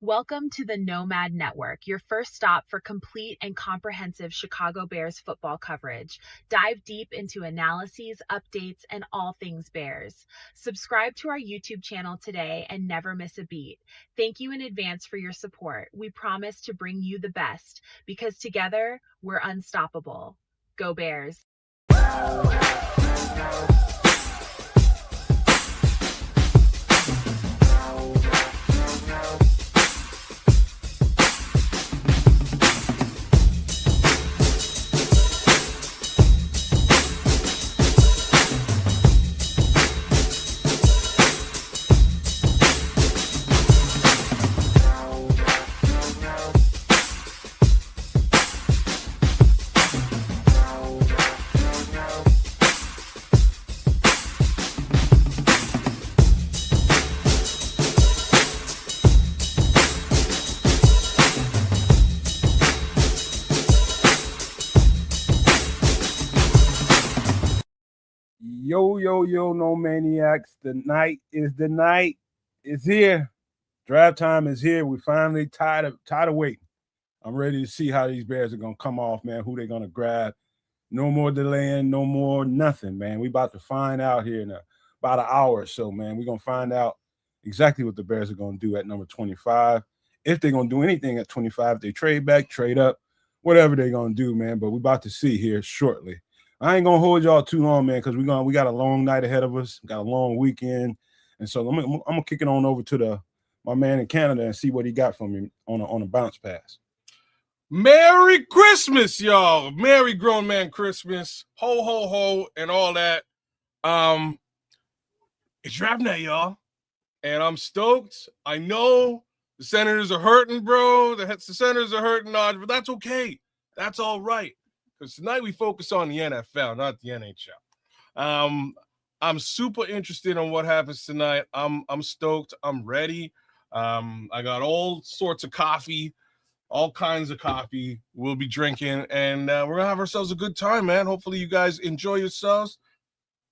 Welcome to the Nomad Network, your first stop for complete and comprehensive Chicago Bears football coverage. Dive deep into analyses, updates, and all things Bears. Subscribe to our YouTube channel today and never miss a beat. Thank you in advance for your support. We promise to bring you the best because together we're unstoppable. Go Bears! Yo, no maniacs. The night is here. Draft time is here. We finally tired of waiting. I'm ready to see how these Bears are gonna come off, man. Who they're gonna grab. No more delaying, no more nothing, man. We about to find out here in about an hour or so, man. We're gonna find out exactly what the Bears are gonna do at number 25. If they're gonna do anything at 25, if they trade back, trade up, whatever they're gonna do, man. But we're about to see here shortly. I ain't gonna hold y'all too long, man, because we got a long night ahead of us, got a long weekend, and so I'm gonna kick it on over to my man in Canada and see what he got for me on a bounce pass. Merry Christmas, y'all! Merry grown man Christmas, ho ho ho, and all that. It's draft night, y'all, and I'm stoked. I know the Senators are hurting, bro. The Senators are hurting, but that's okay. That's all right. Because tonight we focus on the NFL, not the NHL. I'm super interested in what happens tonight. I'm stoked. I'm ready. I got all sorts of coffee, all kinds of coffee we'll be drinking, and we're going to have ourselves a good time, man. Hopefully you guys enjoy yourselves,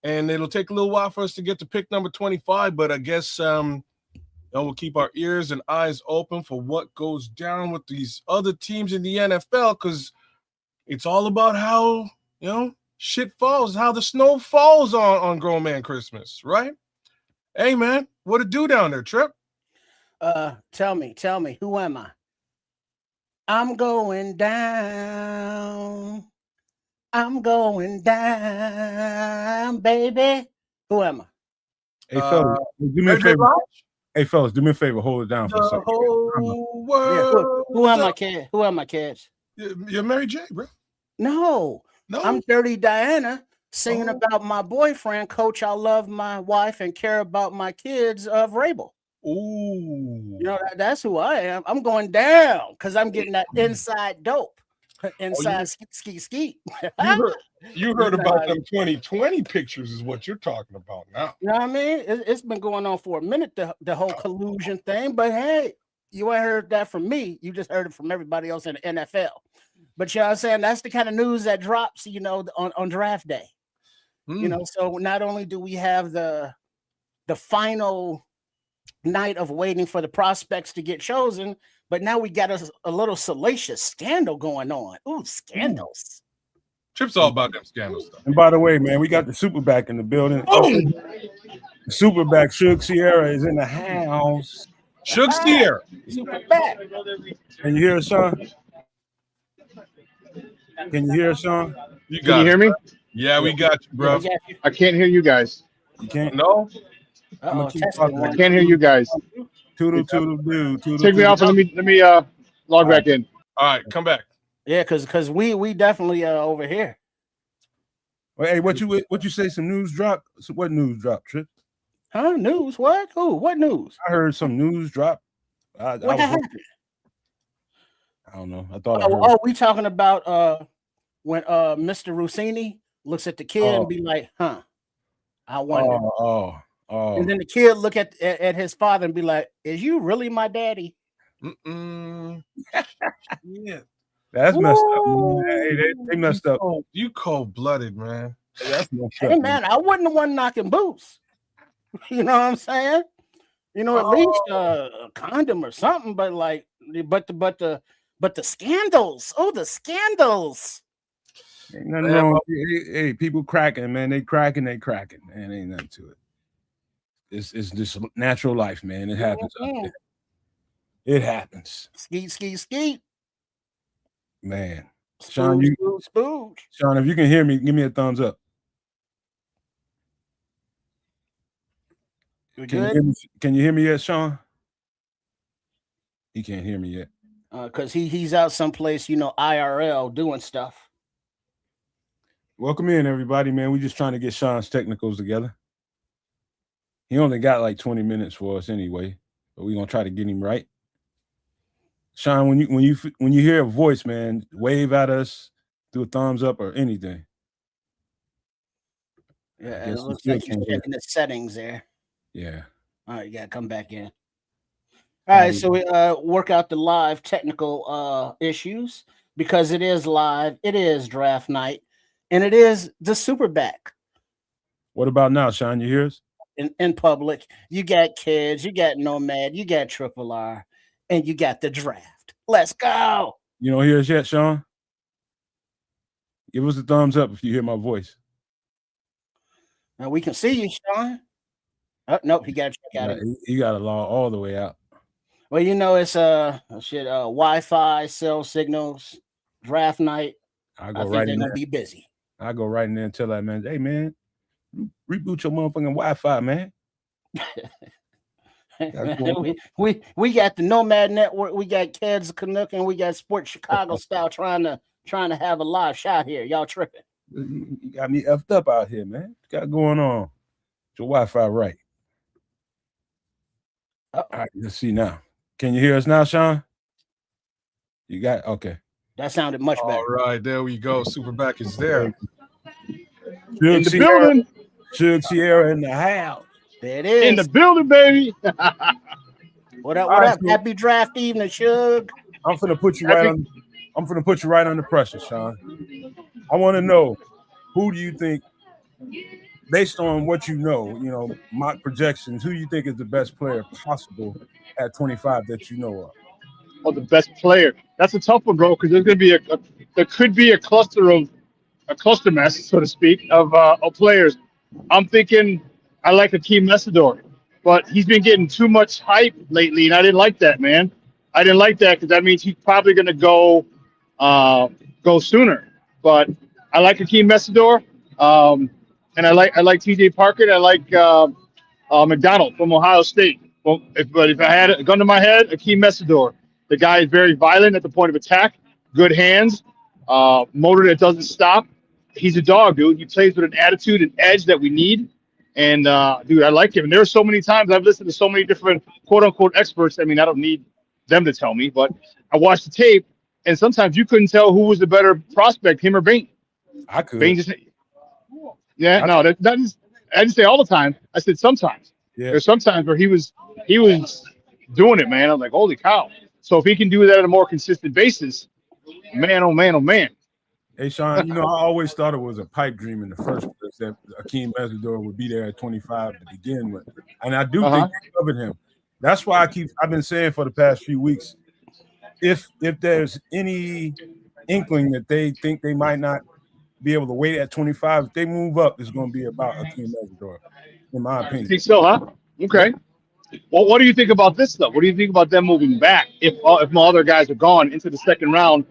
and it'll take a little while for us to get to pick number 25, but I guess we'll keep our ears and eyes open for what goes down with these other teams in the NFL, because it's all about how, shit falls, how the snow falls on Grown Man Christmas, right? Hey, man, what it do down there, Trip? Tell me, who am I? I'm going down. I'm going down, baby. Who am I? Hey, fellas, do me a favor. Hey, fellas, do me a favor. Hold it down for a second. Whole world. Who am I, kid? Who am I, kids? You're Mary J, bro. No, I'm Dirty Diana singing about my boyfriend, Coach. I love my wife and care about my kids of Rabel. Ooh, that's who I am. I'm going down because I'm getting that inside dope, inside ski. You heard about them 2020 pictures is what you're talking about now. You know what I mean? It's been going on for a minute, the whole collusion thing. But hey, you ain't heard that from me. You just heard it from everybody else in the NFL. But you know what I'm saying? That's the kind of news that drops, on draft day. So not only do we have the final night of waiting for the prospects to get chosen, but now we got a little salacious scandal going on. Ooh, scandals. Trip's all about them scandals stuff. And by the way, man, we got the Superback in the building. The Superback, Suge Sierra, is in the house. Suge Sierra. Superback. Can you hear us, son? Can you hear us, Sean? Can you hear me? Yeah, we got you, bro. I can't hear you guys. You can't? No? I can't hear you guys. Toodle. Take me off and let me log back in. All right, come back. Yeah, because we definitely over here. Well, hey, what you say? Some news drop? So what news drop, Trip? Huh? News? What? Who? What news? I heard some news drop. What happened? I don't know. I thought. We talking about when Mr. Rossini looks at the kid and be like, "Huh, I wonder." Oh. And then the kid look at his father and be like, "Is you really my daddy?" Yeah. That's messed up, man. Hey, they messed up. You cold-blooded, man. Hey, man, I wasn't the one knocking boots. You know what I'm saying? You know, at least a condom or something. But like, but the scandals. Oh, the scandals. Ain't nothing wrong. Hey, people cracking, man. They cracking, man. Ain't nothing to it. It's just natural life, man. It happens out there. It happens. Skeet. Man. Sean, Spooge. Sean, if you can hear me, give me a thumbs up. Can you hear me yet, Sean? He can't hear me yet. Because he's out someplace, IRL doing stuff. Welcome in, everybody, man. We just trying to get Sean's technicals together. He only got like 20 minutes for us anyway, but we're gonna try to get him right. Sean, when you hear a voice, man, wave at us, do a thumbs up or anything. Yeah, it looks like you're checking the settings there. Yeah. All right, you gotta come back in. All right, so we work out the live technical issues because it is live, it is draft night, and it is the Superback. What about now, Sean? You hear us? In public, you got kids, you got Nomad, you got Triple R, and you got the draft. Let's go. You don't hear us yet, Sean? Give us a thumbs up if you hear my voice. Now we can see you, Sean. Oh, nope, he got to check out. He got to log all the way out. Well, it's Wi-Fi, cell signals, draft night. I think they're gonna be busy. I go right in there and tell that man, hey man, reboot your motherfucking Wi-Fi, man. we got the Nomad Network, we got Kids Canuck, and we got Sports Chicago style trying to have a live shot here. Y'all tripping. You got me effed up out here, man. What's got going on? Your Wi-Fi right. All right, let's see now. Can you hear us now, Sean? You got okay. That sounded much better. All right, there we go. Superback is there. In the building. Suge Sierra in the house. There it is. In the building, baby. What up? Happy draft evening, Suge. I'm finna put you right under pressure, Sean. I want to know, who do you think, based on what you know, mock projections, who you think is the best player possible at 25 that you know of? Oh, the best player. That's a tough one, bro, because there's gonna be there could be a cluster mess, so to speak, of players. I'm thinking I like Akeem Messidor, but he's been getting too much hype lately, and I didn't like that, man. I didn't like that because that means he's probably gonna go sooner. But I like Akeem Messidor, and I like TJ Parker, and I like McDonald from Ohio State. Well, if I had a gun to my head, Akeem Messidor. The guy is very violent at the point of attack, good hands, motor that doesn't stop. He's a dog, dude. He plays with an attitude and edge that we need. And, dude, I like him. And there are so many times I've listened to so many different quote-unquote experts. I mean, I don't need them to tell me, but I watched the tape, and sometimes you couldn't tell who was the better prospect, him or Bain. I could. Bain just – yeah, no, I didn't say all the time. I said sometimes. Yeah. There's sometimes where he was doing it, man. I was like, holy cow. So if he can do that on a more consistent basis, man, oh man, oh man. Hey, Sean, I always thought it was a pipe dream in the first place that Akeem Messidor would be there at 25 to begin with. And I do think they covered him. That's why I've been saying for the past few weeks, if there's any inkling that they think they might not be able to wait at 25, if they move up, it's going to be about Akeem Messidor, in my opinion. You think so, huh? Okay. Well, what do you think about this, though? What do you think about them moving back if my other guys are gone into the second round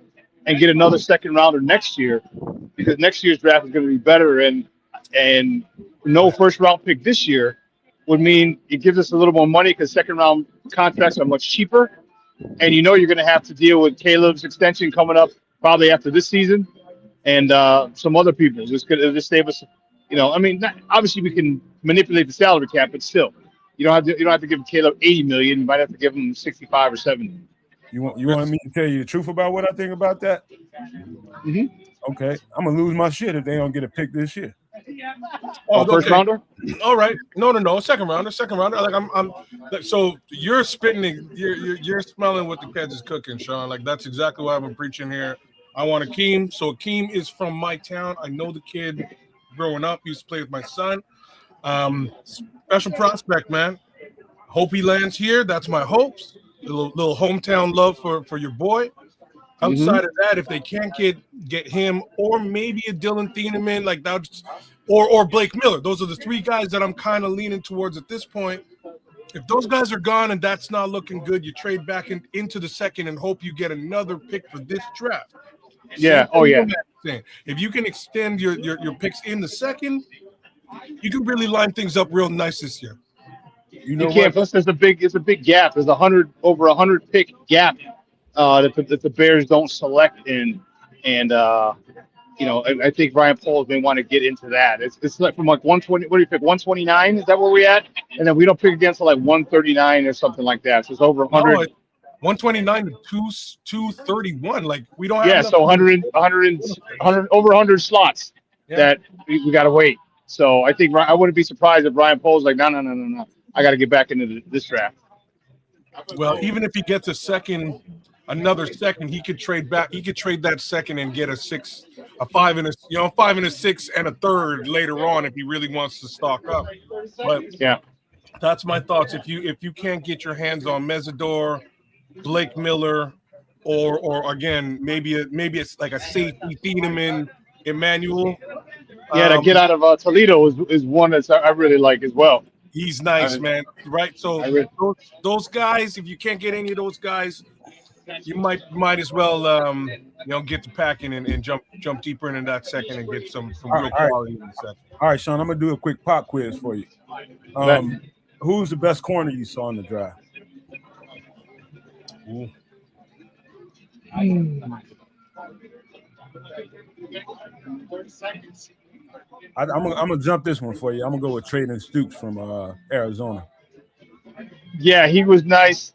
and get another second rounder next year? Because next year's draft is going to be better, and no first round pick this year would mean it gives us a little more money because second round contracts are much cheaper. And you're going to have to deal with Caleb's extension coming up probably after this season and some other people. Just save us, obviously we can manipulate the salary cap, but still. You don't have to give Caleb $80 million. You might have to give him 65 or 70. You want me to tell you the truth about what I think about that? Mm-hmm. Okay, I'm gonna lose my shit if they don't get a pick this year. First rounder? All right. No. Second rounder. Like I'm. So you're spitting. You're smelling what the kids is cooking, Sean. Like that's exactly what I've been preaching here. I want Akeem. So Akeem is from my town. I know the kid growing up. He used to play with my son. Special prospect, man. Hope he lands here. That's my hopes. A little hometown love for your boy. Outside of that, if they can't get him or maybe a Dylan Thieneman like that, or Blake Miller, those are the three guys that I'm kind of leaning towards at this point. If those guys are gone and that's not looking good, you trade back into the second and hope you get another pick for this draft. Yeah. Oh yeah. If you can extend your picks in the second, you can really line things up real nice this year. You know can't. what? Plus, it's a big gap. There's over 100 pick gap that the Bears don't select in, and I think Ryan Poles may want to get into that. It's like from like 120. What do you pick? 129? Is that where we at? And then we don't pick against like 139 or something like that. So it's over 100. No, 129 to 231. Like we don't have. Yeah, so 100 over 100 slots that we got to wait. So I think I wouldn't be surprised if Ryan Poles like no. I got to get back into this draft. Well, even if he gets another second, he could trade back. He could trade that second and get a 5 and a 6 and a third later on if he really wants to stock up. But yeah, that's my thoughts. If you can't get your hands on Mesidor, Blake Miller, or again maybe it's like a safety Thieneman, Emmanuel. Yeah, to get out of Toledo is one that I really like as well. He's nice, man. Right. So those guys, if you can't get any of those guys, you might as well get to packing and jump deeper into that second and get some real quality in the second. All right, Sean, I'm gonna do a quick pop quiz for you. Who's the best corner you saw in the draft? Ooh. I'm gonna jump this one for you. I'm gonna go with Traden Stoops from Arizona. Yeah, he was nice.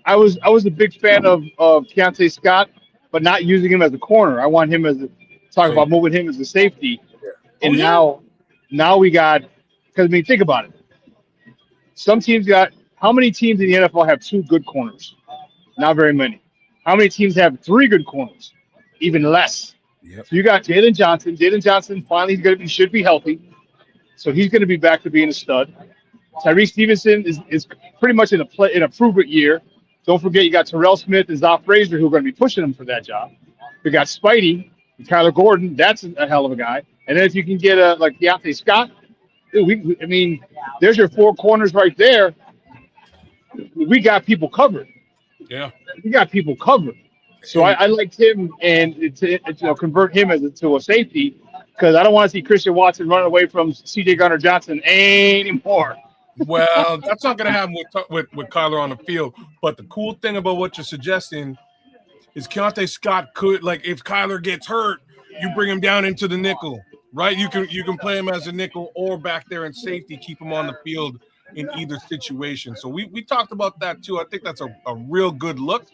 I was a big fan of Keionte Scott, but not using him as a corner. I want him about moving him as a safety. Yeah. And now we got, because think about it. Some teams how many teams in the NFL have 2 good corners? Not very many. How many teams have 3 good corners? Even less. Yep. So you got Jaydn Johnson. Jaydn Johnson finally should be healthy, so he's going to be back to being a stud. Tyrese Stevenson is pretty much in a prove-it year. Don't forget you got Terrell Smith and Zoff Frazier who are going to be pushing him for that job. We got Spidey and Kyler Gordon. That's a hell of a guy. And then if you can get like Keionte Scott, there's your 4 corners right there. We got people covered. Yeah, we got people covered. So I liked him and to convert him to a safety because I don't want to see Christian Watson running away from C.J. Gardner-Johnson anymore. Well, that's not going to happen with Kyler on the field. But the cool thing about what you're suggesting is Keionte Scott could, like, if Kyler gets hurt, you bring him down into the nickel, right? You can play him as a nickel or back there in safety, keep him on the field in either situation. So we talked about that too. I think that's a real good look.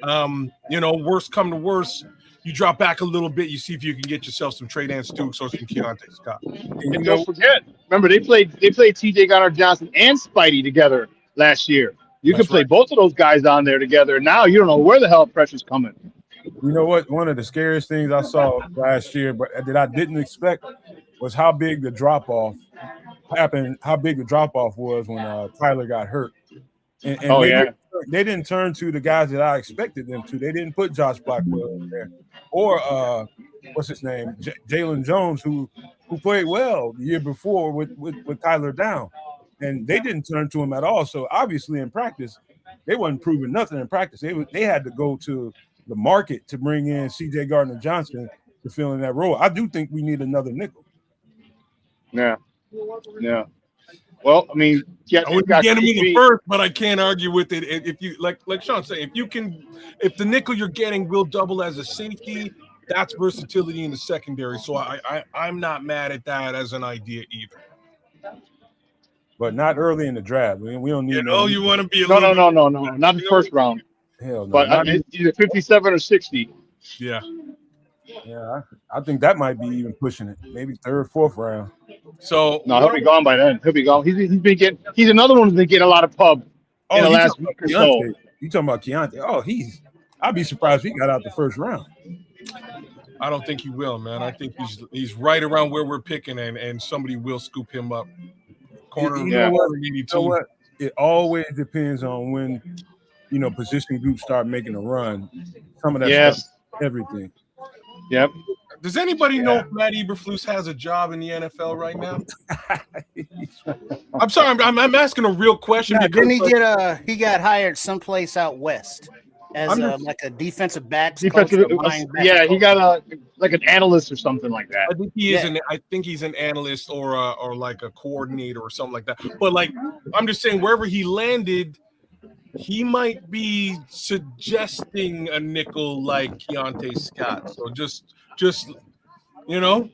Worst come to worst, you drop back a little bit. You see if you can get yourself some Traden Stoops or some Keionte Scott. And don't forget, remember they played T.J. Gardner-Johnson and Spidey together last year. You can play both of those guys on there together. And now you don't know where the hell pressure's coming. You know what? One of the scariest things I saw last year, but that I didn't expect, was how big the drop off happened. How big the drop off was when Tyler got hurt. And they didn't turn to the guys that I expected them to. They didn't put Josh Blackwell in there, or what's his name, Jalen Jones, who played well the year before with Tyler down, and they didn't turn to him at all. So obviously in practice, they wasn't proving nothing in practice. They had to go to the market to bring in C.J. Gardner-Johnson to fill in that role. I do think we need another nickel. Yeah. Well, I wouldn't get him in the first, but I can't argue with it. If you like Sean said, if the nickel you're getting will double as a safety, that's versatility in the secondary. So I'm not mad at that as an idea either. But not early in the draft. We don't need. You want to be no, not the first round. Hell no. But either 57 or 60. Yeah. Yeah, I think that might be even pushing it. Maybe 3rd, 4th round. So no, he'll be gone by then. He'll be gone. He's another one who's been getting a lot of pub in the last week or so. You talking about Keionte? Oh, I'd be surprised if he got out the 1st round. I don't think he will, man. I think he's right around where we're picking, and somebody will scoop him up. Corner, you know what? it always depends on when position groups start making a run. Some of that stuff, everything. Yep. Does anybody know if Matt Eberflus has a job in the NFL right now? I'm sorry, I'm asking a real question. No, because didn't he got hired someplace out west as like a defensive backs coach, yeah, he got like an analyst or something like that. I think he is I think he's an analyst or like a coordinator or something like that. But like, I'm just saying, wherever he landed, he might be suggesting a nickel like Keionte Scott. So just I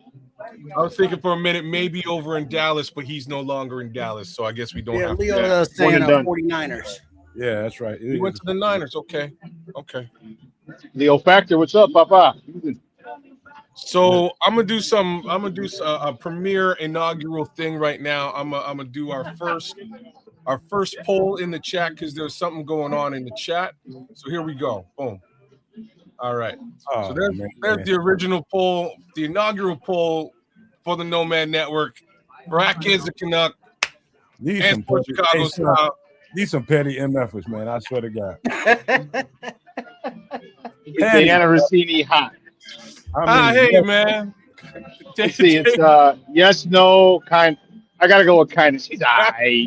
was thinking for a minute, maybe over in Dallas, but he's no longer in Dallas, so I guess we don't have Leo to. saying 49ers. Yeah, that's right. He went to the Niners. Okay. Leo Factor, what's up, Papa? So I'm gonna do a premiere inaugural thing right now. I'm gonna do our first poll in the chat because there's something going on in the chat. So here we go. Boom. All right. So there's the original poll, the inaugural poll for the Nomad Network. Brackets the Canuck. Need some petty MFers, man. I swear to God. Diana Rossini hot. Hey, man. Let's see, it's yes, no, kind. I gotta go with kindness. She's aight.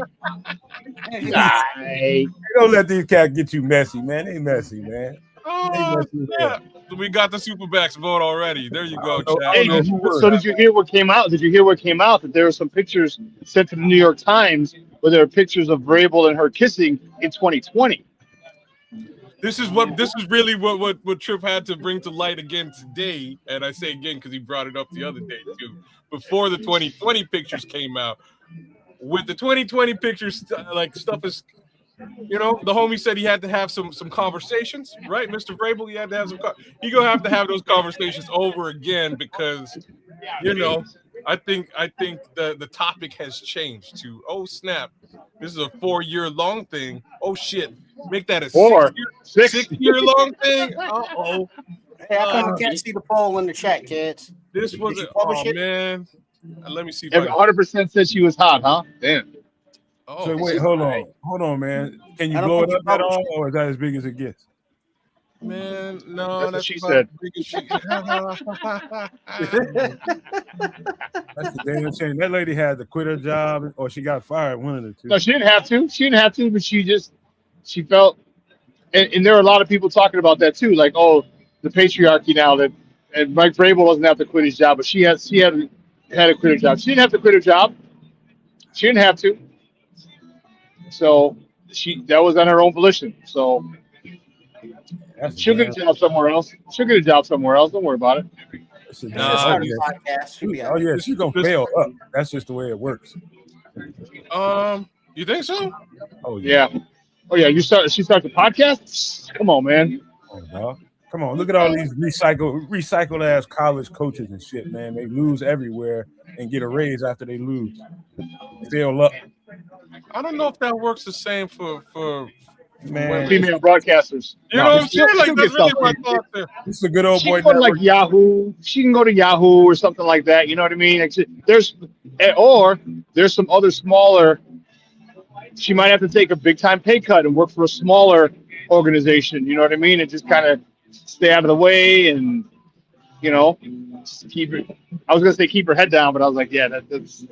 Don't let these cats get you messy, man. They messy, man. Oh, yeah. We got the Superbacks vote already. There you go, Chad. Hey, so did you hear what came out? That there were some pictures sent to the New York Times where there are pictures of Vrabel and her kissing in 2020. This is really what Tripp had to bring to light again today, and I say again because he brought it up the other day too. Before the 2020 pictures came out, with the 2020 pictures, like stuff is, the homie said he had to have some conversations, right, Mr. Vrabel? He had to have he gonna have to have those conversations over again because, I think the topic has changed to, oh snap, this is a 4-year-long thing. Oh shit, make that a 6-year-long thing. Uh-oh. Hey, I come can't see the poll in the chat, kids. This was man. Let me see. 100% said she was hot, huh? Damn. Oh, so wait, hold on, man. Can you blow it up at all, or is that as big as it gets? Man, no, that's what she said. That's the damn shame. That lady had to quit her job, or she got fired. One of the two. No, she didn't have to. But she felt, and there are a lot of people talking about that too. Like, oh, the patriarchy now and Mike Vrabel doesn't have to quit his job, but she had to quit her job. She didn't have to quit her job. She didn't have to. So that was on her own volition. So she'll get a job somewhere else. Don't worry about it. She's gonna fail up. That's just the way it works. You think so? Oh yeah. She starts the podcast. Come on, man. Come on, look at all these recycled ass college coaches and shit, man. They lose everywhere and get a raise after they lose. Fail up. I don't know if that works the same for female broadcasters. You know what I'm saying? Like, that's really my thought there. This is a good old boy. She can go to like Yahoo. She can go to Yahoo or something like that. You know what I mean? There's some other smaller. She might have to take a big time pay cut and work for a smaller organization. You know what I mean? And just kind of stay out of the way and just keep it. I was gonna say keep her head down, but I was like, yeah, that's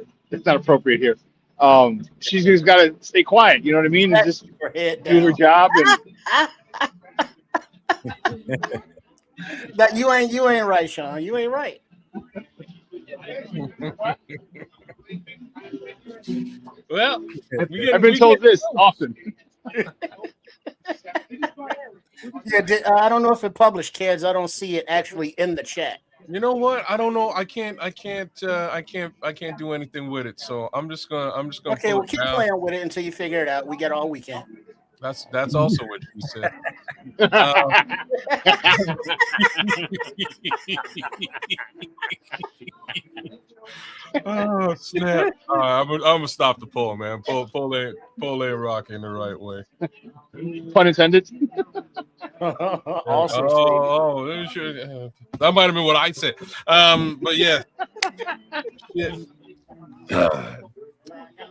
not appropriate here. She's just got to stay quiet. You know what I mean? And just do her job. But you ain't right, Sean. You ain't right. Well, I've been told this often. Yeah, I don't know if it published, kids. I don't see it actually in the chat. You know what? I don't know. I can't do anything with it. So I'm just gonna. Okay, we'll keep playing with it until you figure it out. We got all weekend. That's also what you said. Oh snap! All right, I'm gonna stop the poll, man. Poll ain't rocking the right way. Pun intended. Awesome. That might have been what I said. But yeah.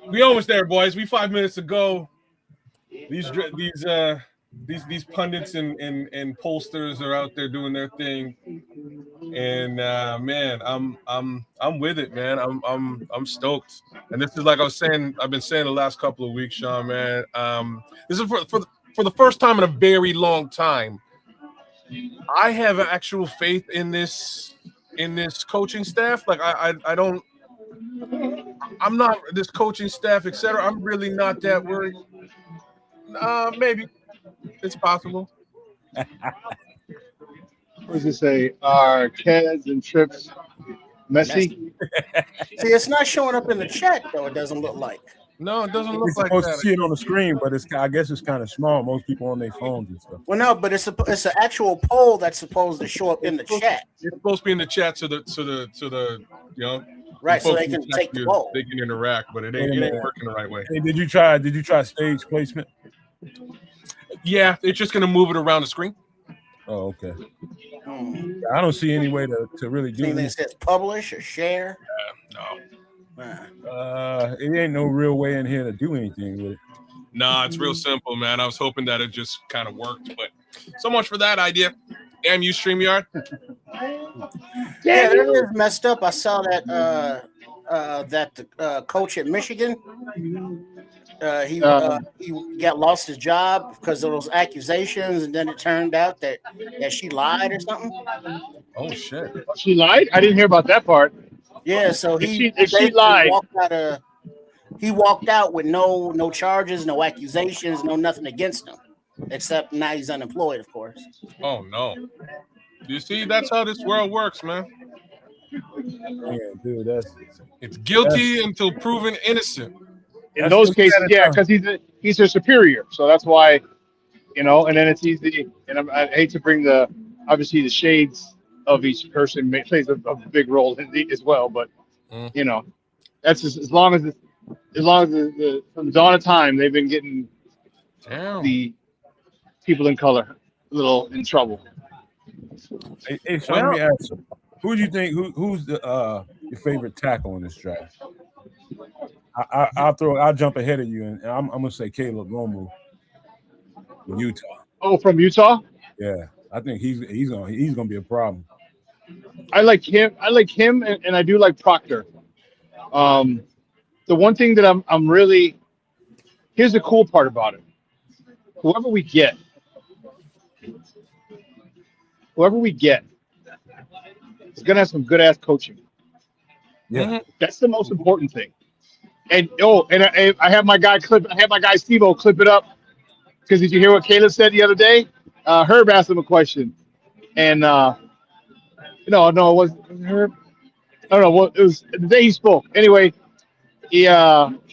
We almost there, boys. We 5 minutes to go. These pundits and pollsters are out there doing their thing, and man, I'm with it, man. I'm stoked, and this is like I've been saying the last couple of weeks, Sean, man. This is for the first time in a very long time. I have actual faith in this coaching staff. Like I don't. I'm not this coaching staff, etc. I'm really not that worried. Maybe it's possible. What does it say? Are Kez and Trips messy? See, it's not showing up in the chat though. It doesn't look like. No, it doesn't You're look like supposed to that. see it on the screen, but I guess it's kind of small. Most people on their phones and stuff. Well, no, but it's an actual poll that's supposed to show up in the chat. It's supposed to be in the chat so the Right, so folks they in can the chat take the poll. They can interact, but it ain't working the right way. Hey, did you try stage placement? Yeah, it's just gonna move it around the screen. Oh, okay. I don't see any way to really do Anything that this. says publish or share. No. It ain't no real way in here to do anything with it. Nah, it's real simple, man. I was hoping that it just kind of worked, but so much for that idea. Damn you, StreamYard. Yeah, that is messed up. I saw that the coach at Michigan, he got lost his job because of those accusations, and then it turned out that she lied or something. Oh shit! She lied? I didn't hear about that part. Yeah, so If she lied, he walked out with no charges, no accusations, no nothing against him, except now he's unemployed, of course. Oh no! You see, that's how this world works, man. Yeah, dude, it's guilty until proven innocent. In those cases, yeah, because he's their superior, so that's why, and then it's easy. And I hate to bring obviously the shades of each person plays a big role as well, but that's just as long as from the dawn of time they've been getting the people in color a little in trouble. Hey, so let me ask you, who do you think who's your favorite tackle in this draft? I'll jump ahead of you, and I'm gonna say Caleb Lomu from Utah. Oh, from Utah? Yeah, I think he's gonna be a problem. I like him. And I do like Proctor. The one thing that I'm really here's the cool part about it. Whoever we get is gonna have some good ass coaching. Yeah, that's the most important thing. And I have my guy Steve-O clip it up, because did you hear what Caleb said the other day? Herb asked him a question, and no, it wasn't Herb. I don't know what it was the day he spoke. Anyway, he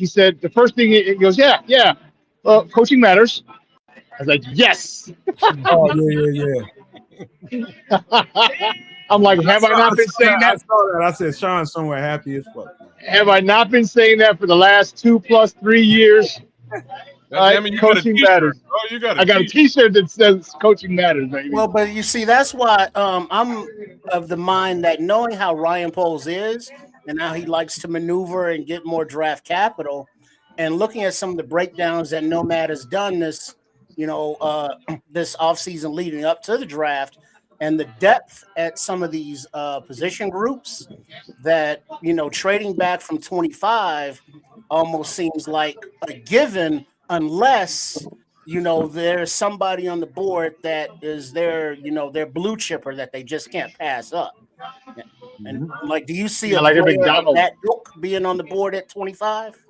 said the first thing he goes, yeah, coaching matters. I was like, yes. Oh yeah. I'm like, have I not been saying that? I saw that. I said, Sean's somewhere happy as fuck. Have I not been saying that for the last 2+3 years? Coaching matters. Oh, I got a T-shirt that says "Coaching Matters," baby. Well, but you see, that's why I'm of the mind that knowing how Ryan Poles is and how he likes to maneuver and get more draft capital, and looking at some of the breakdowns that Nomad has done this offseason leading up to the draft, and the depth at some of these position groups, that trading back from 25 almost seems like a given, unless there's somebody on the board that is their blue chipper that they just can't pass up. And like, do you see a player of that ilk being on the board at 25?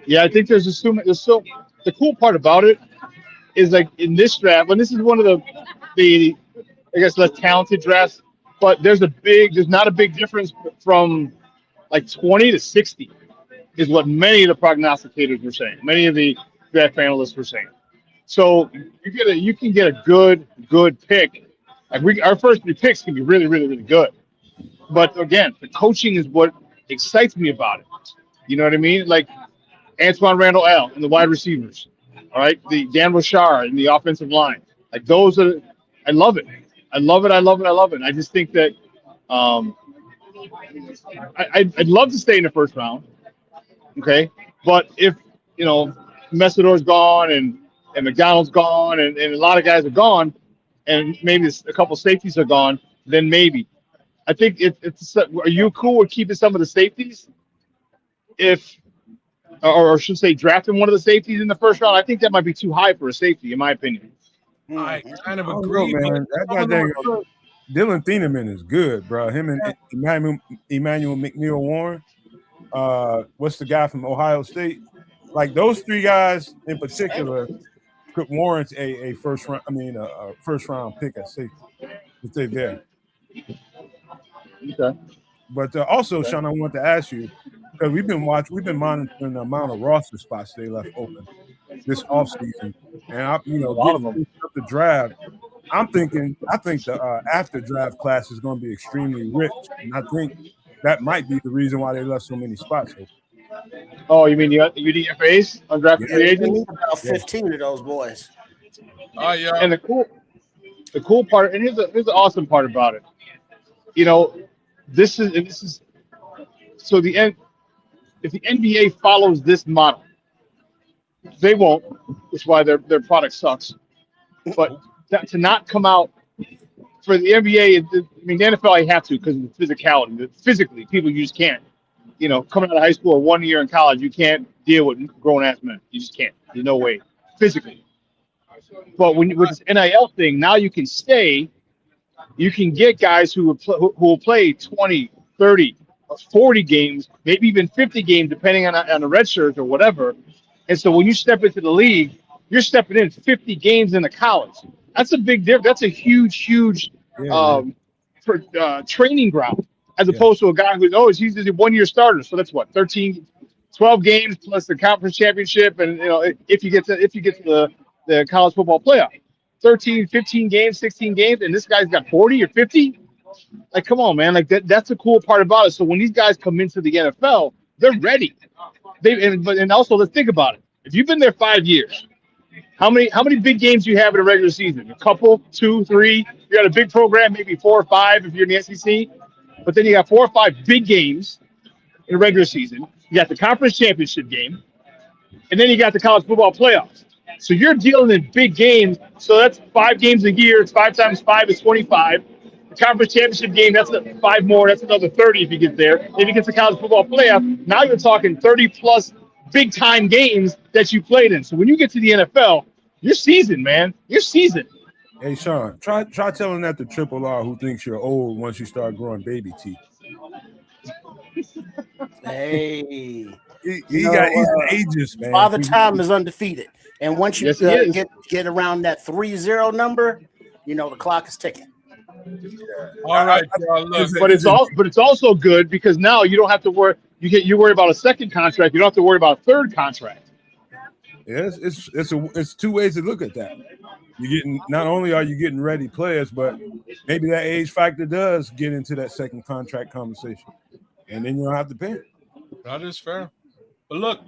Yeah, I think there's the cool part about it is, like, in this draft, when this is one of the I guess less talented drafts, but there's not a big difference from like 20 to 60 is what many of the prognosticators were saying. Many of the draft analysts were saying. So you can get a good pick. Like our first 3 picks can be really, really, really good. But again, the coaching is what excites me about it. You know what I mean? Like Antoine Randall L. and the wide receivers. All right, the Dan Rashard and the offensive line. Like those are, I love it. I love it. I just think that I'd love to stay in the first round. Okay, but if Messidor's gone and McDonald's gone and a lot of guys are gone, and maybe a couple safeties are gone, then maybe. I think it's. Are you cool with keeping some of the safeties? Or should say drafting one of the safeties in the first round? I think that might be too high for a safety, in my opinion. I kind of I don't agree, know, but man. That some of them goddamn are good. Dylan Thieneman is good, bro. Him and Emmanuel McNeil Warren. What's the guy from Ohio State? Like those three guys in particular could warrant a first round. I mean, a first round pick at safety if they're there. Okay. But also, Sean, I want to ask you because we've been monitoring the amount of roster spots they left open this offseason, and A lot of getting them. up the draft. I think the after draft class is going to be extremely rich, and I think that might be the reason why they left so many spots open. Oh, you mean the UDFAs, undrafted free They agents? need about 15 of those boys. And the cool part, and here's the awesome part about it. You know, this is so if the NBA follows this model, they won't, which is why their product sucks. But to not come out for the NBA, I mean, the NFL, I have to because of the physicality. Physically, people you just can't. You know, coming out of high school or 1 year in college, you can't deal with grown ass men. You just can't. There's no way physically. But with this NIL thing, now you can stay. You can get guys who will play 20, 30, or 40 games, maybe even 50 games, depending on the red shirts or whatever. And so when you step into the league, you're stepping in 50 games in a college. That's a big difference. That's a huge training ground, as opposed to a guy he's a 1 year starter. So that's what 12 games plus the conference championship, and if you get to the college football playoff, 13, 15 games, 16 games, and this guy's got 40 or 50. Like, come on, man! Like that's the cool part about it. So when these guys come into the NFL, they're ready. And also let's think about it. If you've been there 5 years, how many big games do you have in a regular season? A couple, 2, 3. You got a big program, maybe 4 or 5 if you're in the SEC. But then you got 4 or 5 big games in a regular season. You got the conference championship game, and then you got the college football playoffs. So you're dealing in big games. So that's 5 games a year. It's 5 times 5 is 25. The conference championship game, that's 5 more. That's another 30 if you get there. If you get to college football playoff, now you're talking 30 plus big time games that you played in. So when you get to the NFL, you're seasoned, man. You're seasoned. Hey, Sean, try telling that to Triple R who thinks you're old once you start growing baby teeth. Hey, he's an ageist, man. Father Time is undefeated, and once you Yes, get around that 3-0 number, the clock is ticking. All right, look. But it's also good because now you don't have to worry. You worry about a second contract. You don't have to worry about a third contract. Yes, it's 2 ways to look at that. Not only are you getting ready players, but maybe that age factor does get into that second contract conversation, and then you don't have to pay. That is fair. But look,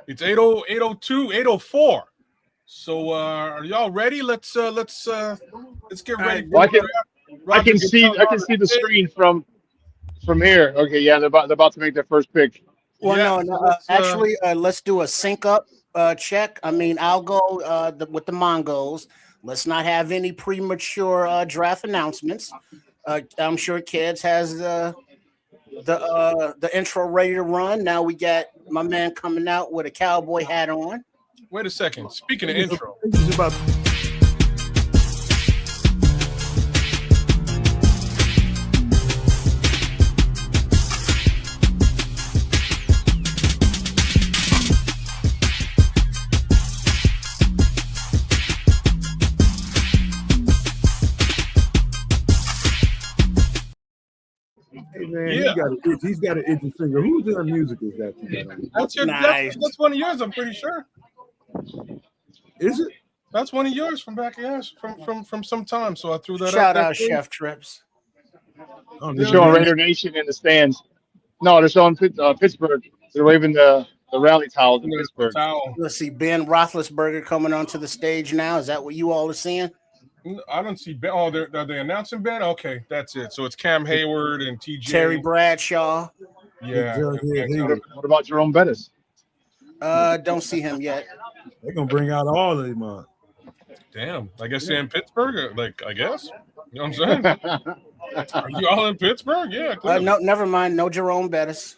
it's 8:02, 8:04. So are y'all ready? Let's get ready. Well, I can see the screen from here. Okay, yeah, they're about to make their first pick. Well, no, actually, let's do a sync up check. I mean, I'll go with the Mongols. Let's not have any premature draft announcements. I'm sure Kids has the intro ready to run. Now we got my man coming out with a cowboy hat on. Wait a second. Speaking of intro, this is about. Hey man, he's got an itchy finger. Whose music is that? That's one of yours. I'm pretty sure. Is it? That's one of yours from back from some time. So I threw that. Shout out Chef Trips. They're showing Raider Nation in the stands. No, they're showing Pittsburgh. They're waving the rally towels in Pittsburgh. Let's see Ben Roethlisberger coming onto the stage now. Is that what you all are seeing? I don't see Ben. Oh, are they announcing Ben? Okay, that's it. So it's Cam Hayward and TJ. Terry Bradshaw. Yeah. What about Jerome Bettis? Don't see him yet. They're gonna bring out all of them. Damn. I guess they're in Pittsburgh. Like, I guess. You know what I'm saying? Are you all in Pittsburgh? Yeah. Clearly. No, never mind. No Jerome Bettis.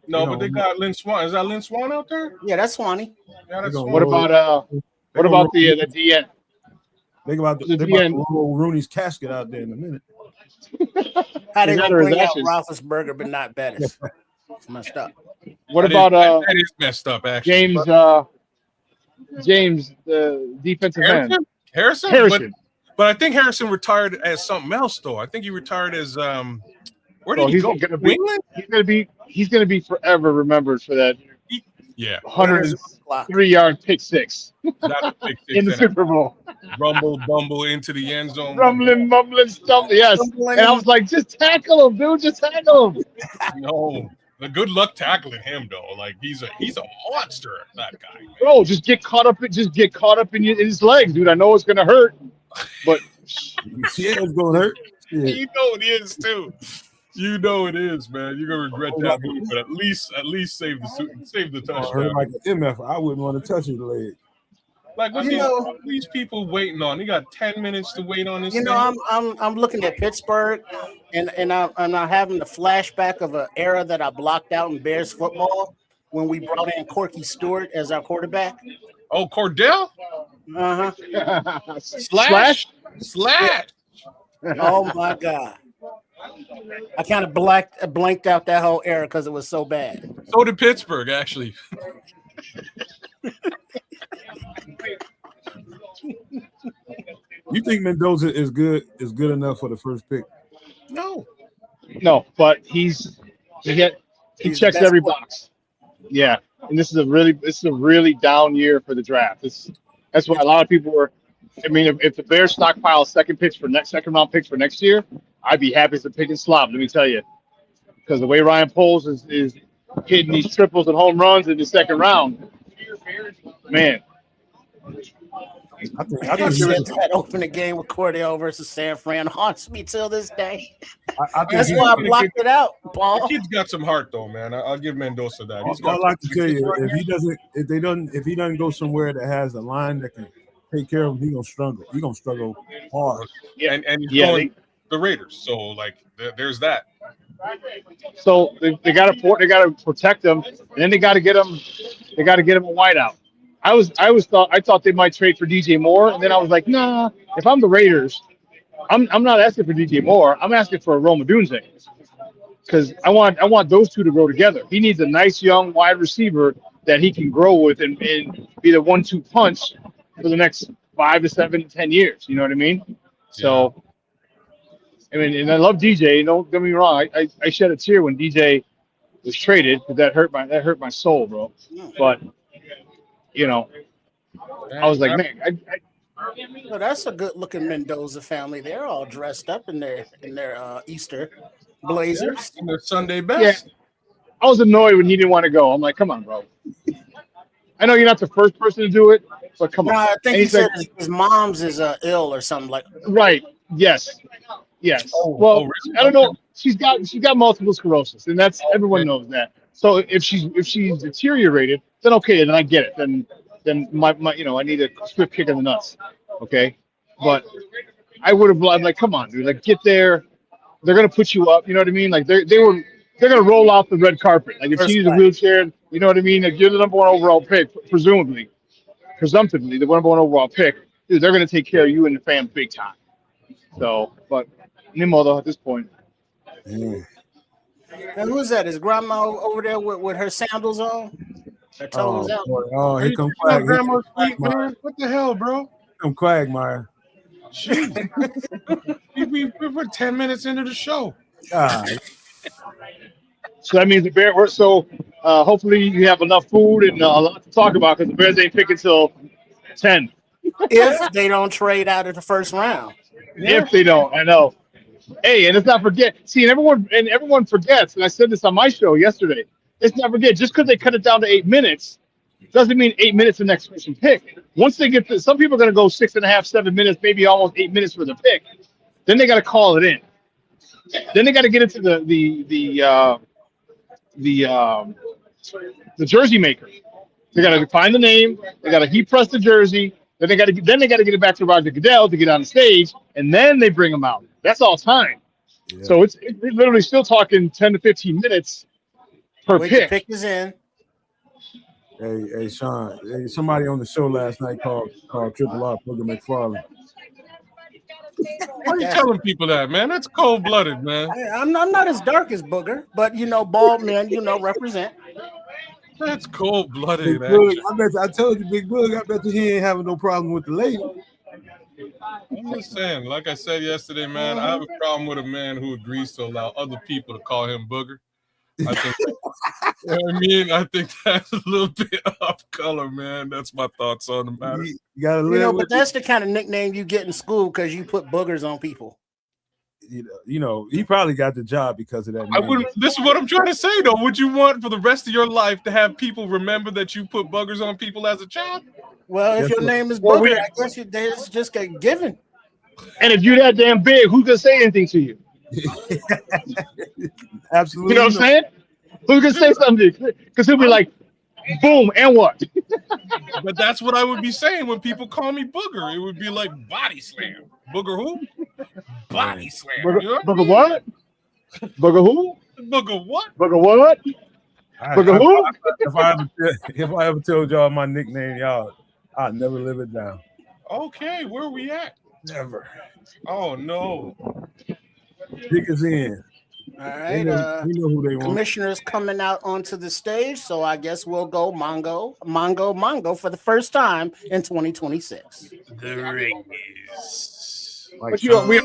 No, but they got Lynn Swan. Is that Lynn Swan out there? Yeah, that's Swanee. Yeah, that's What Swan. What about the DN? They about to roll Rooney's casket out there in a minute. How they gonna bring out Roethlisberger but not Bettis? It's messed up. What about that is messed up, actually. James, the defensive end. Harrison. But I think Harrison retired as something else, though. I think he retired as where did he go? He's gonna be forever remembered for that. 103-yard pick six in the Super Bowl. Rumble, bumble into the end zone. Rumbling, mumbling, stumbling. Yes. And I was like, just tackle him, dude. Just tackle him. No. The good luck tackling him though. Like he's a monster, that guy. Man. Bro, just get caught up in his legs, dude. I know it's gonna hurt, but yeah, it's gonna hurt. Yeah. You know it is too. You know it is, man. You're gonna regret that move, but at least save the touchdown. Hurt like an MF. I wouldn't want to touch his leg. Like what these people waiting on? You got 10 minutes to wait on this. You know, I'm looking at Pittsburgh, and I'm having the flashback of an era that I blocked out in Bears football when we brought in Corky Stewart as our quarterback. Oh, Cordell? Uh-huh. Slash. Oh my God. I kind of blanked out that whole era because it was so bad. So did Pittsburgh, actually. You think Mendoza is good enough for the first pick? No, but he's checks every box. Yeah, and this is a really down year for the draft. That's why a lot of people were. I mean, if the Bears stockpile second round picks for next year, I'd be happy to pick and slop. Let me tell you, because the way Ryan Poles is hitting these triples and home runs in the second round, man. I think that opening game with Cordell versus San Fran haunts me till this day. That's why I blocked it out, Paul. The kid's got some heart, though, man. I'll give Mendoza that. I'd like to tell you, if he doesn't go somewhere that has a line that can take care of him, he's gonna struggle. He's gonna struggle hard. Yeah, and he's going the Raiders. So like, there's that. So they got to protect him, and then they got to get him. They got to get him a wideout. I thought they might trade for DJ Moore, and then I was like, nah. If I'm the Raiders, I'm not asking for DJ Moore. I'm asking for Rome Odunze, because I want those two to grow together. He needs a nice young wide receiver that he can grow with and be the 1-2 punch for the next 5 to 7 to 10 years. You know what I mean? Yeah. So, I mean, and I love DJ. Don't get me wrong. I shed a tear when DJ was traded because that hurt my soul, bro. But you know, I was like, man, well, that's a good-looking Mendoza family. They're all dressed up in their Easter blazers. In their Sunday best. Yeah. I was annoyed when he didn't want to go. I'm like, come on, bro. I know you're not the first person to do it, but come on. I think he said his mom's is ill or something like that. Right. Yes. Really? I don't know. She's got multiple sclerosis, and that's everyone knows that. So if she's deteriorated, then okay, then I get it. Then my I need a swift kick in the nuts. Okay, but I would have. I'm like, come on, dude. Like, get there. They're gonna put you up. You know what I mean? Like they're gonna roll out the red carpet. Like if she needs a wheelchair, you know what I mean? Like you're the number 1 overall pick, presumptively, the number 1 overall pick. Dude, they're gonna take care of you and the fam big time. So, but Nemo though at this point. Yeah. And who's that? Is Grandma over there with her sandals on? Her toes out. Oh, here comes Quagmire. What the hell, bro? Here comes Quagmire. We're 10 minutes into the show. God. So that means the Bears. So hopefully you have enough food and a lot to talk about because the Bears ain't picking till 10. If they don't trade out of the first round. If they don't, I know. Hey, and let's not forget. See, and everyone forgets. And I said this on my show yesterday. Let's not forget. Just because they cut it down to 8 minutes, doesn't mean 8 minutes the next person pick. Once they get to, some people are going to go 6.5, 7 minutes, maybe almost 8 minutes for the pick. Then they got to call it in. Then they got to get into the jersey maker. They got to find the name. They got to heat press the jersey. Then they got to get it back to Roger Goodell to get on the stage, and then they bring him out. That's all time. Yeah. So it's literally still talking 10 to 15 minutes per Wait, pick. the pick is in. Hey, Sean. Hey, somebody on the show last night called Triple R Booger McFarland. Why are you telling people that, man? That's cold blooded, man. I'm not as dark as Booger, but bald men, represent. That's cold blooded. Big Boog, I told you, Big Boog. I bet you he ain't having no problem with the lady. I'm just saying, like I said yesterday, man, I have a problem with a man who agrees to allow other people to call him Booger. I think, I think that's a little bit off color, man. That's my thoughts on the matter. You gotta live with but that's the kind of nickname you get in school because you put boogers on people. He probably got the job because of that. I wouldn't. This is what I'm trying to say, though. Would you want for the rest of your life to have people remember that you put buggers on people as a child? Well, if your name is Booger, I guess it's just a given. And if you're that damn big, who's gonna say anything to you? Absolutely. You know what I'm saying? Who's gonna say something? Because he'll be like, boom, and what? But that's what I would be saying when people call me Booger. It would be like body slam. Booger who? Body slam. Booger what? Booger who? Booger what? Booger what? Booger who? If I ever told y'all my nickname, y'all, I'd never live it down. Okay, where are we at? Never. Oh no. Pick us in. All right. We know who they want. Commissioner's coming out onto the stage, so I guess we'll go Mongo for the first time in 2026. The ring is. But we.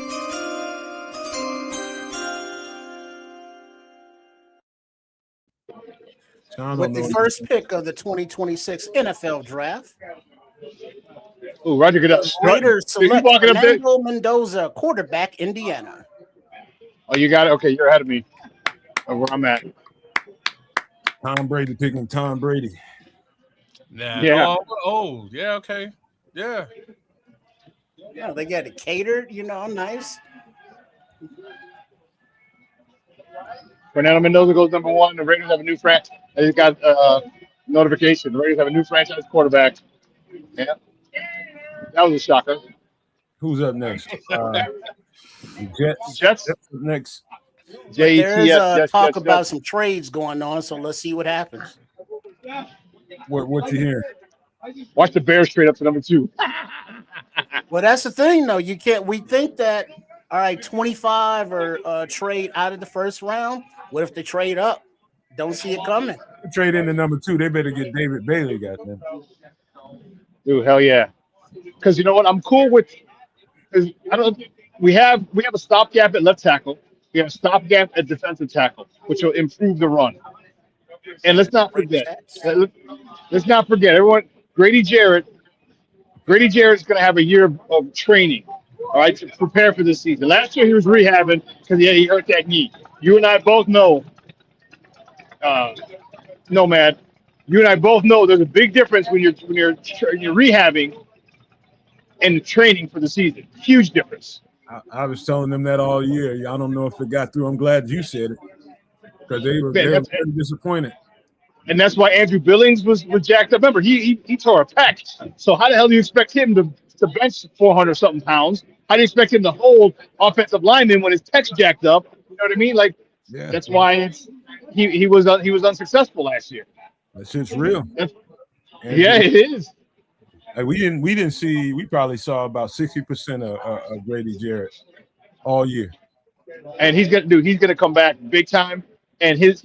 With the first pick of the 2026 NFL Draft. Ooh, Roger Goodell. Raiders select Fernando Mendoza, quarterback, Indiana. Oh, you got it? Okay, you're ahead of me of where I'm at. Tom Brady picking Tom Brady. Nah. Yeah. Oh, yeah, okay. Yeah. Yeah, they got it catered, nice. Fernando Mendoza goes number 1. The Raiders have a new franchise. I just got notification. The Raiders have a new franchise quarterback. Yeah. That was a shocker. Who's up next? Jets next. There's talk about some trades going on, so let's see what happens. What you hearing? Watch the Bears trade up to number 2. Well, that's the thing, though. You can't. We think that 25 or trade out of the first round. What if they trade up? Don't see it coming. Trade into number 2. They better get David Bailey, goddamn. Dude, hell yeah. Because you know what? I'm cool with. We have a stopgap at left tackle. We have a stopgap at defensive tackle, which will improve the run. And let's not forget. Let's not forget, everyone. Grady Jarrett is going to have a year of training, all right, to prepare for this season. Last year he was rehabbing because he hurt that knee. You and I both know, Nomad. You and I both know there's a big difference when you're rehabbing and training for the season. Huge difference. I was telling them that all year. I don't know if it got through. I'm glad you said it because they were very disappointed. And that's why Andrew Billings was jacked up. Remember, he tore a pec. So how the hell do you expect him to bench 400 something pounds? How do you expect him to hold offensive linemen when his pec's jacked up? You know what I mean? Like, yeah. That's why he was unsuccessful last year. That shit's real. Yeah, it is. Like we probably saw about 60% of Grady Jarrett all year. And he's gonna come back big time. And his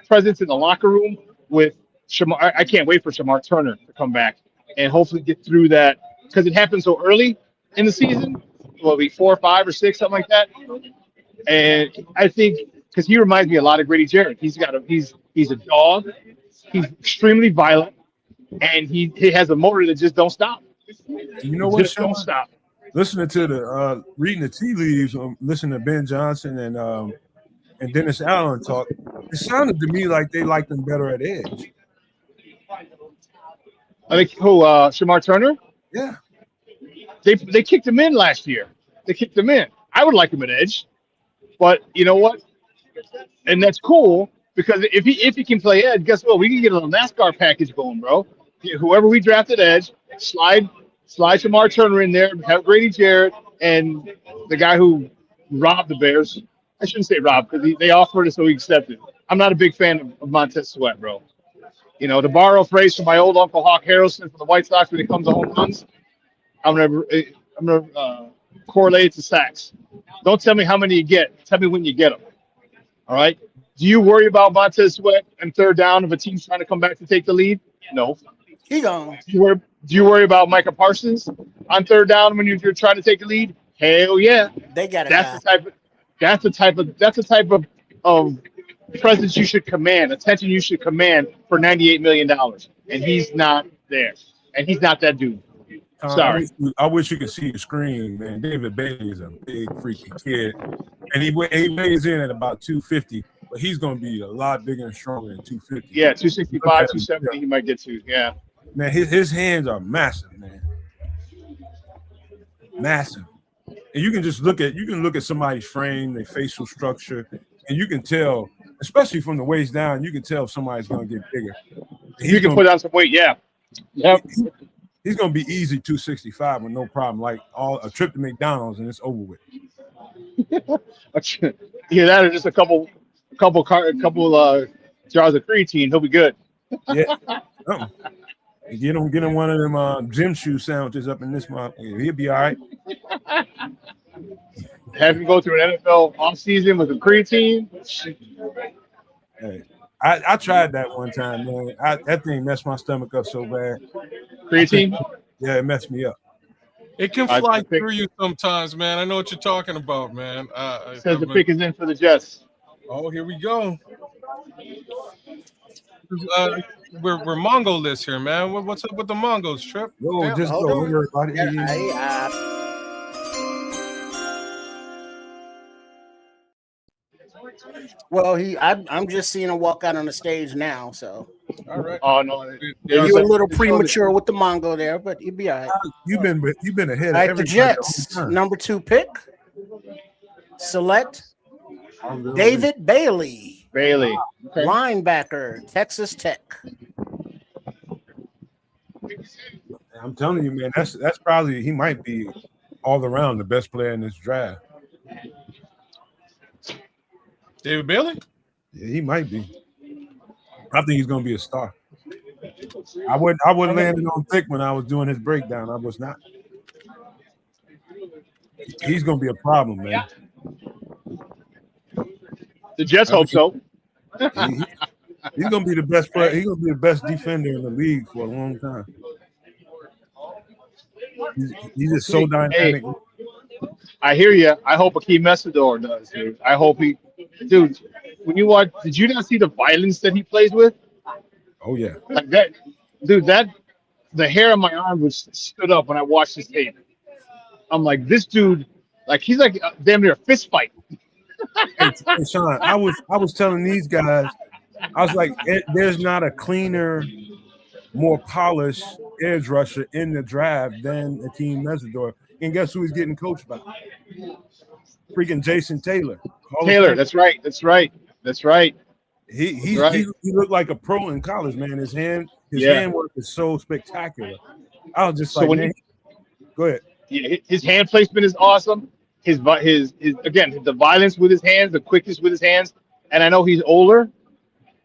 presence in the locker room with Shamar, I can't wait for Shamar Turner to come back and hopefully get through that because it happened so early in the season. Will it be 4 or 5 or 6, something like that? And I think because he reminds me a lot of Grady Jarrett. He's a dog. He's extremely violent, and he has a motor that just don't stop. You know what? Just don't stop. Listening to the reading the tea leaves, listening to Ben Johnson and Dennis Allen talk, it sounded to me like they liked him better at edge. I think Shamar Turner? Yeah. They kicked him in last year. They kicked him in. I would like him at edge, but you know what? And that's cool. Because if he can play edge, guess what? We can get a little NASCAR package going, bro. Whoever we drafted edge, slide Shamar Turner in there, have Grady Jarrett, and the guy who robbed the Bears. I shouldn't say robbed because they offered it, so we accepted. I'm not a big fan of Montez Sweat, bro. You know, to borrow a phrase from my old uncle Hawk Harrelson from the White Sox when it comes to home runs, I'm gonna correlate it to sacks. Don't tell me how many you get. Tell me when you get them. All right. Do you worry about Montez Sweat and third down if a team's trying to come back to take the lead? No. He gone. Do you worry about Micah Parsons on third down when you're trying to take the lead? Hell yeah. They got it. That's the type of presence you should command, attention you should command for $98 million. And he's not there. And he's not that dude. Sorry. I wish you could see the screen, man. David Bailey is a big freaking kid. And he weighs in at about 250, but he's going to be a lot bigger and stronger than 250. Yeah, 265, 270 he might get to. Yeah. Man, his hands are massive, man. Massive. And you can just look at somebody's frame, their facial structure, and you can tell, especially from the waist down, you can tell if somebody's going to get bigger. You can put on some weight, yeah. Yep. He's going to be easy 265 with no problem, like a trip to McDonald's and it's over with. Yeah, that or just a couple jars of creatine, he'll be good. Yeah. Get him one of them gym shoe sandwiches up in this month. He'll be all right. Have him go through an NFL offseason with a creatine. Hey, I tried that one time, man. That thing messed my stomach up so bad. Creatine? Yeah, it messed me up. It can fly through you sometimes, man. I know what you're talking about, man. Says the pick is in for the Jets. Oh, here we go. We're Mongo list here, man. What's up with the Mongos, Trip? Yo, just go. Don't worry about it. Well, I'm just seeing him walk out on the stage now, so. All right. Oh no, you're a little premature with the Mongo there, but you'll be all right. You've been ahead. All right, the Jets, number 2 pick. Select David Bailey. Okay. Linebacker, Texas Tech. I'm telling you, man, that's probably, he might be all around the best player in this draft. David Bailey? Yeah, he might be. I think he's gonna be a star. I wouldn't land it on thick when I was doing his breakdown. I was not. He's gonna be a problem, man. The Jets hope so. He's gonna be the best player. He's gonna be the best defender in the league for a long time. He's just so dynamic. Hey, I hear you. I hope Akeem Messidor does, dude. I hope dude. When you watch, did you not see the violence that he plays with? Oh yeah. Like that, dude. The hair on my arm was stood up when I watched his tape. I'm like, this dude, like he's like damn near a fist fight. Hey, Sean, I was telling these guys, I was like, there's not a cleaner, more polished edge rusher in the draft than Akeem Messidor. And guess who he's getting coached by? Freaking Jason Taylor. That's right. He looked like a pro in college, man. His hand work is so spectacular. I was just go ahead. Yeah, his hand placement is awesome. His again, the violence with his hands, the quickness with his hands. And I know he's older,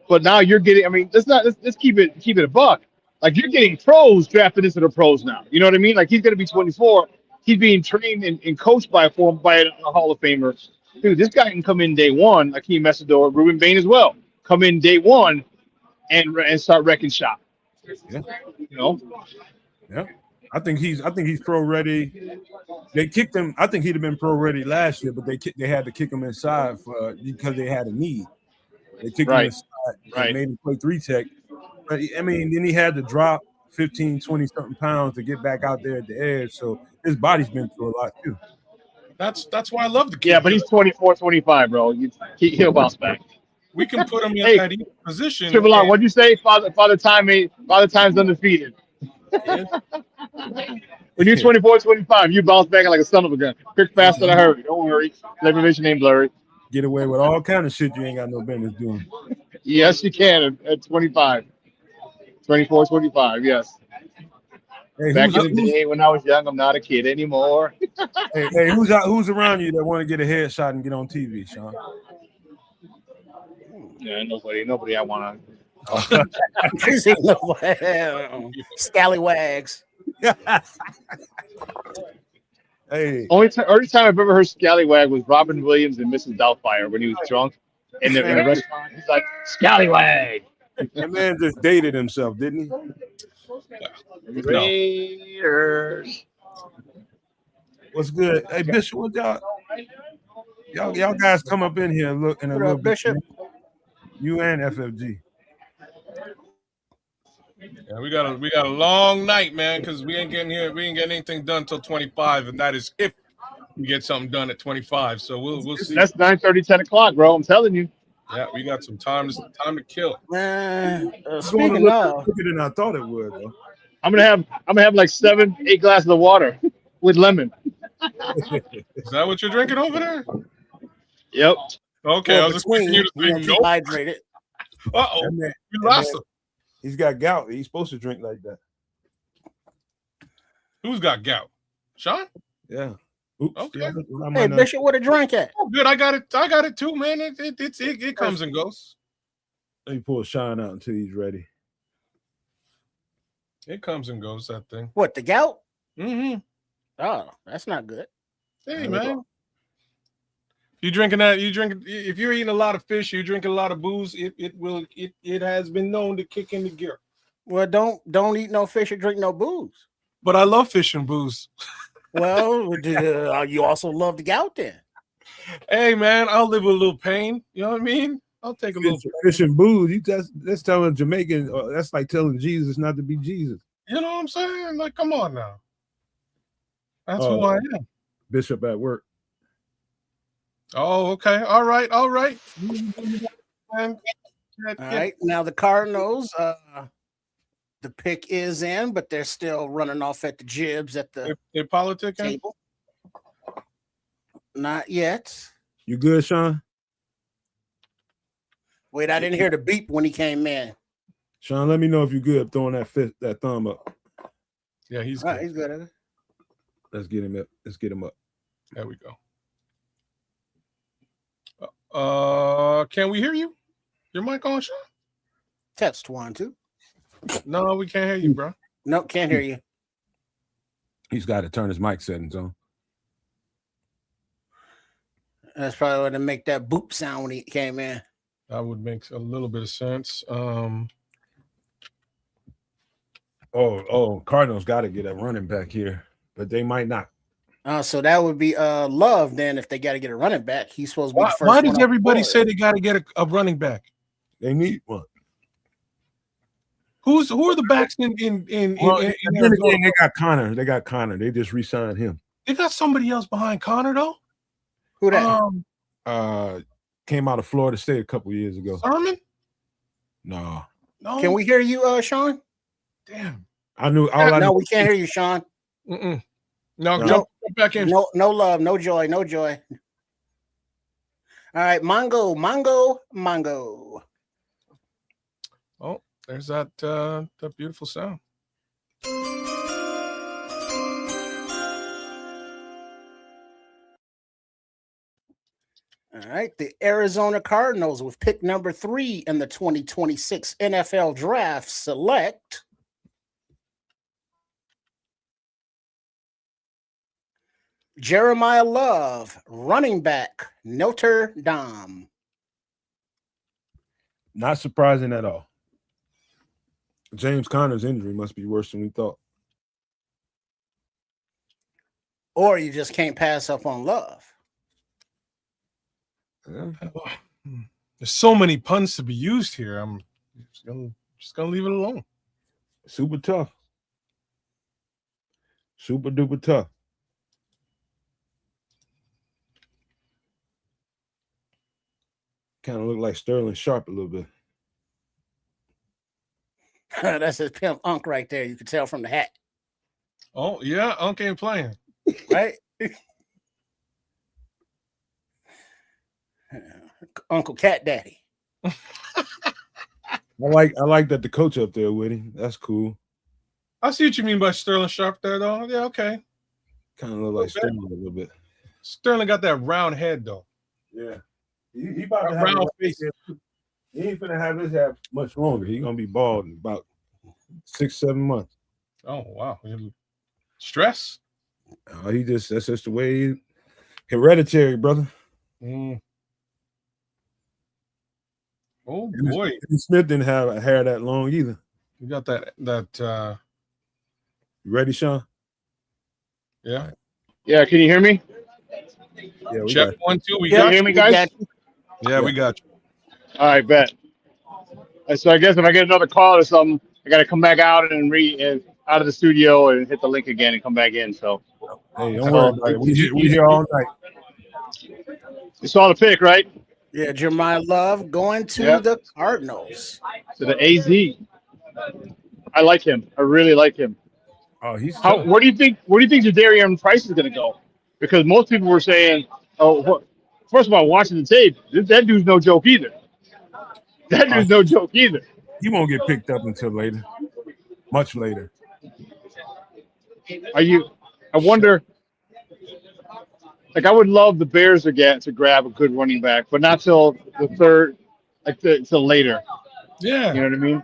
but now you're getting. I mean, let's keep it a buck. Like you're getting pros drafted into the pros now. You know what I mean? Like he's going to be 24. He's being trained and coached by a Hall of Famer. Dude, this guy can come in day one. Akeem Messidor, Ruben Bain as well. Come in day one and start wrecking shop. Yeah. You know. Yeah. I think he's pro ready. They kicked him. I think he'd have been pro ready last year, but they had to kick him inside because they had a need. They kicked him inside and made him play 3 tech. But I mean, then he had to drop 15, 20 something pounds to get back out there at the edge. So his body's been through a lot too. That's why I love the kid. Yeah, but he's 24, 25, bro. He'll bounce back. We can put him in that position. Triple R, what'd you say? Father time's undefeated. Yeah. When you're 24, 25, you bounce back like a son of a gun. Quick, fast, and a hurry. Don't worry. Level vision ain't blurry. Get away with all kind of shit you ain't got no business doing. Yes, you can at 25. 24, 25, yes. Hey, Back in the day when I was young, I'm not a kid anymore. who's around you that want to get a headshot and get on TV, Sean? Yeah, nobody I want to. Scallywags. Hey, Only time I've ever heard Scallywag was Robin Williams and Mrs. Doubtfire when he was drunk in the restaurant. He's like, Scallywag. that man just dated himself, didn't he? No. Raiders. What's good? Hey, Bishop, what y'all guys come up in here and look in a What little up, Bishop? bit. You and FFG. Yeah, we got a long night, man, because we ain't getting anything done till 25, and that is if we get something done at 25. So we'll see. That's 9:30, 10 o'clock, bro. I'm telling you. Yeah, we got some time to kill. Man, It's going a speaking little of, quicker than I thought it would, though. I'm gonna have like 7, 8 glasses of water with lemon. Is that what you're drinking over there? Yep. Okay, well, I was expecting you to say keep nope. hydrated. Uh-oh. That man- We that lost man- him. He's got gout. He's supposed to drink like that. Who's got gout? Sean? Yeah. Oops. Okay. Yeah, I might Hey, not- Bishop, what a drink at? Oh, good. I got it too, man. It comes and goes. Let me pull Sean out until he's ready. It comes and goes, that thing. What, the gout? Mm-hmm. Oh, that's not good. Hey, man. You drinking that? If you're eating a lot of fish, you're drinking a lot of booze. It has been known to kick into gear. Well, don't eat no fish or drink no booze. But I love fish and booze. Well, you also love the gout then. Hey, man, I'll live with a little pain. You know what I mean? I'll take a little. Fish and booze. That's telling Jamaican. That's like telling Jesus not to be Jesus. You know what I'm saying? Like, come on now. That's who I am. Bishop at work. Oh, okay. All right. All right. Now the Cardinals, the pick is in, but they're still running off at the jibs at the table. Not yet. You good, Sean? Wait, I didn't hear the beep when he came in. Sean, let me know if you're good throwing that thumb up. Yeah, he's good. He's good at it. Let's get him up. Let's get him up. There we go. Can we hear you? Your mic on, Sean? Test 1, 2. No, we can't hear you, bro. Nope, can't hear you. He's got to turn his mic settings on. That's probably what to make that boop sound when he came in. That would make a little bit of sense. Cardinals got to get a running back here, but they might not. So that would be Love then if they got to get a running back. He's supposed to be the first. Why does everybody say they got to get a running back? They need one. Who are the backs in Again, they got Connor. They got Connor. They just re-signed him. They got somebody else behind Connor though. Who that? Came out of Florida State a couple years ago. Sermon? No. Can we hear you, Sean? Damn. No, we can't hear you, Sean. Mm-mm. No, jump back in. No love, no joy, no joy. All right, Mongo. Oh, there's that beautiful sound. All right, the Arizona Cardinals with pick number 3 in the 2026 NFL Draft select Jeremiah Love, running back, Notre Dame. Not surprising at all. James Conner's injury must be worse than we thought. Or you just can't pass up on Love. Yeah. There's so many puns to be used here. I'm just gonna leave it alone. Super tough. Super duper tough. Kind of look like Sterling Sharp a little bit. That's his pimp Unc right there. You can tell from the hat. Oh, yeah, Unc ain't playing. Right? Uncle Cat Daddy. I like that the coach up there with him. That's cool. I see what you mean by Sterling Sharp there, though. Yeah, okay. Kind of look like Sterling a little bit. Sterling got that round head, though. Yeah. He about to That have round a face. He ain't finna have his hair much longer. He gonna be bald in about 6-7 months. Oh wow. Stress? That's just the way hereditary, brother. Mm. Oh And boy. Smith didn't have a hair that long either. You got that You ready, Sean? yeah. Yeah, can you hear me? Yeah, we Check got 1, 2. We Can got you hear me, guys? Yeah, we got you. All right, bet. So I guess if I get another call or something, I got to come back out and out of the studio and hit the link again and come back in. So, hey, don't worry about it. We here all night. You saw the pick, right? Yeah, Jeremiah Love going to the Cardinals. To the AZ. I like him. I really like him. Oh, Where do you think Jadarian Price is going to go? Because most people were saying, first of all, watching the tape, that dude's no joke either. That dude's no joke either. He won't get picked up until later, much later. I wonder. Like, I would love the Bears to grab a good running back, but not till the third, till later. Yeah. You know what I mean?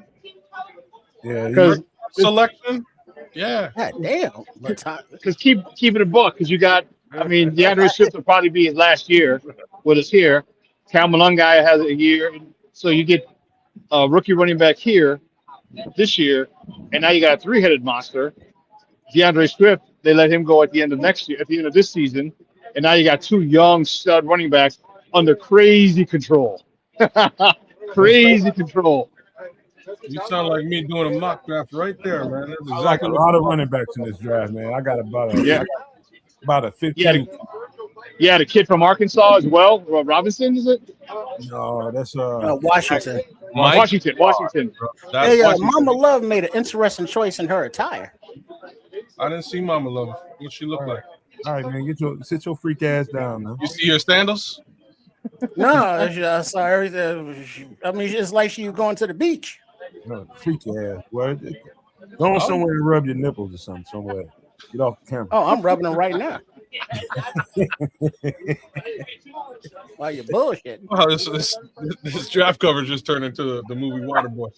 Yeah. Because selection. Yeah. God damn. Because keep it a buck. Because you got, DeAndre Swift will probably be his last year with us here. Cal Malunga has a year, so you get a rookie running back here this year, and now you got a three-headed monster. DeAndre Swift, they let him go at the end of this season, and now you got two young stud running backs under crazy control. Crazy control. You sound like me doing a mock draft right there, man. That's I like a lot of running backs in this draft, man. I got about a 15. Yeah, the kid from Arkansas as well. Robinson, is it? No, that's Washington. Washington. Hey, Mama Love made an interesting choice in her attire. I didn't see Mama Love. What she look like? All right, man, sit your freak ass down, man. You see her sandals? No, I saw everything. It's like she was going to the beach. No, freak your ass. Go somewhere and rub your nipples or something somewhere. Get off the camera. Oh, I'm rubbing them right now. Why you bullshit? Wow, this draft coverage just turned into the movie Waterboy.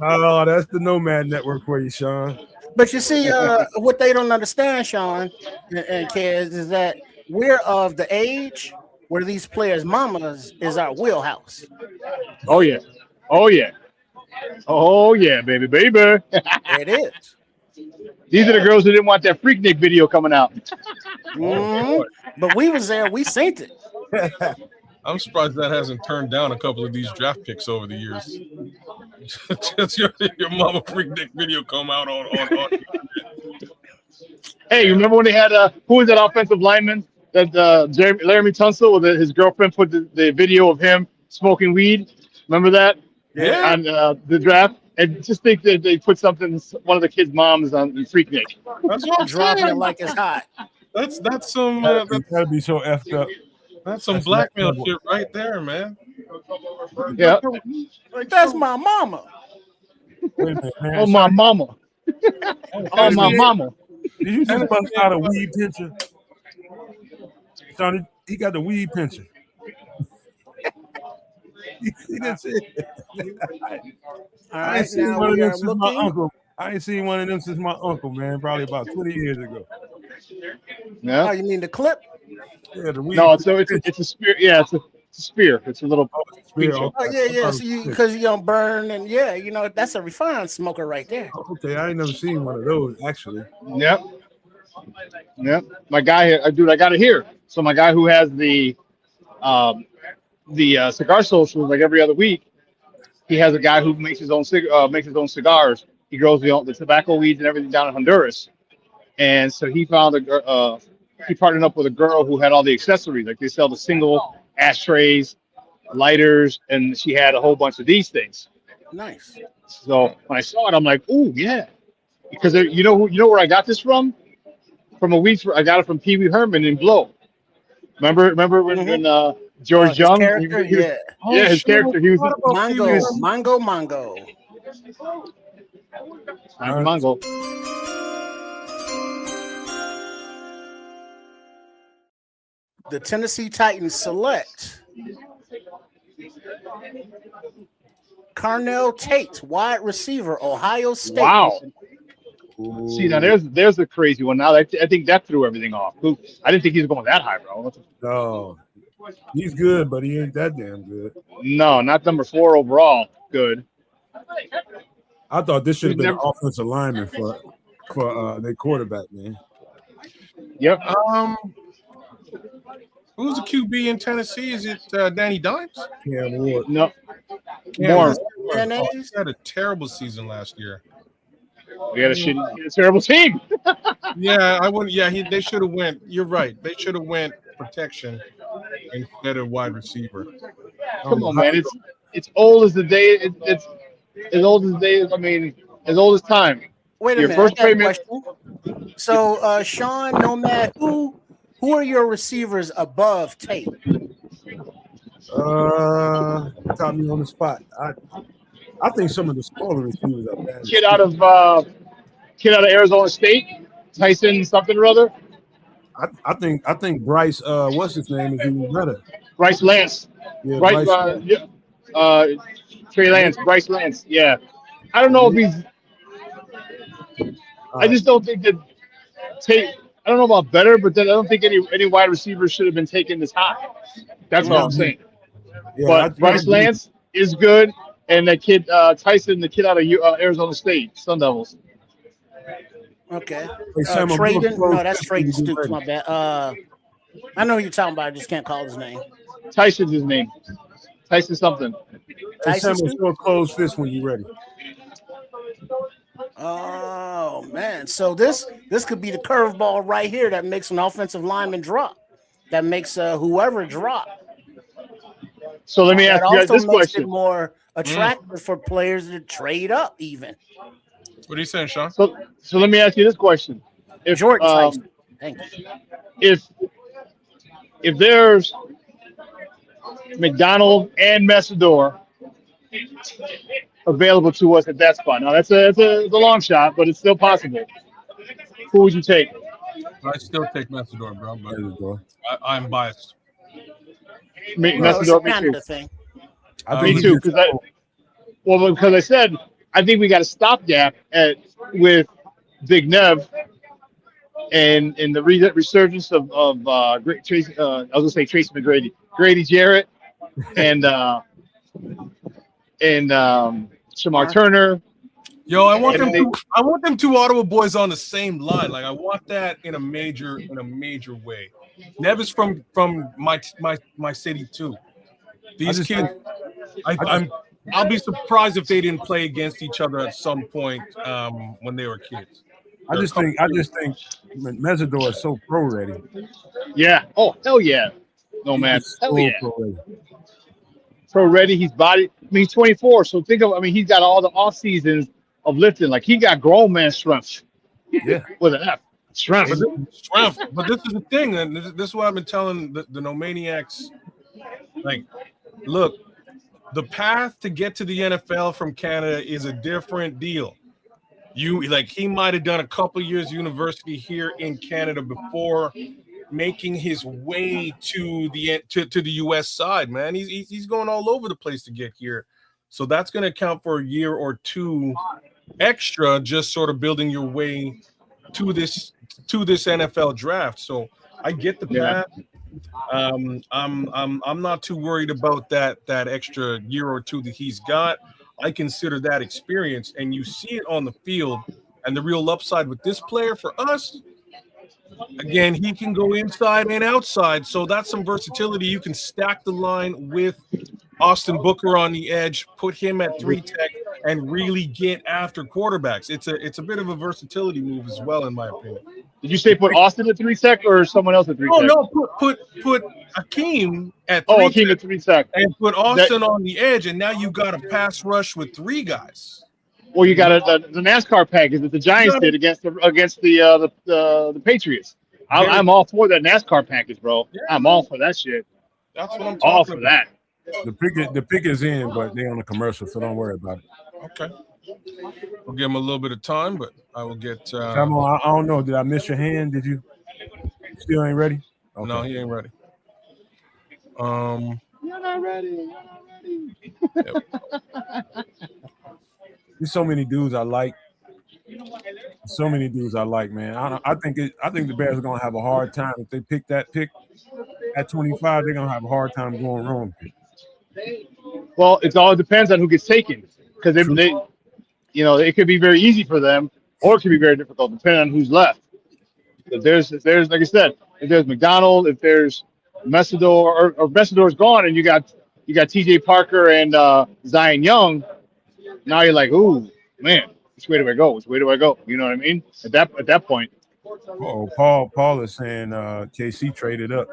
Oh, that's the Nomad Network for you, Sean. But you see, what they don't understand, Sean and Kez, is that we're of the age where these players' mamas is our wheelhouse. Oh yeah, baby. It is. These are the girls who didn't want that Freaknik video coming out. Mm-hmm. But we was there. We seen it. I'm surprised that hasn't turned down a couple of these draft picks over the years. Just your mama Freaknik video come out on. Hey, you remember when they had who was that offensive lineman that Laramie Tunsil with his girlfriend put the video of him smoking weed? Remember that? Yeah. On the draft. And just think that they put one of the kids' moms on Freaknik. That's what I'm dropping saying. it like it's hot. That's some that'd be so effed up. That's some blackmail shit right there, man. Yeah. Like, that's my mama. Wait a minute, man. Oh, my mama. Oh, my mama. Did you just bust out a weed picture? Sonny, he got the weed picture. He didn't say it. I ain't seen one of them since my uncle. I ain't seen one of them since my uncle, man. Probably about 20 years ago. Yeah. Oh, you mean the clip? Yeah, the weed. No, so it's a spear. Yeah, it's a spear. It's a little spear. Oh yeah. So because you don't burn and that's a refined smoker right there. Okay, I ain't never seen one of those actually. Yep. My guy, dude, I got it here. So my guy who has the cigar socials like every other week, he has a guy who makes his own cigars. He grows the tobacco weeds and everything down in Honduras, and so he found he partnered up with a girl who had all the accessories. Like they sell the single ashtrays, lighters, and she had a whole bunch of these things. Nice. So when I saw it, I'm like, "Ooh, yeah," because you know where I got this from? From I got it from Pee Wee Herman in Blow. Remember when George his Young. character, yeah. Yeah, his character. He was Mongo. I'm Mongo. The Tennessee Titans select Carnell Tate, wide receiver, Ohio State. Wow. See, now there's a crazy one. Now I think that threw everything off. I didn't think he was going that high, bro. No, he's good, but he ain't that damn good. No, not number 4 overall. Good. I thought this should have been an offensive lineman for their quarterback, man. Yep. Who's the QB in Tennessee? Is it Danny Dimes? Cam Ward. No. More. Mayonnaise? He had a terrible season last year. We had a terrible team. Yeah, I wouldn't. Yeah, they should have went. You're right. They should have went protection instead of wide receiver. Come on, man. It's old as the day. It's as old as the day. I mean, as old as time. Wait a minute. First I got a question. So, Sean, Nomad, who are your receivers above Tate? Got me on the spot. I think some of the smaller receivers are bad. Kid out of Arizona State, Tyson something or other. I think Bryce. What's his name? Is even better. Bryce Lance. Yeah, Trey Lance. Bryce Lance. Yeah. I don't know if he's. I just don't think that Tate. I don't know about better, but then I don't think any wide receivers should have been taken this high. That's what I'm saying. Yeah, but Bryce Lance is good, and that kid Tyson, the kid out of Arizona State, Sun Devils. Okay. Trayden? No, that's Trayden Stoops. My bad. I know who you're talking about. I just can't call his name. Tyson's his name. Tyson something. Tyson will close fist when you're ready. Oh man! So this could be the curveball right here that makes an offensive lineman drop. That makes whoever drop. So let me ask you guys this question. Makes it more attractive for players to trade up, even. What are you saying, Sean? So let me ask you this question: If George Tyson, thank you. If there's McDonald and Messidor available to us at that spot, now that's a long shot, but it's still possible. Who would you take? I still take Messidor, bro. But I'm biased. Messidor, me too. Thing. Me too, because I said I think we got a stopgap with Big Nev and the resurgence of Tracy. I was gonna say Tracy McGrady, Grady Jarrett, and Shamar Turner. Yo, I want them two Ottawa boys on the same line. Like I want that in a major way. Nev is from my city too. These kids, I'll be surprised if they didn't play against each other at some point when they were kids. I just think Messidor is so pro ready. Yeah. Oh hell yeah. No man. Hell yeah. Pro ready. He's body. I mean, he's 24. So think of. I mean, he's got all the off seasons of lifting. Like he got grown man strength. Yeah. With an F. Strength. But this is the thing, and this is what I've been telling the Nomaniacs. Like, look, the path to get to the NFL from Canada is a different deal. He might have done a couple years university here in Canada before making his way to the US side, man. He's going all over the place to get here. So that's going to account for a year or two extra, just sort of building your way to this NFL draft. So I get the path. I'm not too worried about that extra year or two that he's got. I consider that experience, and you see it on the field. And the real upside with this player for us, again, he can go inside and outside, so that's some versatility. You can stack the line with Austin Booker on the edge, put him at 3 tech, and really get after quarterbacks. It's a bit of a versatility move as well, in my opinion. Did you say put Austin at 3 tech or someone else at 3 tech? Oh no, put Akeem at 3 Akeem at 3 tech, and put Austin on the edge, and now you got a pass rush with 3 guys. Well, you got the NASCAR package that the Giants did against the Patriots. I'm all for that NASCAR package, bro. Yeah. I'm all for that shit. That's what I'm All talking for about. that. The pick is in, but they on the commercial, so don't worry about it. Okay. We'll give him a little bit of time, but I will get. Come on, I don't know. Did I miss your hand? Did you? Still ain't ready? Okay. No, he ain't ready. You're not ready. You're not ready. There's so many dudes I like. So many dudes I like, man. I think the Bears are gonna have a hard time if they pick that pick at 25. They're gonna have a hard time going wrong. Well, it all depends on who gets taken, because they, it could be very easy for them, or it could be very difficult depending on who's left. If there's like I said, if there's McDonald, if there's Messidor, or Messidor's gone, and you got T.J. Parker and Zion Young, now you're like, ooh, man, which way do I go? Which way do I go? You know what I mean? At that point. Oh, Paul is saying KC traded up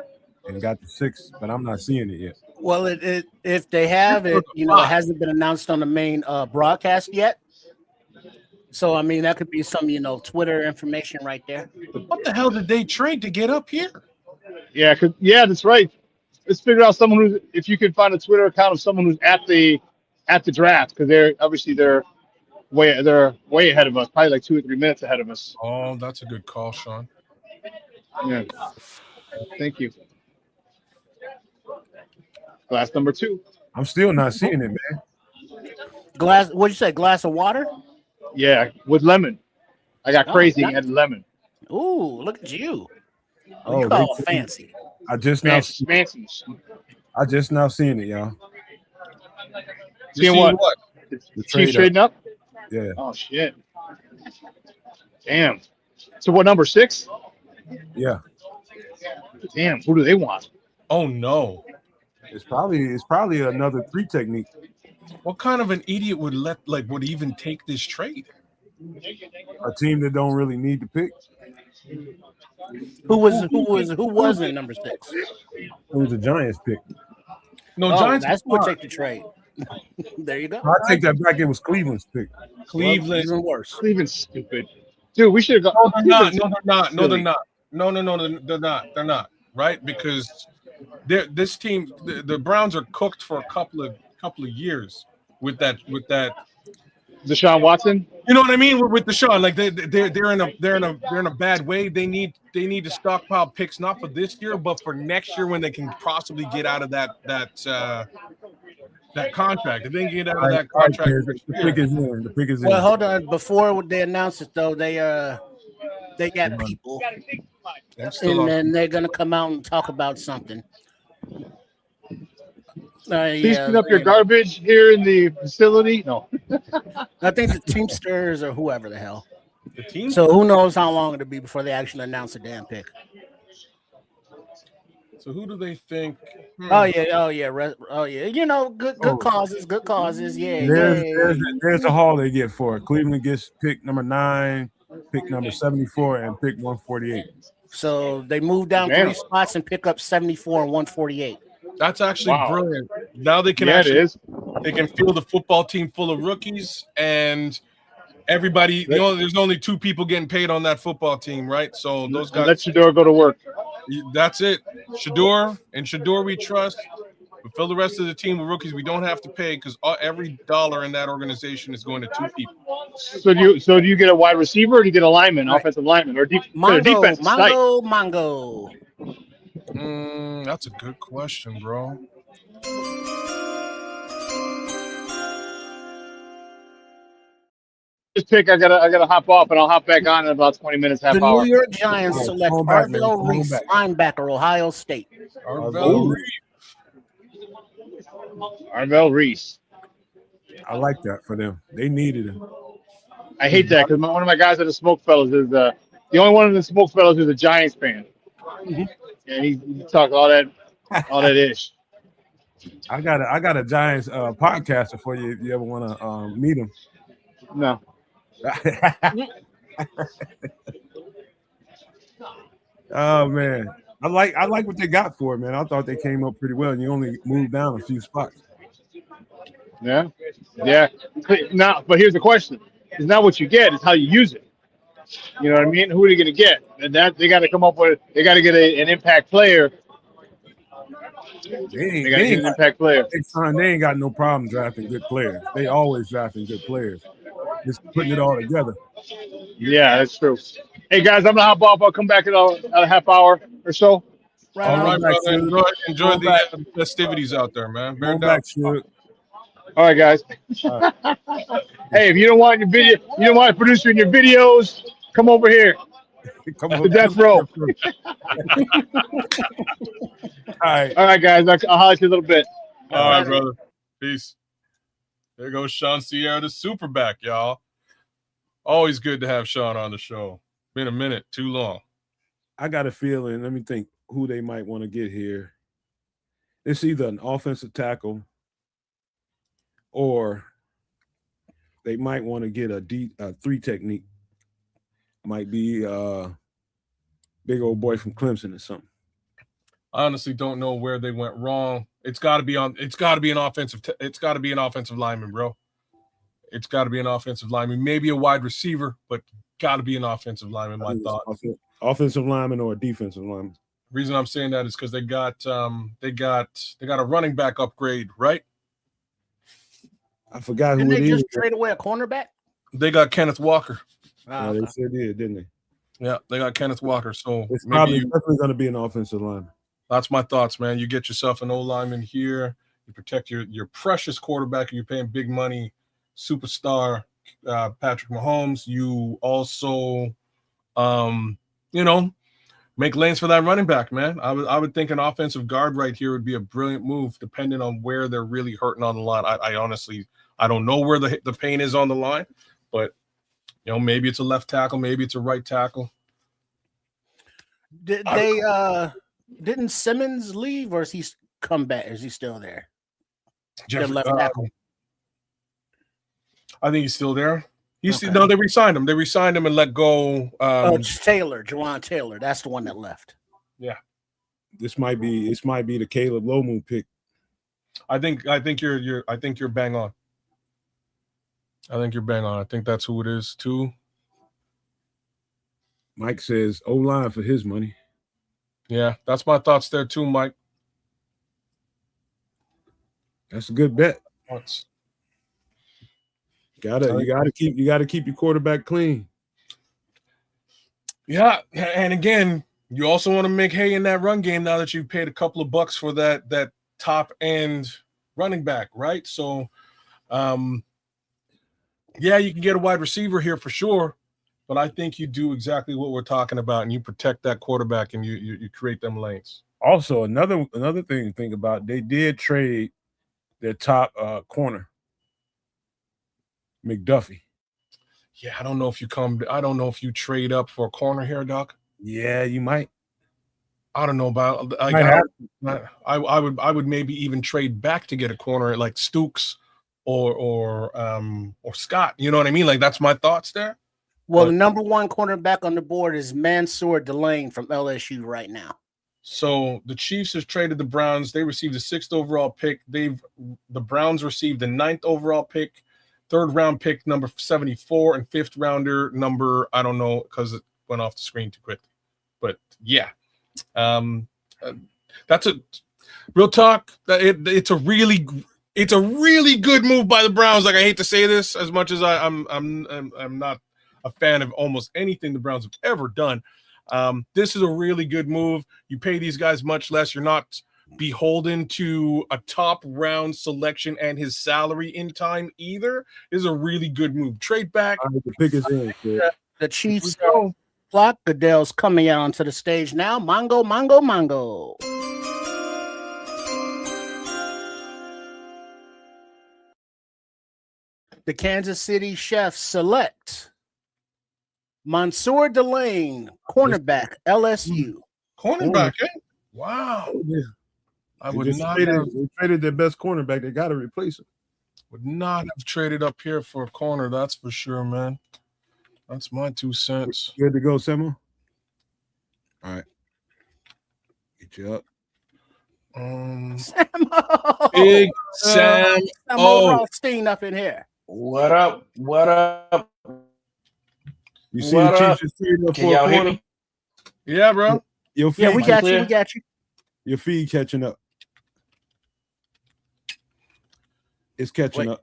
and got the 6, but I'm not seeing it yet. Well, if they have it, it hasn't been announced on the main broadcast yet. So I mean, that could be some Twitter information right there. What the hell did they trade to get up here? Yeah, that's right. Let's figure out someone if you can find a Twitter account of someone who's at the draft, because they're way ahead of us, probably like 2 or 3 minutes ahead of us. Oh, that's a good call, Sean. Yeah. Thank you. Glass number 2. I'm still not seeing it, man. Glass? What'd you say? Glass of water? Yeah, with lemon. I got crazy and had lemon. Ooh, look at you! Oh, you call it fancy. I just now fancy. I just now seeing it, y'all. Seeing what? The Chiefs trading up? Yeah. Oh shit! Damn. So what, number 6? Yeah. Damn. Who do they want? Oh no. It's probably another 3 technique. What kind of an idiot would even take this trade? A team that don't really need to pick. Who was in number 6? It was a Giants pick. No, Giants. That's what take the trade. There you go. I take that back. It was Cleveland's pick. Cleveland. Even worse. Cleveland's stupid. Dude, we should have gone. No, they're not. No, they're not. No, they're not. They're not. Right? Because this team, the Browns are cooked for a couple of years with that. Deshaun Watson. You know what I mean? With Deshaun, like they're in a bad way. They need to stockpile picks, not for this year, but for next year when they can possibly get out of that contract. If they can get out of that contract, the pick is in. The pick is in. Well, hold on. Before they announce it, though, they got people, and then they're gonna come out and talk about something. Please clean up your garbage here in the facility. No, I think the Teamsters or whoever the hell. The team. So who knows how long it'll be before they actually announce a damn pick. So who do they think? Oh yeah. Good causes. Yeah. There's a haul they get for it. Cleveland gets pick number 9, pick number 74, and pick 148. So they move down 3 spots and pick up 74 and 148. That's actually brilliant. Now they can they can field a football team full of rookies, and everybody. There's only 2 people getting paid on that football team, right? So those guys. Let Shador go to work. That's it. Shador we trust. We fill the rest of the team with rookies we don't have to pay, because every dollar in that organization is going to 2 people. So do you get a wide receiver, or do you get a lineman, offensive lineman, or defense? Mongo. That's a good question, bro. This pick, I gotta hop off, and I'll hop back on in about 20 minutes, half hour. The New York Giants select Arvell Reese, linebacker, Ohio State. Arvell Reese. I like that for them. They needed him. I hate that because one of my guys at the Smoke Fellows is the only one of the Smoke Fellows who's a Giants fan. Mm-hmm. And he talks all that ish. I got a Giants podcaster for you if you ever want to meet him. No. Oh man, I like what they got for it, man. I thought they came up pretty well, and you only moved down a few spots. Yeah. Now, but here's the question: it's not what you get; it's how you use it. You know what I mean? Who are you going to get? And that they got to come up with. They got to get an impact player They got ain't an impact player. they ain't got no problem drafting good players. They always drafting good players. Just putting it all together. Yeah, that's true. Hey guys, I'm gonna hop off. I'll come back in a half hour or so. Right All on. right, back, brother. Suge. Enjoy Come the back. festivities out there, man. Come Bear on down. back, Suge. All right, guys. All Hey, if you don't want your video, you don't want a producer in your videos, come over here Come to on. death row. All All right, guys. I'll holler at you a little bit. All right, brother. Peace. There goes Sean Sierra, the superback, y'all. Always good to have Sean on the show. Been a minute, too long. I got a feeling. Let me think who they might want to get here. It's either an offensive tackle or they might want to get a 3 technique. Might be big old boy from Clemson or something. I honestly don't know where they went wrong. It's got to be an offensive lineman, bro. It's got to be an offensive lineman, maybe a wide receiver, but got to be an offensive lineman. My thought. Offensive lineman or a defensive lineman. The reason I'm saying that is because they got a running back upgrade, right? I forgot Didn't who they it is. just trade away a cornerback? They got Kenneth Walker. Oh, they sure did, didn't they? Yeah, they got Kenneth Walker. So It's maybe definitely going to be an offensive lineman. that's my thoughts, man. You get yourself an O-lineman here. You protect your precious quarterback. You're paying big money, superstar Patrick Mahomes. You also, make lanes for that running back, man. I would think an offensive guard right here would be a brilliant move, depending on where they're really hurting on the line. I honestly don't know where the pain is on the line, but maybe it's a left tackle, maybe it's a right tackle. Didn't Simmons leave, or is he come back? Is he still there? Jeffrey, left tackle. I think he's still there. No, they re-signed him. They re-signed him and let go. It's Taylor, Jawan Taylor. That's the one that left. Yeah, This might be the Caleb Lomu pick. I think you're bang on. I think that's who it is too. Mike says O-line for his money. Yeah, that's my thoughts there too, Mike. That's a good bet. Once. You gotta keep your quarterback clean. Yeah, and again, you also want to make hay in that run game now that you've paid a couple of bucks for that top end running back, right? So, yeah, you can get a wide receiver here for sure, but I think you do exactly what we're talking about, and you protect that quarterback and you create them lanes. Also, another thing to think about, they did trade their top corner, McDuffie. Yeah, I don't know if you trade up for a corner here, Doc. Yeah, you might. I don't know about. I would maybe even trade back to get a corner like Stooks or Scott. You know what I mean? Like that's my thoughts there. Well, the number one cornerback on the board is Mansour Delane from LSU right now. So the Chiefs have traded the Browns. They received the 6th overall pick. The Browns received the 9th overall pick, 3rd round pick number 74, and 5th rounder number, I don't know because it went off the screen too quickly. But yeah, that's a real talk. It's a really good move by the Browns. Like I hate to say this as much as I'm not a fan of almost anything the Browns have ever done. This is a really good move. You pay these guys much less. You're not beholden to a top round selection and his salary in time either. This is a really good move. Trade back. The pick is in. The Chiefs clock. Goodell's coming out onto the stage now. Mongo. The Kansas City Chiefs select Mansour Delane, cornerback, LSU. Cornerback, eh? Wow. Yeah. I would not have traded their best cornerback. They got to replace him. Would not have traded up here for a corner. That's for sure, man. That's my 2 cents. Good to go, Samuel? All right. Get you up. Big Sam. Rothstein up in here. What up? You see the Chiefs just traded up for a corner? Yeah, bro. Your feed We got you. Your feed catching up. It's catching up.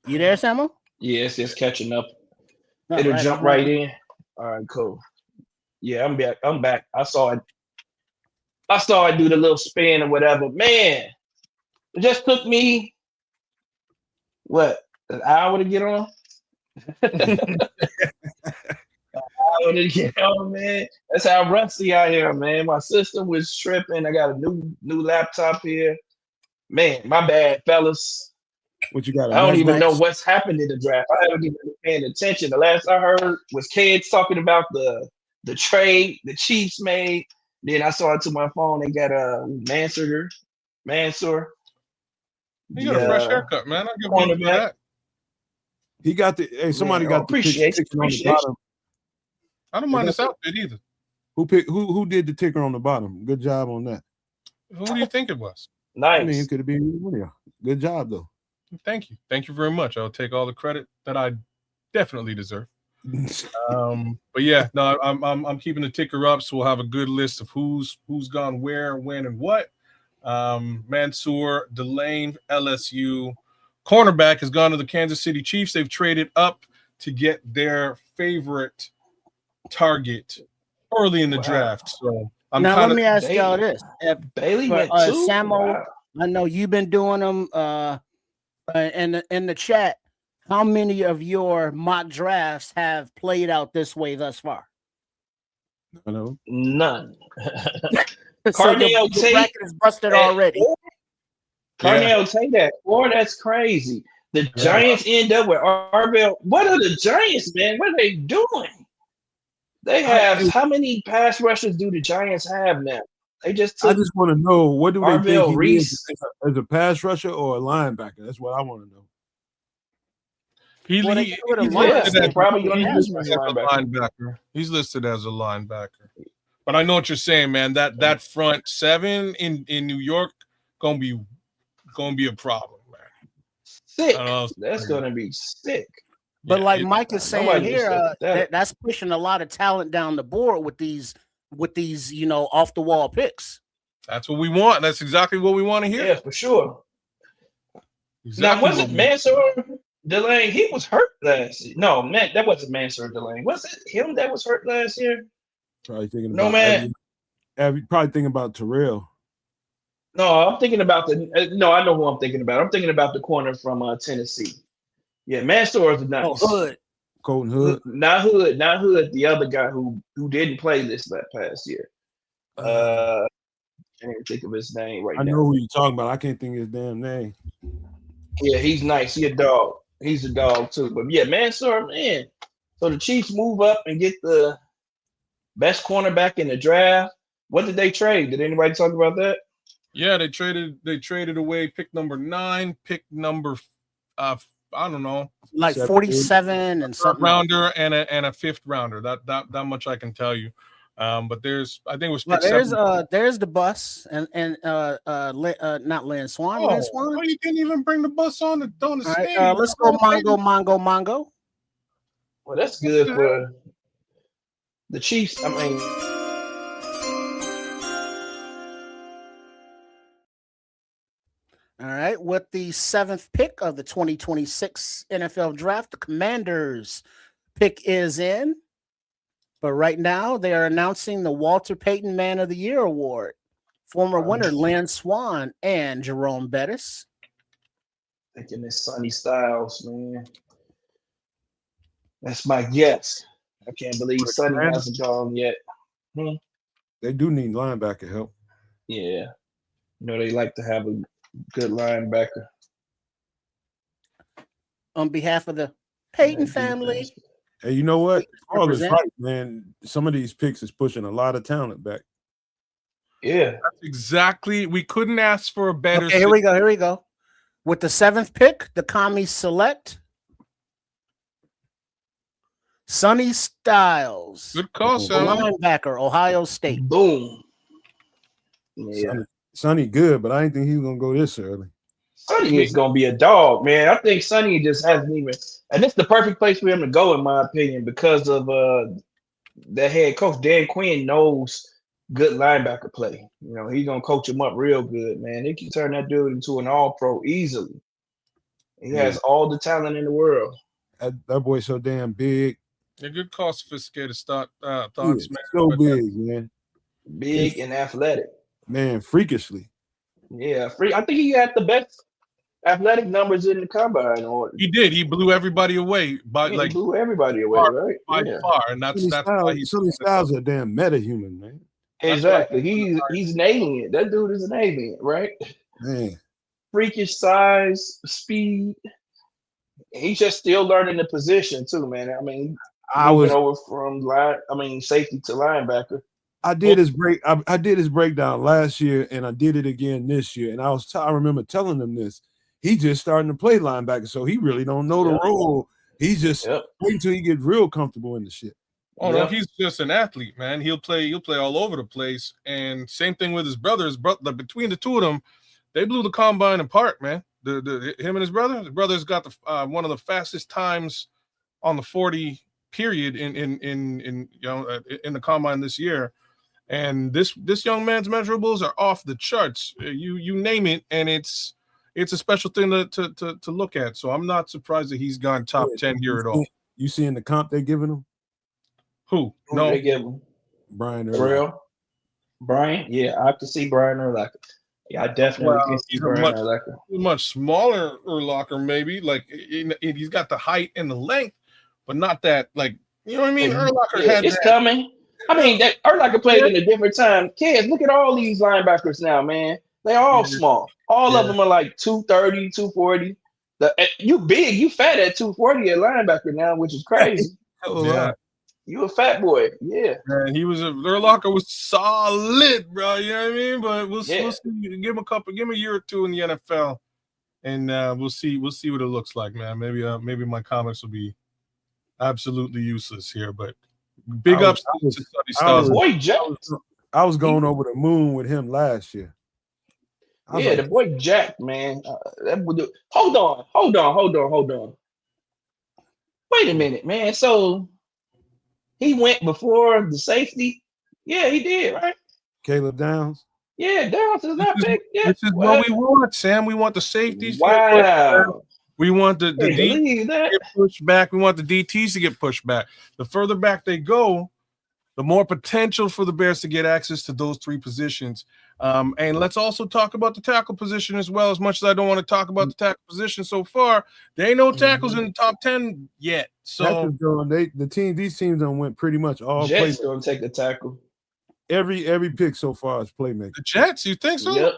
You there, Samuel? Yeah, it's just catching up. All It'll right, jump I'm right ready. in. All right, cool. Yeah, I'm back. I'm back. I saw it do the little spin or whatever. Man, it just took me what, an hour to get on? Hour to get on, man. That's how rusty I am, man. My system was tripping. I got a new laptop here. Man, my bad, fellas. What you got? I don't even know nice. what's happened in the draft. I haven't even been paying attention. The last I heard was kids talking about the trade the Chiefs made. Then I saw it to my phone. They got a Mansour. You got a fresh The haircut, man. I'll give you for cornerback. that. He got the. Hey, somebody Man, got the ticker appreciate on the you. bottom. I don't mind this outfit either. Who did the ticker on the bottom? Good job on that. Who do you think it was? I mean, Nice. it could have been one of y'all. Good job though. Thank you. Thank you very much. I'll take all the credit that I definitely deserve. But yeah, no, I'm keeping the ticker up, so we'll have a good list of who's gone where, when, and what. Mansour, Delane, LSU, cornerback has gone to the Kansas City Chiefs. They've traded up to get their favorite target early in the draft. So let me ask y'all this: Bailey went too. Samuel, Wow. I know you've been doing them in the chat. How many of your mock drafts have played out this way thus far? I know. None. So your Carnell Tate bracket is busted already. Carnell Tate that 4, that's crazy. The Giants end up with Arvell. What are the Giants, man? What are they doing? They have how many pass rushers do the Giants have now? They just I took just want to know, what do they think Arvell he Reese. is as a pass rusher or a linebacker? That's what I want to know. He's probably listed as a linebacker. linebacker. He's listed as a linebacker. But I know what you're saying, man. That front seven in New York gonna be a problem, man. Sick. That's gonna be sick. But like Mike is saying here, that. that's pushing a lot of talent down the board with these off the wall picks. That's what we want. That's exactly what we want to hear. Yeah, for sure. Exactly. Now, wasn't Mansour Delane? He was hurt last year. No, man, that wasn't Mansour Delane. Was it him that was hurt last year? Probably thinking No, about man. Probably thinking about Terrell. No, I'm thinking about no, I know who I'm thinking about. I'm thinking about the corner from Tennessee. Yeah, Mansour is nice. Oh, Hood. Colton Hood. Not Hood. The other guy who didn't play this past year. I can't think of his name right now. I know who you're talking about. I can't think of his damn name. Yeah, he's nice. He's a dog. He's a dog too. But yeah, Mansour, man. So the Chiefs move up and get the best cornerback in the draft. What did they trade? Did anybody talk about that? Yeah, they traded away pick number 9, pick number I don't know, like 47 and something rounder and a 5th rounder. That much I can tell you. But I think it was pick there's the bus and not Lynn Swan. Oh, Lynn Swan? you didn't even bring the bus on the stage. Right, let's go Mongo. Well, that's good for the Chiefs. I mean, all right, with the 7th pick of the 2026 NFL Draft, the Commanders pick is in. But right now, they are announcing the Walter Payton Man of the Year award. Former winner Lynn Swan and Jerome Bettis. thinking this Sonny Styles, man. That's my guess. I can't believe Sonny hasn't gone yet. They do need linebacker help. Yeah. They like to have a good linebacker. On behalf of the Payton family. Hey, you know what? All is right, man. Some of these picks is pushing a lot of talent back. Yeah. That's exactly. We couldn't ask for a better. Okay, here we go. With the 7th pick, the Commies select Sonny Styles. Good call, Sam. Linebacker, Ohio State. Boom. Yeah. Sonny good, but I didn't think he was going to go this early. Sonny is going to be a dog, man. I think Sonny just hasn't even – and it's the perfect place for him to go, in my opinion, because of the head coach. Dan Quinn knows good linebacker play. He's going to coach him up real good, man. He can turn that dude into an all-pro easily. He has all the talent in the world. That boy's so damn big. A good call, sophisticated thoughts, man. So big, man. Big and athletic. Man, freakishly. Yeah, I think he had the best athletic numbers in the combine. He did. He blew everybody away. He blew everybody away, right? By far, and that's why he's Sonny Styles a damn meta-human, man. Exactly. He's an alien. That dude is an alien, right? Man. Freakish size, speed. He's just still learning the position too, man. I mean, moving over from safety to linebacker. I did his breakdown last year, and I did it again this year. And I remember telling him this. He's just starting to play linebacker, so he really don't know the role. He's just waiting until he gets real comfortable in the shit. Oh no, he's just an athlete, man. He'll play all over the place. And same thing with his brothers. Between the two of them, they blew the combine apart, man. Him and his brother. His brother's got the one of the fastest times on the 40 period in the combine this year. And this young man's measurables are off the charts. You name it, and it's a special thing to look at. So I'm not surprised that he's gone top 10 here at all. You seeing the comp they giving him? Who? No, they give him Brian. Brian, yeah, I can see Brian Urlacher. Yeah, I definitely can see Brian Urlacher. Much smaller Urlacher, maybe. Like he's got the height and the length, but not that. Like, you know what I mean? Urlacher had it's coming. I mean, that Urlacher played in a different time. Kids, look at all these linebackers now, man. They're all small. All of them are like 230, 240. You big, you fat at 240 at linebacker now, which is crazy. You a fat boy, yeah. Man, Urlacher was solid, bro. You know what I mean? But we'll see. Give him a year or two in the NFL, and we'll see what it looks like, man. Maybe my comics will be absolutely useless here, but big ups to Sonny Styles. Boy, Jack. I was going over the moon with him last year. The boy Jack, man. Hold on. Wait a minute, man. So he went before the safety? Yeah, he did, right? Caleb Downs? Yeah, Downs is not big. Yeah. This is what we want, Sam. We want the safeties. Wow. We want the DTs to get pushed back. We want the DTs to get pushed back. The further back they go, the more potential for the Bears to get access to those three positions. And let's also talk about the tackle position as well. As much as I don't want to talk about the tackle position so far, there ain't no tackles in the top 10 yet. So these teams done went pretty much all. Jets gonna take the tackle. Every pick so far is playmaker. The Jets, you think so? Yep.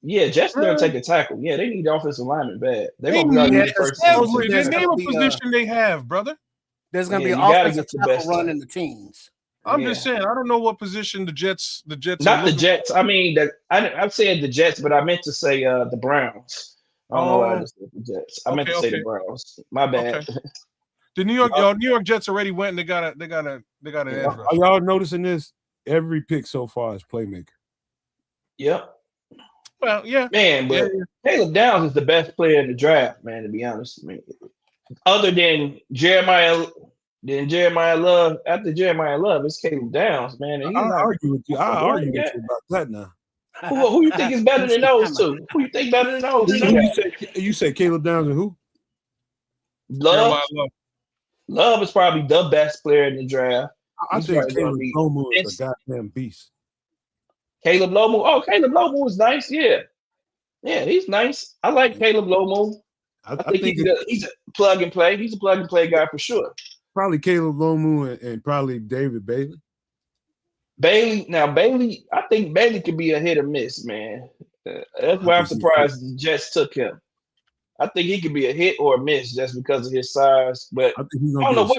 Yeah, Jets gonna take a tackle. Yeah, they need offensive lineman bad. They're gonna be the first. Name a position they have, brother. There's gonna be an offensive tackle run in the teams. I'm just saying, I don't know what position the Jets. Not the Jets. I mean, I'm saying the Jets, but I meant to say the Browns. I don't know why I just said the Jets. I meant to say the Browns. My bad. Okay. The New York Jets already went and they got an edge rush. Are y'all noticing this? Every pick so far is playmaker. Yep. Well, yeah, man, but Caleb Downs is the best player in the draft, man. To be honest, other than Jeremiah Love, after Jeremiah Love, it's Caleb Downs, man. I argue with you about that now. Who you think is better than those two? Who you think better than those two? You say Caleb Downs and who? Love. Love is probably the best player in the draft. I think Caleb Lomu is a goddamn beast. Caleb Lomu. Oh, Caleb Lomu is nice. Yeah, he's nice. I like Caleb Lomu. I think he's a plug and play. He's a plug and play guy for sure. Probably Caleb Lomu and probably David Bailey. Bailey. I think Bailey could be a hit or miss, man. That's why I'm surprised the Jets took him. I think he could be a hit or a miss just because of his size. But I don't know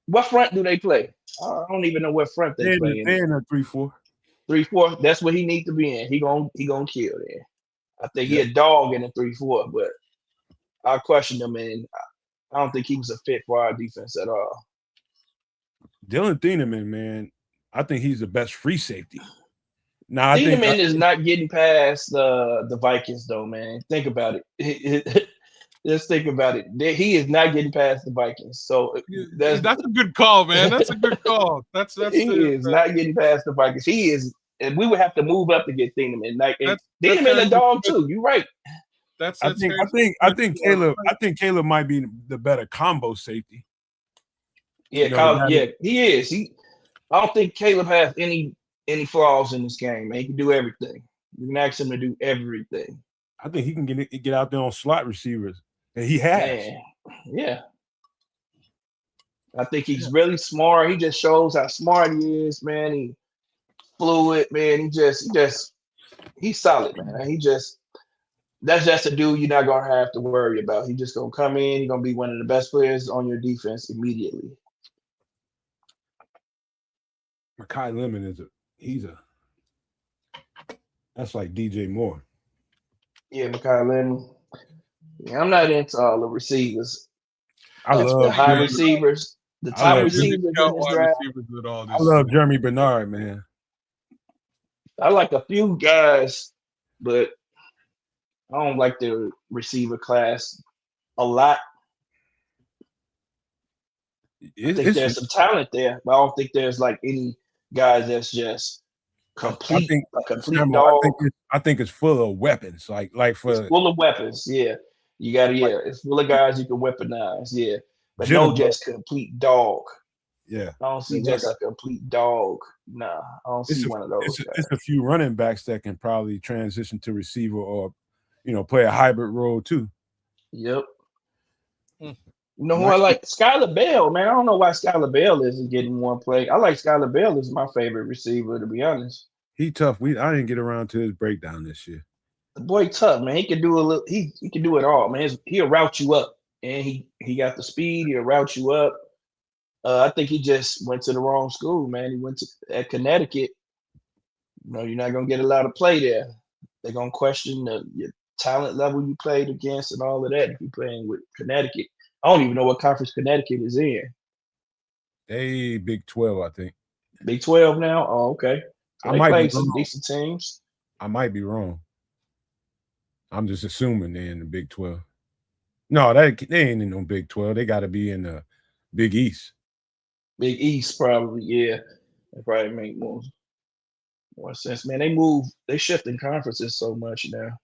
what front do they play. I don't even know what front they play in. They're in a 3-4. 3-4. That's what he needs to be in. He gonna kill there. I think he a dog in a 3-4, but I question him, and I don't think he was a fit for our defense at all. Dylan Thieneman, man, I think he's the best free safety. Now, Thieneman is not getting past the Vikings, though, man. Think about it. Just think about it. He is not getting past the Vikings. So that's a good call, man. That's a good call. He is not getting past the Vikings. He is, and we would have to move up to get Thieneman. Thieneman a dog too. You're right. I think Caleb might be the better combo safety. Yeah, he is. I don't think Caleb has any flaws in this game, man. He can do everything. You can ask him to do everything. I think he can get out there on slot receivers, and he has. Man, yeah. I think he's really smart. He just shows how smart he is, man. He fluid, man. He's solid, man. That's just a dude you're not gonna have to worry about. He's just gonna come in. He's gonna be one of the best players on your defense immediately. Makai Lemon that's like DJ Moore. Yeah, Makai Lemon. Yeah, I'm not into all the receivers. I love the high receivers, the top receivers in this draft. I love Jeremy Bernard, man. I like a few guys, but I don't like the receiver class a lot. I think there's some talent there, but I don't think there's like any guys that's just complete dog. I think it's full of weapons. It's full of weapons. Yeah, you got it's full of guys you can weaponize. Yeah, but no, just complete dog. Yeah, I don't see just a complete dog. Nah, I don't see one of those. It's a few running backs that can probably transition to receiver or, play a hybrid role too. Yep. You know who I like? Skylar Bell, man. I don't know why Skylar Bell isn't getting more play. I like Skylar Bell as my favorite receiver, to be honest. He tough. I didn't get around to his breakdown this year. The boy tough, man. He can do a little. He can do it all, man. He'll route you up, and he got the speed. He'll route you up. I think he just went to the wrong school, man. He went at Connecticut. You're not gonna get a lot of play there. They're gonna question your talent level you played against and all of that if you're playing with Connecticut. I don't even know what conference Connecticut is in. They Big 12, I think. Big 12 now? Oh, okay. So they played some decent teams. I might be wrong. I'm just assuming they're in the Big 12. No, they ain't in no Big 12. They got to be in the Big East. Big East, probably, yeah. That probably make more sense. Man, they shifting conferences so much now.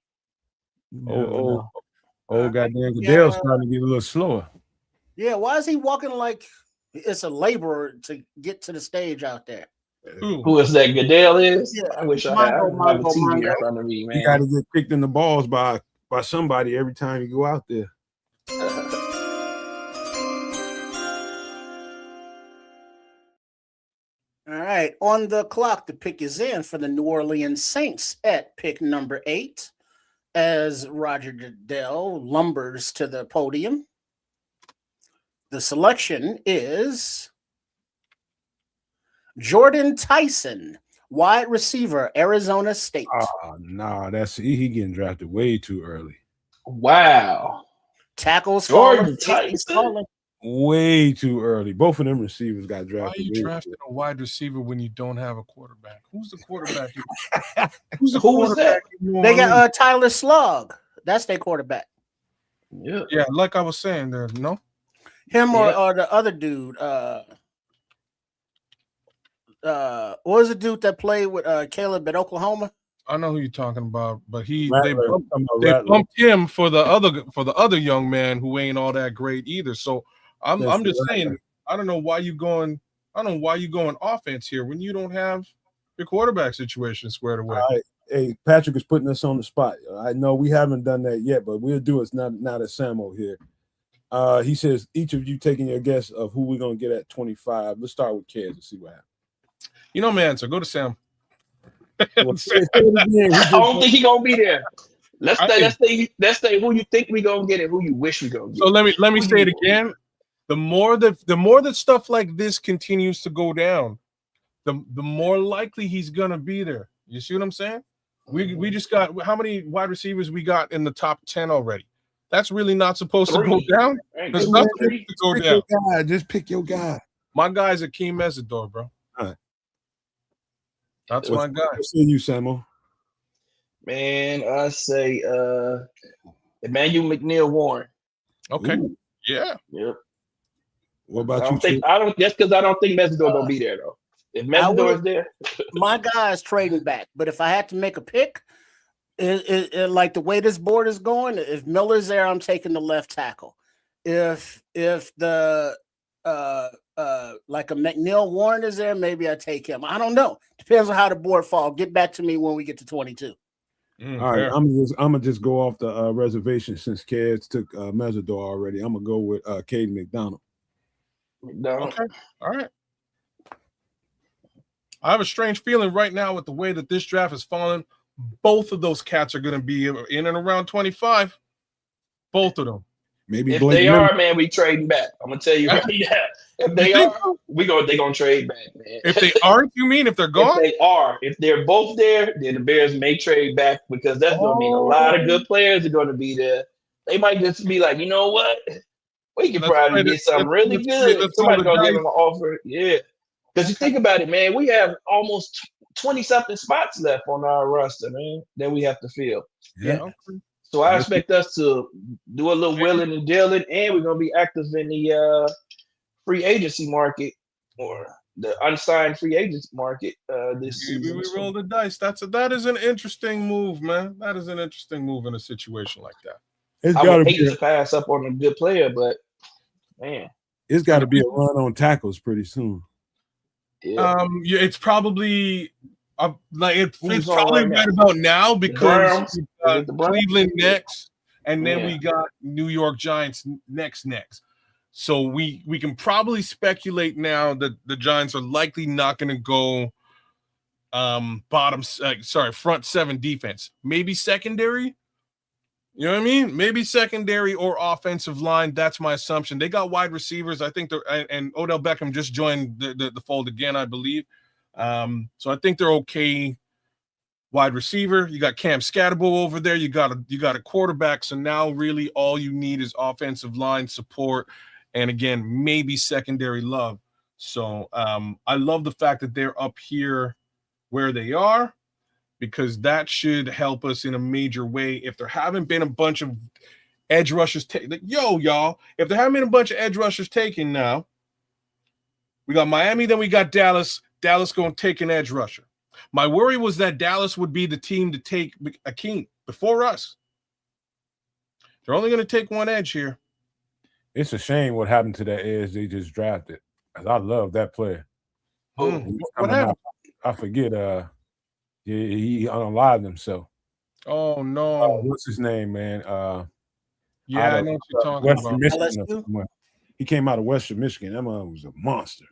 Goddamn Goodell's starting to get a little slower. Yeah, why is he walking like it's a laborer to get to the stage out there? Who is that? Goodell is? Yeah. I wish I had a TV in front of me, man. You got to get kicked in the balls by somebody every time you go out there. All right, on the clock, the pick is in for the New Orleans Saints at pick number 8. As Roger Goodell lumbers to the podium, the selection is Jordan Tyson, wide receiver, Arizona State. Oh, no, he getting drafted way too early. Wow. Tackles Jordan Tyson. Way too early. Both of them receivers got drafted. Why are you drafting a wide receiver when you don't have a quarterback? Who's the quarterback? Who's the quarterback? They got Tyler Slug. That's their quarterback. Yeah, like I was saying there, no? Him or the other dude. What was the dude that played with Caleb at Oklahoma? I know who you're talking about, but they bumped him for the other young man who ain't all that great either. So I'm just saying, I don't know why you going offense here when you don't have your quarterback situation squared away. All right. Hey, Patrick is putting us on the spot. I know we haven't done that yet, but we'll do it now that Samo here. He says each of you taking your guess of who we're gonna get at 25. Let's start with Kez and see what happens. You know, man. So go to Sam. I don't think he's gonna be there. Let's say who you think we gonna get and who you wish we gonna get. So let me say it again. The more that stuff like this continues to go down, the more likely he's gonna be there. You see what I'm saying? We just got how many wide receivers we got in the top 10 already. That's really not supposed to go down. It's not supposed to go down. Just pick your guy. My guy's Akeem Mesidor, bro. All right. That's my guy. What say you, Samo? Man, I say Emmanuel McNeil Warren. Okay. Ooh. Yeah. Yep. What about I don't just because I don't think Mesidor gonna be there though. If Mesidor is there, my guy is trading back. But if I had to make a pick, Like the way this board is going, if Miller's there, I'm taking the left tackle. If the like a McNeil Warren is there, maybe I take him. I don't know. Depends on how the board falls. Get back to me when we get to 22. All right, I'm gonna just go off the reservation since Keds took Mesidor already. I'm gonna go with Caden McDonald. Okay, all right. I have a strange feeling right now with the way that this draft is falling. Both of those cats are going to be in and around 25. Both of them. Maybe if Blake they Miller. are, man, we trading back. I'm gonna tell you right now. If they are, they're gonna trade back, man. If they aren't, you mean if they're gone? If they're both there, then the Bears may trade back because that's gonna mean a lot of good players are gonna be there. They might just be like, you know what? We can probably get something really good. Somebody's gonna give them an offer. Yeah. Because you think about it, man, we have almost 20-something spots left on our roster, man, that we have to fill. Yeah. So I expect us to do a little willing and dealing, and we're going to be active in the free agency market or the unsigned free agents market this season. We roll the dice. That is an interesting move, man. That is an interesting move in a situation like that. I would hate to pass up on a good player, but, man. It's got to be a run on tackles pretty soon. Yeah. It's probably it's probably right about now because we got Cleveland next, and then we got New York Giants next. So we can probably speculate now that the Giants are likely not going to go front seven defense, maybe secondary. You know what I mean? Maybe secondary or offensive line. That's my assumption. They got wide receivers. I think and Odell Beckham just joined the fold again, I believe. So I think they're okay. Wide receiver. You got Cam Scatterbo over there. You got a quarterback. So now really all you need is offensive line support, and again maybe secondary love. So I love the fact that they're up here where they are, because that should help us in a major way. If there haven't been a bunch of edge rushers taken, y'all, if there haven't been a bunch of edge rushers taken now, we got Miami, then we got Dallas. Dallas going to take an edge rusher. My worry was that Dallas would be the team to take Akeem before us. They're only going to take one edge here. It's a shame what happened to that edge they just drafted. I love that player. What happened? I forget. He unalived himself. Oh no! What's his name, man? I know what you're talking Western about. Michigan. He came out of Western Michigan. That man was a monster.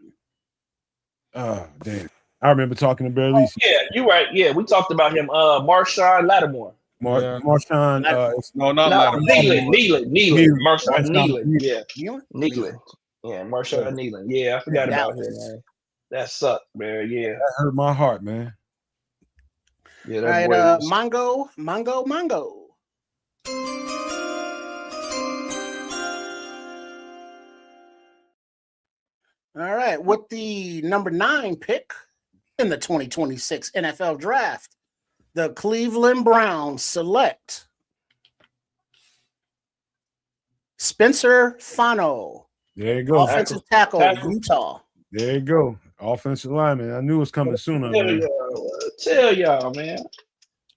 Damn! I remember talking to Bear Lisi. Yeah, you're right. Yeah, we talked about him. Marshawn Lattimore. Marshawn. No, not Lattimore. Nealon. Marshawn Nealon. Yeah, Nealon. Yeah, Marshawn Nealon. Yeah, I forgot about him, man. That sucked, man. Yeah, that hurt my heart, man. Yeah, all right, Mongo. All right, with the number 9 pick in the 2026 NFL Draft, the Cleveland Browns select Spencer Fano. There you go. Offensive tackle, Utah. There you go. Offensive lineman. I knew it was coming sooner. Tell y'all, man.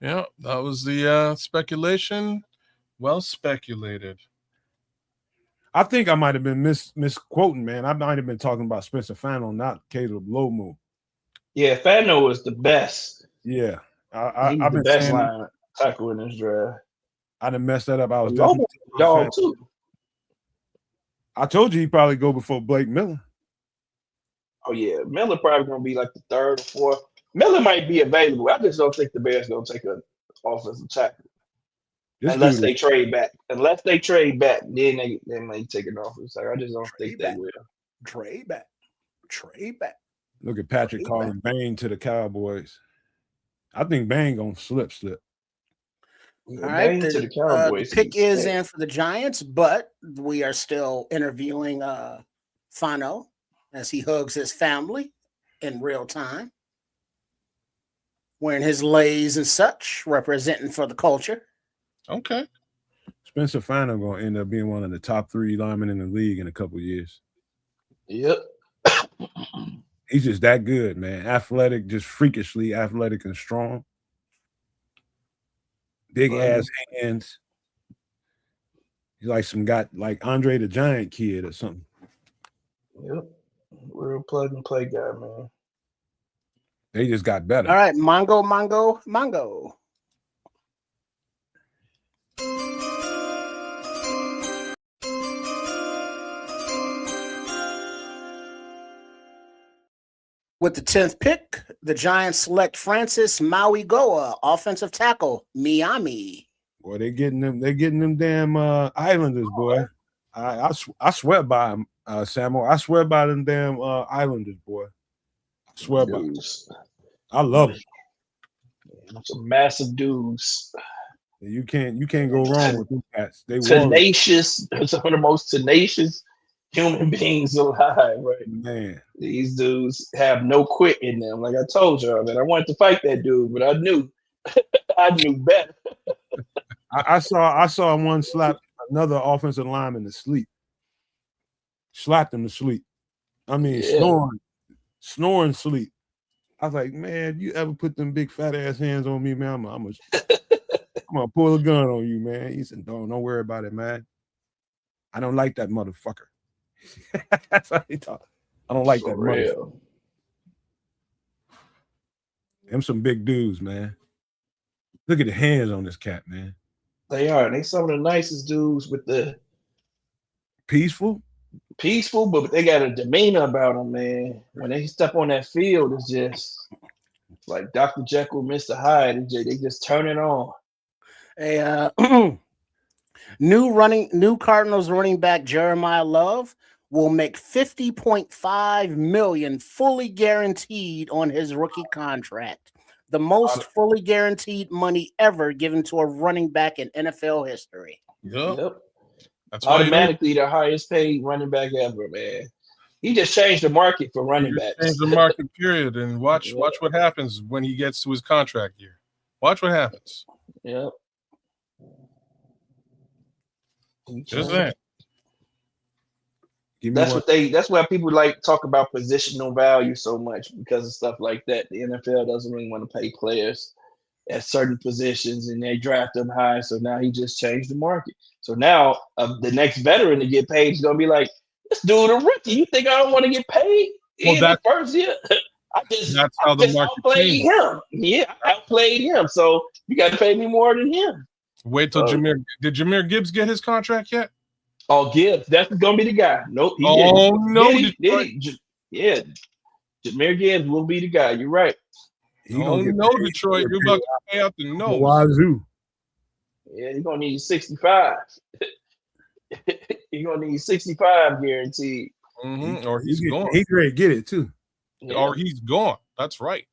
Yeah, that was the speculation. Well speculated. I think I might have been misquoting, man. I might have been talking about Spencer Fano, not Caleb Lomu. Yeah, Fano was the best. Yeah. He's the best line tackle in this draft. I done messed that up. I was Lomu dog too. I told you he'd probably go before Blake Miller. Oh yeah, Miller probably gonna be like the 3rd or 4th. Miller might be available. I just don't think the Bears gonna take an offensive tackle unless they trade back. Unless they trade back, then they may take an offensive tackle. I just don't think they will. Trade back. Look at Patrick calling Bane to the Cowboys. I think Bane gonna slip. All right, the pick is in for the Giants, but we are still interviewing Fano as he hugs his family in real time, wearing his lays and such, representing for the culture. Okay. Spencer Fano gonna end up being one of the top 3 linemen in the league in a couple of years. Yep. He's just that good, man. Athletic, just freakishly athletic and strong. big ass hands. He's like like Andre the Giant kid or something. Yep. Real plug and play guy, man. They just got better. All right, Mongo. With the 10th pick, the Giants select Francis Maui-Goa, offensive tackle, Miami. Boy, they getting them damn Islanders, boy. I swear by them, Samuel. I swear by them damn Islanders, boy. I swear by them. I love them. Some massive dudes. You can't go wrong with these cats. They tenacious, some of the most tenacious human beings alive, right? Man, these dudes have no quit in them. Like I told y'all, man, I wanted to fight that dude, but I knew better. I saw one slap another offensive lineman to sleep. Slapped him to sleep. I mean, snoring sleep. I was like, man, you ever put them big fat ass hands on me, man? I'm gonna pull a gun on you, man. He said, don't worry about it, man. I don't like that motherfucker. That's how he talk. I don't like that motherfucker. Them some big dudes, man. Look at the hands on this cat, man. They are. They some of the nicest dudes with the peaceful, but they got a demeanor about them, man. When they step on that field, it's just like Dr. Jekyll, Mr. Hyde. They just turn it on. Hey, new Cardinals running back Jeremiah Love will make $50.5 million fully guaranteed on his rookie contract. The most fully guaranteed money ever given to a running back in NFL history. Yep. That's automatically the highest paid running back ever, man. He just changed the market for running backs. Changed the market, period. And watch what happens when he gets to his contract year. Watch what happens. Yep. Just that. That's why people like talk about positional value so much, because of stuff like that. The NFL doesn't really want to pay players at certain positions, and they draft them high. So now he just changed the market. So now the next veteran to get paid is gonna be like, this dude a rookie. You think I don't want to get paid in the first year? That's how the market outplayed him. Yeah, I outplayed him. So you got to pay me more than him. Wait till Jahmyr. Did Jahmyr Gibbs get his contract yet? Oh, Gibbs, that's gonna be the guy. Nope. He didn't. Yeah, Jahmyr Gibbs will be the guy. You're right. Detroit. You're about to pay out the nose. Wazoo. Yeah, you're gonna need 65. You're gonna need 65 guaranteed. Mm-hmm. Or he's gone. He's ready to get it too. Yeah. Or he's gone. That's right.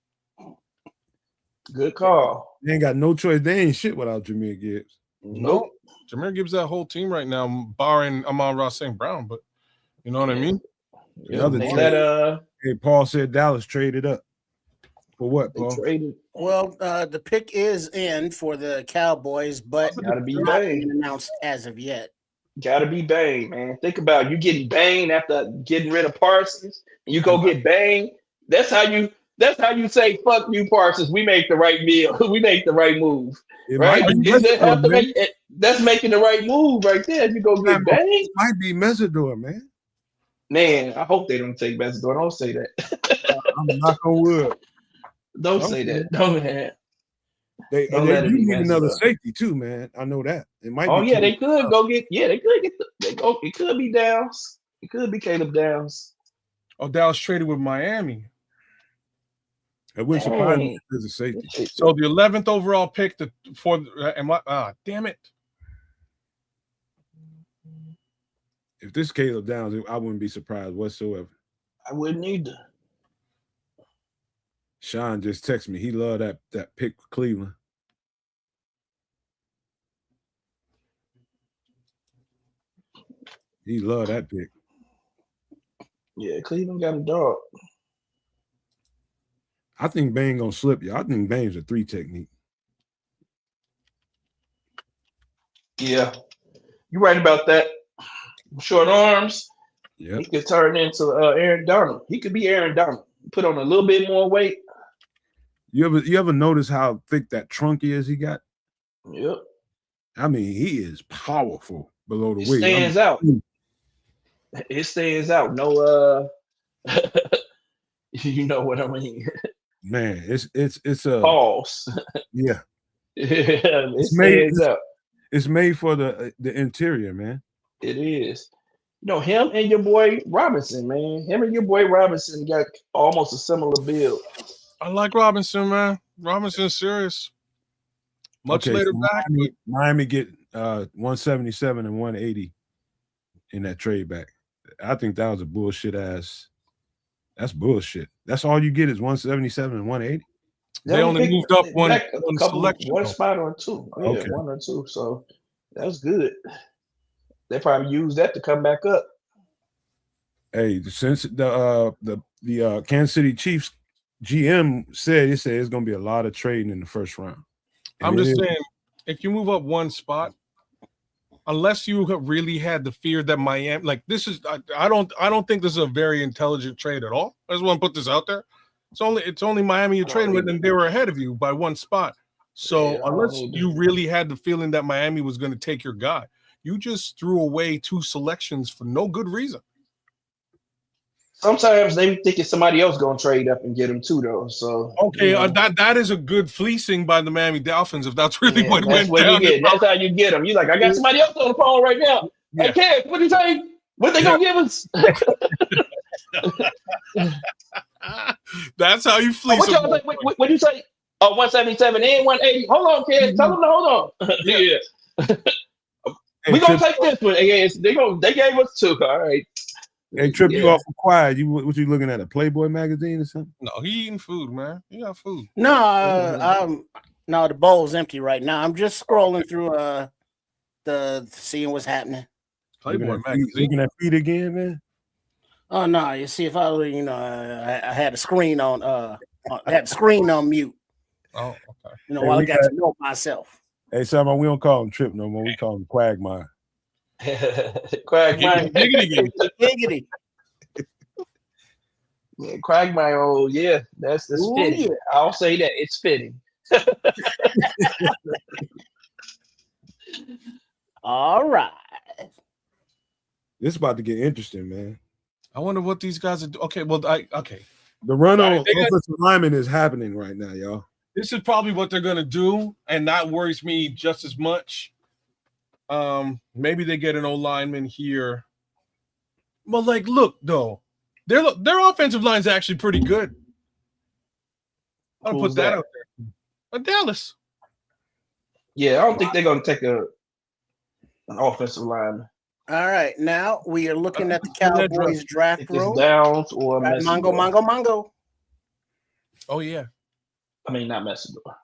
Good call. They ain't got no choice. They ain't shit without Jahmyr Gibbs. Nope. Jahmyr Gibbs, that whole team right now, barring Amon-Ra St. Brown, but you know what I mean? Hey, Paul said Dallas traded up. For what, Paul? Well, the pick is in for the Cowboys, but gotta be not announced as of yet. Gotta be Bane, man. Think about it. You getting Bane after getting rid of Parsons, and you go get Bane. That's how you say, fuck you, Parsons. We make the right deal. We make the right move. Right? That's making the right move right there. If you go get Bane. It might be Mesidor, man. Man, I hope they don't take Mesidor. Don't say that. I'm knock on wood. Don't say that. Don't, man. They need another safety too, man. I know that. It might. Oh yeah, they could go get. Yeah, they could get. It could be Downs. It could be Caleb Downs. Oh, Dallas traded with Miami. It wouldn't surprise me if there's a safety. So the 11th overall pick damn it. If this Caleb Downs, I wouldn't be surprised whatsoever. I wouldn't either. Sean just texted me. He loved that pick for Cleveland. He loved that pick. Yeah, Cleveland got a dog. I think Bane gonna slip you. I think Bane's a 3 technique. Yeah, you're right about that. Short arms. Yeah, he could turn into Aaron Donald. He could be Aaron Donald. Put on a little bit more weight. You ever notice how thick that trunk is he got? Yep. I mean, he is powerful below the It weight. stands out. It stands out. No, you know what I mean. Man, it's a Pause. yeah. It stands out. It's made for the interior, man. It is. You know, him and your boy Robinson, man. Him and your boy Robinson got almost a similar build. I like Robinson, man. Robinson's serious. Much later so back. Miami get 177 and 180 in that trade back. I think that was a bullshit ass. That's bullshit. That's all you get is 177 and 180. They only moved up one spot or two. Yeah, Okay. 1 or 2. So that's good. They probably use that to come back up. Hey, since the Kansas City Chiefs GM said it's going to be a lot of trading in the first round. I'm just saying, if you move up one spot, unless you have really had the fear that Miami, like this is, I don't think this is a very intelligent trade at all. I just want to put this out there. It's only Miami you're trading with, and they were ahead of you by one spot. So unless you really had the feeling that Miami was going to take your guy, you just threw away 2 selections for no good reason. Sometimes they thinking somebody else going to trade up and get him too, though. So okay, that is a good fleecing by the Miami Dolphins if that's really what went down. That's how you get them. You like, I got somebody else on the phone right now. Yeah. Hey, Kev, what do you say? What they gonna give us? That's how you fleece. What y'all think? What do you say? Oh, 177 and 180. Hold on, Kev. Tell them to hold on. Yeah. We gonna take this one. They gave us 2. All right. Hey, Trip, you awful quiet. What you looking at, a Playboy magazine or something? No, he eating food, man. He got food. No, no, the bowl's empty right now. I'm just scrolling through the seeing what's happening. Playboy magazine. Looking at feet again, man. Oh no, you see if I I had a screen on I had the screen on mute. Oh, okay. While I got to know myself. Hey, Sam, we don't call him Trip no more. We call him Quagmire. Quagmire. Giggity. Yeah, Quagmire. Oh, yeah. That's fitting. Yeah. I'll say that. It's fitting. All right. This is about to get interesting, man. I wonder what these guys are doing. Okay, well, okay. The run on offensive lineman is happening right now, y'all. This is probably what they're gonna do, and that worries me just as much. Maybe they get an O-lineman here. Well, like, look though, their offensive line is actually pretty good. I'll put that out there. Dallas. Yeah, I don't think they're gonna take an offensive lineman. All right, now we are looking at the Cowboys draft room. Downs or Mongo. Oh yeah. I mean, not Messidor.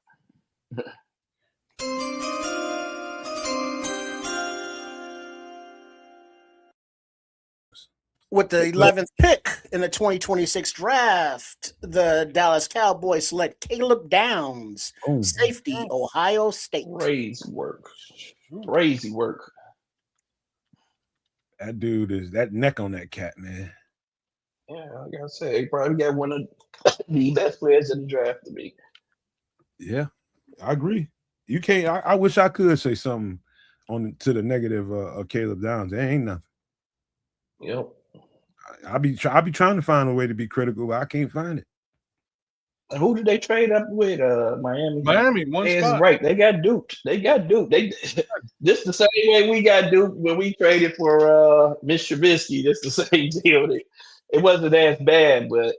With the 11th pick in the 2026 draft, the Dallas Cowboys select Caleb Downs, safety, Ohio State. Crazy work. That dude is that neck on that cat, man. Yeah, I gotta say, he probably got one of the best players in the draft to me. Yeah, I agree. You can't. I wish I could say something to the negative of Caleb Downs. There ain't nothing. Yep. I'll be trying to find a way to be critical, but I can't find it. Who did they trade up with? Miami. One spot. Right. They got duped. This the same way we got duped when we traded for Mitch Trubisky. This the same deal. It wasn't as bad, but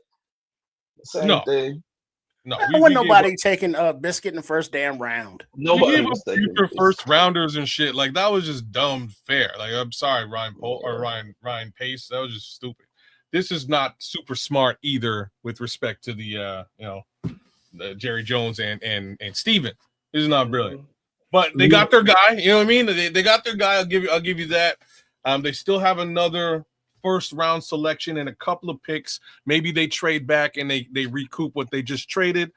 same thing. No, I want nobody taking Biscuit in the first damn round. Nobody was future first rounders and shit. Like that was just dumb fair. Like I'm sorry, Ryan Pace. That was just stupid. This is not super smart either with respect to the the Jerry Jones and Steven. This is not brilliant. But they got their guy. You know what I mean? They got their guy. I'll give you that. They still have another first round selection and a couple of picks. Maybe they trade back and they recoup what they just traded.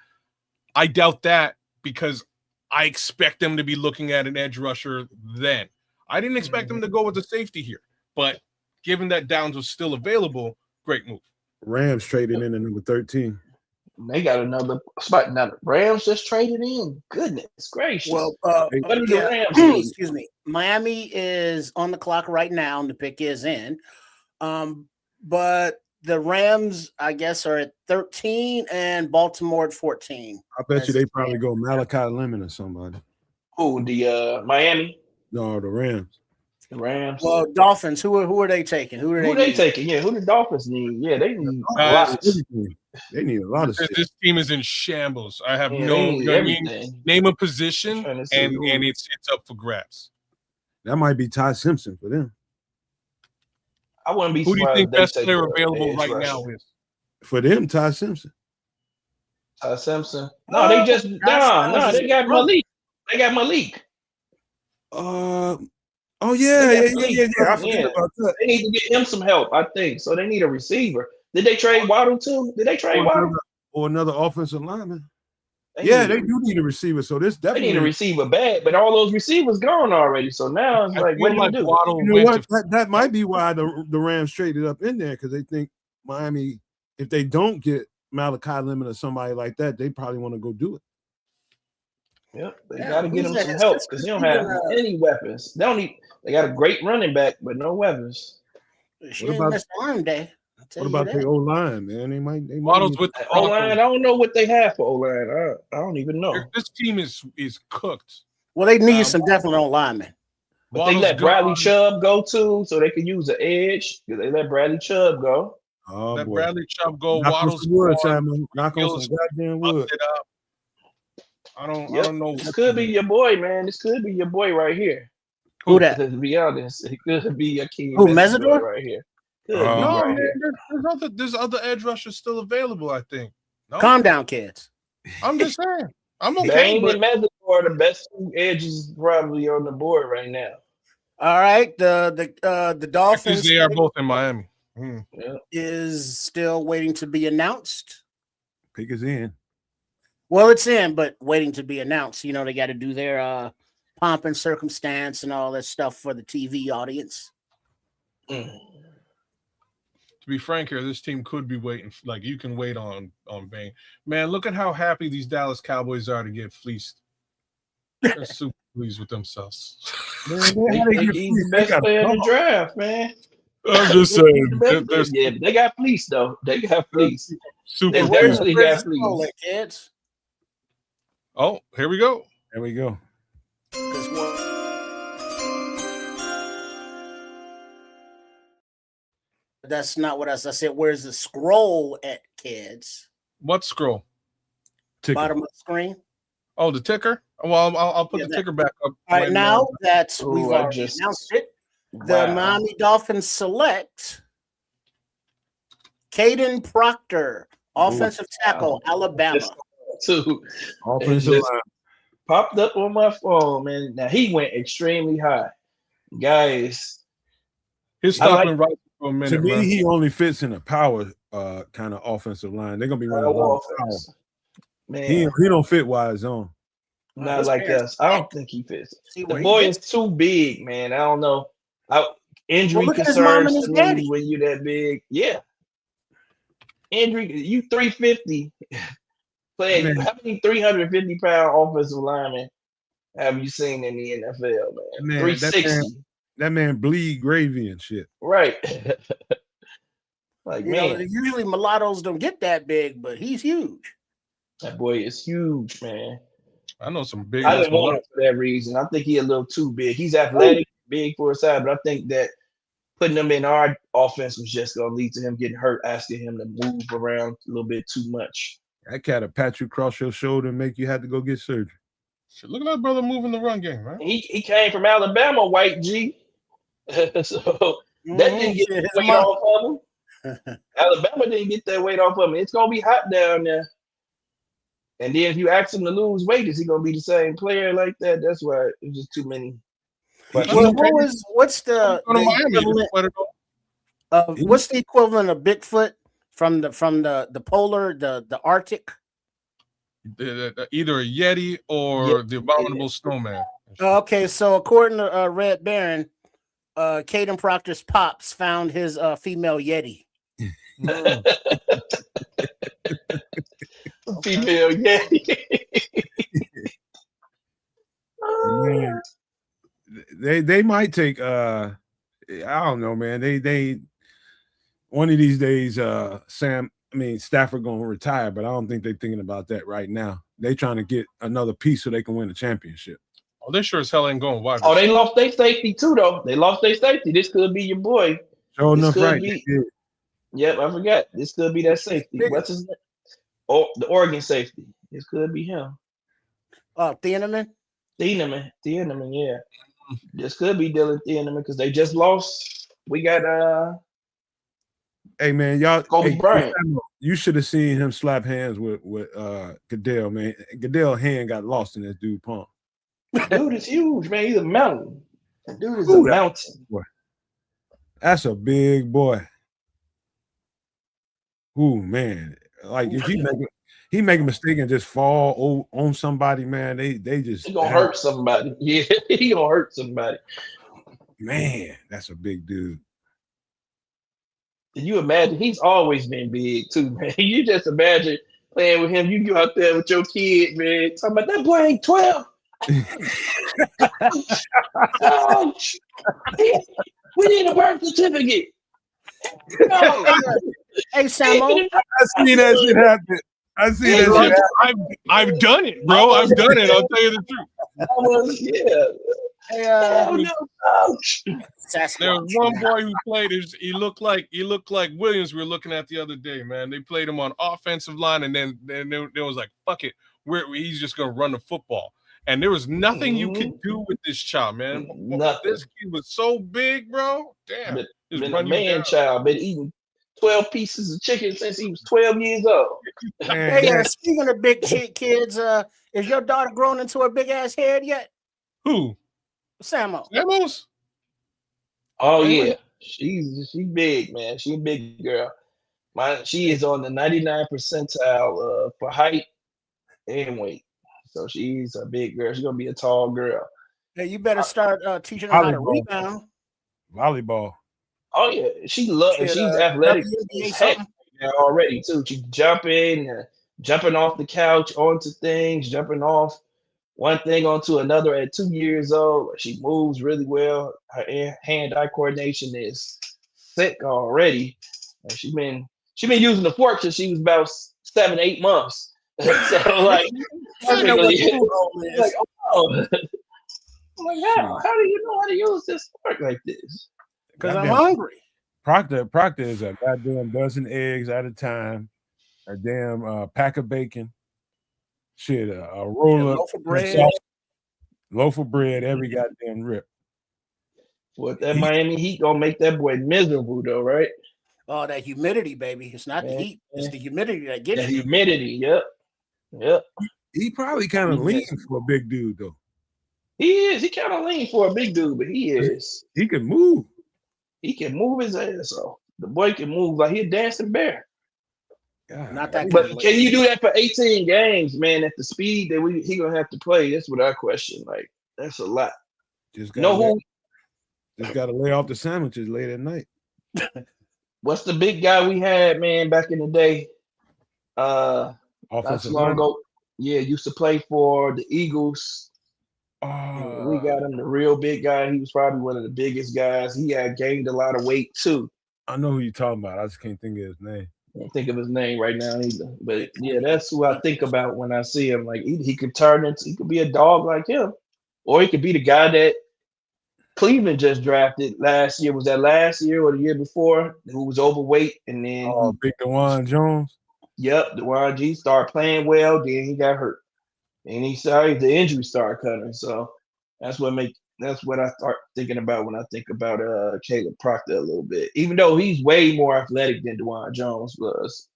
I doubt that because I expect them to be looking at an edge rusher then. I didn't expect them to go with the safety here, but given that Downs was still available, great move. Rams traded in at number 13. They got another spot. Now the Rams just traded in. Goodness gracious. Well, what do the Rams need? excuse me. Miami is on the clock right now, and the pick is in. But the Rams, I guess, are at 13 and Baltimore at 14. I bet you they probably go Malachi Lemon or somebody. Who, the Miami? No, the Rams. The Rams. Well, Dolphins. Who are they taking? Who are they taking? Yeah, who the Dolphins need? Yeah, they need lots. They need a lot of shit. This team is in shambles. I have name a position, and it's up for grabs. That might be Ty Simpson for them. I wouldn't be. Who do you think best player available right now is? For them, Ty Simpson. Ty Simpson. No, they just they got Malik. They got Malik. Oh yeah. I forget about that. They need to get him some help, I think. So they need a receiver. Did they trade Waddle too? Did they trade Waddle? Or another offensive lineman? They do need a receiver. So this definitely they need a receiver bad, but all those receivers gone already. So now it's like, what do you do? You know what? That might be why the Rams traded up in there, because they think Miami, if they don't get Malachi Lemon or somebody like that, they probably want to go do it. Yep, they got to get them some help because they don't have any weapons. They got a great running back, but no weapons. What about arm day? What about the O-line, man? They might Waddle's with the O-line. I don't know what they have for O-line. I don't even know. This team is cooked. Well, they need some definite O-linemen. But they let Bradley Chubb go too, so they could use an edge. They let Bradley Chubb go. Oh, let Bradley Chubb go. Knock Waddle's on wood, Simon. Knock on some goddamn wood. I don't know. This could be your boy, man. This could be your boy right here. Who that? To be honest, it could be a key. Who, Mesidor? Right here. No, man, there's other edge rushers still available, I think. No? Calm down, kids. I'm just saying. I'm okay. Dane and Mesidor are the best two edges probably on the board right now. All right, the Dolphins. They are both in Miami. Is still waiting to be announced. Pick is in. Well, it's in, but waiting to be announced. You know, they got to do their pomp and circumstance and all that stuff for the TV audience. To be frank here, this team could be waiting. Like, you can wait on Bane. Man, look at how happy these Dallas Cowboys are to get fleeced. They're super pleased with themselves. Man, he's the best player in the draft, man. I'm just saying. They got fleeced, though. They got fleeced. Super pleased. They got fleeced. Kids. Oh, here we go. There we go. That's not what I said. Where's the scroll at, kids? What scroll? Ticker. Bottom of the screen. Oh, the ticker? Well, I'll put the ticker back up. All right, now that we've already announced it, the Miami Dolphins select Caden Proctor, offensive tackle, Alabama. Offensive line. Popped up on my phone, man. Now he went extremely high, guys. His stock went right for a minute. To me, he only fits in a power kind of offensive line. They're gonna be running a lot of power. Man, he don't fit wide zone. Not like us. I don't think he fits. The boy is too big, man. I don't know. Injury concerns to me when you that big. Yeah. Injury, you 350. Playing how many 350-pound offensive linemen have you seen in the NFL, man? 360. That man bleed gravy and shit. Right. Like, man. Usually mulattoes don't get that big, but he's huge. That boy is huge, man. I know some big. I didn't want him for that reason. I think he's a little too big. He's athletic, big for his size, but I think that putting him in our offense was just going to lead to him getting hurt, asking him to move around a little bit too much. That cat will pat you across your shoulder and make you have to go get surgery. Look at that brother moving the run game, right? He came from Alabama, white G. So that didn't get the weight off of him. Alabama didn't get that weight off of him. It's going to be hot down there. And then if you ask him to lose weight, is he going to be the same player like that? That's why it's just too many. But what's the equivalent of Bigfoot from the polar, the Arctic? Either a Yeti or the abominable snowman. Okay, so according to Red Baron, Caden Proctor's pops found his female Yeti. Female, yeah. Man, they might take I don't know, man. They one of these days Stafford gonna retire, but I don't think they're thinking about that right now. They trying to get another piece so they can win the championship. Oh, they sure as hell ain't going wide. Oh, they lost their safety too, though. They lost their safety. This could be your boy. Sure This enough, could right? be. Yep, I forgot. This could be that safety. What's his name? Oh, the Oregon safety. This could be him. Oh, Thieneman, yeah. This could be Dylan Thieneman because they just lost. We got Hey man, y'all. Kobe Bryant. You should have seen him slap hands with Goodell, man. Goodell hand got lost in that dude palm. Dude is huge, man. He's a mountain. That dude is a mountain. Boy. That's a big boy. Ooh, man. Like if he make a mistake and just fall on somebody, man, they just He gonna hurt somebody. Yeah, he gonna hurt somebody. Man, that's a big dude. Can you imagine? He's always been big too, man. You just imagine playing with him. You go out there with your kid, man. Talking about that boy ain't 12. Ouch. We need a birth certificate. No. Hey, Samo. I seen that shit happen. I see that shit happen. I've done it, bro. I've done it. I'll tell you the truth. Yeah. Hey, There was one boy who played. He looked like Williams. We were looking at the other day, man. They played him on offensive line, and then there was like, fuck it, he's just gonna run the football. And there was nothing you could do with this child, man. Nothing. This kid was so big, bro. Damn, been a man child, been eating 12 pieces of chicken since he was 12 years old. Hey, speaking of big kids, is your daughter grown into a big ass head yet? Who? Samos? Oh yeah, she's big, man. She's a big girl. She is on the 99th percentile for height and weight. So she's a big girl. She's gonna be a tall girl. Hey, you better start teaching her how to rebound. Volleyball. Oh yeah, she's athletic as heck already too. She's jumping off the couch onto things, jumping off one thing onto another at 2 years old. She moves really well. Her hand-eye coordination is sick already. And she been using the fork since she was about 7-8 months. So like, like, oh. I'm like, how do you know how to use this fork like this? Because I'm hungry. Proctor is a goddamn dozen eggs at a time, a damn pack of bacon, shit, a roll of loaf of bread every goddamn rip. Well, that Miami Heat gonna make that boy miserable though, right? Oh, that humidity, baby. It's not the heat, it's the humidity that gets you. Humidity, yep. He probably kind of lean for a big dude though. He is. He kind of lean for a big dude, but he is. He can move. He can move his ass off. The boy can move like he a dancing bear. God. Not that. But can you do that for 18 games, man? At the speed that he gonna have to play, that's what I question. Like that's a lot. Just gotta lay off the sandwiches late at night. What's the big guy we had, man, back in the day? Offensive long line. ago. Yeah, used to play for the Eagles. We got him, the real big guy. He was probably one of the biggest guys. He had gained a lot of weight too. I know who you're talking about. I just can't think of his name. Can't think of his name right now either. But yeah, that's who I think about when I see him. Like he could he could be a dog like him, or he could be the guy that Cleveland just drafted last year. Was that last year or the year before? Who was overweight and then Big DeJuan Jones. Yep, DeJuan G started playing well. Then he got hurt, and the injury started coming. So that's what I start thinking about when I think about Caleb Proctor a little bit. Even though he's way more athletic than DeJuan Jones was.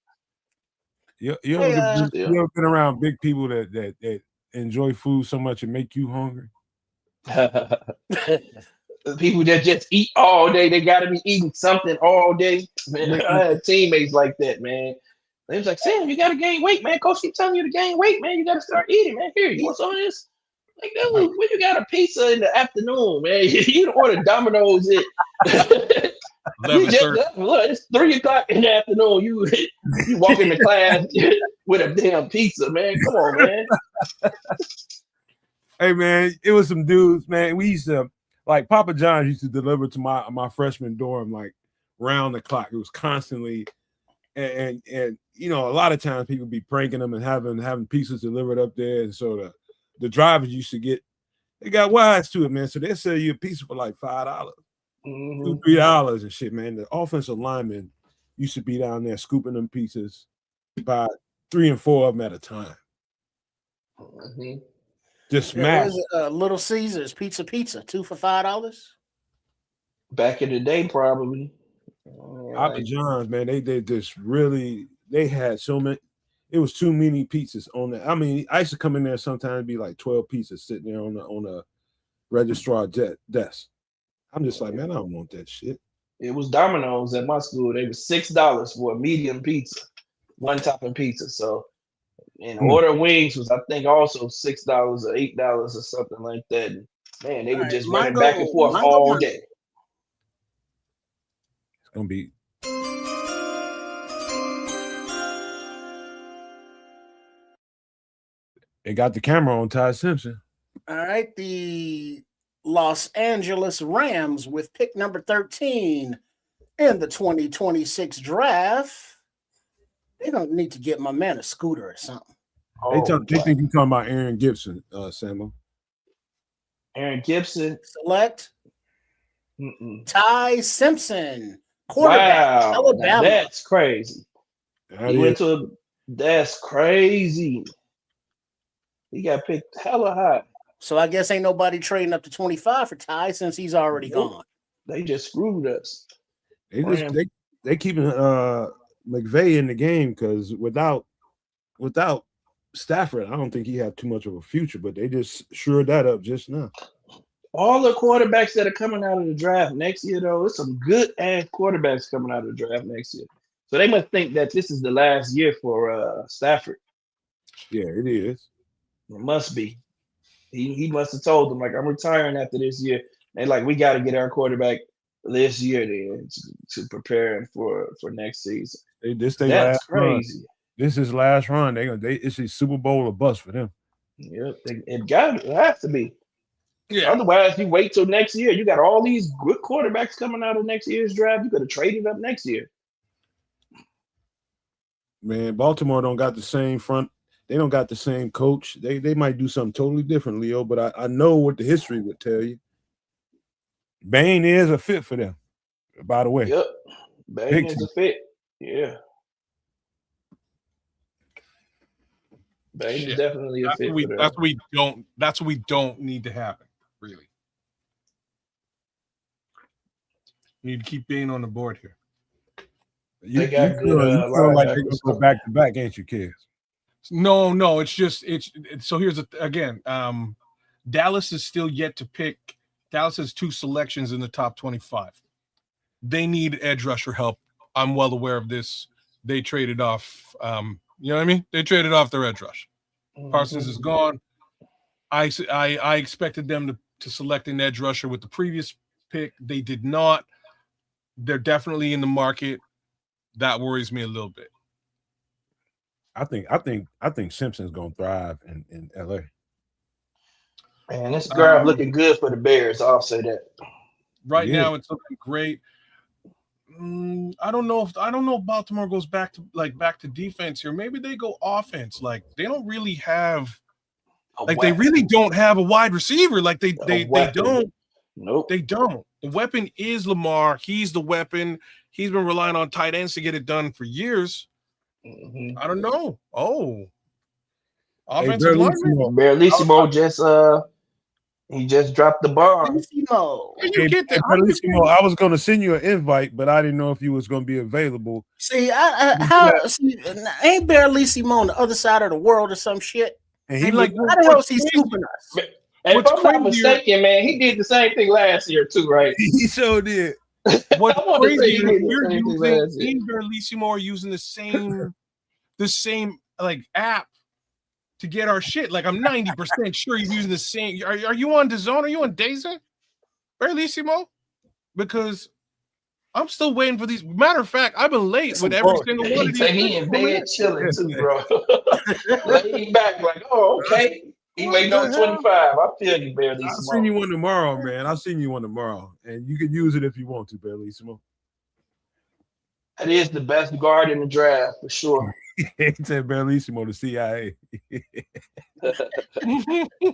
You ever been around big people that enjoy food so much it make you hungry? People that just eat all day, they got to be eating something all day. Man, I had teammates like that, man. They was like, Sam, you got to gain weight, man. Coach keep telling you to gain weight, man. You got to start eating, man. Here, you want some of this? Like, dude, when you got a pizza in the afternoon, man, you don't order Domino's You just 11:30. look, it's 3 o'clock in the afternoon. You walk into class with a damn pizza, man. Come on, man. Hey man, it was some dudes, man. We used to like Papa John's used to deliver to my freshman dorm like round the clock. It was constantly and you know, a lot of times people be pranking them and having pizzas delivered up there. And so the drivers used to they got wise to it, man. So they sell you a pizza for like $5, $2, $3 and shit, man. The offensive linemen used to be down there scooping them pizzas by 3 and 4 of them at a time. Just smash. Little Caesars pizza, 2 for $5. Back in the day, probably. Papa John's, man, they just really they had so many. It was too many pizzas on there. I mean, I used to come in there sometimes be like 12 pizzas sitting there on a registrar desk. I'm just like, man, I don't want that shit. It was Domino's at my school. They were $6 for a medium pizza, one topping pizza. So, and order wings was I think also $6 or $8 or something like that. And, man, they were just running back and forth all day. It's gonna be. They got the camera on Ty Simpson. All right, the Los Angeles Rams with pick number 13 in the 2026 draft. They don't need to get my man a scooter or something. They think you're talking about Aaron Gibson, Samuel. Aaron Gibson. Select Ty Simpson, quarterback, Alabama. That's crazy. That's crazy. He got picked hella high. So I guess ain't nobody trading up to 25 for Ty since he's already gone. They just screwed us. They keeping McVay in the game because without Stafford, I don't think he had too much of a future. But they just shored that up just now. All the quarterbacks that are coming out of the draft next year, though, there's some good ass quarterbacks coming out of the draft next year. So they must think that this is the last year for Stafford. Yeah, it is. It must be. He must have told them, like, I'm retiring after this year. And like, we got to get our quarterback this year then to prepare him for next season. That's last crazy. Run. This is last run. It's a Super Bowl or bust for them. Yep, it has to be. Yeah. Otherwise, you wait till next year. You got all these good quarterbacks coming out of next year's draft. You could have traded up next year. Man, Baltimore don't got the same front. They don't got the same coach. They might do something totally different, Leo, but I know what the history would tell you. Bain is a fit for them, by the way. Yep. Bain is a fit. Yeah. Bain is definitely a fit for them. That's what we don't need to happen, really. We need to keep Bain on the board here. You feel like they're going to go back to back, ain't you, kids? No, it's so here's again. Dallas is still yet to pick. Dallas has 2 selections in the top 25. They need edge rusher help. I'm well aware of this. They traded off. You know what I mean? They traded off their edge rush. Parsons is gone. I expected them to select an edge rusher with the previous pick. They did not. They're definitely in the market. That worries me a little bit. I think Simpson's gonna thrive in LA. Man, this guy looking good for the Bears. I'll say that. Right now, it's looking great. I don't know if Baltimore goes back to defense here. Maybe they go offense. Like they don't really have, they really don't have a wide receiver. Like they don't. Nope. They don't. The weapon is Lamar. He's the weapon. He's been relying on tight ends to get it done for years. I don't know. Offensive lineman. Barlissimo just dropped the bomb. I was going to send you an invite, but I didn't know if you was going to be available. See, ain't Barlissimo on the other side of the world or some shit? And he how the hell is he scooping us? And if I'm not mistaken, man, he did the same thing last year too, right? He sure did. What's crazy is we're using Barlissimo or using the same like app to get our shit. Like I'm 90% sure he's using the same. Are you on DAZN? Are you on DAZN? Barlissimo? Because I'm still waiting for these. Matter of fact, I've been late with every single one of these. He in bed chilling too, bro. Laying back like, oh, okay. He waiting on 25. I feel you, barely. I'll send you one tomorrow, man. I'll send you one tomorrow, and you can use it if you want to, Barrelissimo. That is the best guard in the draft for sure. He said Barrelissimo, the CIA.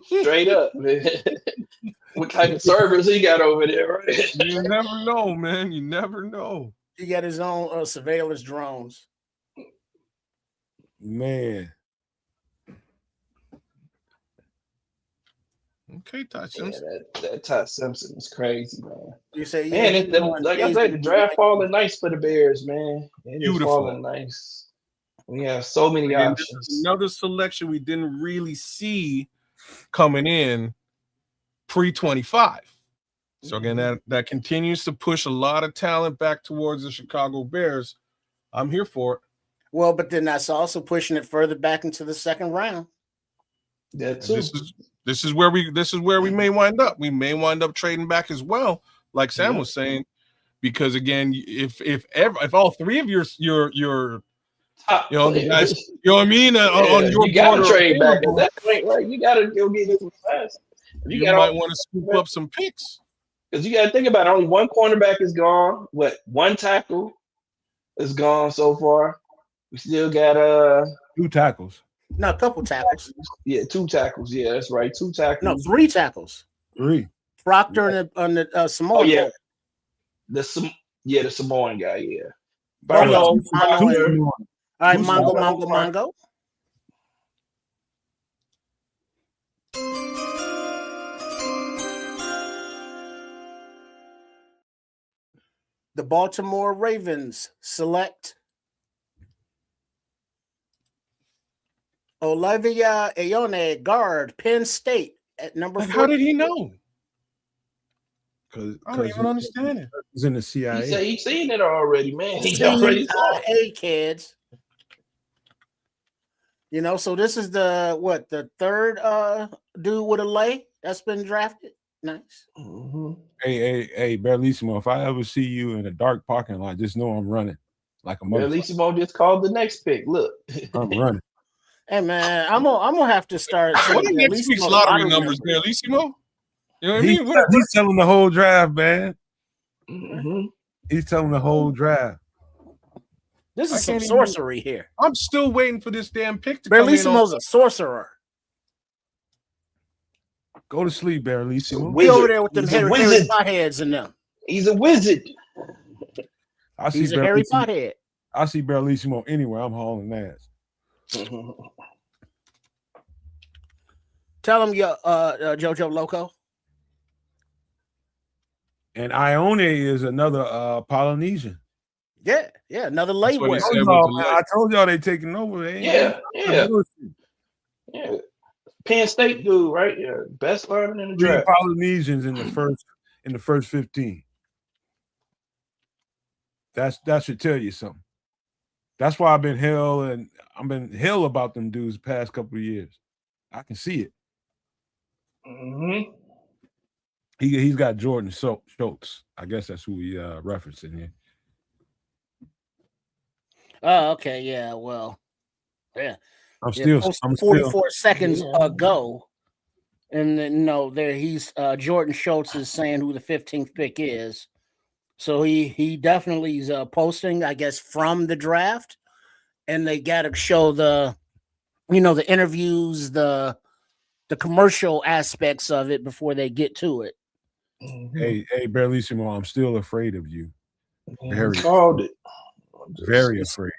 Straight up, man. What kind of servers he got over there, right? You never know, man. You never know. He got his own surveillance drones. Man. Okay, Ty Simpson. That Ty Simpson is crazy, man. You say, man, like I said, the draft falling nice for the Bears, man. It is falling nice. We have so many options. Another selection we didn't really see coming in pre-25. So again, that continues to push a lot of talent back towards the Chicago Bears. I'm here for it. Well, but then that's also pushing it further back into the second round. Yeah, too. This is where we may wind up. We may wind up trading back as well, like Sam was saying, because again, if all three of your top the guys, you know what I mean, on your you gotta trade back at that point, right? You gotta go get some fast. You might want to scoop up some picks because you gotta think about it. Only one cornerback is gone. One tackle is gone so far. We still got 2 tackles. No, a couple tackles. Yeah, 2 tackles. Yeah, that's right. 2 tackles. No, 3 tackles. 3. Proctor and the Samoan. Oh yeah, the Samoan guy. Yeah. All right, Mongo. The Baltimore Ravens select Olivia Keionte, guard, Penn State at number 4. How did he know? Because I don't even understand it. He's in the CIA. He said he's seen it already, man. He already saw it. Hey, kids. You know, so this is the third dude with a lay that's been drafted. Nice. Mm-hmm. Hey, Barrelissimo, if I ever see you in a dark parking lot, just know I'm running like a motherfucker. Barrelissimo just called the next pick. Look. I'm running. Hey man, I'm gonna have to start. What are next week's lottery numbers, Barrelissimo? You know what I mean? He's telling the whole draft, man. Mm-hmm. He's telling the whole draft. This is some sorcery here. I'm still waiting for this damn pick to come in. Barrelissimo's a sorcerer. Go to sleep, Barrelissimo. We over there with them Harry Potheads in them. He's a wizard. He's a Harry Pothead. I see Barrelissimo anywhere. I'm hauling ass. Tell him your Jojo Loco. And Ione is another Polynesian. Yeah, another layaway. I told y'all they taking over. Yeah. Penn State dude, right? Yeah, best lineman in the draft. 3 Polynesians in the first 15. That should tell you something. That's why I've been hell about them dudes the past couple of years. I can see it. Mm-hmm. He's got Jordan Schultz. I guess that's who we referencing here. Oh, okay, yeah. Well, yeah. I'm still 44 seconds ago, and then he's Jordan Schultz is saying who the 15th pick is. So he definitely is posting, I guess, from the draft, and they got to show the interviews, the commercial aspects of it before they get to it. Mm-hmm. Hey, Barrelissimo, I'm still afraid of you. Very called it. Very afraid.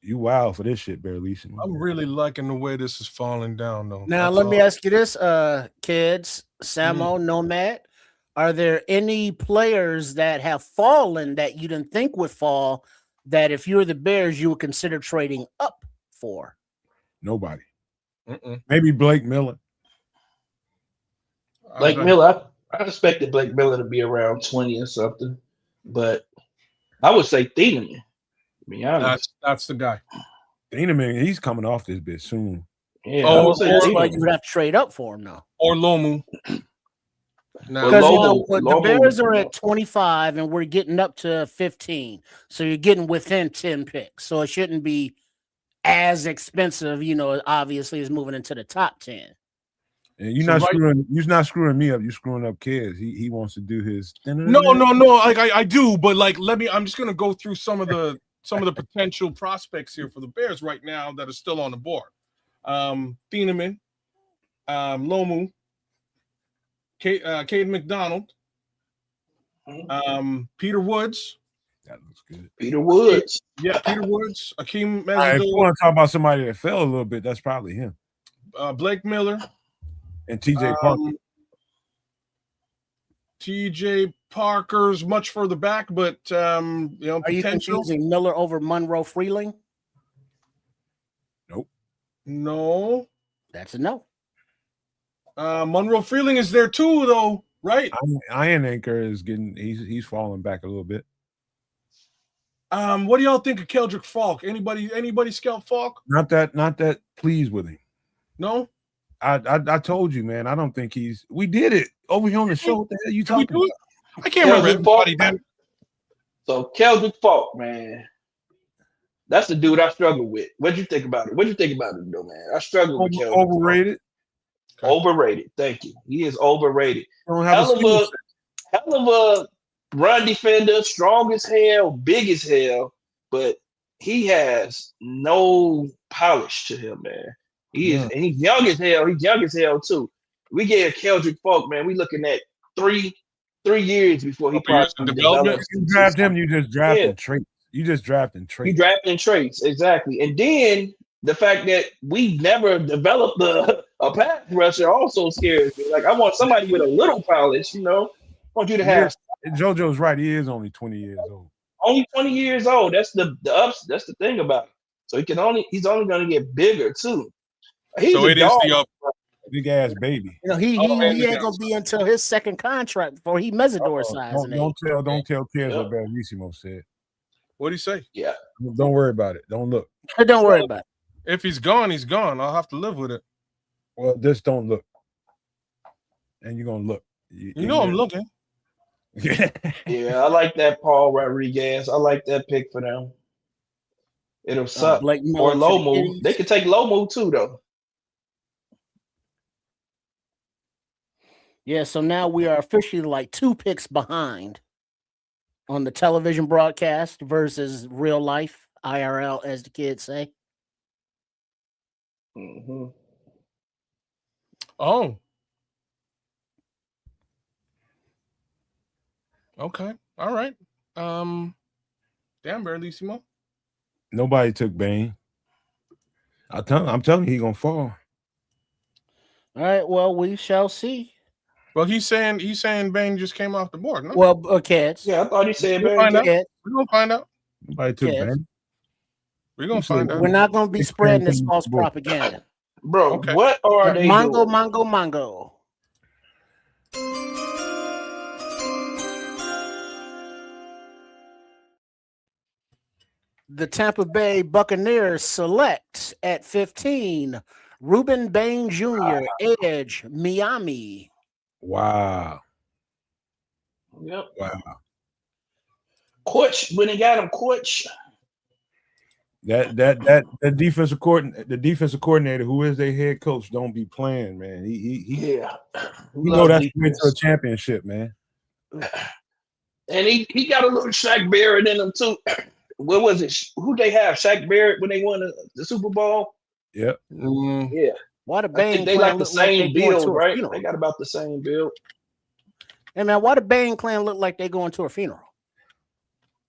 You wild for this shit, Barrelissimo. I'm really liking the way this is falling down, though. Now, let me ask you this, kids, Samo, Nomad. Are there any players that have fallen that you didn't think would fall that if you're the Bears, you would consider trading up for? Nobody. Maybe Blake Miller. I expected Blake Miller to be around 20 or something, but I would say Thieneman. To be honest, that's the guy. Thieneman, he's coming off this bit soon. Yeah, Oh, I would say That's or, why Tito. you would have to trade up for him now. or Lomu. But Because Lomu, now the Bears are at 25 and we're getting up to 15. So you're getting within 10 picks. So it shouldn't be as expensive, obviously, as moving into the top 10. And you're So not right- screwing me up. You're screwing up kids. He wants to do his No. Like I do, but like I'm just gonna go through some of the potential prospects here for the Bears right now that are still on the board. Thieneman, Lomu, Caden McDonald, Peter Woods. That looks good. Peter Woods. Yeah, Peter Woods, Akeem All right, if you Mesidor, want to talk about somebody that fell a little bit, that's probably him. Blake Miller, And TJ Parker. TJ Parker's much further back, but Are you potential. confusing Miller over Monroe Freeling? No. That's a no. Monroe Freeling is there too, though, right? Iron Anchor is he's falling back a little bit. What do y'all think of Keldrick Falk? Anybody scout Falk? Not that pleased with him. No? I told you, man. I don't think we did it over here on the show. What the hell are you talking about? I can't remember everybody. So Keldrick Falk, man. That's the dude I struggle with. What'd you think about it? What'd you think about it, though, man? I struggle with Keldrick. Overrated. Falk. Overrated. Thank you. He is overrated. Don't have Hell of a run defender, strong as hell, big as hell, but he has no polish to him, man. He's young as hell. He's young as hell too. We gave Keldrick Falk, man. We looking at three years before he probably develops. You draft him, you just drafting traits. You just drafting traits. You drafting traits, exactly. And then the fact that we never developed a pass rusher also scares me. Like I want somebody with a little polish, I want you to have. JoJo's right. He is only 20 years old. Only 20 years old. That's the ups. That's the thing about it. So he's only going to get bigger too. He's so it is the big ass baby. He ain't gonna be until his second contract before he Mesidor size. Don't tell kids what Bellissimo said. What do you say? Yeah. Don't worry about it. Don't look. Don't worry about it. If he's gone, he's gone. I'll have to live with it. Well, just don't look. And you're gonna look. I'm looking. Yeah, I like that Paul Rodriguez. I like that pick for them. It'll suck. Or Lomu. They could take Lomu too, though. Yeah, so now we are officially like 2 picks behind on the television broadcast versus real life, IRL, as the kids say. Mm-hmm. Oh. Okay. All right. Damn, Bellissimo. Nobody took Bane. I'm telling you, he's gonna fall. All right. Well, we shall see. Well, he's saying Bane just came off the board. No? Well, kids. Yeah, I thought he said Bane. We're gonna find out. Nobody took Bane. We're gonna find out. We're not gonna be spreading this false propaganda, bro. Okay. What are they doing? Mongo. The Tampa Bay Buccaneers select at 15 Ruben Bain Jr., edge, Miami. Wow. Yep. Wow. Coach, when they got him, coach. That defensive coordinator, who is their head coach, don't be playing, man. He know that's the way to a championship, man. And he got a little Shaq Barrett in him too. What was it? Who they have? Shaq Barrett when they won the Super Bowl? Yep. Yeah. Why the Bane they like the same build, right? Funeral? They got about the same build. Hey man, why the Bane clan look like they going to a funeral?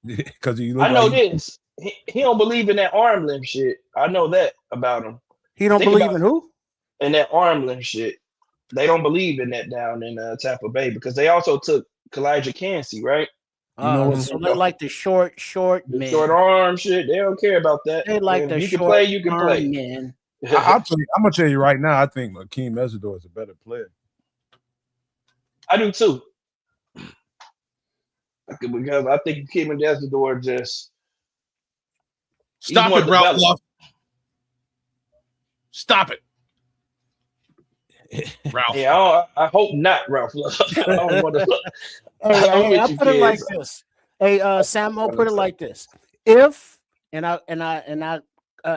Because I know this. He don't believe in that arm length shit. I know that about him. He don't believe in who? In that arm length shit. They don't believe in that down in Tampa Bay because they also took Kalijah Cansey, right? So they like the short man. Short arm shit. They don't care about that. They like the you short can play, you can play. Man. I'm gonna tell you right now, I think Akeem Mesidor is a better player. I do too. Because I think Akeem Mesidor just stop it, Ralph. Stop it. Ralph. Yeah, I hope not, Ralph. I don't want to. I'll put it like this. Hey, Sam, I'll put it like this. If I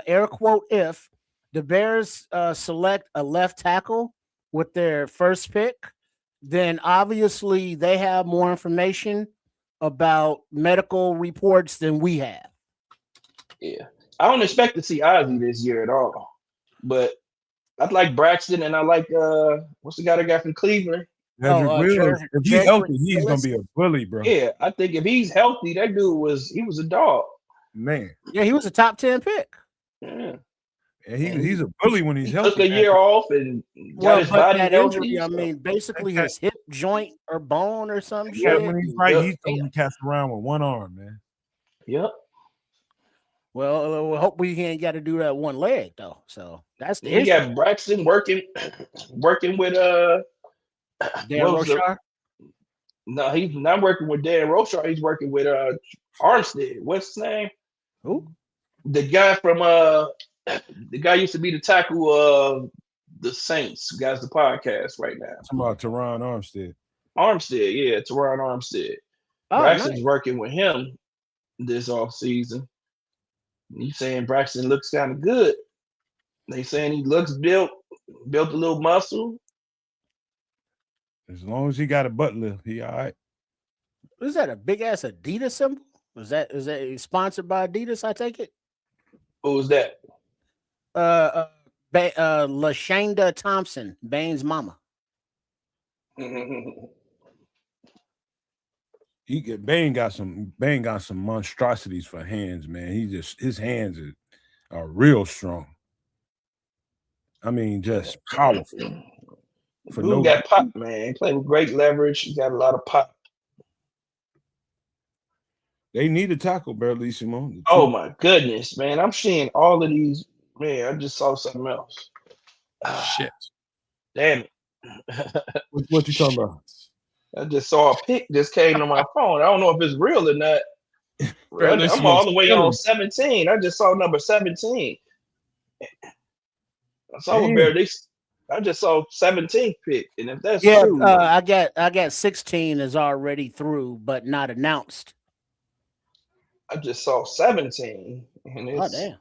air quote if the Bears select a left tackle with their first pick, then obviously they have more information about medical reports than we have. Yeah, I don't expect to see Ozzy this year at all, but I like Braxton and I like what's the guy that got from Cleveland? Jedrick Wills. If he's healthy, he's gonna be a bully, bro. Yeah, I think if he's healthy, that dude was a dog. Man. Yeah, he was a top 10 pick. Yeah. And he's a bully when he's he healthy. Took a year off and got his body healthy. Injury, I mean, basically his hip joint or bone or some Yeah, shit. when he's right, he's throwing cats around with one arm, man. Yep. Well, hope we ain't got to do that one leg though. So that's the He issue. got Braxton working with Dan Rochar. No, he's not working with Dan Rochar. He's working with Armstead. What's his name? Who? The guy from the guy used to be the tackle of the Saints, who has the podcast right now. Talking about Teron Armstead. Armstead, yeah, Teron Armstead. Braxton's working with him this off season. He's saying Braxton looks kind of good. They saying he looks built a little muscle. As long as he got a butt lift, he all right. Is that a big ass Adidas symbol? Is that sponsored by Adidas? I take it. Who was that? LaShanda Thompson, Bane's mama. Bane got some monstrosities for hands, man. His hands are real strong. I mean, just powerful. Who got pop, man? He played with great leverage. He got a lot of pop. They need a tackle, Barlissimo. Oh my goodness, man! I'm seeing all of these. Man, I just saw something else. Shit. Damn it. What you talking about? I just saw a pic just came to my phone. I don't know if it's real or not. I'm all the way on 17. I just saw number 17. I saw I just saw 17th pick, and if that's true, I got 16 is already through, but not announced. I just saw 17, and it's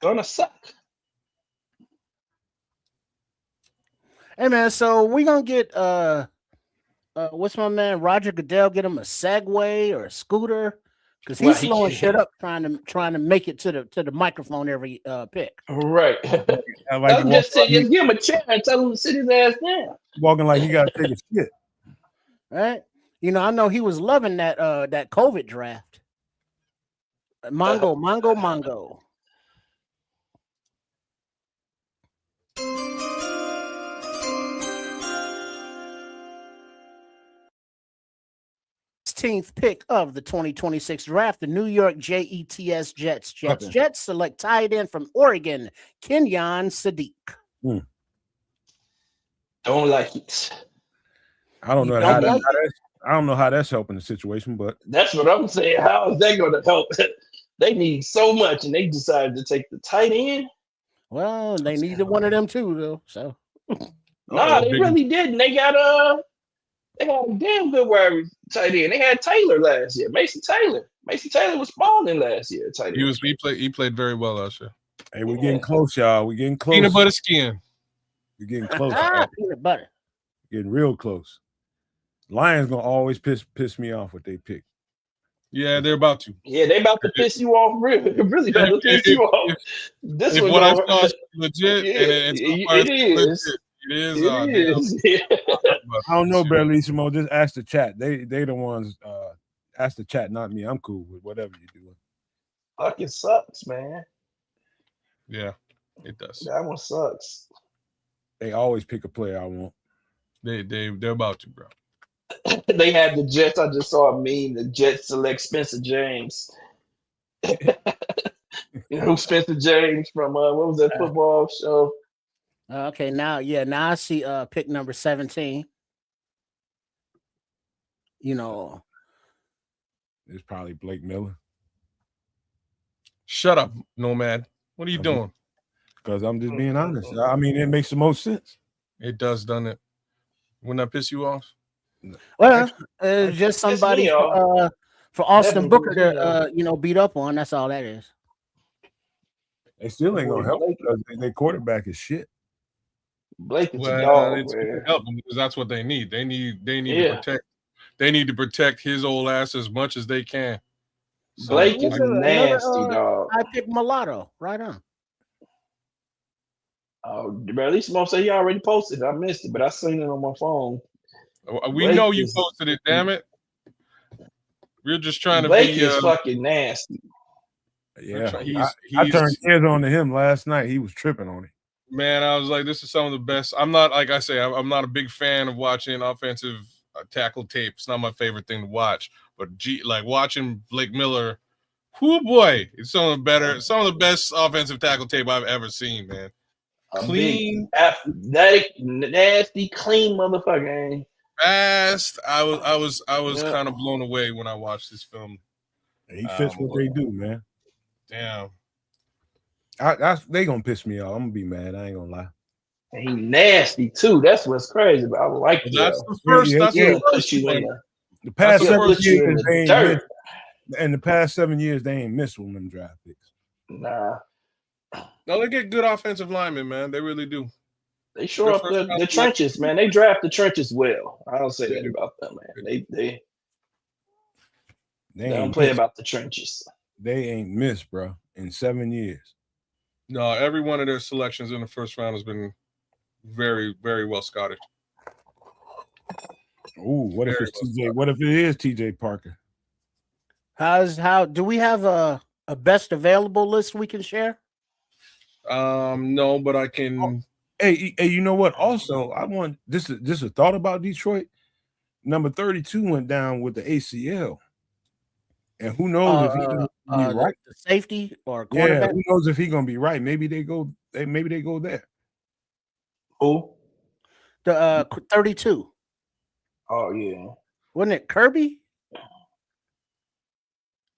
gonna suck. Hey man, so we gonna get what's my man Roger Goodell, get him a Segway or a scooter, because he's slowing shit up trying to make it to the microphone every pick. Right. I'm just saying, just give him a chair and tell him to sit his ass down. Walking like he gotta take a shit. Right. You know, I know he was loving that COVID draft. Mongo. 16th pick of the 2026 draft, the New York Jets select tight end from Oregon, Keionte. Don't like it. I don't know how that's helping the situation, but that's what I'm saying. How is that going to help? They need so much, and they decided to take the tight end. Well, they needed one of them too, though. So no, they really didn't. They got a damn good wide tight end. They had Taylor last year. Mason Taylor was balling last year. Tight end. He played very well last year. Hey, we're getting close, y'all. We're getting close. Peanut butter skin. We're getting close. Peanut butter. Getting real close. Lions gonna always piss me off what they pick. Yeah, they're about to. Yeah, they about to piss you off. Really about to piss you off. This one, what I saw is legit. It is. It is. I don't know, Bellissimo. Just ask the chat. They the ones. Ask the chat, not me. I'm cool with whatever you're doing. Fucking sucks, man. Yeah, it does. That one sucks. They always pick a player I want. They're about to, bro. They had the Jets. I just saw a meme. The Jets select Spencer James. You know Spencer James from what was that football show? Okay, now I see pick number 17. You know, it's probably Blake Miller. Shut up, Nomad. What are you doing? Because I'm just being honest. I mean, it makes the most sense. It does, doesn't it? Wouldn't that piss you off? Well, it's just somebody for Austin Definitely Booker piss me to beat up on. That's all that is. They still ain't gonna help because their quarterback is shit. Blake is a Well, dog, it's man. help them because that's what they need. They need to protect. They need to protect his old ass as much as they can. So, Blake is nasty, dog. I picked mulatto. Right on. Oh, but at least Mo say he already posted. I missed it, but I seen it on my phone. We know you posted it. Damn it! We're just trying to Blake be. Is fucking nasty. Yeah, I turned ears on to him last night. He was tripping on it. Man, I was like, this is some of the best. I'm not, like I say, I'm not a big fan of watching offensive tackle tape. It's not my favorite thing to watch. But like watching Blake Miller, whoo boy, it's some of the best offensive tackle tape I've ever seen, man. Clean, athletic, nasty, clean motherfucker. Fast. I was kind of blown away when I watched this film. He fits what they do, man. Damn. They gonna piss me off. I'm gonna be mad. I ain't gonna lie. And he nasty too. That's what's crazy. But I like that's the first. Yeah, that's the first the past 7 years, they ain't missed. In the past 7 years, they ain't missed with them draft picks. Nah. No, they get good offensive linemen, man. They really do. They shore up the trenches, man. They draft the trenches well. I don't say that about them, man. They don't play about the trenches. They ain't missed, bro, in 7 years. No, every one of their selections in the first round has been very, very well scouted. Ooh, what if it's TJ? What if it is TJ Parker? How do we have a best available list we can share? No, but I can. Hey, you know what? Also, I want this a thought about Detroit. Number 32 went down with the ACL. And who knows if he's gonna be right? The safety or quarterback? Yeah, who knows if he's gonna be right? Maybe they go there. Who? The 32. Oh yeah. Wasn't it Kirby?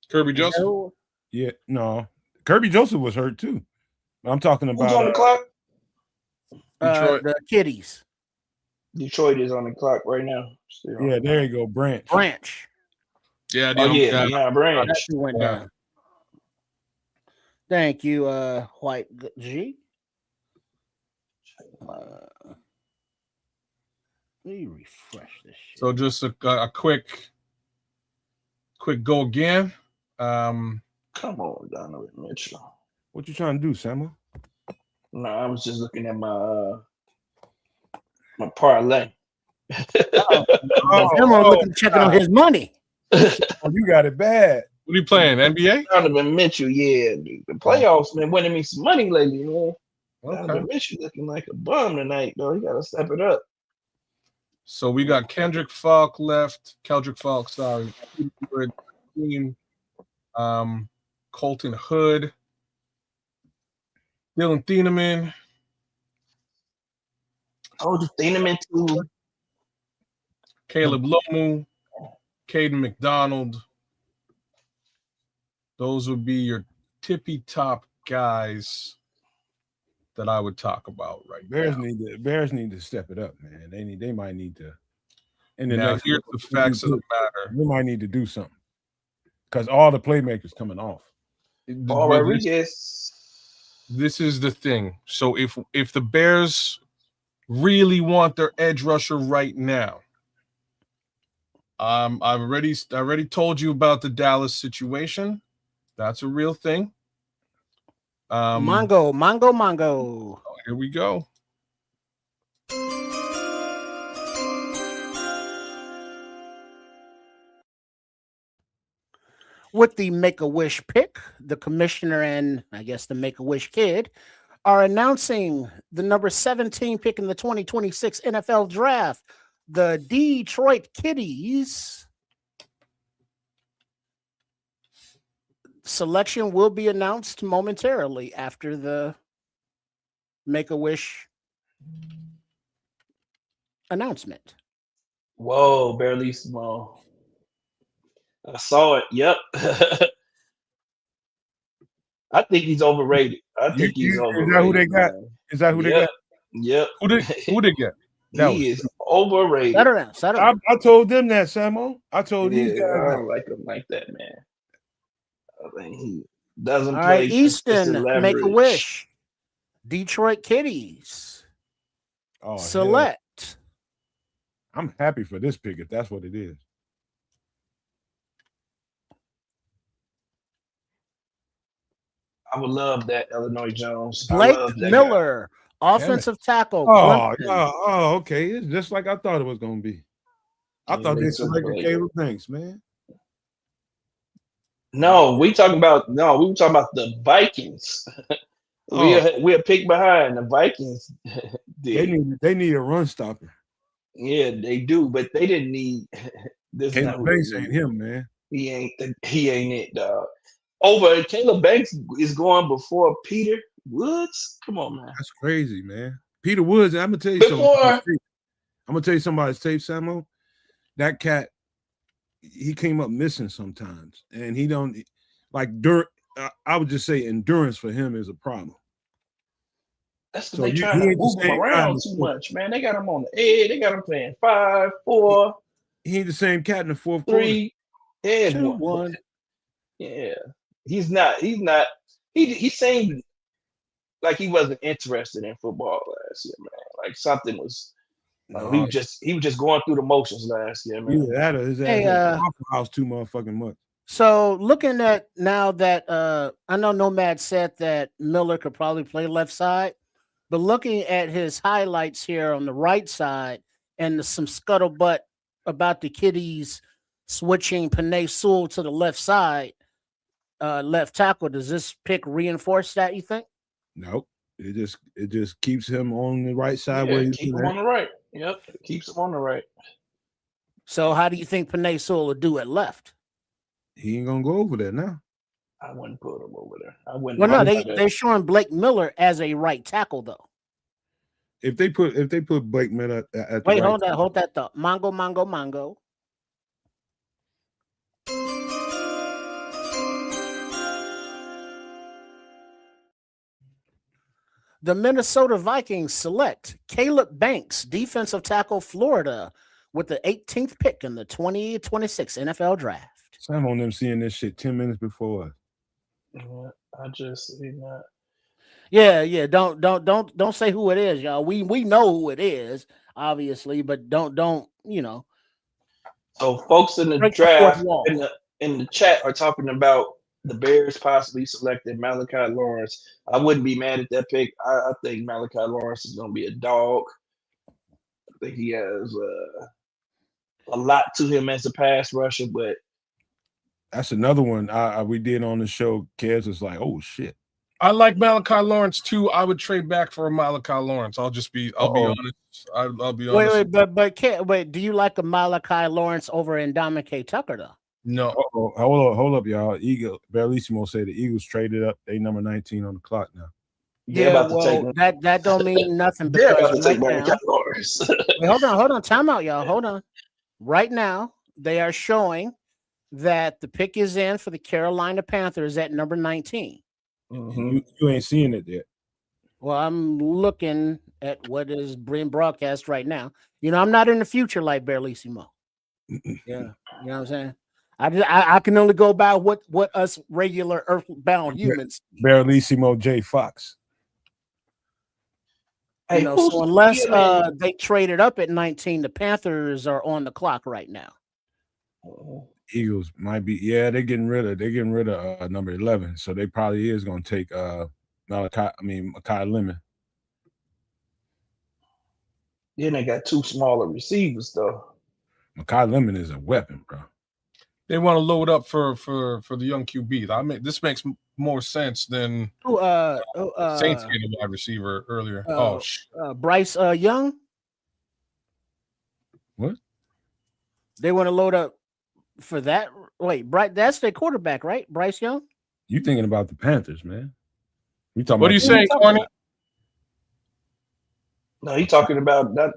Kirby Joseph? No. Yeah, no. Kirby Joseph was hurt too. But I'm talking about who's on the clock? Detroit. The Kitties. Detroit is on the clock right now. Yeah, there you go, Branch. Yeah, Branch. That's who went down. Thank you, White G. Let me refresh this shit. So just a quick go again. Come on, Donovan Mitchell. What you trying to do, Samuel? No, I was just looking at my my parlay. Checking on his money. Oh, you got it bad. What are you playing? NBA? Donovan Mitchell, yeah, dude. The playoffs been winning me some money lately, man. Okay. Donovan Mitchell looking like a bum tonight, though. He gotta step it up. So we got Keldrick Falk left. Sorry. Colton Hood. Dylan Thieneman. Oh, Thieneman too. Caleb Lomu. Caden McDonald. Those would be your tippy top guys that I would talk about right now. Bears need to step it up, man. They might need to. And now here's the facts of the matter. We might need to do something because all the playmakers coming off. Rodriguez. This is the thing. So if the Bears really want their edge rusher right now, I've already told you about the Dallas situation. That's a real thing. Mongo. Oh, here we go. With the Make-A-Wish pick, the commissioner and I guess the Make-A-Wish kid are announcing the number 17 pick in the 2026 NFL draft. The Detroit Kitties selection will be announced momentarily after the Make-A-Wish announcement. Whoa, barely small. I saw it. Yep. I think he's overrated. I think he's overrated. Is that who they got? Man. Is that who they got? Yep. Who they get? He is overrated. Settle down. I told them that, Samo. I told these guys. I don't like him like that, man. I think he doesn't All play. right, Easton, Make a Wish. Detroit Kitties. Oh, Select. I'm happy for this pick if that's what it is. I would love that, Illinois Jones. Blake Miller, offensive tackle. Okay. It's just like I thought it was going to be. I thought they selected Caleb Banks, man. No, we were talking about the Vikings. We're picked behind the Vikings. They need a run stopper. Yeah, they do, but they didn't need this. Caleb Banks ain't him, man. He ain't it, dog. Caleb Banks is going before Peter Woods. Come on, man. That's crazy, man. Peter Woods, I'm gonna tell you something. I'm gonna tell you somebody's tape, Samo. That cat, he came up missing sometimes, and he don't like I would just say endurance for him is a problem. That's because they trying to move him around too much, man. They got him on the edge. They got him playing 5, 4. He ain't the same cat in the fourth 3, quarter. 2, 1. Yeah, he's not. He seemed like he wasn't interested in football last year, man. Like something was. He was just going through the motions last year, man. Either that or his ass house too motherfucking much. So looking at now that I know Nomad said that Miller could probably play left side, but looking at his highlights here on the right side and some scuttlebutt about the Kitties switching Penei Sewell to the left side, left tackle, does this pick reinforce that, you think? Nope. It just keeps him on the right side where he's keep him on the right. Yep, it keeps him on the right. So how do you think Penei Sewell will do at left? He ain't gonna go over there now. I wouldn't put him over there. I wouldn't. Well, no, they're showing Blake Miller as a right tackle though. If they put Blake Miller at wait, hold that thought. Mongo. The Minnesota Vikings select Caleb Banks, defensive tackle, Florida, with the 18th pick in the 2026 NFL Draft. Sam on them seeing this shit 10 minutes before us. Yeah, I just see that. Yeah. Don't say who it is, y'all. We know who it is, obviously, but don't So folks in the draft in the chat are talking about the Bears possibly selected Malachi Lawrence. I wouldn't be mad at that pick. I think Malachi Lawrence is going to be a dog. I think he has a lot to him as a pass rusher, but that's another one we did on the show. Kez was like, "Oh shit." I like Malachi Lawrence too. I would trade back for a Malachi Lawrence. I'll be honest. I'll be honest. Wait, do you like a Malachi Lawrence over Ndamukong Tucker though? No. Hold up, y'all. Bellissimo say the Eagles traded up. They number 19 on the clock now. That don't mean nothing because right now, wait, hold on. Time out, y'all. Hold on. Right now, they are showing that the pick is in for the Carolina Panthers at number 19. Mm-hmm. You ain't seeing it yet. Well, I'm looking at what is being broadcast right now. I'm not in the future like Bellissimo. Yeah, you know what I'm saying? I can only go by what us regular earthbound humans. Bellissimo J. Fox. So unless they traded up at 19, the Panthers are on the clock right now. Eagles might be, they're getting rid of number 11, so they probably is going to take Makai Lemon. Then they got 2 smaller receivers though. Makai Lemon is a weapon, bro. They want to load up for the young QB. I mean, this makes more sense than Saints getting a wide receiver earlier. Bryce Young. What? They want to load up for that. Wait, that's their quarterback, right? Bryce Young. You thinking about the Panthers, man? What are you saying, Corny? No, he's talking about that.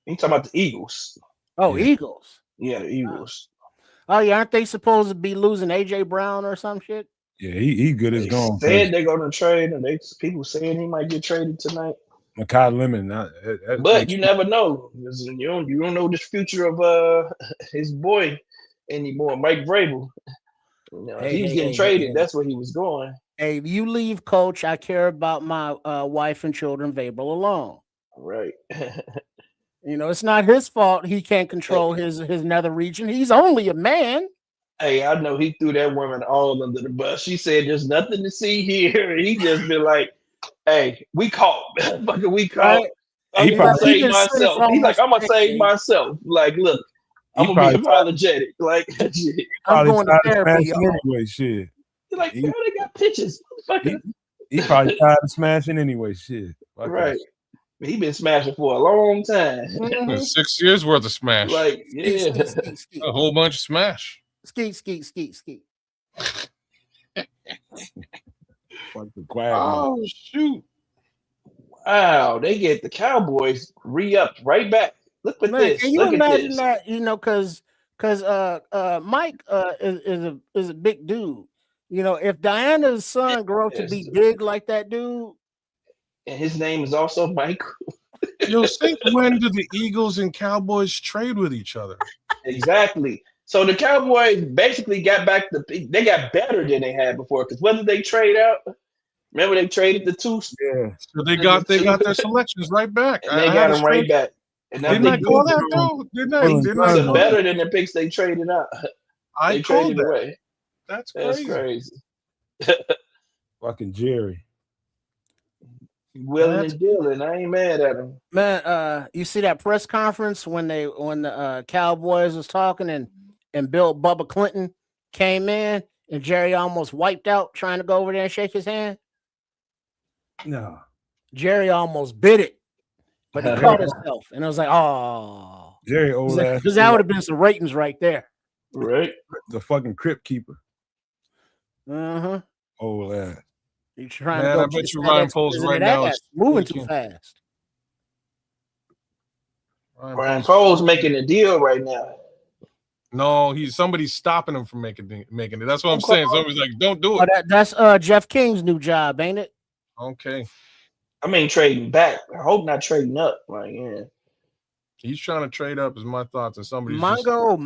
He's talking about the Eagles. Oh, yeah. Eagles. Yeah, the Eagles. Oh, yeah, aren't they supposed to be losing AJ Brown or some shit? Yeah, he good as They gone. said they're gonna trade him. People saying he might get traded tonight. Makai Lemon, But you never know. You don't know the future of his boy anymore, Mike Vrabel. If he was getting traded, that's where he was going. Hey, you leave, coach. I care about my wife and children, Vrabel, alone. Right. It's not his fault he can't control his nether region. He's only a man. Hey, I know he threw that woman all under the bus. She said, "There's nothing to see here." He just been like, "Hey, we caught. Fucking we caught. Right. I'm gonna save myself." He's like, "I'm gonna save myself. Like, look, I'm gonna be apologetic. Like, I'm going to therapy anyway. Shit. He's like, "Bro, they got pictures." He probably tired of smashing anyway. Shit. Right. He been smashing for a long time. 6 years worth of smash. Like, yeah, a whole bunch of smash. Skeet. Oh shoot! Wow, they get the Cowboys re-upped right back. Look at this. Can you imagine that? Because Mike is a big dude. If Diana's son grows to be big like that dude, and his name is also Mike. Yo, since when did the Eagles and Cowboys trade with each other? Exactly. So the Cowboys basically got better than they had before. Because when did they trade out? Remember they traded the two. Yeah. So they got their selections right back. And they got them right back. And now didn't I call that though? Didn't I? Better than the picks they traded out. I called that. Away. That's crazy. Fucking Jerry. Willing and dealing. I ain't mad at him. Man, you see that press conference when the Cowboys was talking and Bill Bubba Clinton came in and Jerry almost wiped out trying to go over there and shake his hand? No. Jerry almost bit it, but he caught himself. And I was like, oh. Jerry old ass. Because that would have been some ratings right there. Right. The fucking crypt keeper. Uh-huh. Old ass. You trying to go I bet you Ryan Poles right now is moving too fast. Ryan Poles making a deal right now. No, somebody's stopping him from making it. That's what I'm saying. Somebody's like, "Don't do it." That's Jeff King's new job, ain't it? Okay. I mean, trading back. I hope not trading up. Like, yeah. He's trying to trade up, is my thoughts, and somebody's Mongo.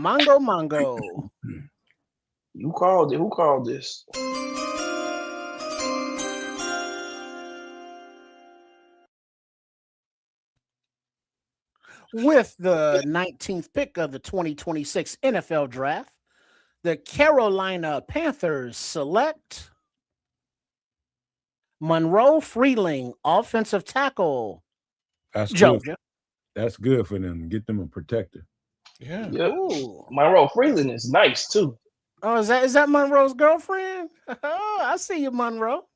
You called it. Who called this? With the 19th pick of the 2026 NFL Draft, the Carolina Panthers select Monroe Freeling, offensive tackle. That's Georgia. Good. That's good for them. Get them a protector. Yeah. Yep. Monroe Freeling is nice too. Oh, is that Monroe's girlfriend? Oh, I see you, Monroe.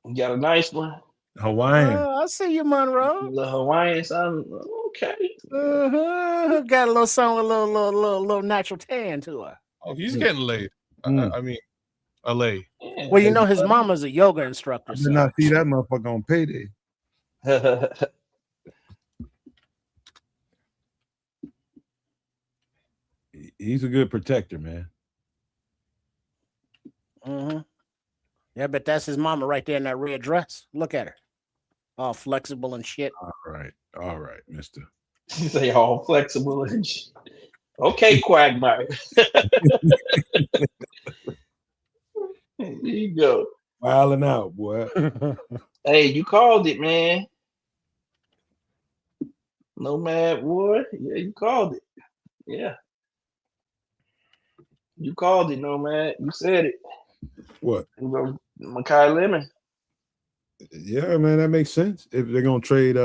You got a nice one. Hawaiian. Oh, I see you, Monroe. The Hawaiian son. Okay. Got a little something, a little natural tan to her. Oh, he's getting laid. I mean, LA. Yeah. Well, his mama's a yoga instructor. I did not see that motherfucker on payday. He's a good protector, man. Mm-hmm. Yeah, but that's his mama right there in that red dress. Look at her. All flexible and shit. All right, mister. They all flexible and shit. Okay, Quagmire. There you go. Wilding out, boy. Hey, you called it, man. Nomad Ward. Yeah, you called it. Yeah. You called it, Nomad. You said it. What? Makai Lemon. Yeah, man, that makes sense. If they're gonna trade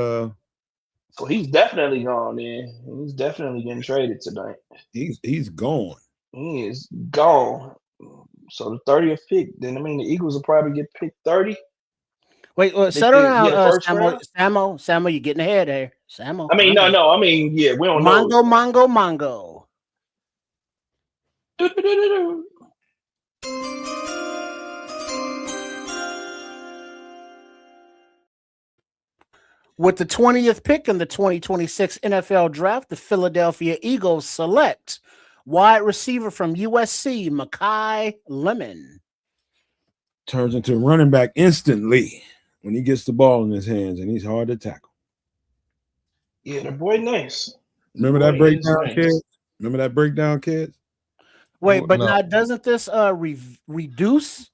so he's definitely gone in. He's definitely getting traded tonight. He's gone. He is gone. So the 30th pick, then the Eagles will probably get picked 30. Wait, settle down, Samo, you're getting ahead there. Samo. Yeah, we don't know. Mongo. With the 20th pick in the 2026 NFL Draft, the Philadelphia Eagles select wide receiver from USC, Makai Lemon. turns into a running back instantly when he gets the ball in his hands, and he's hard to tackle. Yeah, the boy nice. Remember that breakdown, kids? Remember that breakdown, kids? Wait, but No. now doesn't this reduce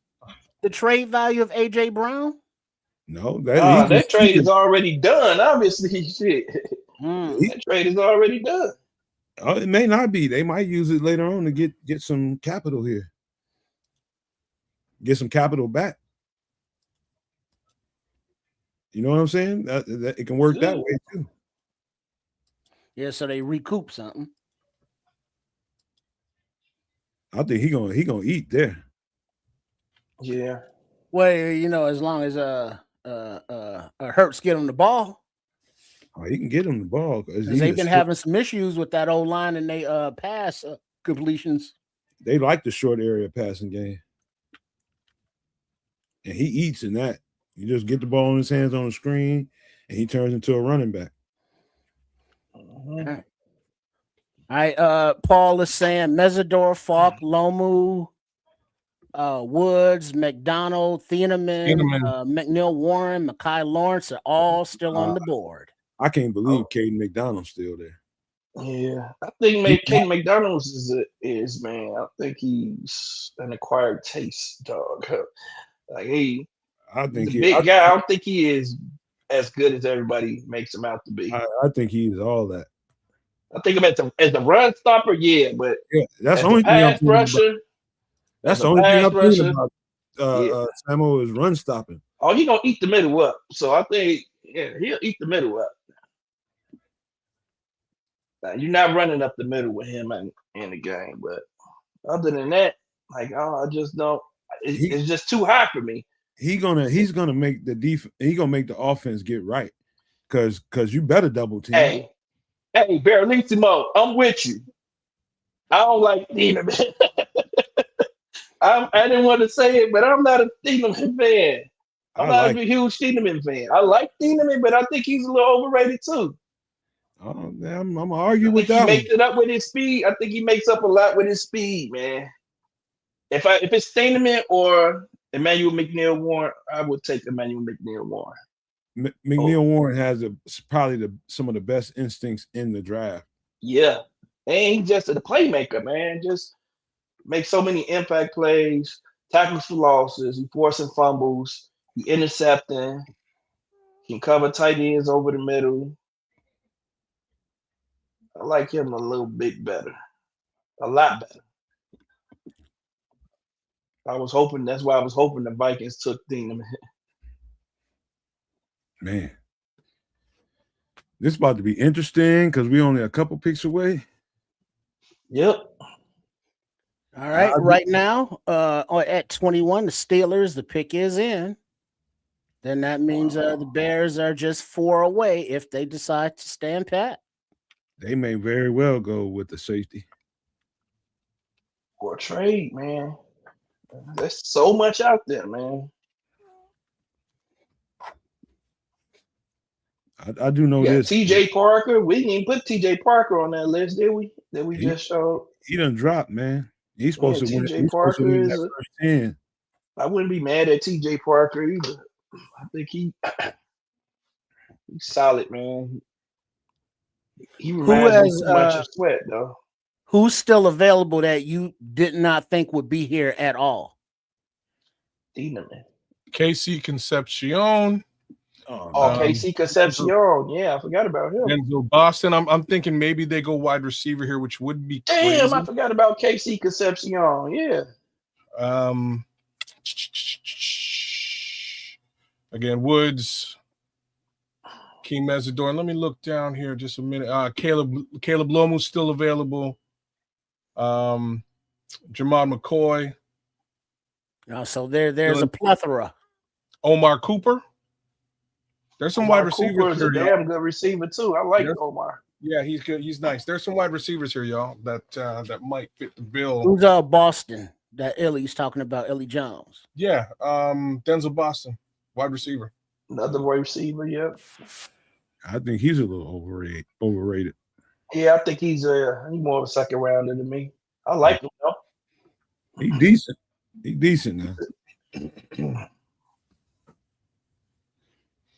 the trade value of AJ Brown? No, that trade is already done. Obviously, shit. Mm. That trade is already done. Oh, it may not be. They might use it later on to get some capital here. Get some capital back. You know what I'm saying? That it can work that way too. Yeah, so they recoup something. I think he gonna eat there. Yeah. Well, you know, as long as Hurts get him the ball. Oh, he can get him the ball because they've been having some issues with that old line and they pass completions. They like the short area passing game, and he eats in that. You just get the ball in his hands on the screen, and he turns into a running back. All right. Paul is saying Mesidor, Falk, Lomu, Woods, McDonald, Thieneman, McNeil Warren, Mekhi Lawrence are all still on the board. I can't believe Caden McDonald's still there. Yeah, I think Caden McDonald's is man. I think he's an acquired taste, dog. Like he's a big guy. I don't think he is as good as everybody makes him out to be. I think he's all that. I think of him as a run stopper, yeah, but that's the only thing I'm thinking rusher. That's the only thing I'm thinking about. Samuel is run stopping. Oh, he gonna eat the middle up. So I think he'll eat the middle up. You're not running up the middle with him in the game, but other than that, like I just don't. It's just too high for me. He's gonna make the make the offense get right, because you better double team. Hey, Barrelissimo, I'm with you. I don't like Thieneman. I didn't want to say it, but I'm not a Thieneman fan. I'm not a huge Thieneman fan. I like Thieneman, but I think he's a little overrated too. Oh, I'm gonna argue with that. He makes it up with his speed. I think he makes up a lot with his speed, man. If it's Thieneman or Emmanuel McNeil Warren, I would take Emmanuel McNeil Warren. McNeil Warren has probably some of the best instincts in the draft. Yeah, and he's just a playmaker, man. Just makes so many impact plays, tackles for losses, he forcing fumbles, he intercepting, can cover tight ends over the middle. I like him a little bit better, a lot better. That's why I was hoping the Vikings took Thieneman. Man, this is about to be interesting because we're only a couple picks away. Yep. All right. Right now, at 21, the Steelers, the pick is in. Then that means the Bears are just 4 away if they decide to stand pat. They may very well go with the safety. Or trade, man. There's so much out there, man. I do know this. TJ Parker. We didn't even put TJ Parker on that list, did we? He just showed. He done dropped, man. He's supposed to win. TJ Parker is that first 10. I wouldn't be mad at TJ Parker either. I think he's solid, man. He reminds me too much of Sweat, though. Who's still available that you did not think would be here at all? Thieneman. KC Concepcion. KC Concepcion. Yeah, I forgot about him. Denzel Boston. I'm thinking maybe they go wide receiver here, which would be crazy. Damn, I forgot about KC Concepcion. Yeah. Again, Woods, King Mesidor. Let me look down here just a minute. Caleb Lomu's still available. Jamar McCoy. So there's a plethora. Omar Cooper. There's some wide receivers. Cooper's a damn good receiver too. I like Omar. Yeah, he's good. He's nice. There's some wide receivers here, y'all, that might fit the bill. Who's Boston? That Illy's talking about, Illy Jones. Yeah, Denzel Boston, wide receiver. Another wide receiver, yeah. I think he's a little overrated. Yeah, I think he's more of a second rounder than me. I like him though. He's decent. He's decent now.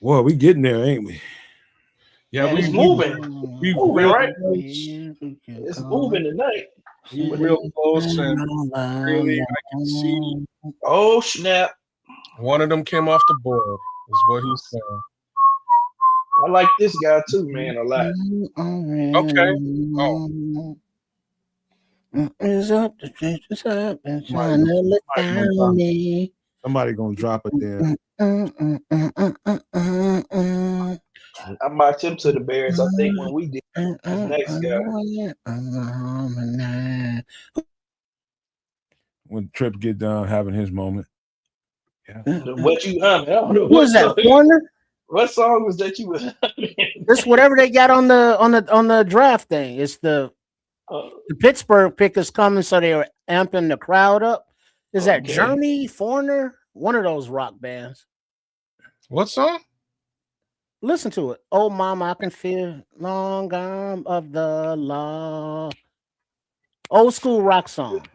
Well, we getting there, ain't we? Yeah, Man, we it's moving. we Moving, real right? close. It's moving tonight. We real close, and really, I can see Oh snap! one of them came off the board. Is what he's saying. I like this guy too, man, a lot. Okay. Oh, It's up, it's up, and trying to look down on me. Somebody gonna drop it there. I marked him to the Bears. I think when we did this next guy. When Tripp get done having his moment. Yeah. What you humming? I don't know Who was that? Warner? What song was that you was humming? It's whatever they got on the draft thing. It's the Pittsburgh pick is coming, so they were amping the crowd up. Is that Journey, Foreigner? One of those rock bands. what song? Listen to it. Oh, mama, I can feel long arm of the law. Old school rock song.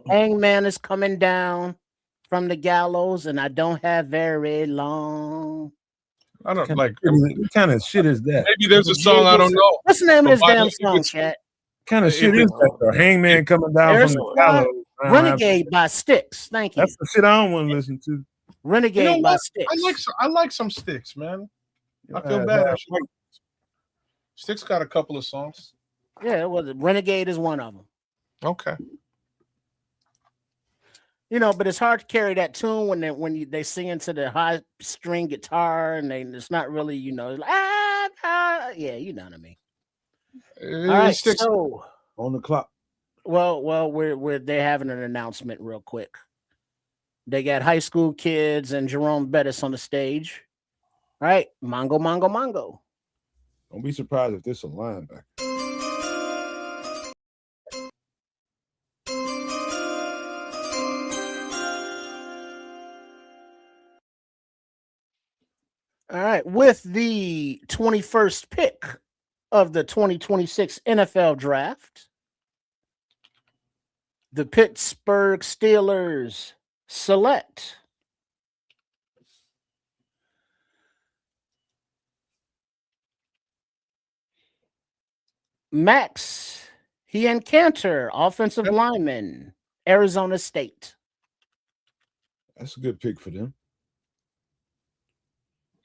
Hangman is coming down from the gallows, and I don't have very long. I don't like. What kind of shit is that? Maybe there's a song I don't know. What's the name of this But damn if song, it's- chat? What kind of shit is that? Though? Hangman coming down There's from the gallows. Renegade by Styx. Thank you. That's the shit I don't want to listen to. Renegade You know by what? Styx. I like some Sticks, man. I feel bad. Sticks got a couple of songs. Yeah, well, Renegade is one of them. Okay. You know, but it's hard to carry that tune when they sing into the high string guitar and it's not really, you know, like, yeah, you know what I mean. All right, Sticks so on the clock. Well, they're having an announcement real quick. They got high school kids and Jerome Bettis on the stage. All right, Mongo. Don't be surprised if this a linebacker. All right, with the 21st pick of the 2026 NFL Draft, the Pittsburgh Steelers select Max Keionte, offensive lineman, Arizona State. That's a good pick for them.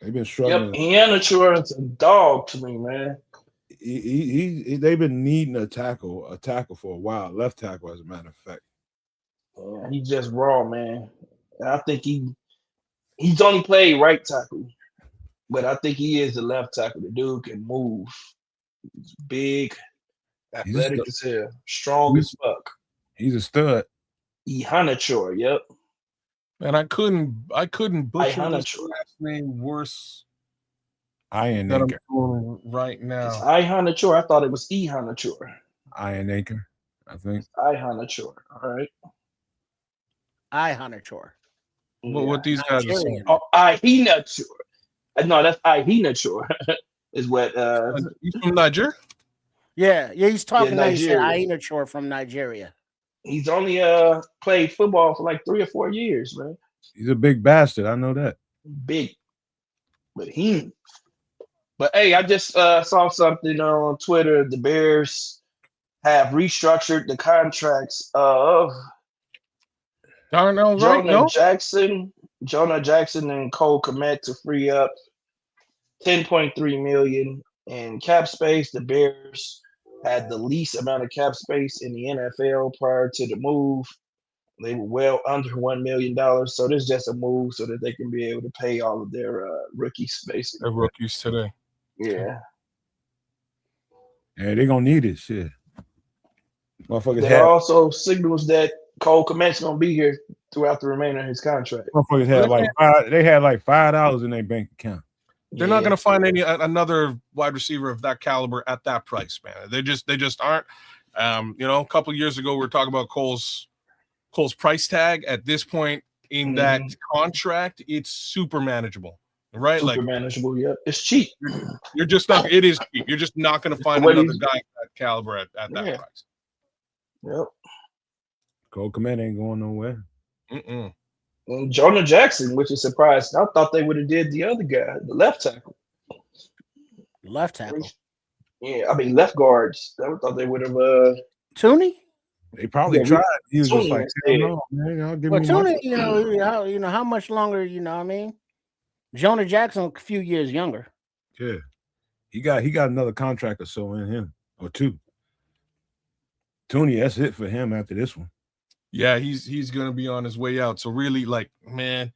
They've been struggling. Yep, Iannature is a dog to me, man. They've been needing a tackle for a while. Left tackle, as a matter of fact. Yeah, he's just raw, man. And I think he's only played right tackle, but I think he is the left tackle. The dude can move. He's big, athletic as hell, strong as fuck. He's a stud. Iannature, yep. And I couldn't butcher this Iannature. last name worse Iron than I'm Anchor. doing right now. It's Iannature. I thought it was Iannature. Iron Anchor, I think. Iannature. All right. Iannature. Well, what these guys are saying. Oh, Iannature. No, that's Iannature. Is what He's from Nigeria? Yeah, he's talking Nigeria. Iannature from Nigeria. He's only played football for like 3 or 4 years, man. He's a big bastard. I know that. Big. But hey, I just saw something on Twitter. The Bears have restructured the contracts of Jonah Jackson and Cole Kmet to free up $10.3 million in cap space. The Bears had the least amount of cap space in the NFL prior to the move. They were well under $1 million. So this is just a move so that they can be able to pay all of their rookies, basically. Their rookies today. Yeah. Yeah, they're going to need it. Shit. Motherfuckers There also signals that Cole Kmet's going to be here throughout the remainder of his contract. Motherfuckers had like $5 in their bank account. They're not going to find another wide receiver of that caliber at that price, man. They just aren't. A couple of years ago, we were talking about Cole's price tag. At this point in that contract, it's super manageable, right? Super manageable. Yep, it's cheap. You're just not. It is cheap. You're just not going to find another guy at that caliber at that price. Yep. Cole Kmet ain't going nowhere. Mm-mm. And Jonah Jackson, which is surprising. I thought they would have did the other guy, the left tackle. Left tackle. Yeah, I mean left guards. I thought they would have. Tooney. They probably Yeah, tried. He was just Tooney like, instead. no, man, y'all give Well, me my. Tooney, how much longer? You know, what I mean, Jonah Jackson, a few years younger. Yeah, he got another contract or so in him or two. Tooney, that's it for him after this one. Yeah, he's gonna be on his way out. So really, like, man,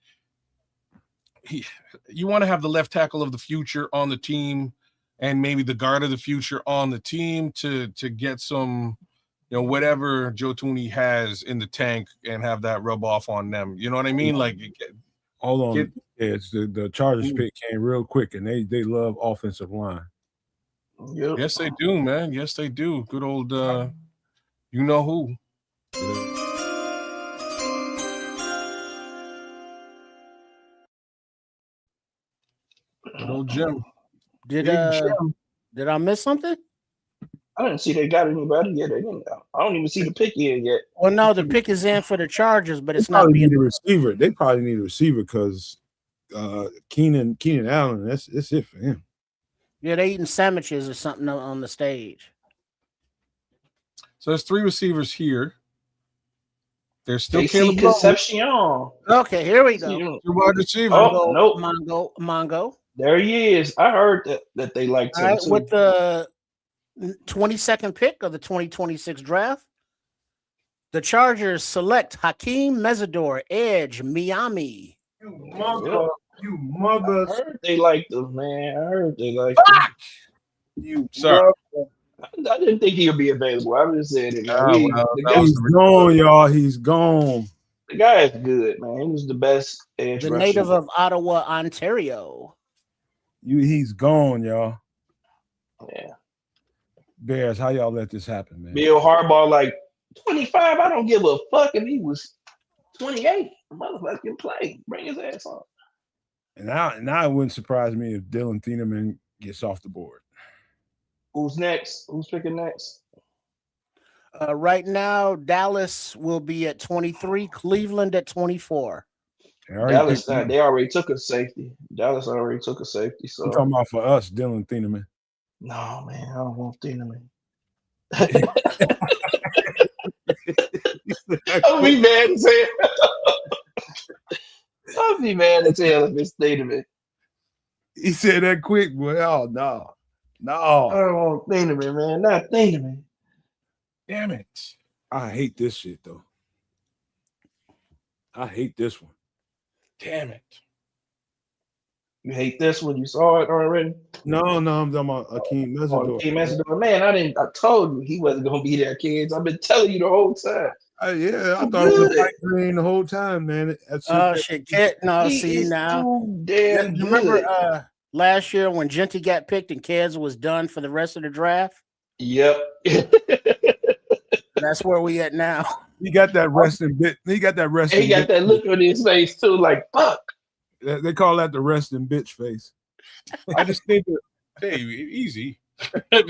you want to have the left tackle of the future on the team, and maybe the guard of the future on the team to get some, whatever Joe Tooney has in the tank, and have that rub off on them. You know what I mean? Like, hold on, it's the Chargers pick came real quick, and they love offensive line. Yep. Yes, they do, man. Yes, they do. Good old, you know who. Good old Jim. Did I miss something? I didn't see they got anybody yet. They didn't. I don't even see the pick in yet. Well, no, the pick is in for the Chargers, but it's They not probably being need a receiver. They probably need a receiver because Keenan Allen, that's it for him. Yeah, they eating sandwiches or something on the stage. So there's 3 receivers here. There's still JC Caleb Concepcion. Okay, here we go. Your wide receiver. Oh, nope. Mongo. There he is. I heard that they liked him. All right, too. with the 22nd pick of the 2026 draft, the Chargers select Hakeem Mesidor, edge, Miami. You mother. I heard they liked him, man. I heard they liked him. You Sorry. I didn't think he'd be available. I just said it. He's gone, y'all. He's gone. The guy is good, man. He was the best edge The rusher. native of Ottawa, Ontario. He's gone, y'all. Yeah. Bears, how y'all let this happen, man? Bill Harbaugh, like 25. I don't give a fuck if he was 28. Motherfucking play. Bring his ass on. And now it wouldn't surprise me if Dylan Thieneman gets off the board. Who's next? Who's picking next? Right now, Dallas will be at 23, Cleveland at 24. Dallas, they already took a safety. Dallas already took a safety. So I'm talking about for us, Dylan Thieneman. No, man, I don't want Thieneman. I'll be mad as hell. I'll be mad as hell if it's Thieneman. He said that quick, boy. Oh, no. I don't want Thieneman, man. Not Thieneman. Damn it. I hate this shit, though. I hate this one. Damn it. You hate this one? You saw it already? No, I'm talking about Hakeem Mesidor. Hakeem Mesidor. Man, I told you he wasn't going to be there, kids. I've been telling you the whole time. I thought it was light green the whole time, man. Shit, now. Damn you remember last year when Genty got picked and Kez was done for the rest of the draft? Yep. That's where we at now. He got that resting bit. He got that resting. He got that look on his face too, like fuck. They call that the resting bitch face. I just think that, hey, easy. I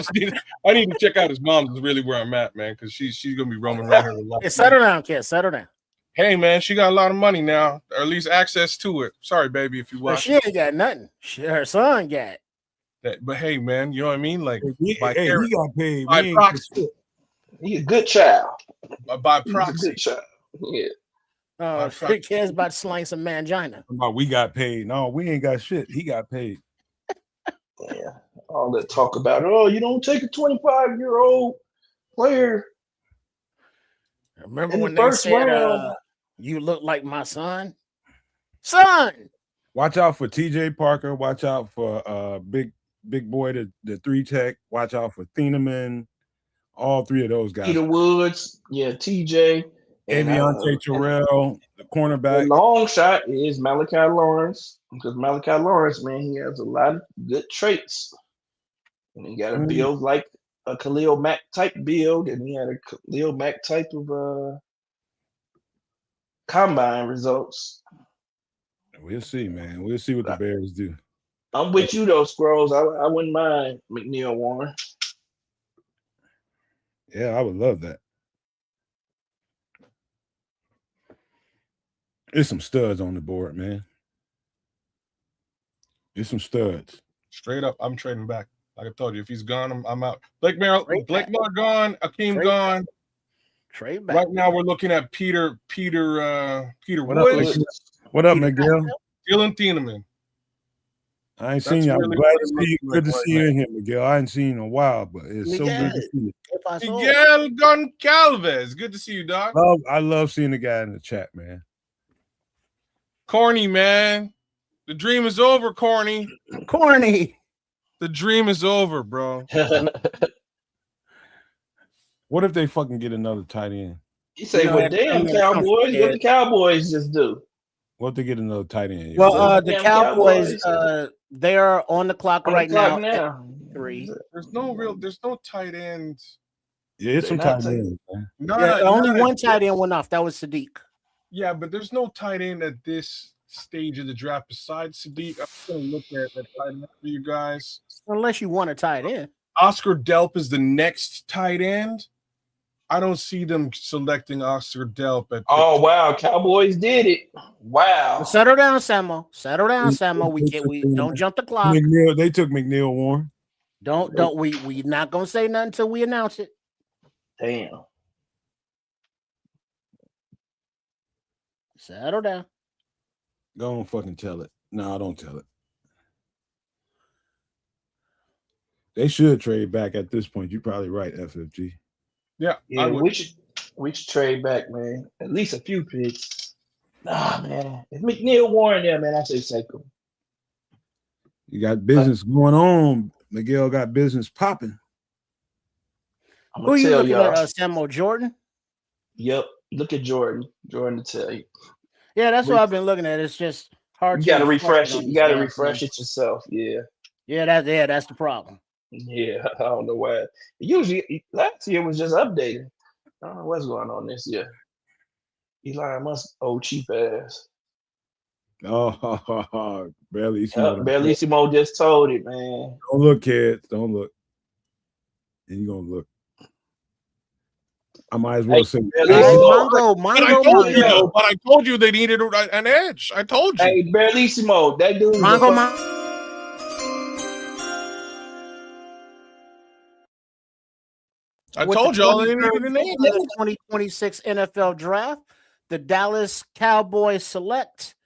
need to check out his mom's is really where I'm at, man, because she's gonna be roaming around here a lot. Hey, settle down, kid. Settle down. Hey, man, she got a lot of money now, or at least access to it. Sorry, baby, if you watch. She ain't got nothing. Her son got. But hey, man, you know what I mean? Like, he got paid. By proxy. He a good child. By proxy. Good child. Yeah. Kid's about to slang some mangina. We got paid. No, we ain't got shit. He got paid. Yeah. All that talk about, oh, you don't take a 25-year-old player. Remember when they said, you look like my son? Son! Watch out for TJ Parker. Watch out for big boy, the 3-tech. Watch out for Thieneman. All 3 of those guys. Peter Woods, TJ. Keionte Terrell, the cornerback. The long shot is Malachi Lawrence, because Malachi Lawrence, man, he has a lot of good traits. And he got a build like a Khalil Mack type build, and he had a Khalil Mack type of combine results. We'll see, man. We'll see what the Bears do. I'm with you, though, Scrolls. I wouldn't mind McNeil Warren. Yeah, I would love that. There's some studs on the board, man. There's some studs. Straight up, I'm trading back. Like I told you, if he's gone, I'm out. Blake Miller gone. Akeem gone. Trade back. Right now, we're looking at Peter What Woods. What up, Miguel? Dylan Thieneman. I ain't seen you. I'm glad to see you. Good to see you in here, Miguel. I ain't seen you in a while, but it's so good to see you. Miguel Goncalves. Good to see you, Doc. I love seeing the guy in the chat, man. Corny, man. The dream is over, Corny. The dream is over, bro. What if they fucking get another tight end? You say, well, damn, Cowboys. What the Cowboys just do? What if they get another tight end? Well, the Cowboys, they're on the clock right now. 3. There's no tight ends. Yeah, it's some tight ends, man. Only one tight end went off. That was Sadiq. Yeah, but there's no tight end at this stage of the draft besides Sadiq. I'm going to look at that tight end for you guys. Unless you want a tight end. Oscar Delp is the next tight end. I don't see them selecting Oscar Delp at. Oh wow, Cowboys did it! Wow. Settle down, Samo. We don't jump the clock. McNeil, they took McNeil Warren. We not gonna say nothing until we announce it. Damn. Settle down. Go on, fucking tell it. No, don't tell it. They should trade back at this point. You're probably right, FFG. Yeah, we should trade back, man. At least a few picks. Nah, man. If McNeil Warren there, man, I say take him. You got business going on. Miguel got business popping. Who are you looking at, Samuel Jordan? Yep. Look at Jordan. Jordan to tell you. Yeah, that's what I've been looking at. It's just hard. You got to refresh it. You got to refresh it yourself. Yeah. Yeah, that's the problem. Yeah, I don't know why. Usually, last year was just updated. I don't know what's going on this year. Elon Musk, old cheap ass. Oh, Bellissimo just told it, man. Don't look, kids. Don't look. And you're gonna look. I might as well say. Mongo. But I told you they needed an edge. I told you. Hey, Bellissimo, that dude. I told y'all they needed an edge. 2026 NFL Draft. The Dallas Cowboys select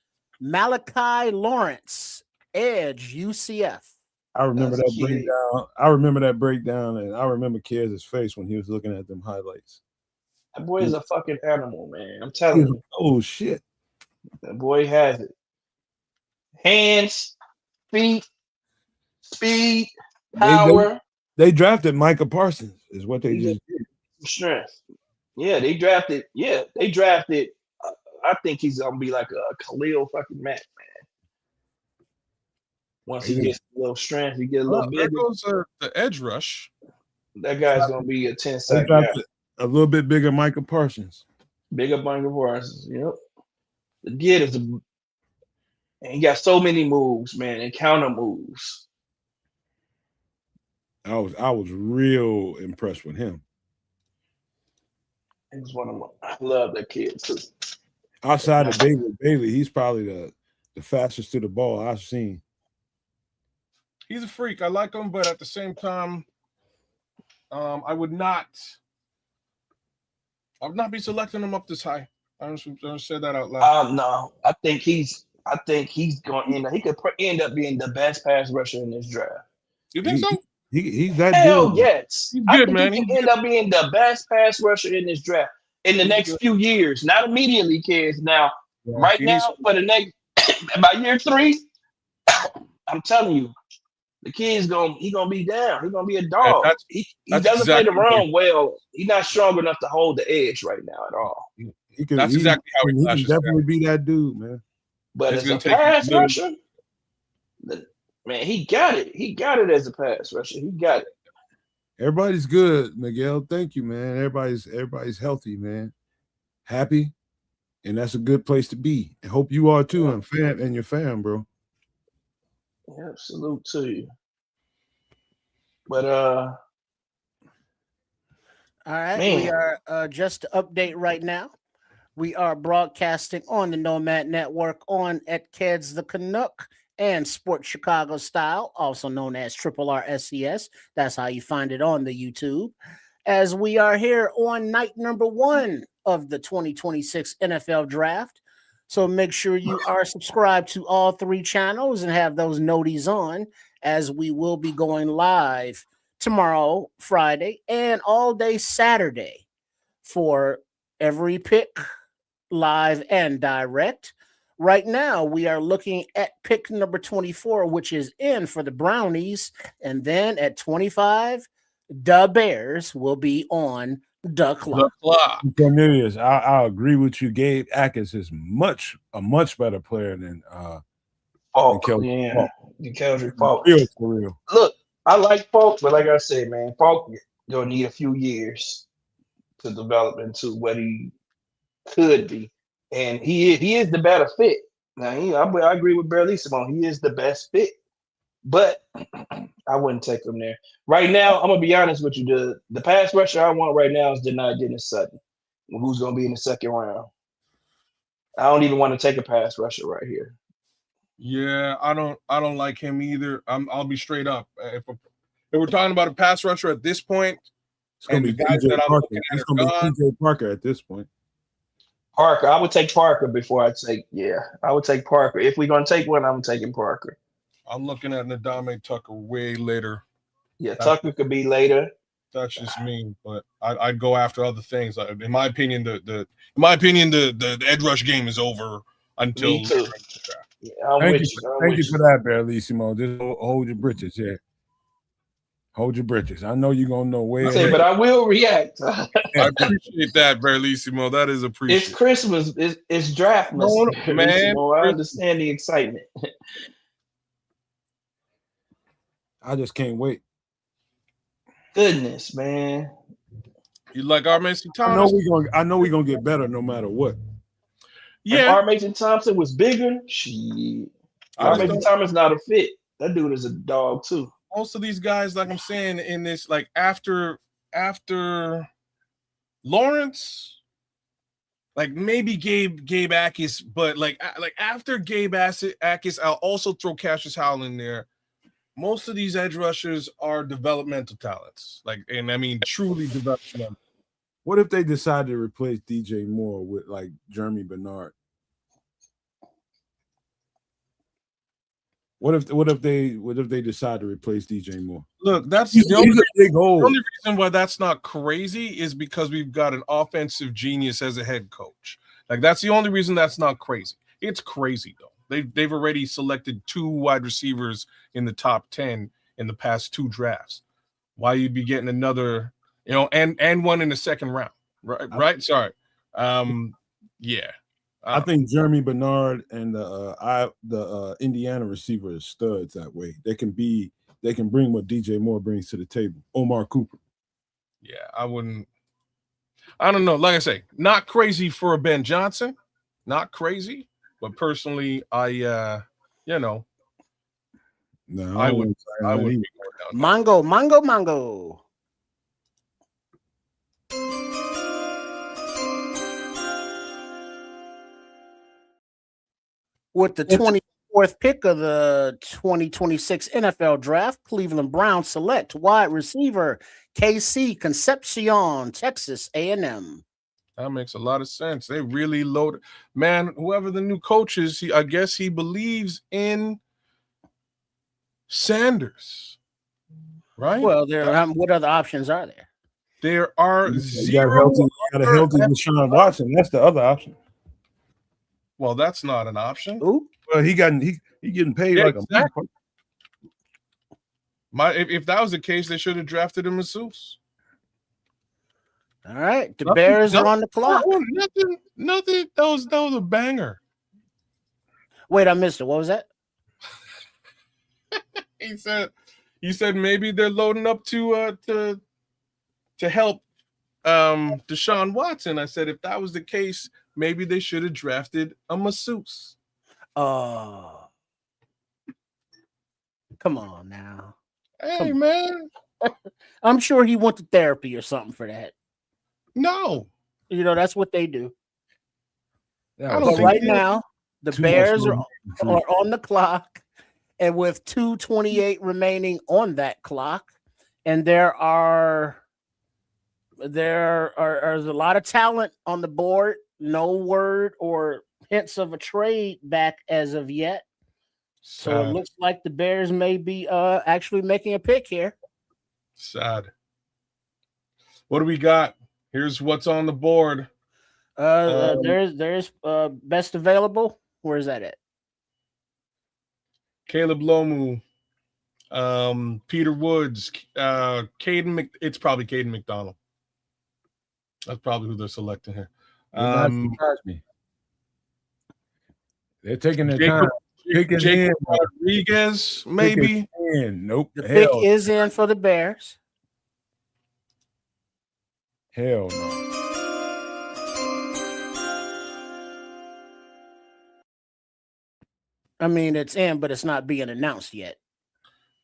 Malachi Lawrence, edge, UCF. I remember that breakdown, and I remember Kids' face when he was looking at them highlights. That boy is a fucking animal, man. I'm telling you. Oh shit. That boy has it. Hands, feet, speed, power. They drafted Micah Parsons, is what they just did. Strength. Yeah, they drafted. I think he's gonna be like a Khalil fucking Mack, man. Once he gets a little strength, he gets a little bigger. There goes the edge rush. That guy's gonna be a 10-sack guy. A little bit bigger Micah Parsons. Bigger Micah Parsons. Yep. The kid is and he got so many moves, man, and counter moves. I was real impressed with him. He was one of my. I love that kid too. Outside of Bailey, he's probably the fastest to the ball I've seen. He's a freak. I like him, but at the same time, I would not be selecting him up this high. I'm gonna say that out loud. No, I think he's going to. He could end up being the best pass rusher in this draft. You think so? He's that Hell good. Yes. He's good, man. He can end up being the best pass rusher in this draft in the next few years. Not immediately, kids. Now, right now, for the next about year 3, I'm telling you, the kid's gonna be down. He's gonna be a dog. He doesn't play the run well. He's not strong enough to hold the edge right now at all. That's exactly how he can definitely be that dude, man. But as a pass rusher, man, he got it. He got it as a pass rusher. He got it. Everybody's good, Miguel. Thank you, man. Everybody's healthy, man. Happy, and that's a good place to be. I hope you are too, and your fam, bro. Yeah, salute to you. But all right, man. We are just to update right now. We are broadcasting on the Nomad Network on at Keds the Canuck and Sport Chicago Style, also known as Triple R SCS. That's how you find it on the YouTube. As we are here on night number 1 of the 2026 NFL Draft. So make sure you are subscribed to all 3 channels and have those noties on, as we will be going live tomorrow, Friday, and all day Saturday for every pick, live and direct. Right now, we are looking at pick number 24, which is in for the Brownies. And then at 25, the Bears will be on the clock. Cornelius, I agree with you. Gabe Atkins is a much better player than Falk. Falk. Keldrick Falk. For real. Look, I like Falk, but like I said, man, Falk gonna need a few years to develop into what he could be, and he is the better fit. Now, I agree with Barlissimo. He is the best fit, but I wouldn't take him there right now. I'm gonna be honest with you. The pass rusher I want right now is Dennis-Sutton, who's gonna be in the second round. I don't even want to take a pass rusher right here. Yeah, I don't like him either. I'll be straight up. If we're talking about a pass rusher at this point, it's gonna be guys that I'm looking at, it's gonna be TJ Parker at this point. Parker, I would take Parker before I take. Yeah, I would take Parker. If we're gonna take one, I'm taking Parker. I'm looking at Ndame Tucker way later. Yeah, Tucker could be later. That's just me, but I'd go after other things. In my opinion, the edge rush game is over until. Me too. Yeah, thank you for that, Barlissimo. Just hold your britches, yeah. Hold your britches. I know you're gonna know way. But I will react. I appreciate that, Barlissimo. That is appreciated. It's Christmas. It's draft, man. I understand the excitement. I just can't wait. Goodness, man. You like R. Mason Thomas? I know we're gonna get better no matter what. Yeah, R. Mason Thompson was bigger. Shit. R. Mason Thomas not a fit. That dude is a dog too. Most of these guys, like I'm saying, in this, like after Lawrence, like maybe Gabe Akis, but like after Gabe Akis, I'll also throw Cassius Howell in there. Most of these edge rushers are developmental talents, and I mean truly developmental. What if they decide to replace DJ Moore with like Jeremy Bernard? What if they decide to replace DJ Moore? Look, that's the only reason why that's not crazy is because we've got an offensive genius as a head coach. Like that's the only reason that's not crazy. It's crazy though. They've already selected 2 wide receivers in the top 10 in the past 2 drafts. Why you'd be getting another, and one in the second round, right? Sorry, yeah. I think Jeremy Bernard and the Indiana receiver is studs that way. They can bring what DJ Moore brings to the table. Omar Cooper. Yeah, I don't know. Like I say, not crazy for a Ben Johnson, not crazy. But personally, I would be going down. Mongo. With the 24th pick of the 2026 NFL Draft, Cleveland Browns select wide receiver KC Concepcion, Texas A&M. That makes a lot of sense. They really loaded. Man, whoever the new coach is, I guess he believes in Sanders, right? Well, what other options are there? There are zero. You got a healthy Deshaun Watson. That's the other option. Well, that's not an option. Ooh. Well, he getting paid like exactly. If that was the case, they should have drafted him masseuse. All right, the Bears are on the clock. Nothing. That was a banger. Wait, I missed it. What was that? He said maybe they're loading up to help Deshaun Watson. I said if that was the case, maybe they should have drafted a masseuse. Oh, come on now. Hey, man. I'm sure he went to therapy or something for that. No. That's what they do. But right now, the Bears are on the clock, and with 2:28 remaining on that clock, and there's a lot of talent on the board. No word or hints of a trade back as of yet. So it looks like the Bears may be actually making a pick here. Sad. What do we got? Here's what's on the board. There's best available. Where is that at? Caleb Lomu, Peter Woods, it's probably Caden McDonald. That's probably who they're selecting here. Me. They're taking their time. Jacob Rodriguez, maybe. Nope. The pick is in for the Bears. Hell no. I mean, it's in, but it's not being announced yet.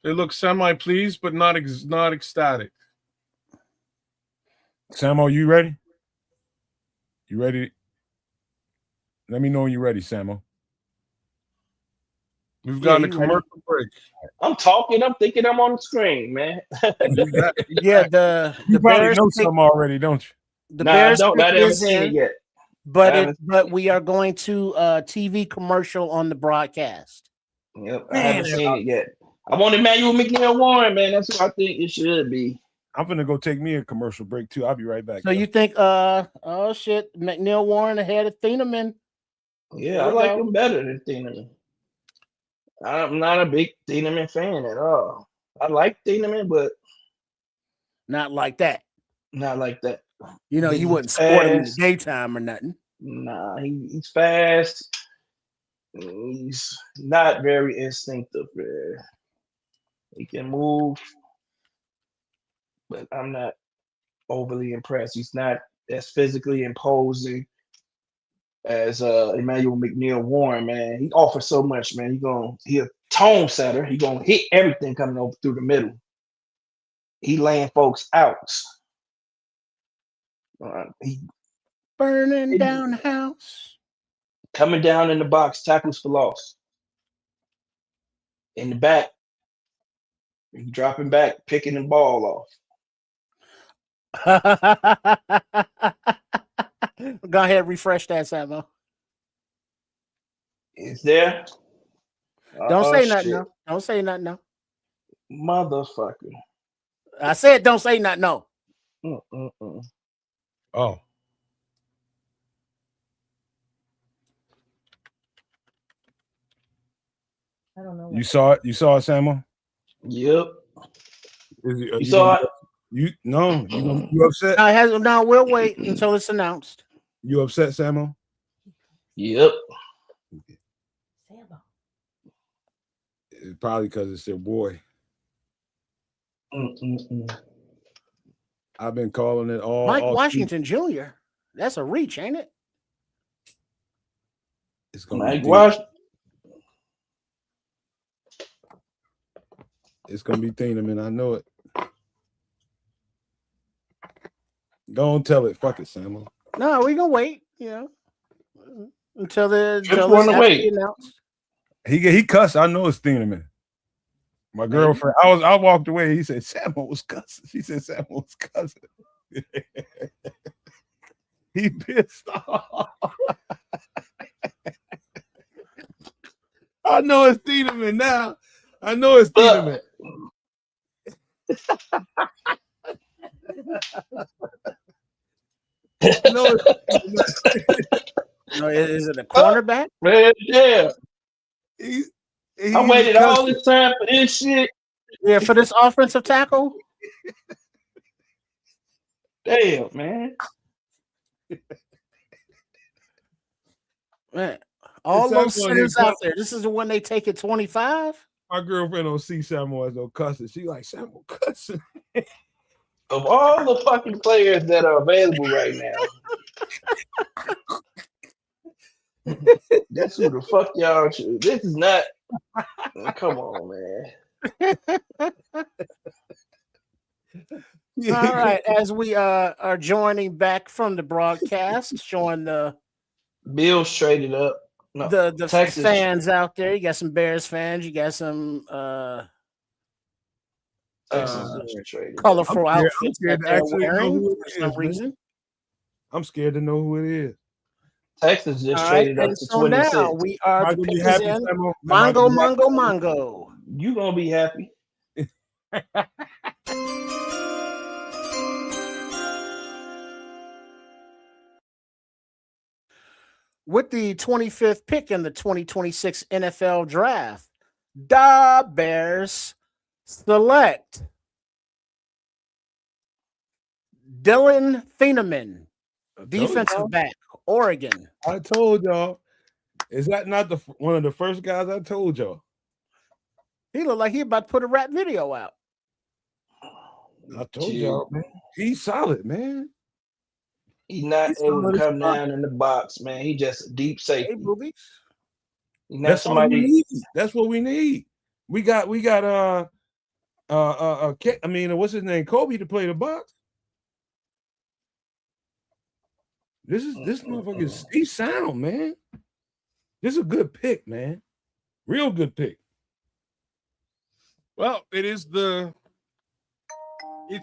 They look semi-pleased, but not ecstatic. Samo, you ready? You ready? Let me know when you're ready, Samo. We've gotten a commercial break. I'm talking. I'm thinking I'm on the screen, man. Yeah, the you probably Bears know some already, don't you? The Bears I haven't seen it yet. But we are going to TV commercial on the broadcast. Yep, I haven't seen it yet. I want Emmanuel McNeil Warren, man. That's what I think it should be. I'm gonna go take me a commercial break too. I'll be right back. So you think oh shit, McNeil Warren ahead of Thieneman? Yeah, I like him better than Thieneman. I'm not a big Thieneman fan at all. I like Thieneman, but not like that. Not like that. You know, you wouldn't sport him in the daytime or nothing. Nah, he's fast. He's not very instinctive, man. He can move, but I'm not overly impressed. He's not as physically imposing as Emmanuel McNeil Warren, man. He offers so much, man. He a tone setter. He gonna hit everything coming over through the middle. He laying folks out. He burning down the house. Coming down in the box, tackles for loss. In the back, he dropping back, picking the ball off. Go ahead, refresh that, Samo. Is there? Don't say nothing. No. Don't say nothing. No. Motherfucker. I said, don't say nothing. No. Oh. I don't know. You saw it? You saw it, Samo? Yep. You saw it? You upset? No, we'll wait until it's announced. You upset, Samo? Yep. Samo. It's probably because it's their boy. I've been calling it all. Mike Washington Jr. That's a reach, ain't it? It's gonna Mike be Washington. It's gonna be Thieneman. I know it. Don't tell it. Fuck it, Samo. No, we gonna wait. You know, until announced. He cussed. I know it's Thieneman. My girlfriend. I walked away. He said Samo was cussing. She said Samo was cussing. He pissed off. I know it's Thieneman now. I know it's Thieneman. No, is it a cornerback? Man, yeah. I waited all this time for this shit. Yeah, for this offensive tackle. Damn, man. Man, all those centers out there. This is the one they take at 25. My girlfriend don't see Samo as no cussing. She like Samo cussing. Of all the fucking players that are available right now, that's who the fuck y'all choose. This is not. Come on, man. All right, as we are joining back from the broadcast, showing the Bills traded up. No, The Texas. fans out there, you got some Bears fans, you got some Texas just traded up. colorful I'm outfits scared that to they're actually know wearing who for it some is, man. reason. I'm scared to know who it is. Texas just All right, traded up and to so now 26. we are Am I the gonna be pick is happy, in. Samo? Mongo. You gonna be happy. With the 25th pick in the 2026 NFL Draft, the Bears select Dylan Thieneman, defensive back, Oregon. I told y'all. Is that not one of the first guys I told y'all? He looked like he about to put a rap video out. I told y'all, man. He's solid, man. He's not able to come down in the box, man. He just a deep safety. Hey, boobies. That's somebody. What we need. That's what we need. We got I mean, what's his name? Kobe to play the box. This motherfucker. He's sound, man. This is a good pick, man. Real good pick. Well, it's the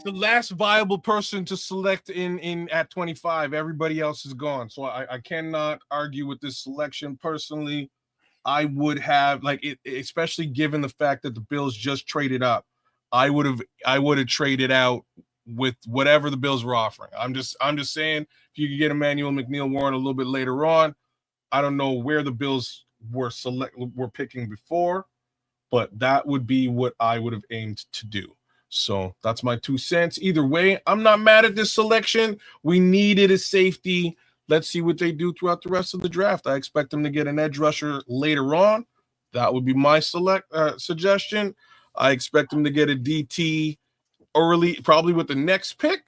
last viable person to select in at 25. Everybody else is gone. So I cannot argue with this selection personally. I would have especially given the fact that the Bills just traded up. I would have traded out with whatever the Bills were offering. I'm just saying, if you could get Emmanuel McNeil-Warren a little bit later on, I don't know where the Bills were picking before, but that would be what I would have aimed to do. So that's my 2 cents. Either way, I'm not mad at this selection. We needed a safety. Let's see what they do throughout the rest of the draft. I expect them to get an edge rusher later on. That would be my suggestion. I expect them to get a DT early, probably with the next pick.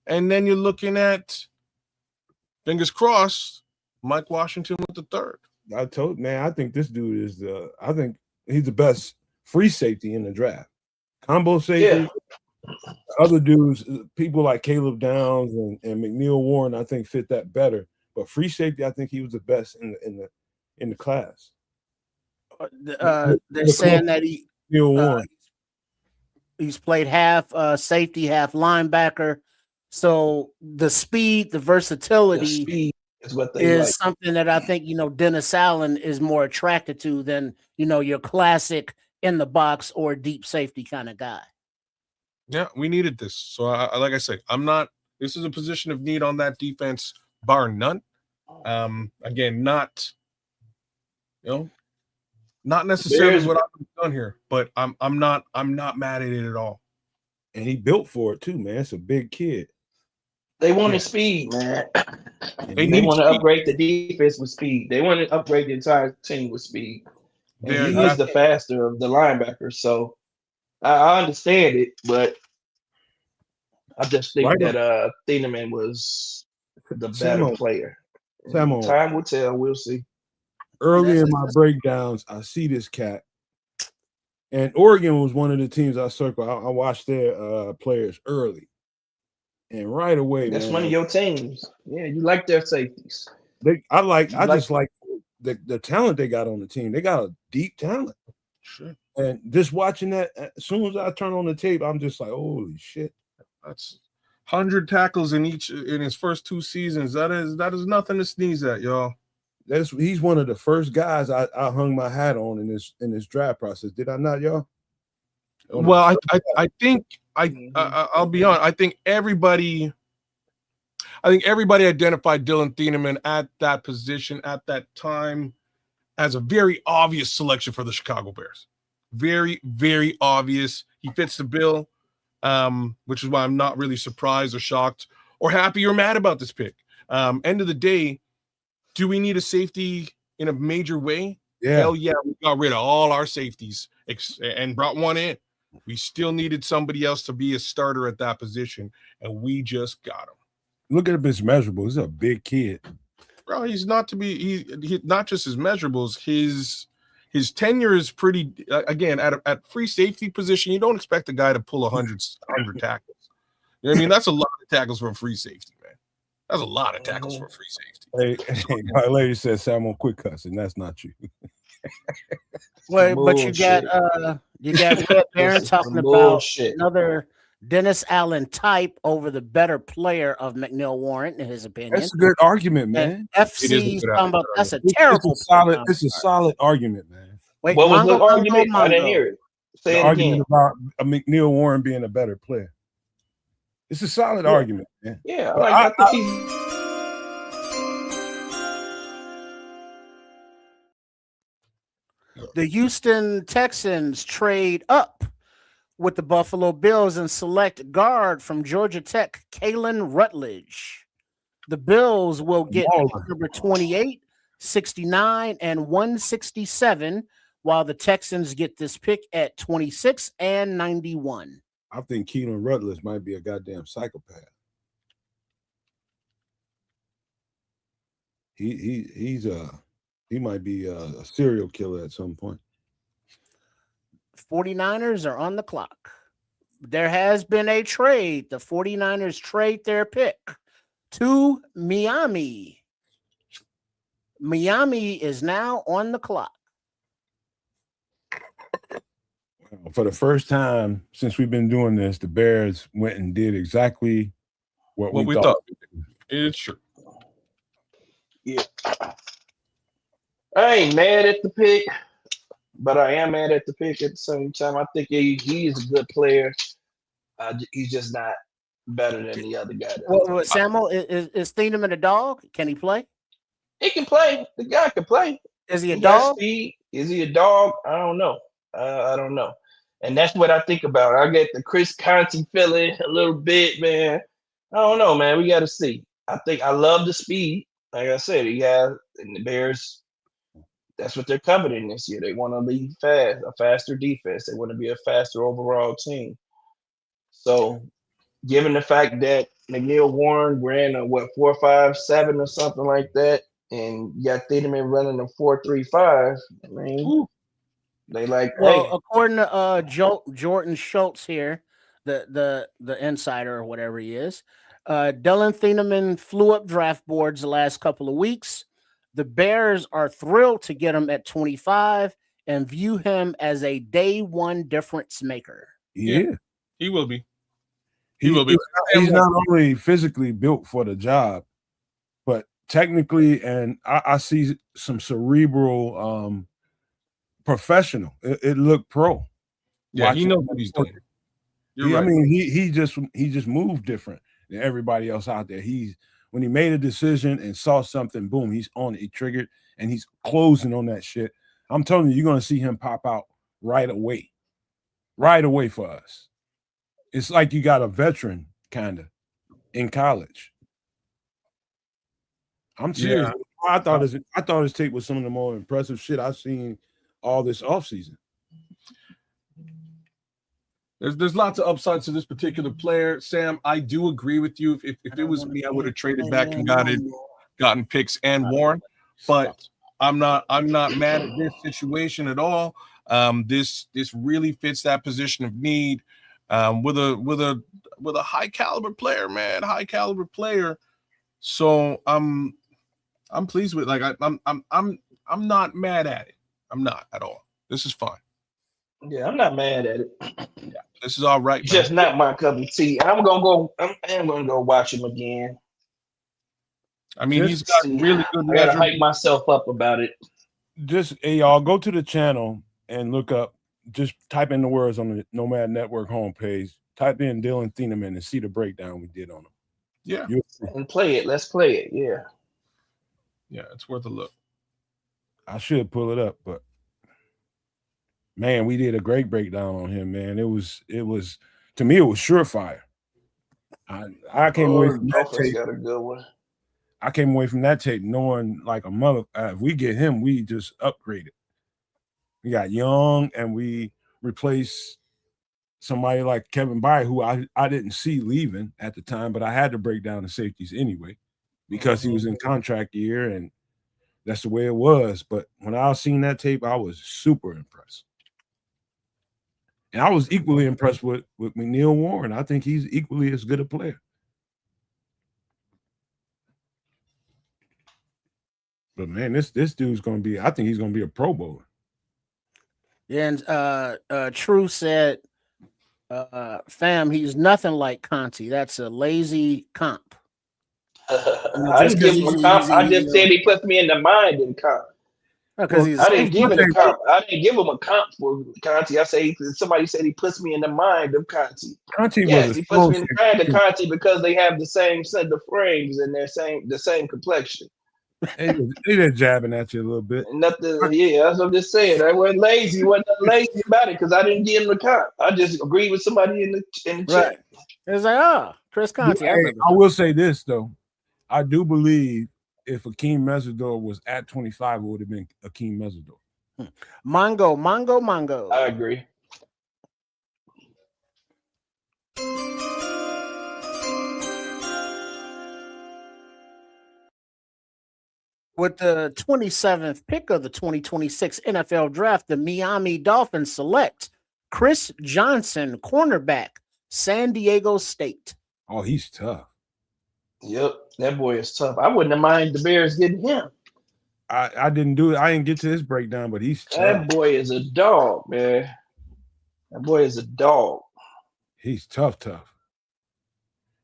And then you're looking at, fingers crossed, Mike Washington with the third. I think this dude is I think he's the best free safety in the draft. Combo safety. Yeah. Other dudes, people like Caleb Downs and McNeil-Warren, I think fit that better. But free safety, I think he was the best in the class. They're saying that he's played half safety, half linebacker. So the speed, the versatility is what they like. Something that I think Dennis Allen is more attracted to than your classic in the box or deep safety kind of guy. Yeah, we needed this. So like I say, this is a position of need on that defense, bar none. Again, not necessarily what I've done here, but I'm not mad at it at all. And he built for it too, man. It's a big kid. They wanted speed, man. They want to upgrade the defense with speed. They want to upgrade the entire team with speed. And he is the faster of the linebackers. So I understand it, but I just think that Thieneman was the better player. Time will tell. We'll see. Early in my breakdowns, I see this cat. And Oregon was one of the teams I circled. I watched their players early. And right away, that's one of your teams. Yeah, you like their safeties. I just like the talent they got on the team. They got a deep talent. Sure. And just watching that, as soon as I turn on the tape, I'm just like, holy shit. That's 100 tackles in his first 2 seasons. That is nothing to sneeze at, y'all. He's one of the first guys I hung my hat on in this draft process. Did I not, y'all? Well, I think I'll be honest. I think everybody identified Dylan Thieneman at that position at that time as a very obvious selection for the Chicago Bears. Very, very obvious. He fits the bill, which is why I'm not really surprised or shocked or happy or mad about this pick. End of the day, do we need a safety in a major way? Yeah. Hell yeah, we got rid of all our safeties and brought one in. We still needed somebody else to be a starter at that position, and we just got him. Look at his measurables. He's a big kid. Bro, he's not just his measurables. His tenure is pretty. Again, at free safety position, you don't expect a guy to pull 100 tackles. You know what I mean? That's a lot of tackles for a free safety, man. That's a lot of tackles for free safety. Hey, my lady said, "Sam, I'm gonna quit cussing." That's not you. Well, but you got Pat Barron talking about another Dennis Allen type over the better player of McNeil Warren, in his opinion. That's a good argument, man. And FC talking about that's a terrible. It's a solid argument, man. Wait, what was the argument? I didn't hear it. Say it argument again. About a McNeil Warren being a better player. It's a solid argument, man. Yeah, I think he's. The Houston Texans trade up with the Buffalo Bills and select guard from Georgia Tech, Kalen Rutledge. The Bills will get number 28, 69, and 167, while the Texans get this pick at 26 and 91. I think Kalen Rutledge might be a goddamn psychopath. He might be a serial killer at some point. 49ers are on the clock. There has been a trade. The 49ers trade their pick to Miami. Miami is now on the clock. For the first time since we've been doing this, the Bears went and did exactly what we thought. It's true. Yeah. I ain't mad at the pick, but I am mad at the pick at the same time. I think he's a good player. He's just not better than the other guy. Well, Samuel, is Thieneman a dog? Can he play? He can play. The guy can play. Is he a dog? Is he a dog? I don't know. I don't know. And that's what I think about. I get the Chris Conte feeling a little bit, man. I don't know, man. We got to see. I love the speed. Like I said, and the Bears, that's what they're coveting this year. They want to lead fast, a faster defense. They want to be a faster overall team. So, given the fact that McNeil Warren ran a 4.57 or something like that, and you got Thieneman running a 4.35, I mean, they like. Well, hey. according to Jordan Schultz here, the insider or whatever he is, Dylan Thieneman flew up draft boards the last couple of weeks. The Bears are thrilled to get him at 25 and view him as a day one difference maker. Yeah, he will be. He will be. He's not only physically built for the job, but technically, and I see some cerebral, professional. It looked pro. Yeah, he knows what he's doing. Right. I mean, he just moved different than everybody else out there. When he made a decision and saw something, boom, he's on it. He triggered, and he's closing on that shit. I'm telling you, you're going to see him pop out right away for us. It's like you got a veteran kind of in college. I'm serious. Yeah. I thought his tape was some of the more impressive shit I've seen all this offseason. There's lots of upsides to this particular player, Sam. I do agree with you. If it was me, I would have traded back and gotten picks and Warren. But I'm not mad at this situation at all. This really fits that position of need with a high caliber player, man, high caliber player. So I'm pleased with I'm not mad at it. I'm not at all. This is fine. Yeah, I'm not mad at it. Yeah, this is all right. It's just not my cup of tea. I'm gonna go watch him again. I mean, he's got really good. I gotta hype myself up about it. Just y'all go to the channel and look up. Just type in the words on the Nomad Network homepage. Type in Dylan Thieneman and see the breakdown we did on him. Yeah, and play it. Let's play it. Yeah, it's worth a look. I should pull it up, but man, we did a great breakdown on him, man. It was to me, it was surefire. I came away from that tape. Got a good one. I came away from that tape knowing like a mother. If we get him, we just upgraded. We got young, and we replaced somebody like Kevin Byard, who I didn't see leaving at the time, but I had to break down the safeties anyway because he was in contract year, and that's the way it was. But when I seen that tape, I was super impressed. And I was equally impressed with McNeil Warren. I think he's equally as good a player. But man, this dude's gonna be. I think he's gonna be a Pro Bowler. And True said, fam, he's nothing like Conti. That's a lazy comp. I didn't give him a comp. I just said he puts me in the mind in comp. Because I didn't give it a comp. I didn't give him a comp for Conti. I say somebody said he puts me in the mind of Conti. Yes, he puts me in the mind of Conti because they have the same set of frames and the same complexion. They just jabbing at you a little bit. Nothing. Yeah, that's what I'm just saying. I wasn't lazy. Wasn't lazy about it because I didn't give him the comp. I just agreed with somebody in the chat. Right. It's like, Chris Conti. Hey, I will say this though. I do believe if Akeem Mesidor was at 25, it would have been Akeem Mesidor. Mongo. I agree. With the 27th pick of the 2026 NFL Draft, the Miami Dolphins select Chris Johnson, cornerback, San Diego State. Oh, he's tough. Yep, that boy is tough. I wouldn't have minded the Bears getting him. I didn't do it. I didn't get to his breakdown, but he's tough. That boy is a dog, man. That boy is a dog. He's tough.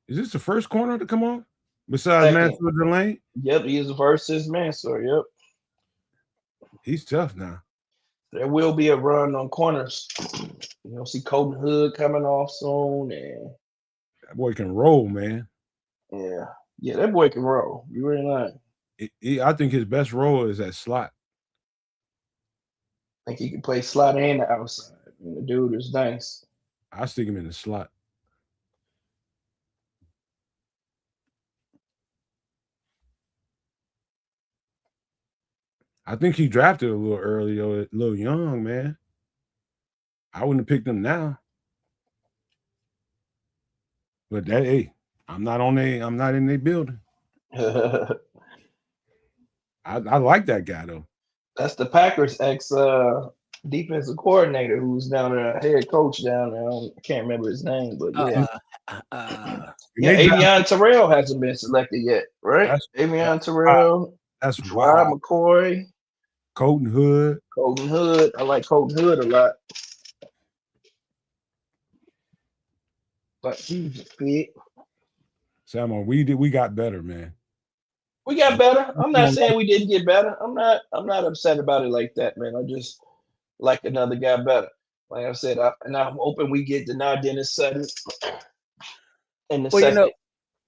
Is this the first corner to come on? Besides Mansour Delane? Yep, he is the first since Mansour. Yep. He's tough now. There will be a run on corners. You'll see Colton Hood coming off soon. And that boy can roll, man. Yeah, that boy can roll. You ain't lying. I think his best role is at slot. I think he can play slot and the outside. And the dude is nice. I stick him in the slot. I think he drafted a little early, a little young, man. I wouldn't have picked him now. But I'm not in their building. I like that guy though. That's the Packers ex defensive coordinator who's down there, head coach down there. I can't remember his name, but Avion Terrell hasn't been selected yet, right? Avion Terrell. That's Rob McCoy. Colton Hood. I like Colton Hood a lot. But he's a fit. Samo, we got better, man. We got better. I'm not saying we didn't get better. I'm not upset about it like that, man. I just like another guy better. Like I said, I'm hoping we get the now dennis-sutton in the second.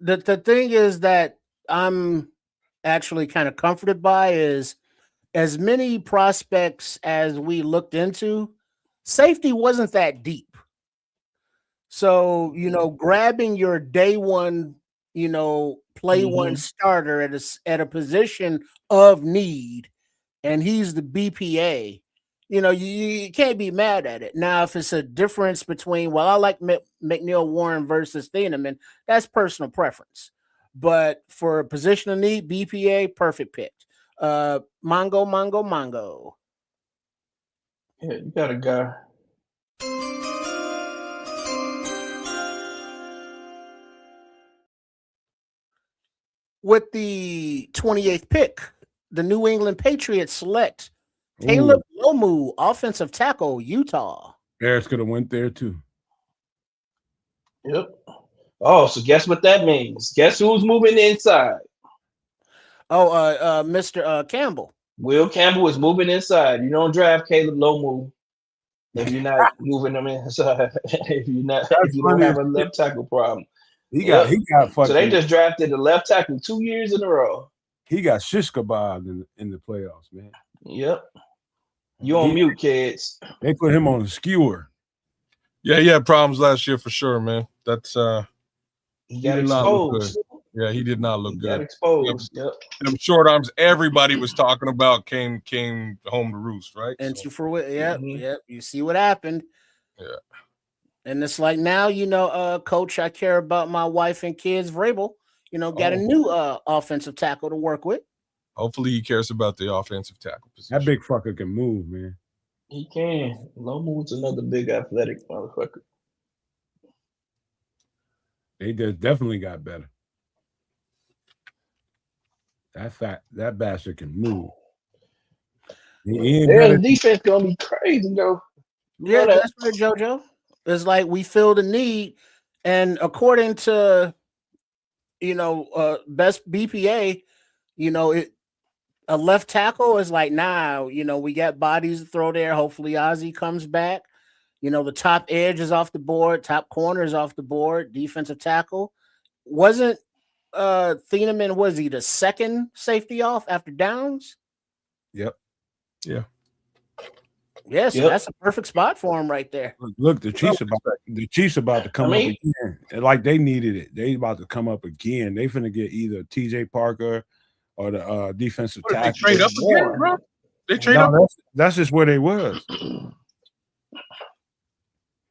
The thing is that I'm actually kind of comforted by is as many prospects as we looked into, safety wasn't that deep. So, grabbing your day one, play one starter at a position of need, and he's the BPA, you can't be mad at it. Now, if it's a difference between, I like McNeil Warren versus Thieneman, that's personal preference. But for a position of need, BPA, perfect pick. Mongo. Yeah, you got a guy. With the 28th pick, the New England Patriots select Caleb Lomu, offensive tackle, Utah. Bears could have went there too. Yep. Oh, so guess what that means? Guess who's moving inside? Mr. Campbell. Will Campbell is moving inside. You don't draft Caleb Lomu if you're not moving them inside. if you don't have a left tackle problem. He got fucking. So they just drafted the left tackle 2 years in a row. He got shish kebab in the playoffs, man. Yep. You on mute, kids. They put him on a skewer. Yeah, he had problems last year for sure, man. That's he got exposed. Yeah, he did not look good. Got exposed. Yep. Them short arms everybody was talking about came home to roost, right? And yep. You see what happened. Yeah. And it's like now, coach, I care about my wife and kids. Vrabel, got a new offensive tackle to work with. Hopefully he cares about the offensive tackle position. That big fucker can move, man. He can. Lomu's another big athletic motherfucker. They just definitely got better. That bastard can move. He ain't Their better. defense gonna be crazy though. You Yeah, know that. that's right, JoJo. It's like we filled a need, and according to best BPA, a left tackle is like, nah, we got bodies to throw there. Hopefully Ozzy comes back. The top edge is off the board, top corner is off the board, defensive tackle. Wasn't Thieneman, was he the second safety off after Downs? Yep. Yeah. Yeah, so that's a perfect spot for him right there. Look, the Chiefs about to come up again. Like they needed it. They about to come up again. They finna get either TJ Parker or the defensive tackle. They trade up again, bro? They trade up? That's just where they was.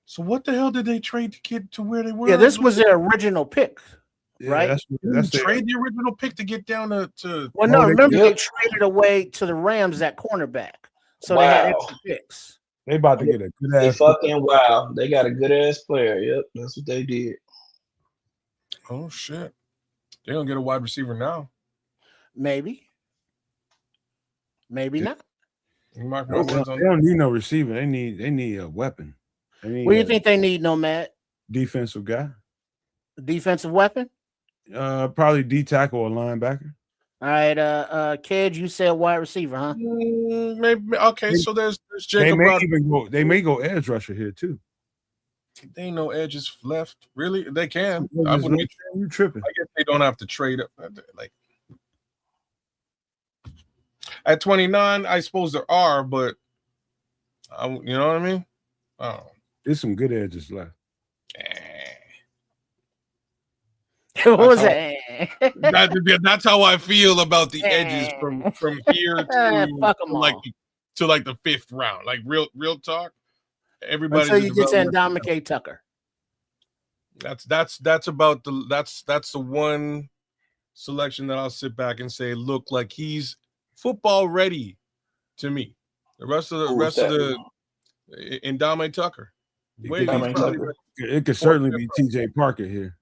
So what the hell did they trade to get to where they were? Yeah, this was their original pick, right? That's trade the original pick to get down to. Well, no, remember they traded away to the Rams at cornerback, so they had extra picks. They about to get a good ass. They got a good ass player. Yep, that's what they did. Oh shit! They don't get a wide receiver now. Maybe not. They don't need no receiver. They need a weapon. What do you think they need, Nomad? Defensive guy. Defensive weapon? Probably D tackle or linebacker. All right, Kid, you said wide receiver, huh? Maybe okay. So there's Jacob. They may go edge rusher here too. They ain't no edges left. Really, they can. You tripping? I guess they don't have to trade up. Like at 29, I suppose there are, but you know what I mean. Oh, there's some good edges left. What was that? That's how I feel about the edges from here to like the fifth round. Like real talk. Everybody until you get to Ndamukong Tucker. That's the one selection that I'll sit back and say look like he's football ready to me. The rest of the Ndamukong Tucker. It could certainly be TJ Parker here.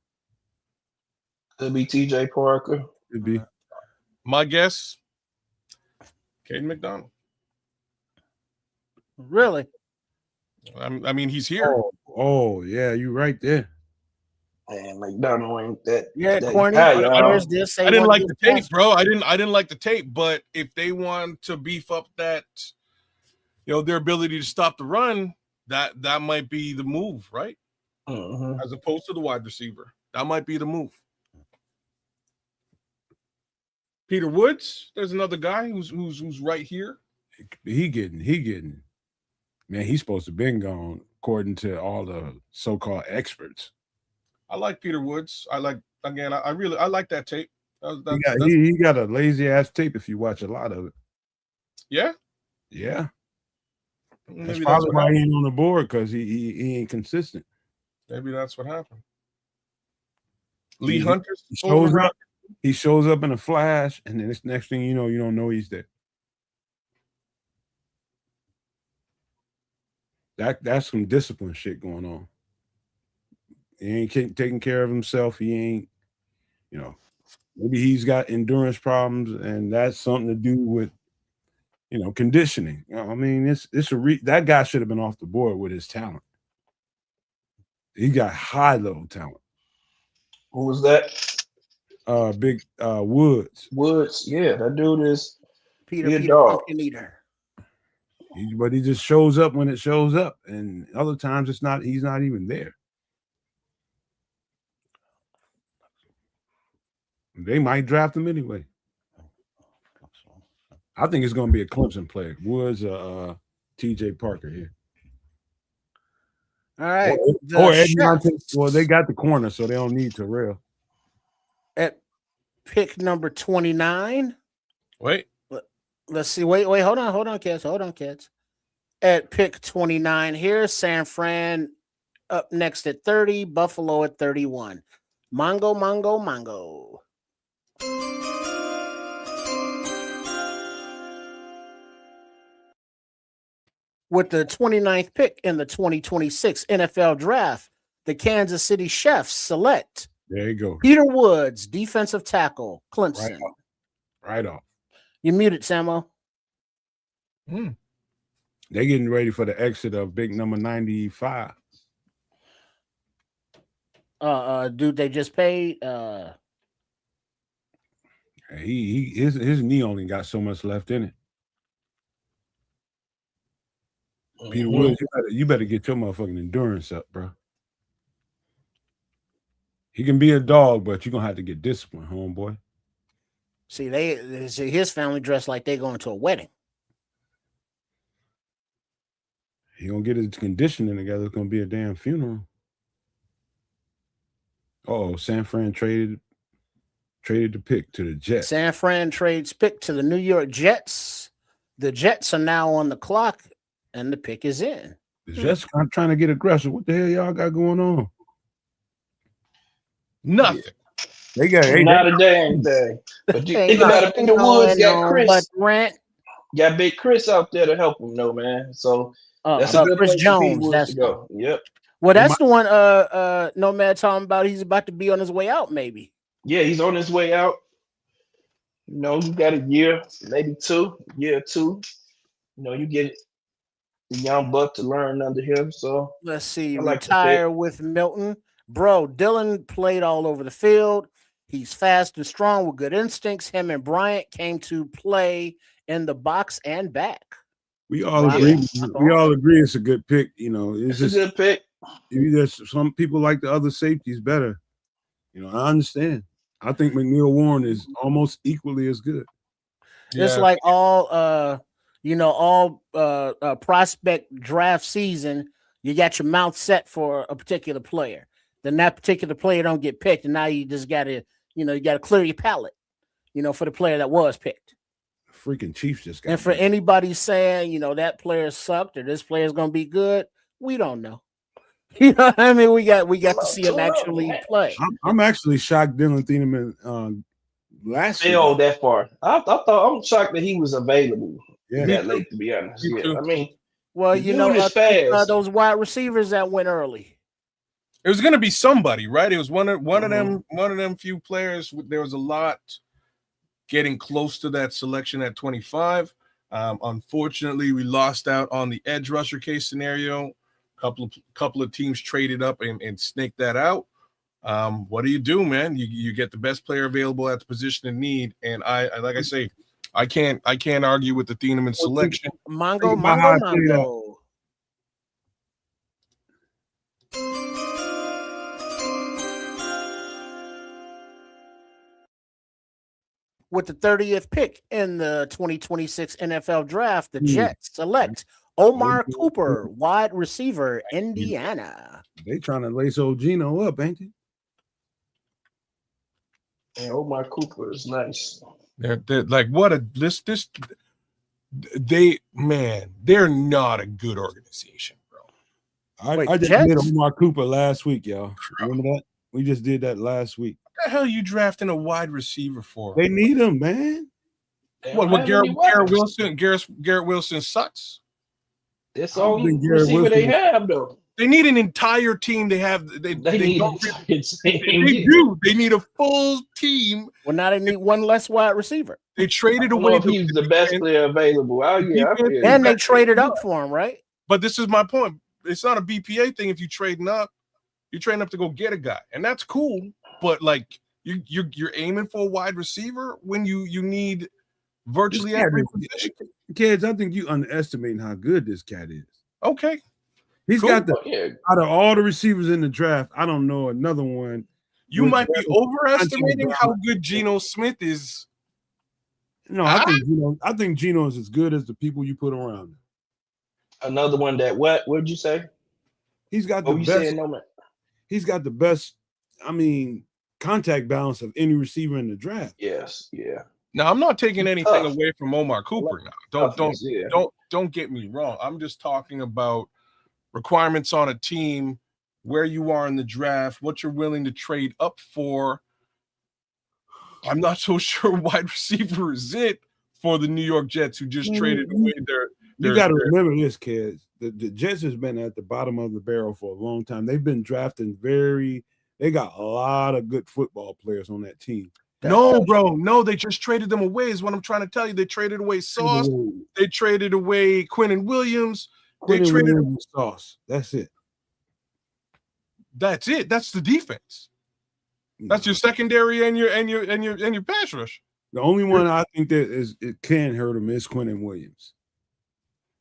Could be TJ Parker. Could be. My guess, Caden McDonald. Really? I mean, he's here. Oh yeah, you right there. Man, McDonald ain't that. Yeah, corny. I didn't like the tape, bro. I didn't like the tape, but if they want to beef up that, their ability to stop the run, that might be the move, right? As opposed to the wide receiver, that might be the move. Peter Woods, there's another guy who's right here. He getting. Man, he's supposed to been gone according to all the so-called experts. I like Peter Woods. I like that tape. He got a lazy ass tape if you watch a lot of it. Yeah. Yeah. That's probably why he ain't on the board because he ain't consistent. Maybe that's what happened. Lee Hunter he shows up in a flash, and then this next thing you don't know he's there. That's some discipline shit going on. He ain't taking care of himself. He ain't, maybe he's got endurance problems, and that's something to do with, conditioning. I mean, that guy should have been off the board with his talent. He got high level talent. Who was that? Big Woods. Woods, yeah, that dude is Peter Pumpkin Eater. But he just shows up when it shows up, and other times he's not even there. They might draft him anyway. I think it's going to be a Clemson player. Woods, TJ Parker here. All right. They got the corner, so they don't need Terrell. At pick number 29. Wait. Let's see. Wait. Hold on, kids. At pick 29 here, San Fran up next at 30, Buffalo at 31. Mongo. With the 29th pick in the 2026 NFL Draft, the Kansas City Chiefs select. There you go. Peter Woods, defensive tackle, Clemson. Right off. You muted, Samo. Mm. They're getting ready for the exit of big number 95. Dude, they just paid. His knee only got so much left in it. Peter Woods, you better get your motherfucking endurance up, bro. He can be a dog, but you're gonna have to get disciplined, homeboy. See, his family dressed like they going to a wedding. He gonna get his conditioning together. It's gonna be a damn funeral. Oh, San Fran traded the pick to the Jets. San Fran trades pick to the New York Jets. The Jets are now on the clock, and the pick is in. The Jets trying to get aggressive. What the hell y'all got going on? Nothing. They got not a damn thing. But you think about it, Peter Woods got Chris. Got Big Chris out there to help him, though, man. So that's a good Chris place Jones. for Pete Woods to go. Yep. Well, that's the one. Nomad talking about. He's about to be on his way out. Maybe. Yeah, he's on his way out. You know, you got a year, maybe year or two. You know, you get the young buck to learn under him. So let's see. Retire with Milton. Bro, Dylan played all over the field. He's fast and strong with good instincts. Him and Bryant came to play in the box and back. We all agree. We all agree it's a good pick. You know, it's just a good pick. There's some people like the other safeties better. You know, I understand. I think McNeil Warren is almost equally as good. It's like all prospect draft season. You got your mouth set for a particular player. Then that particular player don't get picked, and now you just got to, you got to clear your palate, for the player that was picked. Freaking Chiefs just got. And for anybody saying, that player sucked or this player is going to be good, we don't know. You know what I mean? We got to see him actually play. I'm actually shocked Dylan Thieneman last year. Failed that far. I'm shocked that he was available that late, to be honest. Yeah, I mean, well, those wide receivers that went early. It was going to be somebody, right? It was one of them few players. There was a lot getting close to that selection at 25. Unfortunately, we lost out on the edge rusher case scenario. Couple of teams traded up and snaked that out. What do you do, man? You get the best player available at the position of need, and I like I say, I can't argue with the Thieneman selection. Mongo. With the 30th pick in the 2026 NFL Draft, the Jets select Omar Cooper, wide receiver, Indiana. They trying to lace old Gino up, ain't they? And Omar Cooper is nice. They're like what a this they're not a good organization, bro. I just did Omar Cooper last week, y'all. Remember that? We just did that last week. What the hell are you drafting a wide receiver for? They need him, man. What Garrett Wilson sucks? That's all receiver they have, though. They need an entire team. They need a full team. Well, now they need one less wide receiver. They traded away. He's the best player available. And they traded up for him, right? But this is my point. It's not a BPA thing. If you're trading up, to go get a guy, and that's cool. But like you're aiming for a wide receiver when you need virtually every position. Kids, I think you underestimating how good this cat is. Okay. He's got out of all the receivers in the draft, I don't know another one. You might be overestimating how good Geno Smith is. No, I think Geno is as good as the people you put around him. Another one that what did you say? He's got the best. He's got the best, contact balance of any receiver in the draft. Yes, yeah. Now I'm not taking anything away from Omar Cooper now. Don't get me wrong. I'm just talking about requirements on a team, where you are in the draft, what you're willing to trade up for. I'm not so sure wide receiver is it for the New York Jets, who just traded away their. You got to remember this, kids. The Jets has been at the bottom of the barrel for a long time. They've been drafting they got a lot of good football players on that team. No, bro. No, they just traded them away is what I'm trying to tell you. They traded away Sauce. They traded away Quinnen Williams. They traded away Sauce. That's it. That's it. That's the defense. That's your secondary and your pass rush. The only one I think that it can hurt him is Quinnen Williams.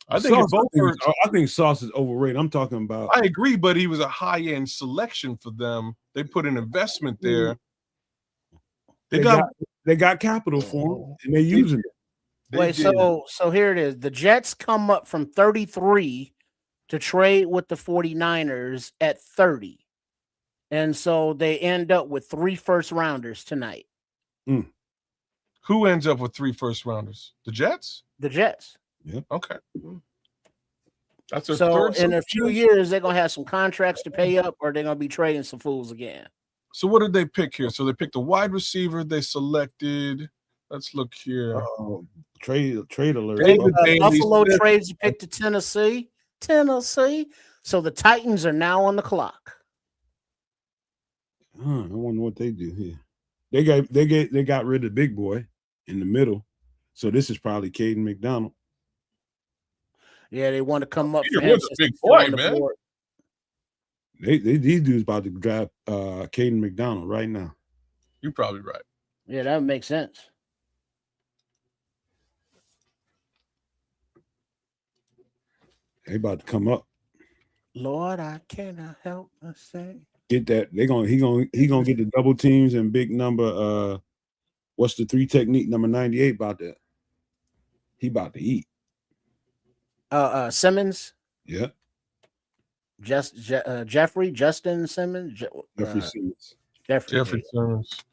I think I think Sauce is overrated. I'm talking about. I agree, but he was a high-end selection for them. They put an investment there. They got capital for him, and they're using it. Wait, so here it is. The Jets come up from 33 to trade with the 49ers at 30. And so they end up with 3 first-rounders tonight. Who ends up with 3 first-rounders? The Jets? The Jets. Yeah. Okay. That's their so third. In a few years, they're going to have some contracts to pay up, or they're going to be trading some fools again. So what did they pick here? So they picked a wide receiver. They selected. Let's look here. Trade alert. Buffalo trades to pick to Tennessee. So the Titans are now on the clock. I wonder what they do here. They got rid of the big boy in the middle. So this is probably Caden McDonald. Yeah, they want to come up. He was a big boy, man. These dudes about to draft Caden McDonald right now. You're probably right. Yeah, that makes sense. They about to come up. Lord, I cannot help but say. Get that. He gonna get the double teams and big number. What's the 3 technique? Number 98 about that. He about to eat. Simmons. Yeah. Justin Simmons. Jeffrey Simmons. Jeffrey Simmons.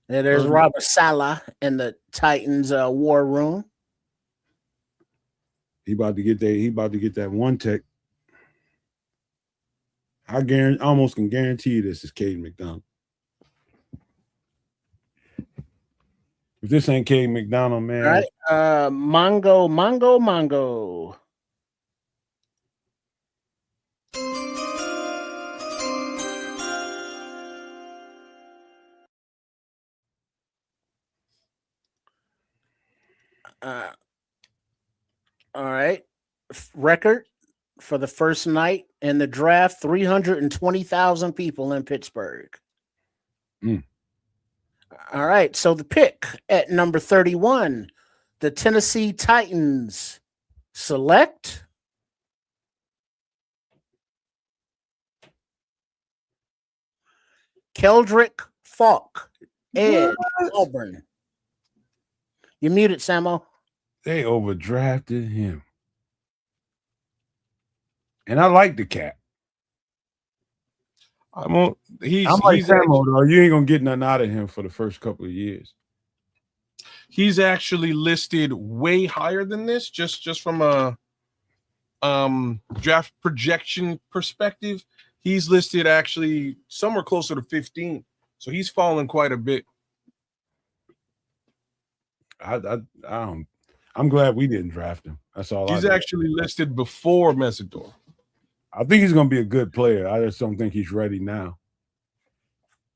And there's Robert Saleh in the Titans war room. He about to get that 1 tech. I almost can guarantee you this is Caden McDonald. If this ain't Caden McDonald, man. All right. Mongo. All right. Record for the first night in the draft, 320,000 people in Pittsburgh. All right. So the pick at number 31, the Tennessee Titans select Keldrick Falk, Edge, Auburn. You muted, Samo. They overdrafted him. And I like the cat. I'm like Samo, though. You ain't gonna get nothing out of him for the first couple of years. He's actually listed way higher than this, just from a draft projection perspective. He's listed actually somewhere closer to 15. So he's fallen quite a bit. I'm glad we didn't draft him. That's all. He's actually listed before Mesidor. I think he's going to be a good player. I just don't think he's ready now.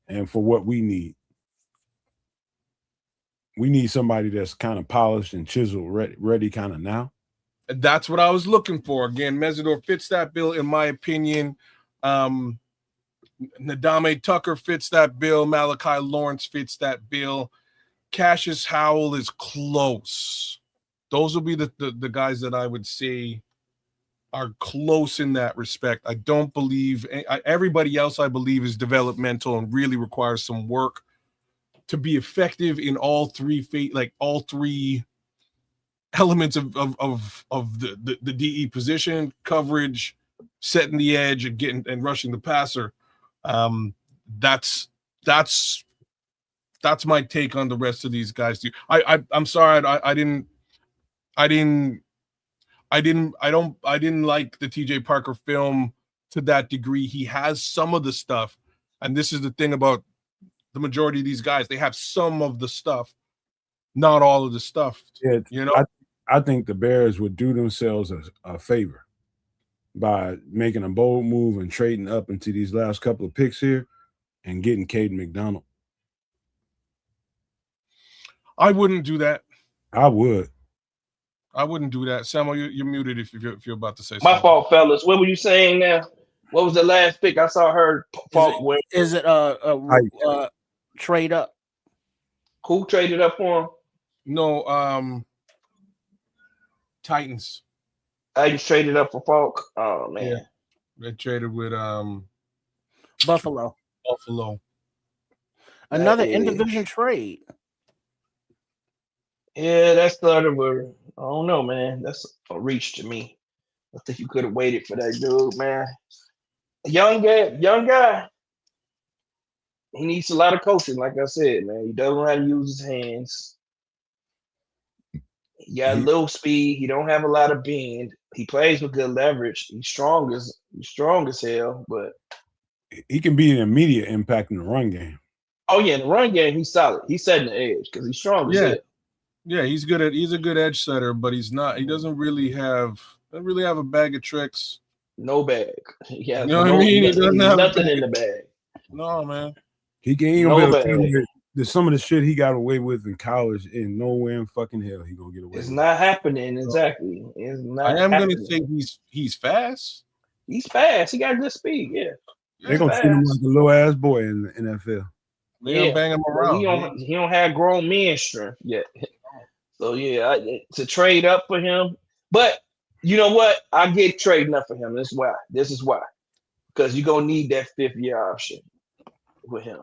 And for what we need somebody that's kind of polished and chiseled, ready kind of now. And that's what I was looking for. Again, Mesidor fits that bill, in my opinion. Nadame Tucker fits that bill. Malachi Lawrence fits that bill. Cassius Howell is close. Those will be the guys that I would say are close in that respect. I don't believe everybody else, I believe, is developmental and really requires some work to be effective in all three elements of the DE position: coverage, setting the edge, and getting and rushing the passer. That's my take on the rest of these guys. I'm sorry, I didn't like the TJ Parker film to that degree. He has some of the stuff, and this is the thing about the majority of these guys. They have some of the stuff, not all of the stuff. Yeah, you know, I think the Bears would do themselves a favor by making a bold move and trading up into these last couple of picks here and getting Caden McDonald. I wouldn't do that. I would. I wouldn't do that. Samuel, you're muted if you're about to say My something. fault, fellas. What were you saying now? What was the last pick I saw her fault with? Is it trade up? Who traded up for him? No, Titans. I just traded up for Falk. Oh man. Yeah. They traded with Buffalo. Another in-division trade. Yeah, that's the other word. I don't know, man. That's a reach to me. I think you could have waited for that dude, man. Young guy. He needs a lot of coaching, like I said, man. He doesn't know how to use his hands. He got little speed. He don't have a lot of bend. He plays with good leverage. He's strong as hell, but he can be an immediate impact in the run game. Oh yeah, in the run game, he's solid. He's setting the edge because he's strong as hell. Yeah, he's a good edge setter, but he doesn't really have a bag of tricks. No bag. Yeah, you know what I mean? He doesn't have nothing in the bag. No, man. He ain't gonna be able to there's some of the shit he got away with in college, and nowhere in fucking hell he gonna get away. It's not happening. Exactly. It's not. I am gonna say he's fast. He's fast. He got good speed. Yeah. They're gonna treat him like a little ass boy in the NFL. They're gonna bang him around. He don't have grown men strength yet. So yeah, to trade up for him. But you know what? I get trading up for him. This is why. Because you're gonna need that 5th-year option with him.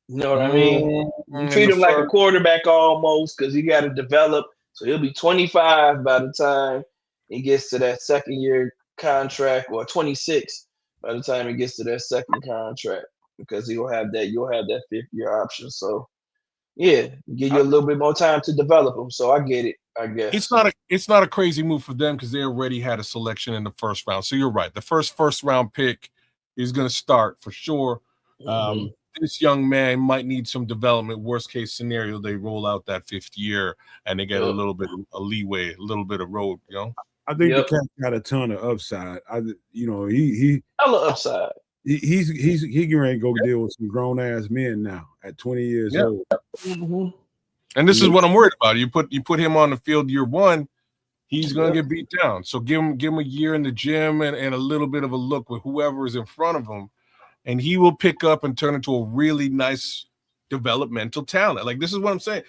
You know what I mean? You treat him like a quarterback almost, because he got to develop. So he'll be 25 by the time he gets to that 2nd-year contract, or 26 by the time he gets to that 2nd contract, because you'll have that 5th-year option. So yeah, give you a little bit more time to develop him. So I get it. I guess it's not a crazy move for them because they already had a selection in the 1st round. So you're right. The first round pick is going to start for sure. This young man might need some development. Worst case scenario, they roll out that 5th year and they get a little bit of leeway, a little bit of road. You know, I think the cat got a ton of upside. He hella upside. He's getting ready to go deal with some grown ass men now at 20 years old. And this is what I'm worried about. You put him on the field year 1, he's gonna get beat down. So give him a year in the gym and a little bit of a look with whoever is in front of him, and he will pick up and turn into a really nice developmental talent. Like, this is what I'm saying.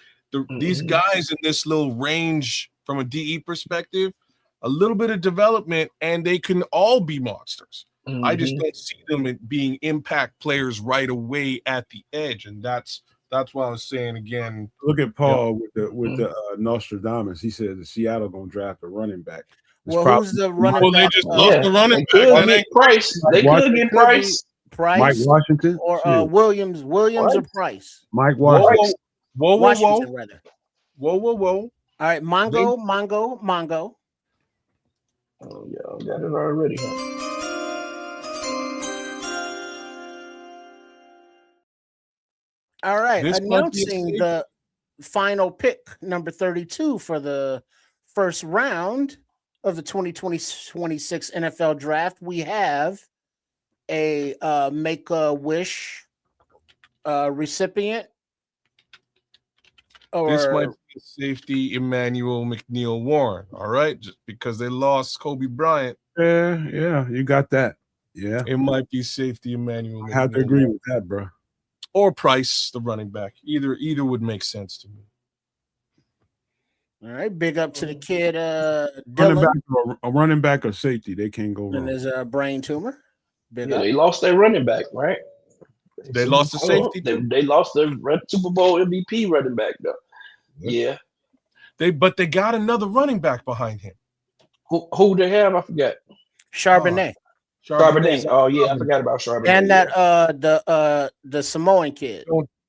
These guys in this little range from a DE perspective, a little bit of development, and they can all be monsters. I just don't see them being impact players right away at the edge, and that's why I was saying again. Look at Paul with the Nostradamus. He said the Seattle gonna draft a running back. Who's the running back? Well, they just lost the running back. They could get Price. Mike Washington or Williams or Price. Mike Washington. Washington, rather. Whoa. All right, Mongo. Oh, y'all got it already, huh? All right, announcing the final pick, number 32 for the 1st round of the 2020-26 NFL Draft. We have a Make-A-Wish recipient. This might be safety Emmanuel McNeil Warren, all right? Just because they lost Kobe Bryant. Yeah, you got that. Yeah. It might be safety Emmanuel McNeil. I have to agree with that, bro. Or Price, the running back. Either would make sense to me. All right, big up to the kid. A running back or safety, they can't go wrong. And there's a brain tumor. Big up. They lost their running back, right? They lost the safety. They lost their Super Bowl MVP running back, though. Yeah. But they got another running back behind him. Who they have? I forgot. Charbonnet. Charbonnet. Oh yeah, I forgot about Charbonnet. And that the Samoan kid.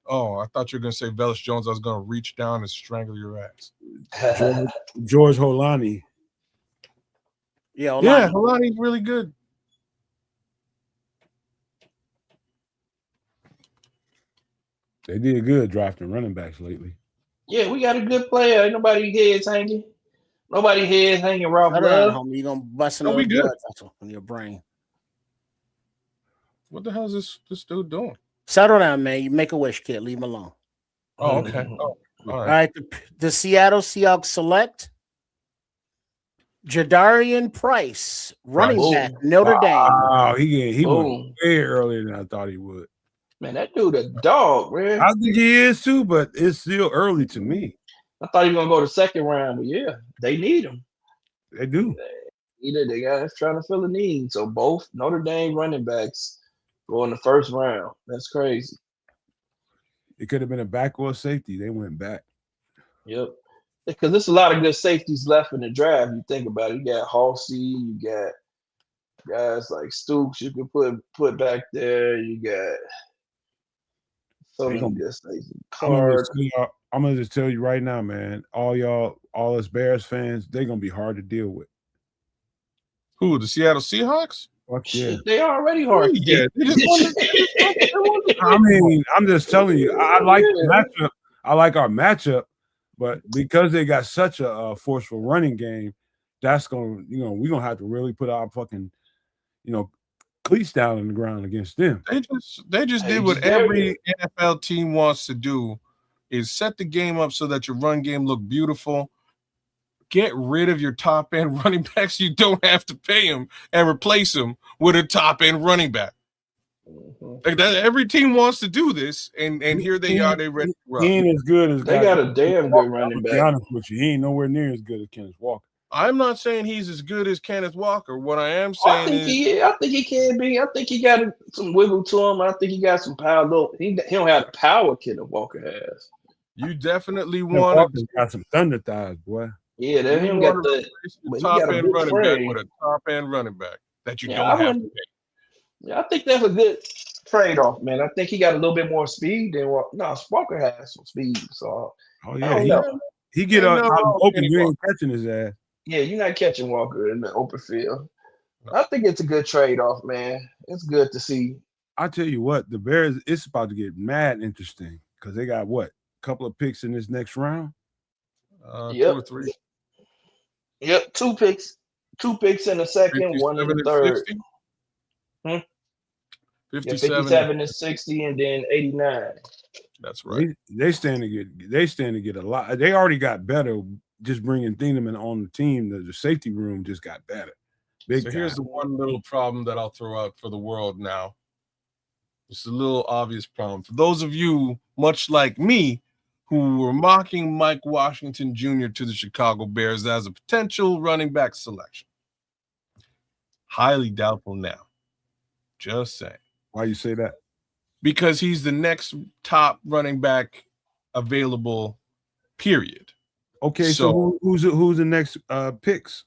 Oh, I thought you were gonna say Velus Jones. I was gonna reach down and strangle your ass. George Holani. Yeah, Holani's really good. They did good drafting running backs lately. Yeah, we got a good player. Ain't nobody heads hanging. Nobody heads hanging. Rob Love. Homie, you gonna bust another blood vessel in your brain. What the hell is this dude doing? Settle down, man. You Make-A-Wish, kid. Leave him alone. Oh, okay. All All right, the Seattle Seahawks select Jadarian Price, running Price. back, Notre Dame. Wow, he went Boom. way earlier than I thought he would. Man, that dude a dog, man. I think he is too, but it's still early to me. I thought he was gonna go to second round, but yeah, they need him. They do. Either they guys trying to fill a need. So both Notre Dame running backs go in the first round. That's crazy. It could have been a back or a safety. They went back. Yep. Because there's a lot of good safeties left in the draft. You think about it. You got Halsey, you got guys like Stoops you can put back there. You got so many good safeties. I'm gonna just tell you right now, man. All us Bears fans, they're gonna be hard to deal with. Who? The Seattle Seahawks? Fuck yeah. Shit, they already hard. Yeah, they just won I mean, I'm just telling you, I like the matchup. I like our matchup, but because they got such a forceful running game, that's gonna, we're gonna have to really put our fucking, cleats down in the ground against them. They just did what every NFL team wants to do, is set the game up so that your run game look beautiful. Get rid of your top end running backs. You don't have to pay them and replace them with a top end running back. Like that, every team wants to do this, and here they are. They ready to run. He ain't as good as they got a damn good running back. To be honest with you, he ain't nowhere near as good as Kenneth Walker. I'm not saying he's as good as Kenneth Walker. What I am saying I think he can be. I think he got some wiggle to him. I think he got some power. Though he don't have the power Kenneth Walker has. You definitely want to got some thunder thighs, boy. Yeah, they him got the top end running back with a top end running back that you don't have to pay. Yeah, I think that's a good trade off, man. I think he got a little bit more speed than Walker has some speed. So he get out open. You ain't catching his ass. Yeah, you're not catching Walker in the open field. I think it's a good trade off, man. It's good to see. I tell you what, the Bears, it's about to get mad interesting because they got a couple of picks in this next round. 2 or 3. Yep, 2 picks. 2 picks in the second, 1 in the third. 57 and 60, and then 89. That's right. They stand to get a lot. They already got better. Just bringing Thieneman on the team, the safety room just got better. So here's the one little problem that I'll throw out for the world now. It's a little obvious problem. For those of you, much like me, who were mocking Mike Washington Jr. to the Chicago Bears as a potential running back selection. Highly doubtful now. Just saying. Why you say that? Because he's the next top running back available, period. Okay, so who's the next picks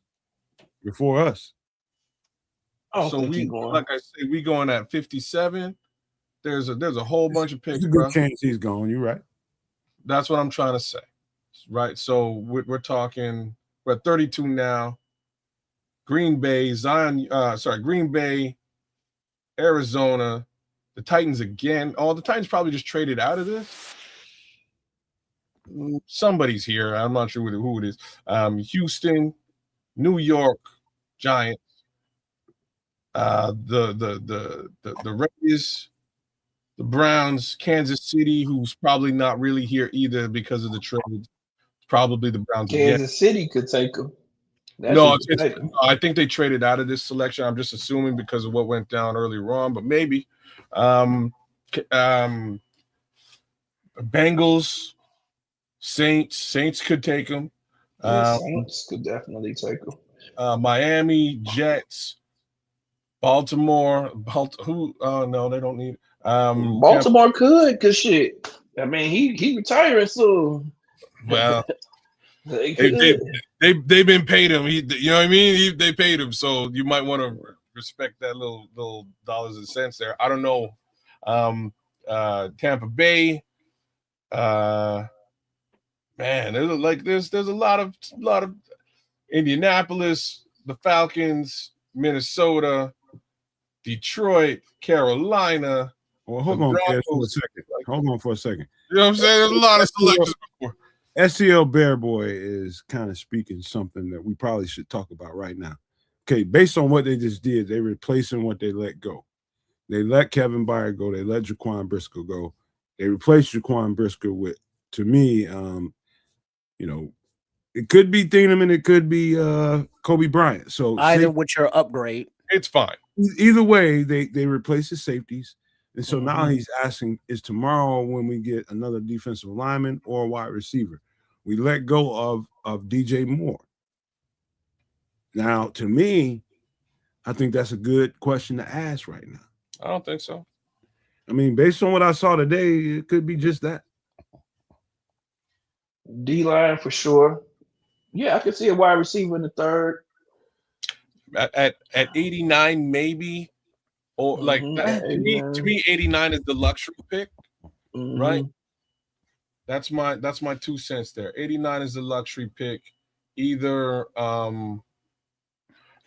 before us? So like I say, we going at 57. There's a whole bunch of picks. There's a good chance he's gone. You're right. That's what I'm trying to say. Right. So we're talking. We're at 32 now. Green Bay, Arizona, the Titans again. Oh, the Titans probably just traded out of this. Somebody's here. I'm not sure who it is. Houston, New York Giants, the Rays, the Browns, Kansas City, who's probably not really here either because of the trade. Probably the Browns. Kansas City could take them. No, I think they traded out of this selection. I'm just assuming because of what went down earlier on, but maybe. Bengals, Saints could take them. Saints could definitely take them. Miami, Jets, Baltimore. No, they don't need. Baltimore could, because shit. I mean, he retiring soon. Well, they've been paid him. You know what I mean? They paid him, so you might want to respect that little dollars and cents there. I don't know. Tampa Bay. Man, there's a lot of Indianapolis, the Falcons, Minnesota, Detroit, Carolina. Well, hold on for a second. You know what I'm saying? There's a lot of selections before. SCL Bear Boy is kind of speaking something that we probably should talk about right now. Okay, based on what they just did, they're replacing what they let go. They let Kevin Byard go. They let Jaquan Briscoe go. They replaced Jaquan Briscoe with to me, it could be Thieneman, it could be Kobe Bryant. So either with your upgrade, it's fine. Either way, they replace his safeties. And so now Mm-hmm. he's asking, is tomorrow when we get another defensive lineman or a wide receiver? We let go of DJ Moore. Now, to me, I think that's a good question to ask right now. I don't think so. I mean, based on what I saw today, it could be just that. D-line for sure. Yeah, I could see a wide receiver in the third. At 89, maybe. Or like that, to me, 89 is the luxury pick, right? That's my 2 cents there. 89 is the luxury pick. Either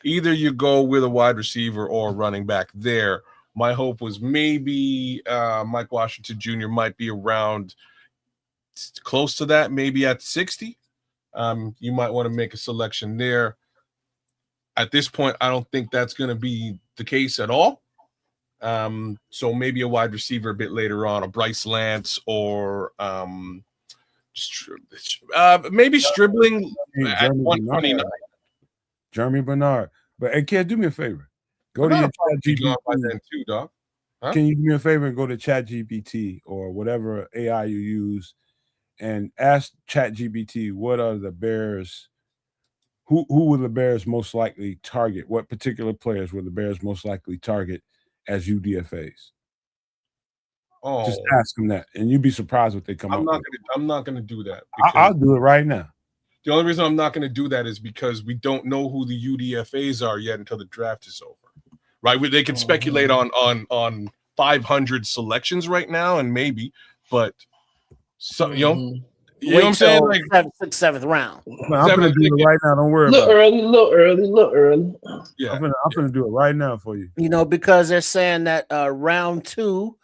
you go with a wide receiver or a running back there. My hope was maybe Mike Washington Jr. might be around close to that, maybe at 60. You might want to make a selection there. At this point, I don't think that's going to be the case at all. So maybe a wide receiver a bit later on, a Bryce Lance or maybe Stribling at 129. Jeremy Bernard. But hey, kid, do me a favor. Go to your ChatGPT too, dog. Huh? Can you do me a favor and go to ChatGPT or whatever AI you use and ask ChatGPT what are the Bears? Who will the Bears most likely target? What particular players will the Bears most likely target as UDFAs? Oh, just ask them that, and you'd be surprised what they come up with. I'm not going to do that. I'll do it right now. The only reason I'm not going to do that is because we don't know who the UDFAs are yet until the draft is over. Right? They can speculate on 500 selections right now, and maybe, but you know what I'm saying? Like seventh round. I'm going to do it right now. Don't worry about it. Little early. Yeah, I'm going to do it right now for you. Because they're saying that round 2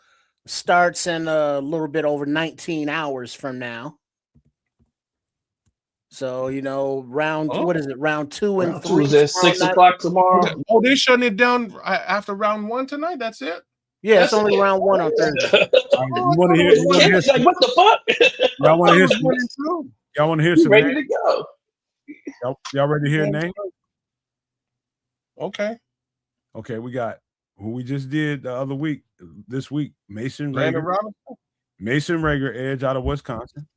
starts in a little bit over 19 hours from now. So, round what is it? Round 2 and 3 is at 6 o'clock tomorrow. Oh, they're shutting it down after round 1 tonight. That's it. Yeah, it's only round 1 on Thursday. You want to hear? Like, what the fuck? Y'all want to hear some? Y'all want to hear some? Ready to go? Y'all ready to hear a name? Okay, we got who we just did the other week. This week, Mason Rager, edge out of Wisconsin.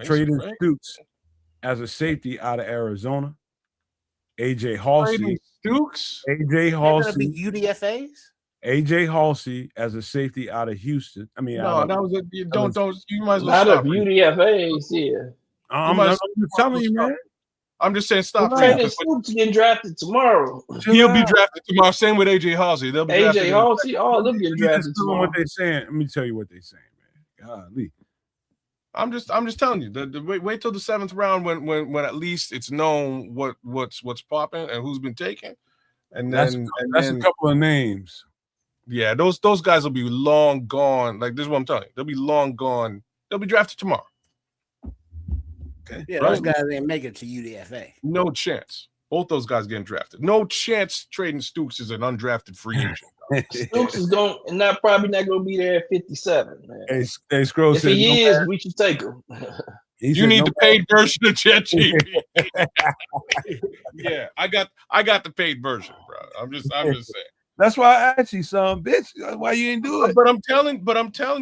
Trading Stooks as a safety out of Arizona. AJ Halsey. Stooks. AJ Halsey. UDFAs. AJ Halsey as a safety out of Houston. I mean, no, that was a don't. You might as well not stop. Not of UDFAs, yeah. I'm telling you, man. I'm just saying, stop. Trading Stooks getting drafted tomorly. He'll be drafted tomorrow. Same with AJ Halsey. They'll be AJ Halsey. All them getting drafted tomorrow. What they're saying. Let me tell you what they're saying, man. Golly. I'm just telling you. Wait till the 7th round when at least it's known what's popping and who's been taken, and then that's a couple of names. Yeah, those guys will be long gone. Like, this is what I'm telling you. They'll be long gone. They'll be drafted tomorrow. Okay. Yeah, right? Those guys ain't make it to UDFA. No chance. Both those guys getting drafted. No chance trading Stooks is an undrafted free agent. Stooks is probably not going to be there at 57, man. Hey, Scroll if he is, we should take him. You need the paid version of ChatGPT. Yeah, I got the paid version, bro. I'm just saying. That's why I asked you, son, bitch. Why you ain't do it? But I'm telling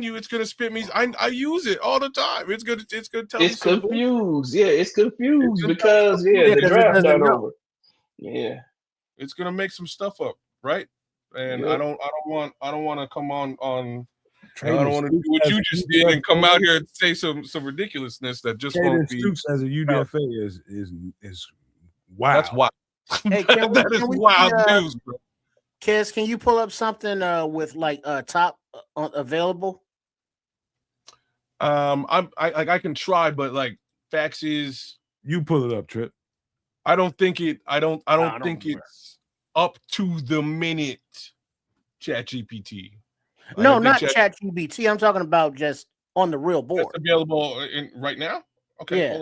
you, it's gonna spit me. I use it all the time. It's gonna tell me. It's confused. Yeah, it's confused because the draft not over. Yeah, it's gonna make some stuff up, right? And I don't want to come on. I don't want to do what you just did and come out here and say some ridiculousness that just won't be. Stooks as a UDFA is wild. That's wild. Hey, that is wild news, bro. Kids, can you pull up something with like top available? I can try, but like facts is you pull it up, Trip. I don't think think it's up to the minute ChatGPT. No, not ChatGPT. I'm talking about just on the real board. It's available right now. Okay, yeah.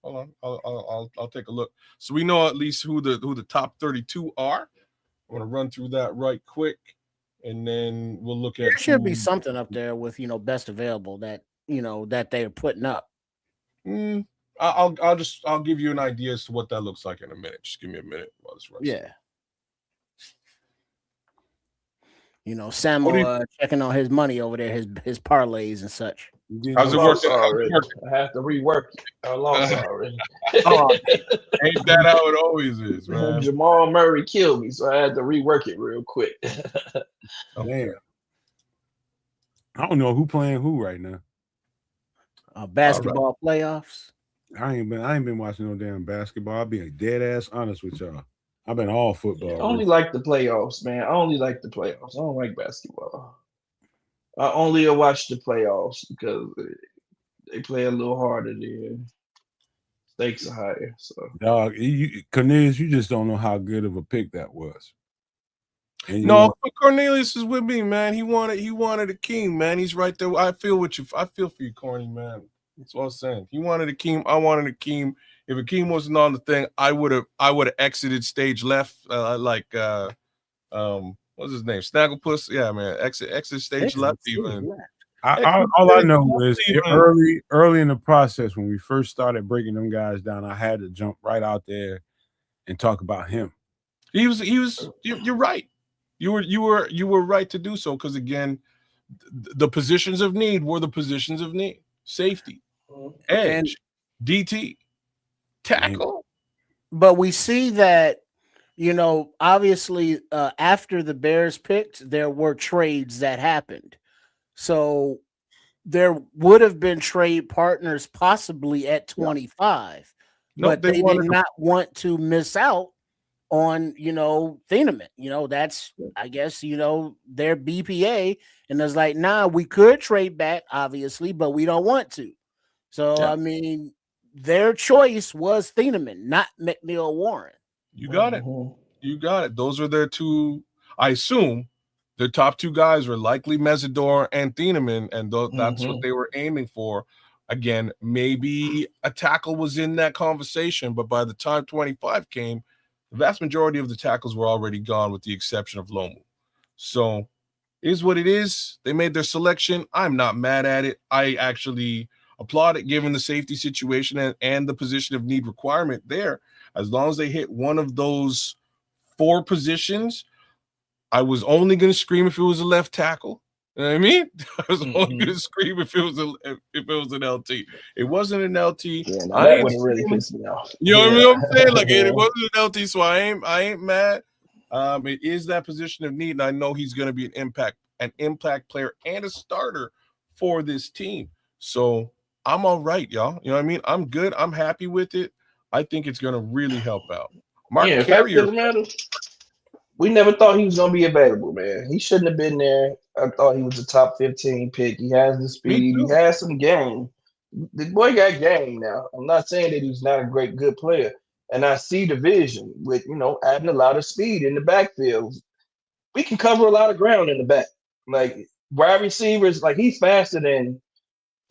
Hold on. I'll take a look. So we know at least who the top 32 are. I'm gonna run through that right quick, and then we'll look at. There should be something up there with best available that that they're putting up. I'll give you an idea as to what that looks like in a minute. Just give me a minute while this runs. Yeah. Samuel checking on his money over there, his parlays and such. How's it working? Already. I have to rework it. I lost already. Ain't that how it always is, man? Jamal Murray killed me, so I had to rework it real quick. Man, I don't know who playing who right now. Basketball playoffs. I ain't been watching no damn basketball. I'll be dead ass honest with y'all. I've been all football. I only like the playoffs, man. I only like the playoffs. I don't like basketball. I only watch the playoffs because they play a little harder there. Stakes are higher. So, dog, Cornelius, you just don't know how good of a pick that was. And Cornelius is with me, man. He wanted Akeem, man. He's right there. I feel with you. I feel for you, Corny, man. That's what I'm saying. He wanted Akeem. I wanted Akeem. If Akeem wasn't on the thing, I would have exited stage left, what's his name? Snagglepuss. Yeah, man. Exit stage left. Even. All I know is early in the process when we first started breaking them guys down, I had to jump right out there and talk about him. He was. You're right. You were right to do so because again, the positions of need were the positions of need. Safety, edge, DT, tackle. But we see that, obviously after the Bears picked, there were trades that happened. So there would have been trade partners possibly at 25, but they did not want to miss out on, Thieneman. That's, I guess, their BPA. And it's like, nah, we could trade back, obviously, but we don't want to. So, I mean, their choice was Thieneman, not McNeil Warren. You got it. You got it. Those are their two, I assume, their top two guys were likely Mesidor and Thieneman, and that's what they were aiming for. Again, maybe a tackle was in that conversation, but by the time 25 came, the vast majority of the tackles were already gone with the exception of Lomu. So is what it is. They made their selection. I'm not mad at it. I actually applaud it given the safety situation and the position of need requirement there. As long as they hit one of those four positions, I was only going to scream if it was a left tackle. You know what I mean? I was only going to scream if it was an LT. It wasn't an LT. Yeah, no, that wouldn't really piss me off. You know what I'm saying? Like it wasn't an LT, so I ain't mad. It is that position of need, and I know he's going to be an impact player and a starter for this team. So I'm all right, y'all. You know what I mean? I'm good. I'm happy with it. I think it's going to really help out. Mark Carrier. We never thought he was going to be available, man. He shouldn't have been there. I thought he was a top 15 pick. He has the speed. He has some game. The boy got game now. I'm not saying that he's not a good player. And I see the vision with, adding a lot of speed in the backfield. We can cover a lot of ground in the back. Like, wide receivers, like, he's faster than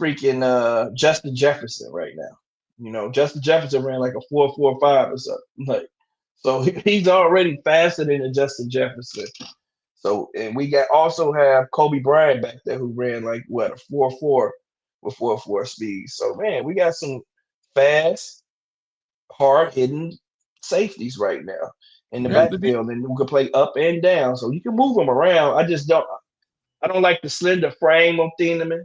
freaking Justin Jefferson right now. Justin Jefferson ran like a 4.45 or something. Like, so he's already faster than Justin Jefferson. So, and we also have Kobe Bryant back there who ran like a 4.4 with 4.4 speed. So, man, we got some fast, hard-hitting safeties right now in the backfield, and we can play up and down. So you can move them around. I don't like the slender frame of Thieneman.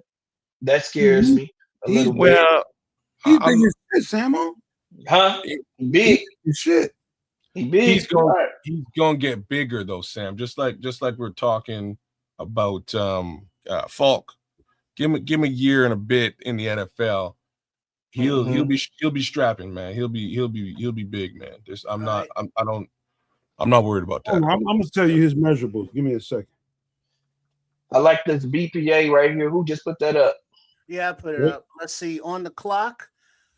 That scares me a little bit. He's big as shit, Samo. Huh? Big as shit. He's going to get bigger though, Sam. Just like we're talking about Falk. Give him a year and a bit in the NFL. He'll be strapping, man. He'll be big, man. I'm not worried about that. I'm gonna tell you his measurables. Give me a second. I like this BPA right here. Who just put that up? Yeah, I put it up. Let's see. On the clock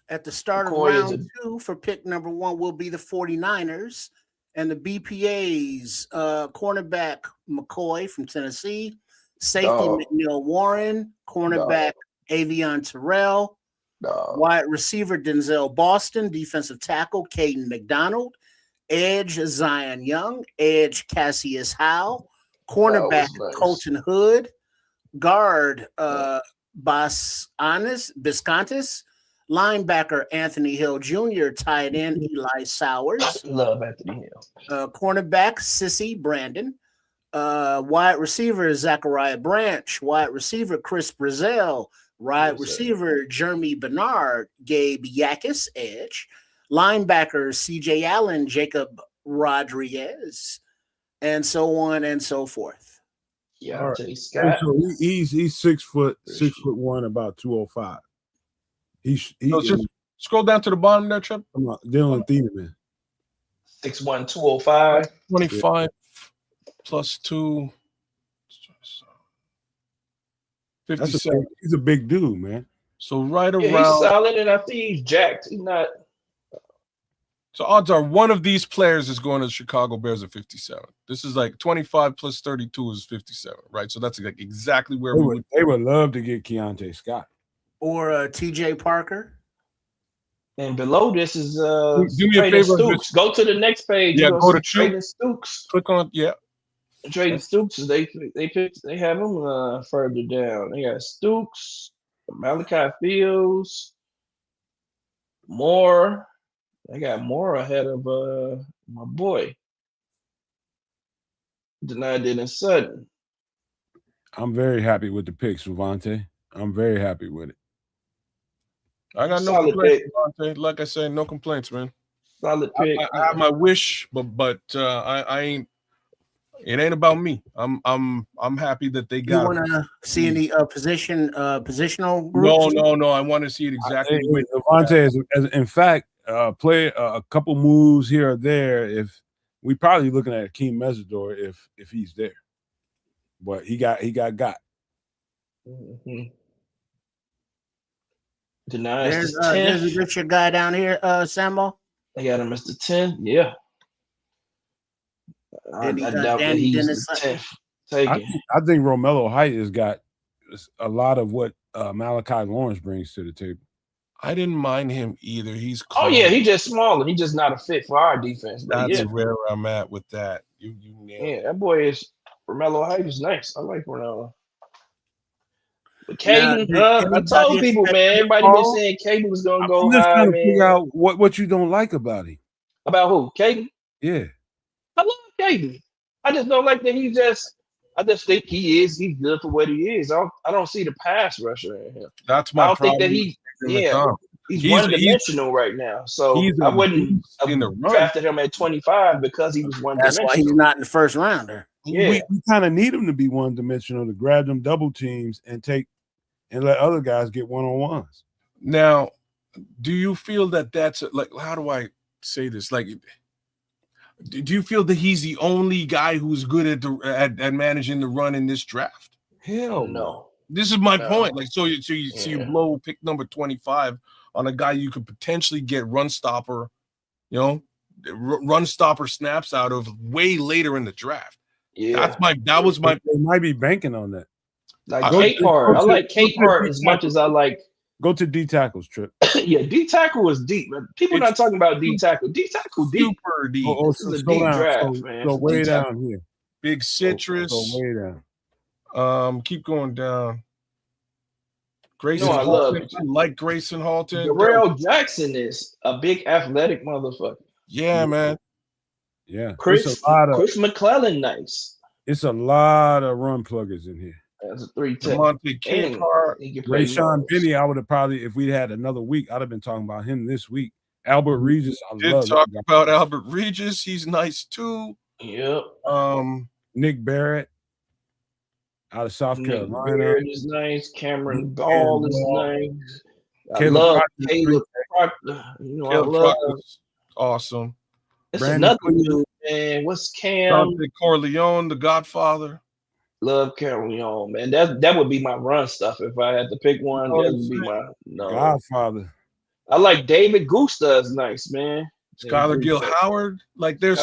at the start of round 2 for pick number 1 will be the 49ers. And the BPAs, cornerback McCoy from Tennessee, safety McNeil Warren, cornerback Avion Terrell, wide receiver Denzel Boston, defensive tackle Caden McDonald, edge Zion Young, edge Cassius Howe, cornerback Colton Hood, guard Biscontis, linebacker Anthony Hill Jr., tight end Eli Sowers, Love Anthony Hill, cornerback Sissy Brandon, wide receiver Zachariah Branch, wide receiver Chris Brazell, wide receiver Jeremy Bernard, Gabe Yakis, edge, linebacker CJ Allen, Jacob Rodriguez, and so on and so forth. Keionte Scott. So he's 6'1", about 205. Just scroll down to the bottom there, Chip. Dylan Thieneman. 6'1", 205. 25 plus 2. 57. He's a big dude, man. So right around. Yeah, he's solid, and I think he's jacked. He's not. So odds are one of these players is going to the Chicago Bears at 57. This is like 25 plus 32 is 57, right? So that's like exactly where they would love to get Keionte Scott or TJ Parker. And below this is do me a favor, Stooks. Go to the next page. Yeah, go to Jaydn Stooks. Click on Jaydn Stooks. They have him further down. They got Stooks, Malachi Fields, Moore. They got Moore ahead of my boy, dennis-sutton. I'm very happy with the picks, Devontae. I'm very happy with it. I got no complaints, Devontae. Like I said, no complaints, man. Solid pick. I have my wish, but I ain't. It ain't about me. I'm happy that they got. You want to see any positional groups? No. I want to see it exactly. Devontae is, in fact, play a couple moves here or there. If we probably looking at Akeem Mesidor if he's there, but he got. Mm-hmm. There's a Richard guy down here, Sambo. I got him as the 10. Yeah. I doubt that he's the 10th taken. I think Romello Height has got a lot of what Malachi Lawrence brings to the table. I didn't mind him either. He's calm. Oh yeah, he's just smaller. He's just not a fit for our defense. That's where I'm at with that. You nailed that boy is Romello Height is nice. I like Ronaldo. But Caden, I told people, man, everybody been saying Caden was gonna go high, man. Figure out what you don't like about him. About who? Caden? Yeah. I love Caden. I just don't like that I just think he's good for what he is. I don't see the pass rusher in him. That's my problem. I don't think that he's one-dimensional right now. So I wouldn't have drafted him at 25 because he was one-dimensional. That's why he's not in the first rounder. Yeah. We kind of need him to be one-dimensional to grab them double teams and let other guys get one-on-ones. Now, do you feel that that's like, how do I say this? Like, do you feel that he's the only guy who's good at managing the run in this draft? Hell no. This is my point. Like, so you blow pick number 25 on a guy you could potentially get run stopper snaps out of way later in the draft. Yeah, that was my. They might be banking on that. Like Capehart. I like Capehart as much as I like. Go to D tackles, Trip. Yeah, D tackle is deep. People are not talking about D tackle. D tackle deep. Super deep. This is a deep draft, man. So way down here. Big citrus. So way down. Keep going down. Grayson I love it. Like Grayson Halton. Darrell Jackson is a big athletic motherfucker. Yeah, man. Yeah. Chris McClellan, nice. It's a lot of run pluggers in here. That's a 310. Rayshawn Benny, I would have probably, if we had another week, I'd have been talking about him this week. Albert Regis, about Albert Regis. He's nice too. Yep. Nick Barrett out of South Carolina. Barrett is nice. Cameron Ball is nice. I love Caleb Proctor. Caleb Proctor's awesome. It's another dude, man. What's Cam? Corleone, the Godfather. Love Corleone, man. That would be my run stuff if I had to pick one. That would be my Godfather. I like David Gusta is nice, man. Skylar Gill Howard. Like there's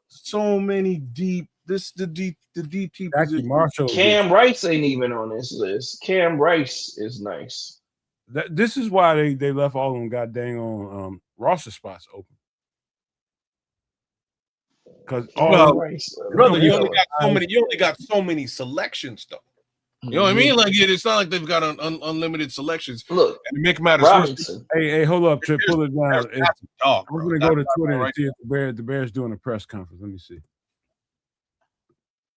so many deep. The DT position. Marshall. Cam Rice ain't even on this list. Cam Rice is nice. This is why they left all of them goddamn on roster spots open. Because brother, you only got so many selections though. You know what I mean? Like it's not like they've got unlimited selections. Look, and to make matters Robinson. worse. Hey, hold up, Trip. Pull it down. Dog, I'm gonna go to Twitter and see if the Bears doing a press conference. Let me see.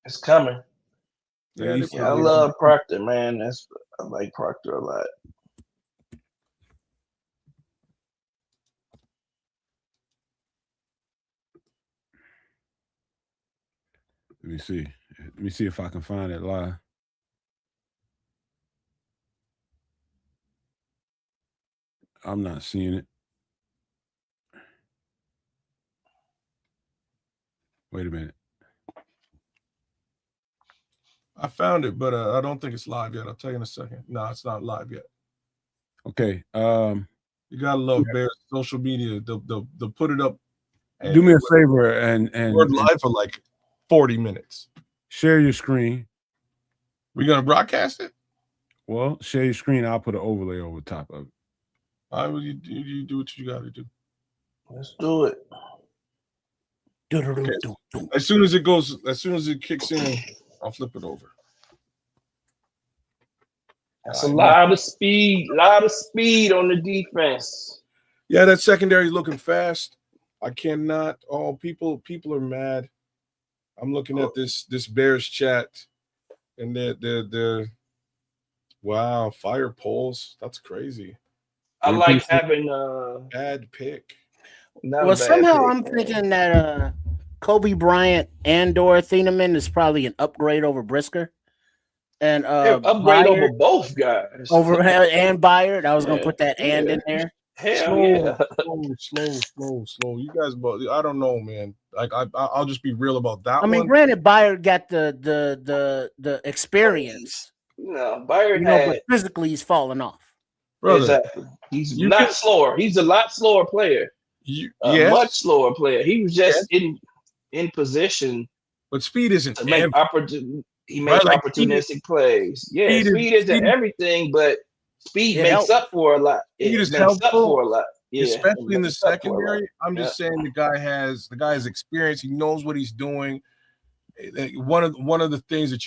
It's coming. Yeah, I love Proctor, man. I like Proctor a lot. Let me see. Let me see if I can find it live. I'm not seeing it. Wait a minute. I found it, but I don't think it's live yet. I'll tell you in a second. No, it's not live yet. Okay. You gotta love Bears social media. They'll put it up. Do me a favor and we're live for like 40 minutes. Share your screen. We're gonna broadcast it? Well, share your screen. I'll put an overlay over top of it. All right, well, you do what you gotta do. Let's do it. Okay. As soon as it kicks in, I'll flip it over. That's a lot of speed on the defense. Yeah, that secondary is looking fast. I cannot. Oh, people are mad. I'm looking at this Bears chat, and they're wow, fire polls. That's crazy. I like having bad pick. Well, somehow I'm thinking that Kobe Bryant and Dora Thieneman is probably an upgrade over Brisker. And upgrade over both guys. Over and Byard. I was gonna put that and in there. Hell slow. You guys both. I don't know, man. Like I'll just be real about that. I mean, granted, Byard got the experience. No, Byard but physically he's falling off. Brother, exactly. He's not slower. He's a lot slower player. Much slower player. He was just in position. But speed isn't to make he makes opportunistic plays. Yeah, speed isn't everything, but speed makes up for a lot. It makes up for a lot. Yeah, especially in the secondary. I'm just saying the guy has experience. He knows what he's doing. One of the things that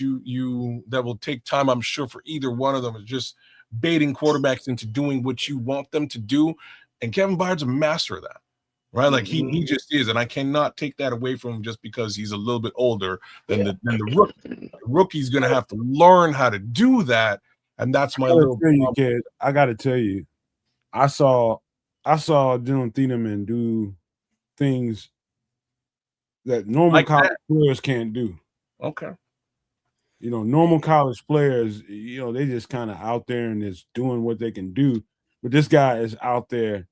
that will take time, I'm sure, for either one of them is just baiting quarterbacks into doing what you want them to do. And Kevin Byard's a master of that. Right, like he just is, and I cannot take that away from him just because he's a little bit older than the rookie. The rookie's gonna have to learn how to do that, and that's my little kid. I gotta tell you, I saw Dylan Thieneman do things that normal college players can't do. Okay, normal college players, they just kind of out there and just doing what they can do, but this guy is out there.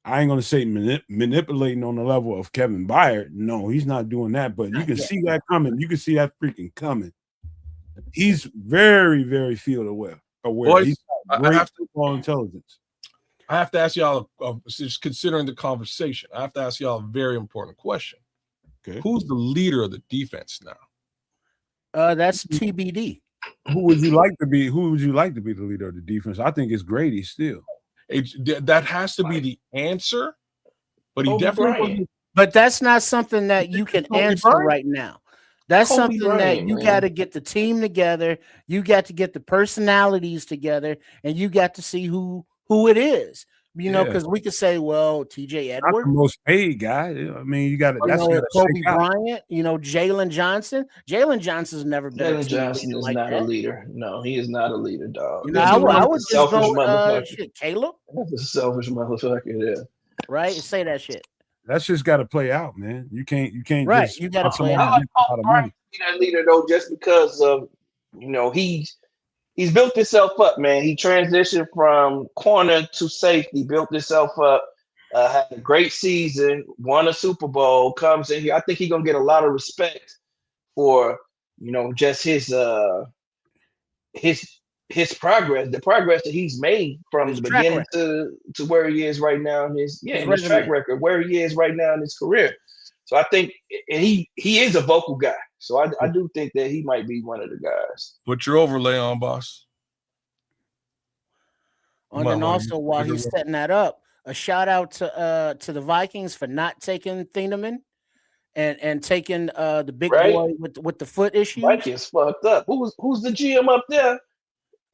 I ain't gonna say manipulating on the level of Kevin Byard. No, he's not doing that. But you can see that coming. You can see that freaking coming. He's very, very field aware. Boys, he's got great football intelligence. I have to ask y'all, just considering the conversation, I have to ask y'all a very important question. Okay, who's the leader of the defense now? That's TBD. Who would you like to be? Who would you like to be the leader of the defense? I think it's Grady still. That has to be the answer, but he definitely wasn't. But that's not something that you can answer right now. That's something that you got to get the team together. You got to get the personalities together, and you got to see who it is. Because we could say, well, TJ Edwards, not the most paid guy. I mean, you got to. That's Kobe Bryant. Jalen Johnson. Jalen Johnson's never been. Jalen Johnson is not a leader. No, he is not a leader, dog. I would just go, Caleb. That's a selfish motherfucker. Yeah. Right. Say that shit. That's just got to play out, man. You can't. Right. Just you got to play out. I like Paul Bryant to be that leader though, just because of he's built himself up, man. He transitioned from corner to safety, built himself up, had a great season, won a Super Bowl, comes in here. I think he's going to get a lot of respect for, just his progress, the progress that he's made from the beginning to where he is right now in his track record, where he is right now in his career. So I think he is a vocal guy. So I do think that he might be one of the guys. Put your overlay on, boss. And then also while he's setting that up, a shout out to the Vikings for not taking Thieneman and taking the big Right. boy with the foot issues. Mike is fucked up. Who's the GM up there?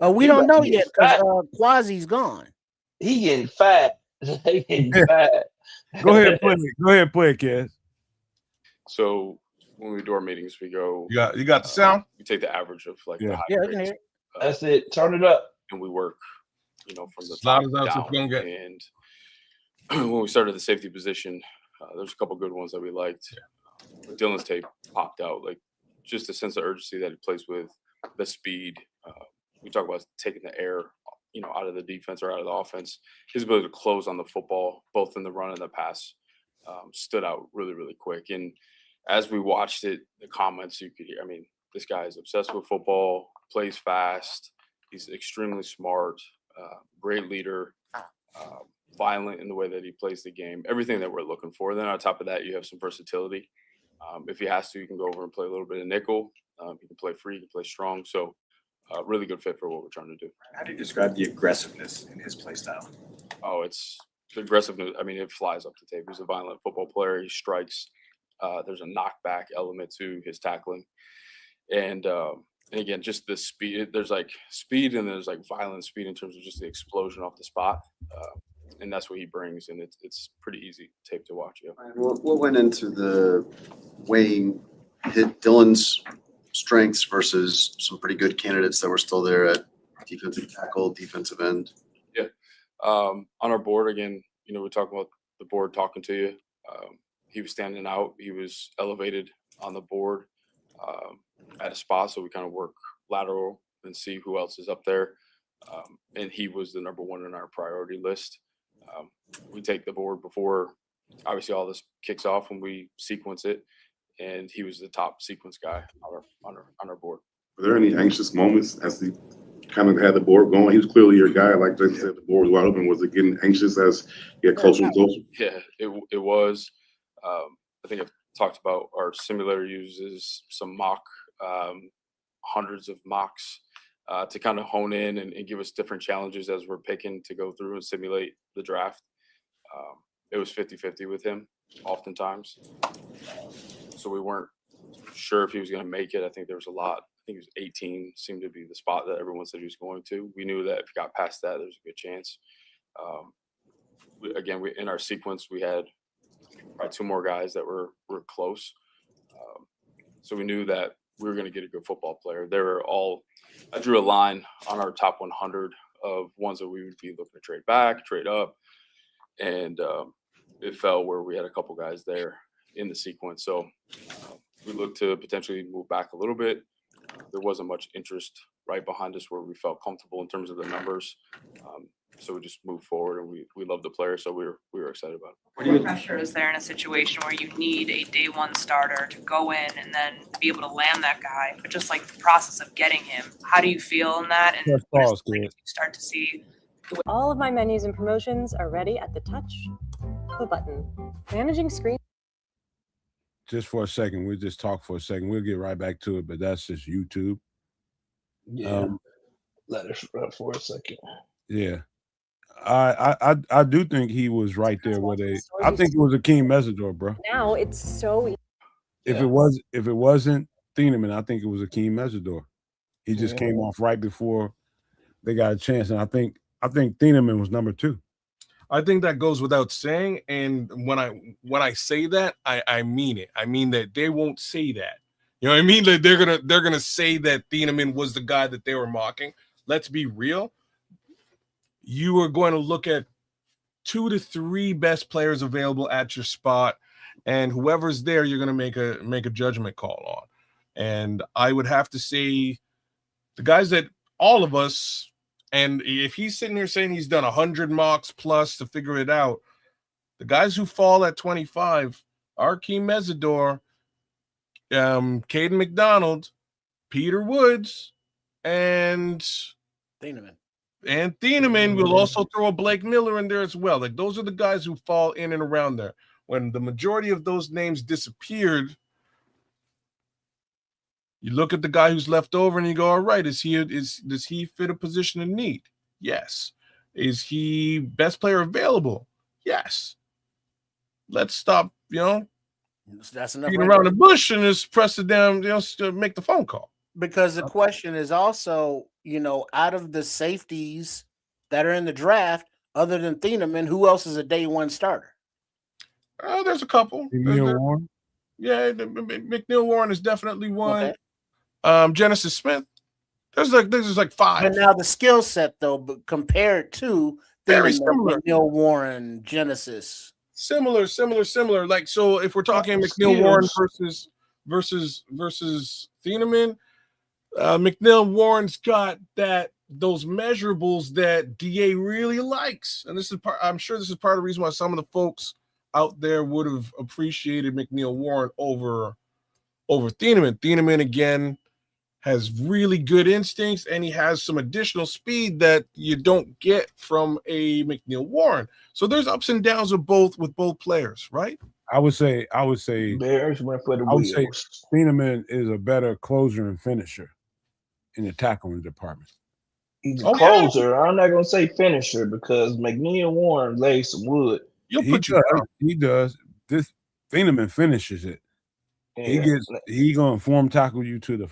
We He don't about know to get yet because fat. Quasi's gone. He getting fat. He getting fat. Go ahead, play it. Go ahead, play it, Kaz. So when we do our meetings, we go. You got the sound. We take the average of like the high Yeah, I can grades, hear it. That's it. Turn it up. and we work, from the As loud top as that's down. what you're gonna get. And when we started the safety position, there's a couple good ones that we liked. Dylan's tape popped out, like just the sense of urgency that he plays with, the speed. We talk about taking the air, out of the defense or out of the offense. His ability to close on the football, both in the run and the pass, stood out really, really quick. And as we watched it, the comments you could hear, I mean, this guy is obsessed with football, plays fast. He's extremely smart, great leader, violent in the way that he plays the game, everything that we're looking for. Then on top of that, you have some versatility. If he has to, you can go over and play a little bit of nickel. He can play free, he can play strong. So really good fit for what we're trying to do. How do you describe the aggressiveness in his play style? Oh, it's the aggressiveness. I mean, it flies up the tape. He's a violent football player. He strikes. There's a knockback element to his tackling. And again, just the speed. There's like speed and there's like violent speed in terms of just the explosion off the spot. And that's what he brings. And it's pretty easy tape to watch. Yeah. What went into the weighing hit Dylan's strengths versus some pretty good candidates that were still there at defensive tackle, defensive end? Yeah. On our board, again, we talk about the board talking to you. He was standing out. He was elevated on the board at a spot. So we kind of work lateral and see who else is up there. And he was the number one on our priority list. We take the board before, obviously, all this kicks off when we sequence it. And he was the top sequence guy on our board. Were there any anxious moments as he kind of had the board going? He was clearly your guy. Like they said, the board was wide open. Was it getting anxious as he got closer and closer? Yeah, it was. I think I've talked about our simulator uses some mock, hundreds of mocks to kind of hone in and give us different challenges as we're picking to go through and simulate the draft. It was 50-50 with him oftentimes. So we weren't sure if he was going to make it. I think there was a lot. I think he was 18, seemed to be the spot that everyone said he was going to. We knew that if he got past that, there's a good chance. In our sequence, we had probably two more guys that were close. So we knew that we were going to get a good football player. I drew a line on our top 100 of ones that we would be looking to trade back, trade up. And it fell where we had a couple guys there in the sequence. So we looked to potentially move back a little bit. There wasn't much interest right behind us where we felt comfortable in terms of the numbers. So we just moved forward, and we love the player, so we were excited about it. What pressure is there in a situation where you need a day one starter to go in and then be able to land that guy, but just like the process of getting him, how do you feel in that? And you start to see all of my menus and promotions are ready at the touch of a button. Managing screen. Just for a second, we'll just talk for a second. We'll get right back to it, but that's just YouTube. Yeah. Let us run for a second. Yeah. I do think he was right there where I think it was Akeem Mesidor, bro. Now it's so easy. If it wasn't Thieneman, I think it was Akeem Mesidor. He just came off right before they got a chance. And I think Thieneman was number 2. I think that goes without saying. And when I say that, I mean it. I mean that they won't say that. You know what I mean? That they're gonna say that Thieneman was the guy that they were mocking. Let's be real. You are going to look at 2 to 3 best players available at your spot, and whoever's there, you're going to make a judgment call on. And I would have to say the guys that all of us, and if he's sitting here saying he's done 100 mocks plus to figure it out, the guys who fall at 25 are Akeem Mesidor, Caden McDonald, Peter Woods, and Thieneman. And Thieneman will also throw a Blake Miller in there as well. Like, those are the guys who fall in and around there. When the majority of those names disappeared, you look at the guy who's left over and you go, all right, does he fit a position in need? Yes. Is he best player available? Yes. Let's stop, That's enough. Beating Right around there. the bush and just press the damn, to make the phone call. Because the question is also, out of the safeties that are in the draft, other than Thieneman, who else is a day one starter? There's a couple. McNeil Warren. Yeah, McNeil Warren is definitely one. Okay. Genesis Smith. There's like 5. But now the skill set, though, but compared to Very Thieneman, similar. McNeil Warren, Genesis. Similar. Like, so if we're talking McNeil Warren versus Thieneman, McNeil Warren's got those measurables that DA really likes, and I'm sure this is part of the reason why some of the folks out there would have appreciated McNeil Warren over Thieneman. Thieneman again has really good instincts, and he has some additional speed that you don't get from a McNeil Warren. So there's ups and downs with both players, right? I would say Bears went for the I would say wheels. Thieneman is a better closer and finisher in the tackling department. He's a closer. I'm not gonna say finisher because McNeil Warren lays some wood. He does. This Thieneman finishes it. Yeah. He gonna form tackle you to the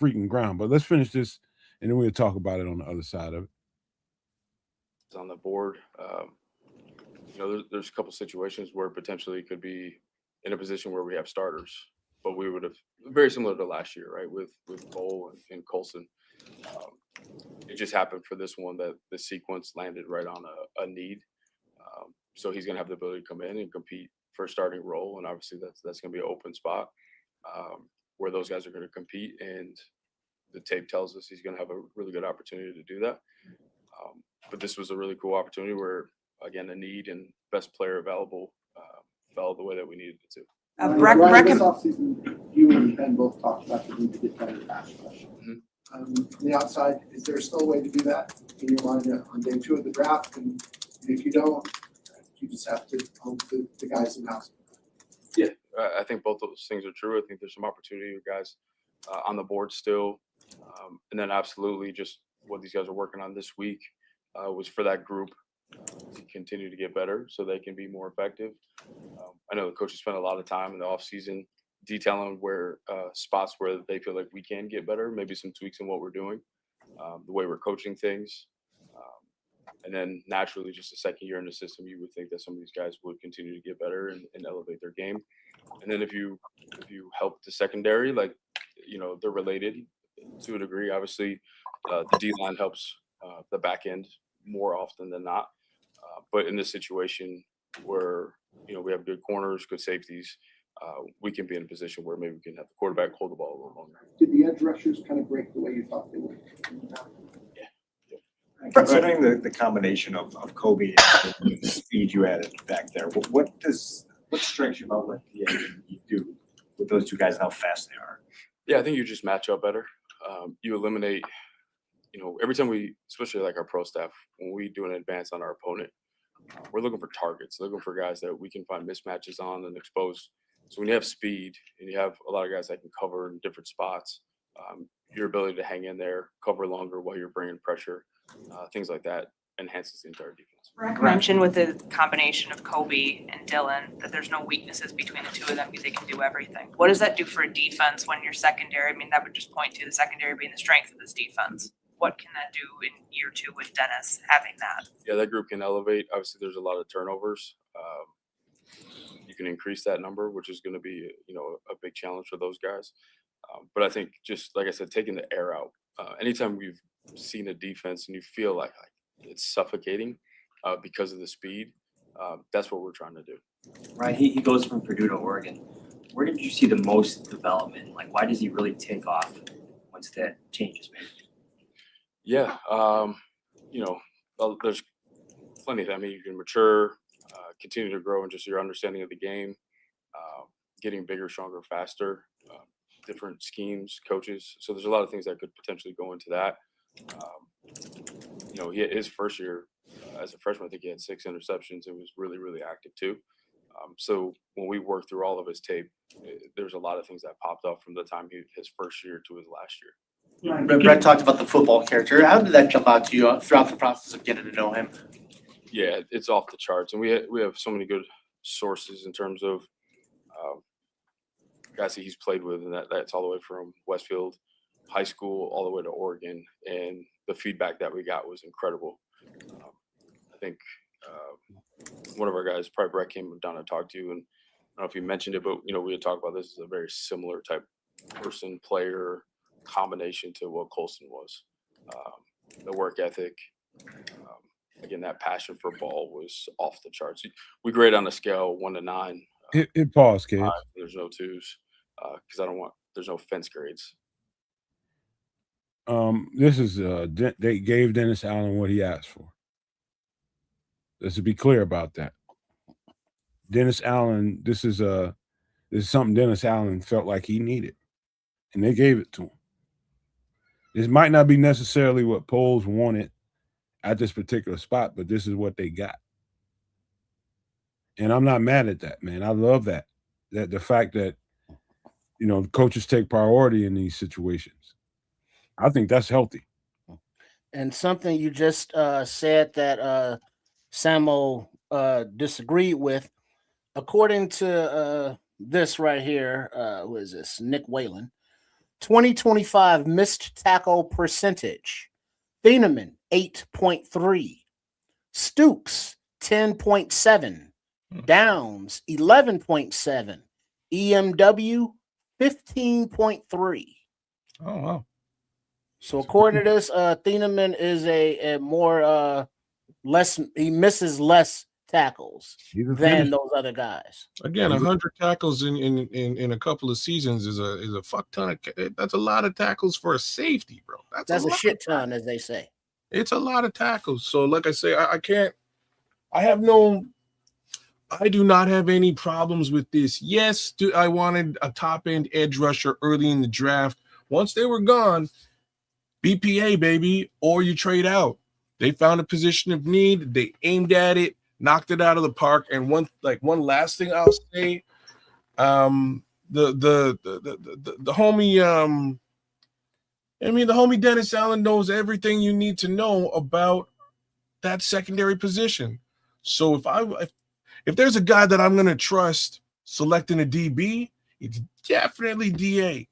freaking ground. But let's finish this, and then we'll talk about it on the other side of it. It's on the board. There's a couple situations where potentially could be in a position where we have starters, but we would have very similar to last year, right? With Cole and Colson. It just happened for this one that the sequence landed right on a need. So he's going to have the ability to come in and compete for a starting role, and obviously that's going to be an open spot where those guys are going to compete, and the tape tells us he's going to have a really good opportunity to do that. But this was a really cool opportunity where, again, a need and best player available fell the way that we needed it to. This offseason, you and Ben both talked about the need to get better pass rush. From the outside, is there still a way to do that in your mind on day 2 of the draft? And if you don't, you just have to hope the guys in house. Yeah, I think both of those things are true. I think there's some opportunity with guys on the board still. And then absolutely just what these guys are working on this week was for that group to continue to get better so they can be more effective. I know the coaches spent a lot of time in the offseason detailing where spots where they feel like we can get better, maybe some tweaks in what we're doing, the way we're coaching things. And then naturally, just a second year in the system, you would think that some of these guys would continue to get better and elevate their game. And then if you help the secondary, they're related to a degree. Obviously, the D-line helps the back end more often than not. But in this situation where, we have good corners, good safeties, we can be in a position where maybe we can have the quarterback hold the ball a little longer. Did the edge rushers kind of break the way you thought they would? Considering the combination of Kobe and the speed you added back there, what strikes you about what you do with those two guys and how fast they are? Yeah, I think you just match up better. You eliminate, every time we, especially like our pro staff, when we do an advance on our opponent, we're looking for targets, looking for guys that we can find mismatches on and expose. So when you have speed and you have a lot of guys that can cover in different spots, your ability to hang in there, cover longer while you're bringing pressure, things like that enhances the entire defense. Rick mentioned with the combination of Kobe and Dylan that there's no weaknesses between the two of them because they can do everything. What does that do for a defense when you're secondary? I mean, that would just point to the secondary being the strength of this defense. What can that do in year 2 with Dennis having that? Yeah, that group can elevate. Obviously, there's a lot of turnovers. You can increase that number, which is going to be, a big challenge for those guys. But I think just like I said, taking the air out. Anytime we've seen a defense and you feel like it's suffocating because of the speed, that's what we're trying to do. Right, he goes from Purdue to Oregon. Where did you see the most development? Like, why does he really take off once that change is made? Yeah, there's plenty of that. I mean, you can mature, continue to grow in just your understanding of the game, getting bigger, stronger, faster, different schemes, coaches. So there's a lot of things that could potentially go into that. His first year as a freshman, I think he had 6 interceptions. It was really, really active too. So when we worked through all of his tape, there's a lot of things that popped up from the time his first year to his last year. Brett talked about the football character. How did that jump out to you throughout the process of getting to know him? Yeah, it's off the charts, and we have so many good sources in terms of guys that he's played with, and that's all the way from Westfield High School all the way to Oregon, and the feedback that we got was incredible. I think one of our guys, probably Brett, came down and talked to you, and I don't know if you mentioned it, but we had talked about this as a very similar type person, player combination to what Colson was. The work ethic, again, that passion for ball was off the charts. We grade on a scale 1 to 9. It pause, kids. There's no 2s because there's no fence grades. This is they gave Dennis Allen what he asked for. Let's be clear about that. Dennis Allen, this is something Dennis Allen felt like he needed, and they gave it to him. This might not be necessarily what Poles wanted at this particular spot, but this is what they got. And I'm not mad at that, man. I love that the fact that coaches take priority in these situations. I think that's healthy. And something you just said that Samo disagreed with, according to this right here, who is this? Nick Whalen. 2025 missed tackle percentage. Thieneman, 8.3. Stooks, 10.7. Downs, 11.7. EMW, 15.3. Oh, wow. So according to this, Thieneman is a more less, he misses less tackles than those other guys. Again, 100 tackles in a couple of seasons is a fuck ton of. That's a lot of tackles for a safety, bro. That's a shit ton, as they say. It's a lot of tackles. So, like I say, I do not have any problems with this. Yes, I wanted a top end edge rusher early in the draft. Once they were gone, BPA, baby, or you trade out. They found a position of need. They aimed at it, knocked it out of the park. And one last thing I'll say, the homie, the homie Dennis Allen knows everything you need to know about that secondary position. So if there's a guy that I'm going to trust selecting a DB, it's definitely DA.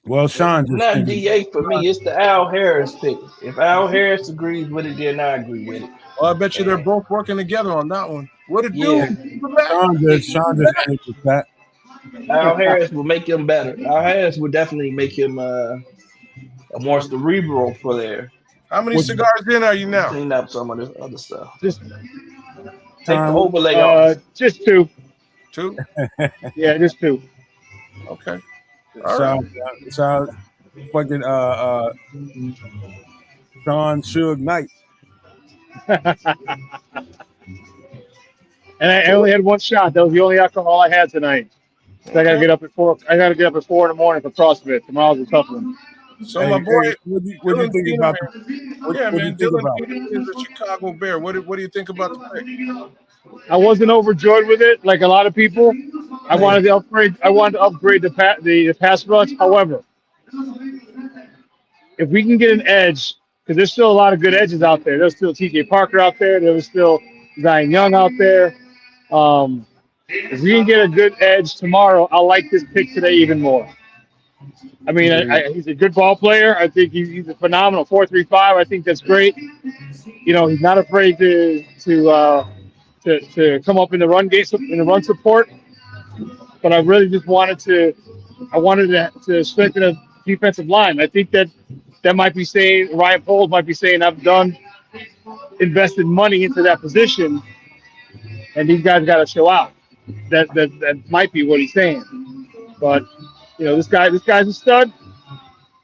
Well, Sean, not DA for me. It's the Al Harris pick. If Al Harris agrees with it, then I agree with it. Well, I bet you they're both working together on that one. What it Yeah. do? Sean just answered that. Al Harris will make him better. Al Harris will definitely make him a more cerebral for there. How many cigars in are you now? Clean up some of this other stuff. Just take the overlay off. Just 2. 2? Yeah, just 2. Okay. So fucking Sean Suge Knight. And I only had one shot. That was the only alcohol I had tonight. So I gotta get up at 4. I gotta get up at 4 in the morning for CrossFit. Tomorrow's a tough one. So my boy, what do you think about? What do you think about? Dylan is a Chicago Bear. What do you think about the pick? I wasn't overjoyed with it, like a lot of people. I wanted to upgrade. The pass rush. However, if we can get an edge, because there's still a lot of good edges out there. There's still T.J. Parker out there. There was still Zion Young out there. If we can get a good edge tomorrow, I'll like this pick today even more. I mean, he's a good ball player. I think he's a phenomenal 4.35. I think that's great. He's not afraid to come up in the run game, in the run support. But I really just wanted to strengthen a defensive line. I think that might be saying, Ryan Poles might be saying, I've invested money into that position, and these guys got to show out. That might be what he's saying. But this guy's a stud.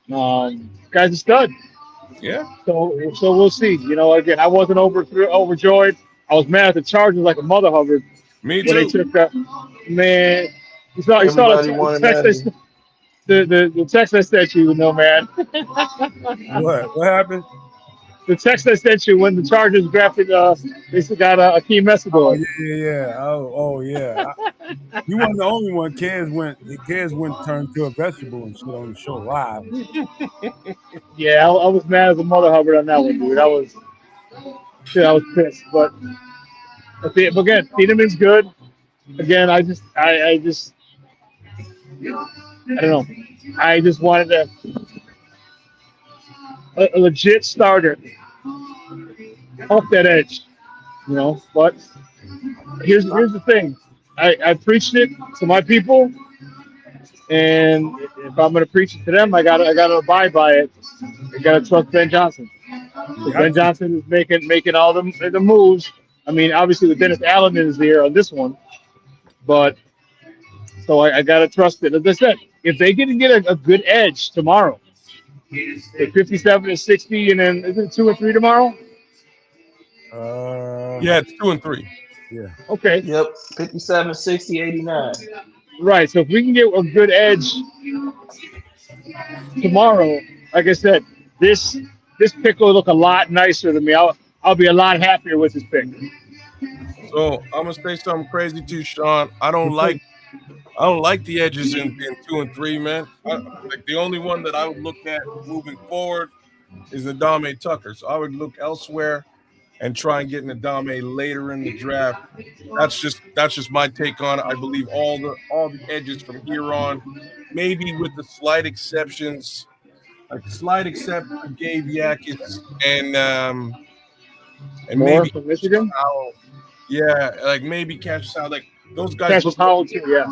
Guy's a stud. Yeah. So we'll see. Again, I wasn't overjoyed. I was mad at the Chargers like a mother hubbard. Me too. When they took that, man. You saw the text I sent you, man. What happened? The text I sent you when the Chargers drafted, they got a Keem Messidor. Yeah. Oh, yeah. You weren't the only one. Kez went turned to a vegetable and shit on the show live. Yeah, I was mad as a mother hubbard on that one, dude. I was pissed. But again, Thieneman's good. Again, I just I don't know. I just wanted a legit starter off that edge, you know. But here's the thing. I preached it to my people, and if I'm gonna preach it to them, I gotta abide by it. I gotta trust Ben Johnson. Because Ben Johnson is making all the moves. I mean, obviously with Dennis Allen is there on this one, but so I gotta trust it. As I said, if they can get a good edge tomorrow, like 57 and 60, and then is it 2 and 3 tomorrow? Yeah, it's 2 and 3. Yeah. Okay. Yep. 57, 60, 89. Right. So if we can get a good edge tomorrow, like I said, this pick will look a lot nicer to me. I'll be a lot happier with this pick. So I'm gonna say something crazy to you, Sean. I don't like the edges in 2 and 3, man. Like the only one that I would look at moving forward is Adame Tucker. So I would look elsewhere and try and get an Adame later in the draft. That's just my take on it. I believe all the edges from here on, maybe with the slight exceptions, like slight exception of Gabe Yakis and More maybe from Michigan. Howell. Yeah, like maybe Cassius Howell. Like those guys Cassius Howell too. Yeah.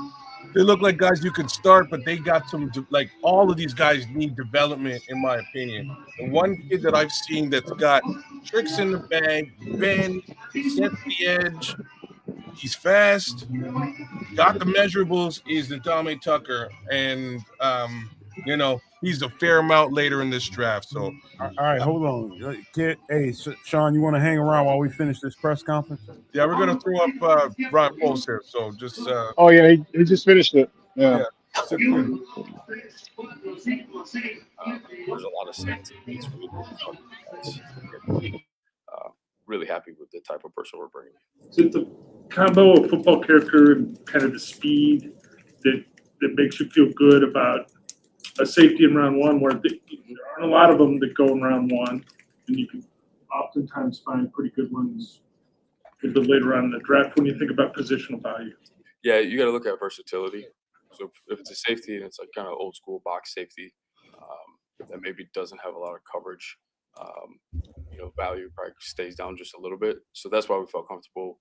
They look like guys you could start, but they got some, like, all of these guys need development, in my opinion. The one kid that I've seen that's got tricks in the bag, bend, set the edge, he's fast, got the measurables, is the Dame Tucker. And, you know, he's a fair amount later in this draft. So, All right, hold on. Kid, hey, Sean, you want to hang around while we finish this press conference? yeah, we're going to throw up Brian Post here. So just. Oh, yeah, he just finished it. Yeah. Sit there. There's a lot of sense. It's really good to talk to you guys. Really happy with the type of person we're bringing. Is it the combo of football character and kind of the speed that makes you feel good about a safety in round one, where there aren't a lot of them that go in round one, and you can oftentimes find pretty good ones a bit later on in the draft when you think about positional value? Yeah, you got to look at versatility. So if it's a safety and it's like kind of old school box safety, that maybe doesn't have a lot of coverage, you know, value probably stays down just a little bit. So that's why we felt comfortable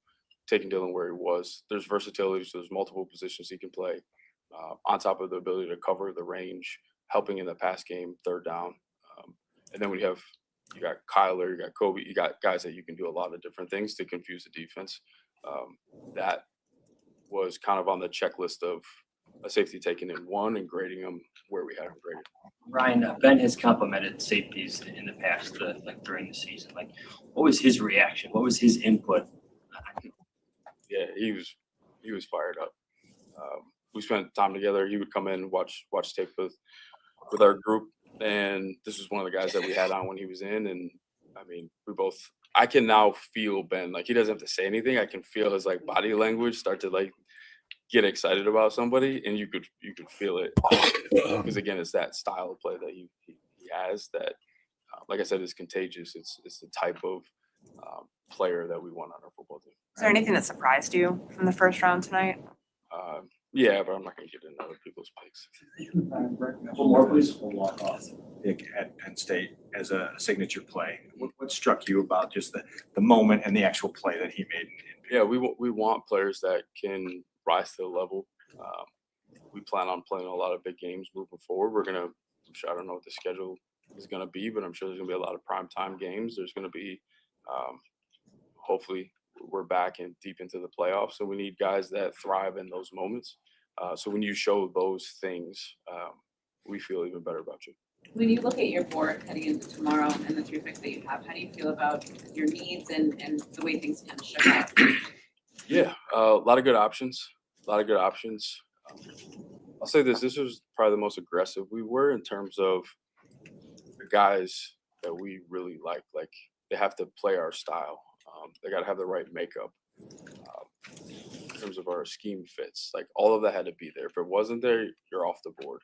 taking Dylan where he was. There's versatility, so there's multiple positions he can play, on top of the ability to cover the range, helping in the pass game, third down. And then you got Kyler, you got Kobe, you got guys that you can do a lot of different things to confuse the defense. That was kind of on the checklist of a safety taken in one and grading them where we had them graded. Ryan, Ben has complimented safeties in the past, like during the season. Like, what was his reaction? What was his input? Yeah, he was fired up. We spent time together. He would come in and watch tape with our group, and this was one of the guys that we had on when he was in. And I mean, I can now feel Ben, like he doesn't have to say anything. I can feel his like body language start to like get excited about somebody, and you could feel it because again, it's that style of play that he has that, like I said, is contagious. It's the type of player that we want on our football team. Is there anything that surprised you from the first round tonight? Yeah, but I'm not going to get into other people's picks. One more, please. We'll walk off. Pick at Penn State as a signature play. What struck you about just the moment and the actual play that he made? Yeah, we want players that can rise to the level. We plan on playing a lot of big games moving forward. I don't know what the schedule is going to be, but I'm sure there's going to be a lot of primetime games. There's going to be, hopefully, we're back and deep into the playoffs. So we need guys that thrive in those moments. So when you show those things, we feel even better about you. When you look at your board heading into tomorrow and the 3 picks that you have, how do you feel about your needs and the way things kind of shook out? Yeah, a lot of good options. I'll say this was probably the most aggressive we were in terms of the guys that we really like. Like, they have to play our style. They got to have the right makeup in terms of our scheme fits. Like, all of that had to be there. If it wasn't there, you're off the board.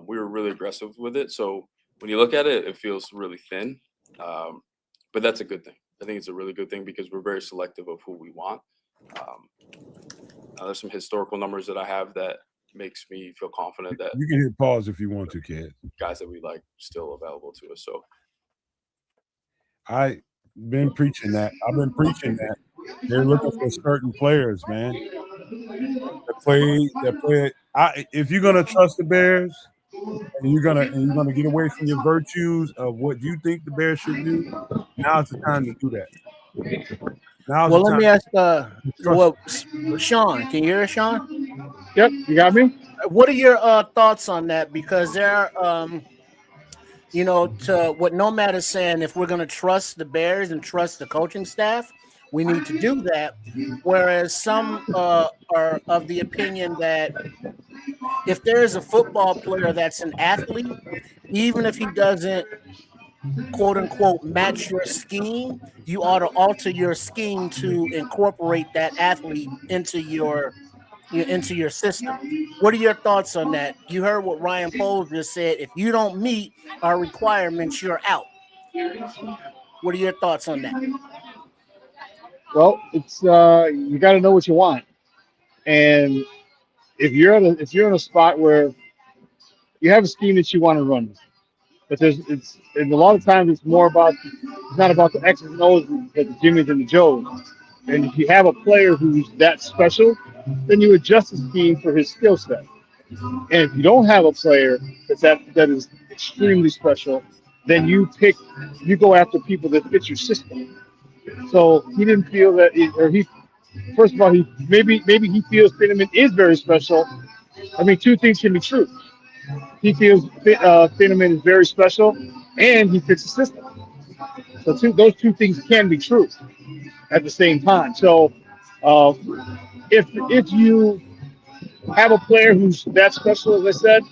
We were really aggressive with it. So when you look at it, it feels really thin. But that's a good thing. I think it's a really good thing because we're very selective of who we want. There's some historical numbers that I have that makes me feel confident that You can hit pause if you want to, kid. guys that we like still available to us. So I've been preaching that. I've been preaching that. They're looking for certain players, man. That play. If you're gonna trust the Bears and you're gonna get away from your virtues of what you think the Bears should do, now's the time to do that. Now's Well, the let time me ask. to trust. Well, Sean, can you hear us, Sean? Yep, you got me. What are your thoughts on that? Because there are, to what Nomad is saying, if we're going to trust the Bears and trust the coaching staff, we need to do that. Whereas some are of the opinion that if there is a football player that's an athlete, even if he doesn't quote unquote match your scheme, you ought to alter your scheme to incorporate that athlete into your system. What are your thoughts on that? You heard what Ryan Poles just said. If you don't meet our requirements, you're out. What are your thoughts on that? Well, it's you got to know what you want, and if you're in a spot where you have a scheme that you want to run, but and a lot of times it's not about the X's and O's, but the Jimmys and the Joes. And if you have a player who's that special, then you adjust the scheme for his skill set. And if you don't have a player that is extremely special, then you go after people that fit your system. So he didn't feel that, first of all, maybe he feels Finneman is very special. I mean, two things can be true. He feels Finneman is very special, and he fits the system. So those two things can be true at the same time. So if you have a player who's that special, as I said,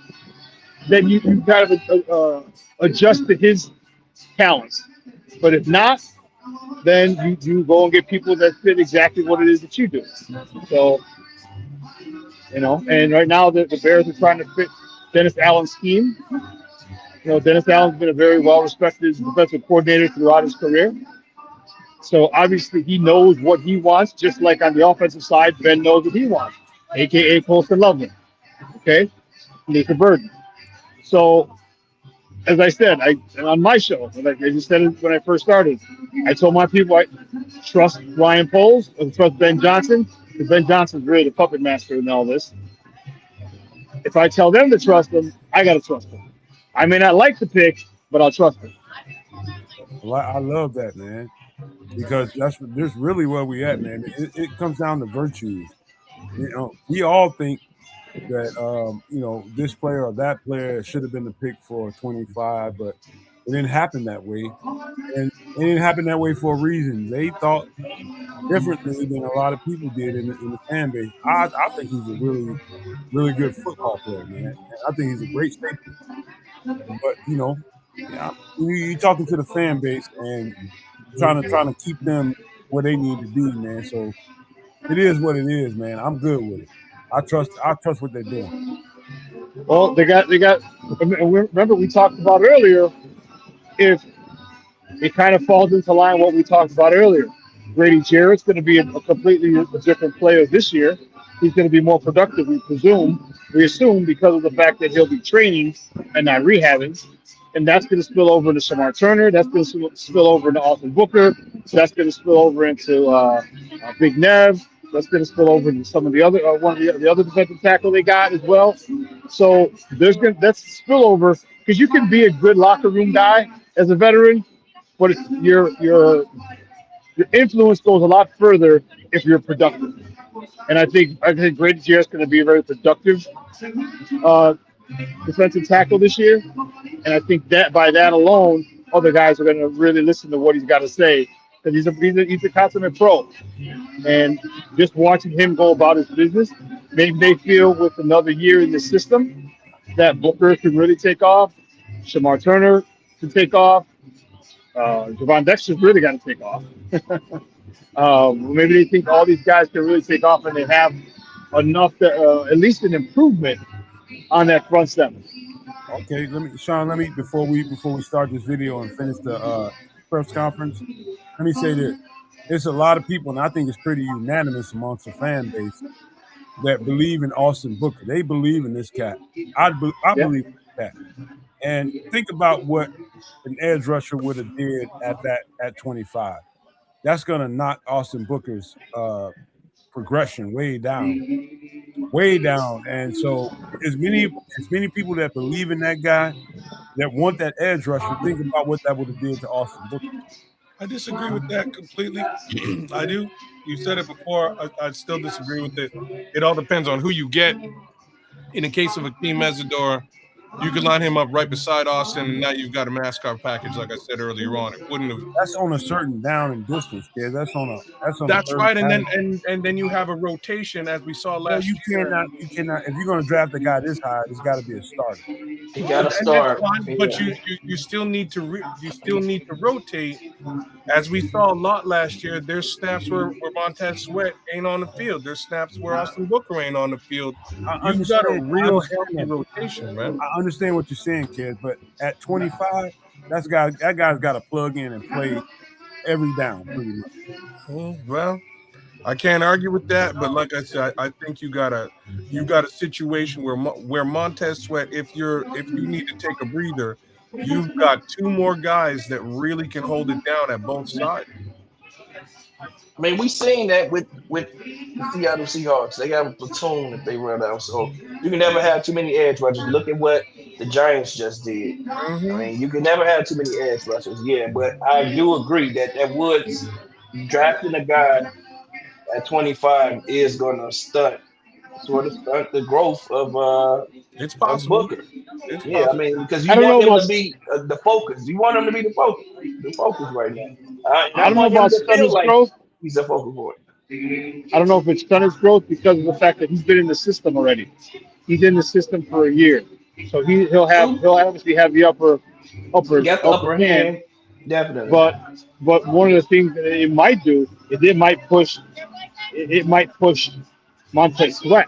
then you kind of adjust to his talents. But if not, then you go and get people that fit exactly what it is that you do. So, and right now the Bears are trying to fit Dennis Allen's scheme. Dennis Allen's been a very well-respected defensive coordinator throughout his career. So obviously he knows what he wants, just like on the offensive side, Ben knows what he wants, a.k.a. Colston Loveland. Okay? Nathan Burden. So, as I said, on my show, I just said it when I first started, I told my people I trust Ryan Poles and trust Ben Johnson, because Ben Johnson's really the puppet master in all this. If I tell them to trust him, I got to trust him. I may not like the pick, but I'll trust him. Well, I love that, man, because that's really where we at, man. It comes down to virtues. We all think that this player or that player should have been the pick for 25, but it didn't happen that way, and it didn't happen that way for a reason. They thought differently than a lot of people did in the fan base. I think he's a really, really good football player, man. And I think he's a great safety. But you're talking to the fan base and trying to keep them where they need to be, man. So it is what it is, man. I'm good with it. I trust what they're doing. Well, they got. Remember, we talked about earlier. If it kind of falls into line what we talked about earlier, Grady Jarrett's going to be a completely different player this year. He's going to be more productive, we assume, because of the fact that he'll be training and not rehabbing. And that's going to spill over into Shamar Turner. That's going to spill over into Austin Booker. That's going to spill over into Big Nev. That's going to spill over into some of the other the other defensive tackle they got as well. So that's spillover, because you can be a good locker room guy as a veteran, but your influence goes a lot further if you're productive. And I think Grady Jarrett's going to be a very productive defensive tackle this year. And I think that by that alone, other guys are going to really listen to what he's got to say, because he's a consummate pro. And just watching him go about his business, maybe they feel with another year in the system that Booker can really take off, Shamar Turner can take off, Javon Dexter's really got to take off. Maybe they think all these guys can really take off, and they have enough to at least an improvement on that front seven. Okay, Sean, before we start this video and finish the press conference, let me say this. There's a lot of people, and I think it's pretty unanimous amongst the fan base, that believe in Austin Booker. They believe in this cat. I believe in this cat. And think about what an edge rusher would have did at 25. That's going to knock Austin Booker's progression way down. And so as many people that believe in that guy that want that edge rusher, think about what that would have did to Austin Booker. I disagree with that completely. I do. You said it before. I still disagree with it. It all depends on who you get. In the case of Akeem Mesidor, you could line him up right beside Austin, and now you've got a NASCAR package, like I said earlier on. It wouldn't have. That's on a certain down and distance, kid. That's That's right, and then you have a rotation as we saw last you year. cannot. If you're going to draft a guy this high, it's got to be a starter. He got to And start. that's fine, but you still need to rotate. As we saw a lot last year, there's snaps where Montez Sweat ain't on the field. There's snaps where Austin Booker ain't on the field. You've got a real healthy rotation, man. I understand what you're saying, kid, but at 25, that guy's got to plug in and play every down, pretty much. Well, I can't argue with that, but like I said, I think you got a situation where Montez Sweat, if you need to take a breather, you've got two more guys that really can hold it down at both sides. I mean, we seen that with the Seattle Seahawks. They have a platoon that they run out, so you can never have too many edge rushers. Look at what the Giants just did. I mean, you can never have too many edge rushers. Yeah, but I do agree that Woods drafting a guy at 25 is going to stunt the growth of it's possible. Booker. It's yeah, possible. I mean, because you want him to be the focus. You want him to be the focus right now. I don't know about Sutton's growth. He's a focal point. I don't know if it's Sutton's growth because of the fact that he's been in the system already. He's in the system for a year, so he'll obviously have the upper hand. Definitely. But one of the things that it might do is it might push Montez Sweat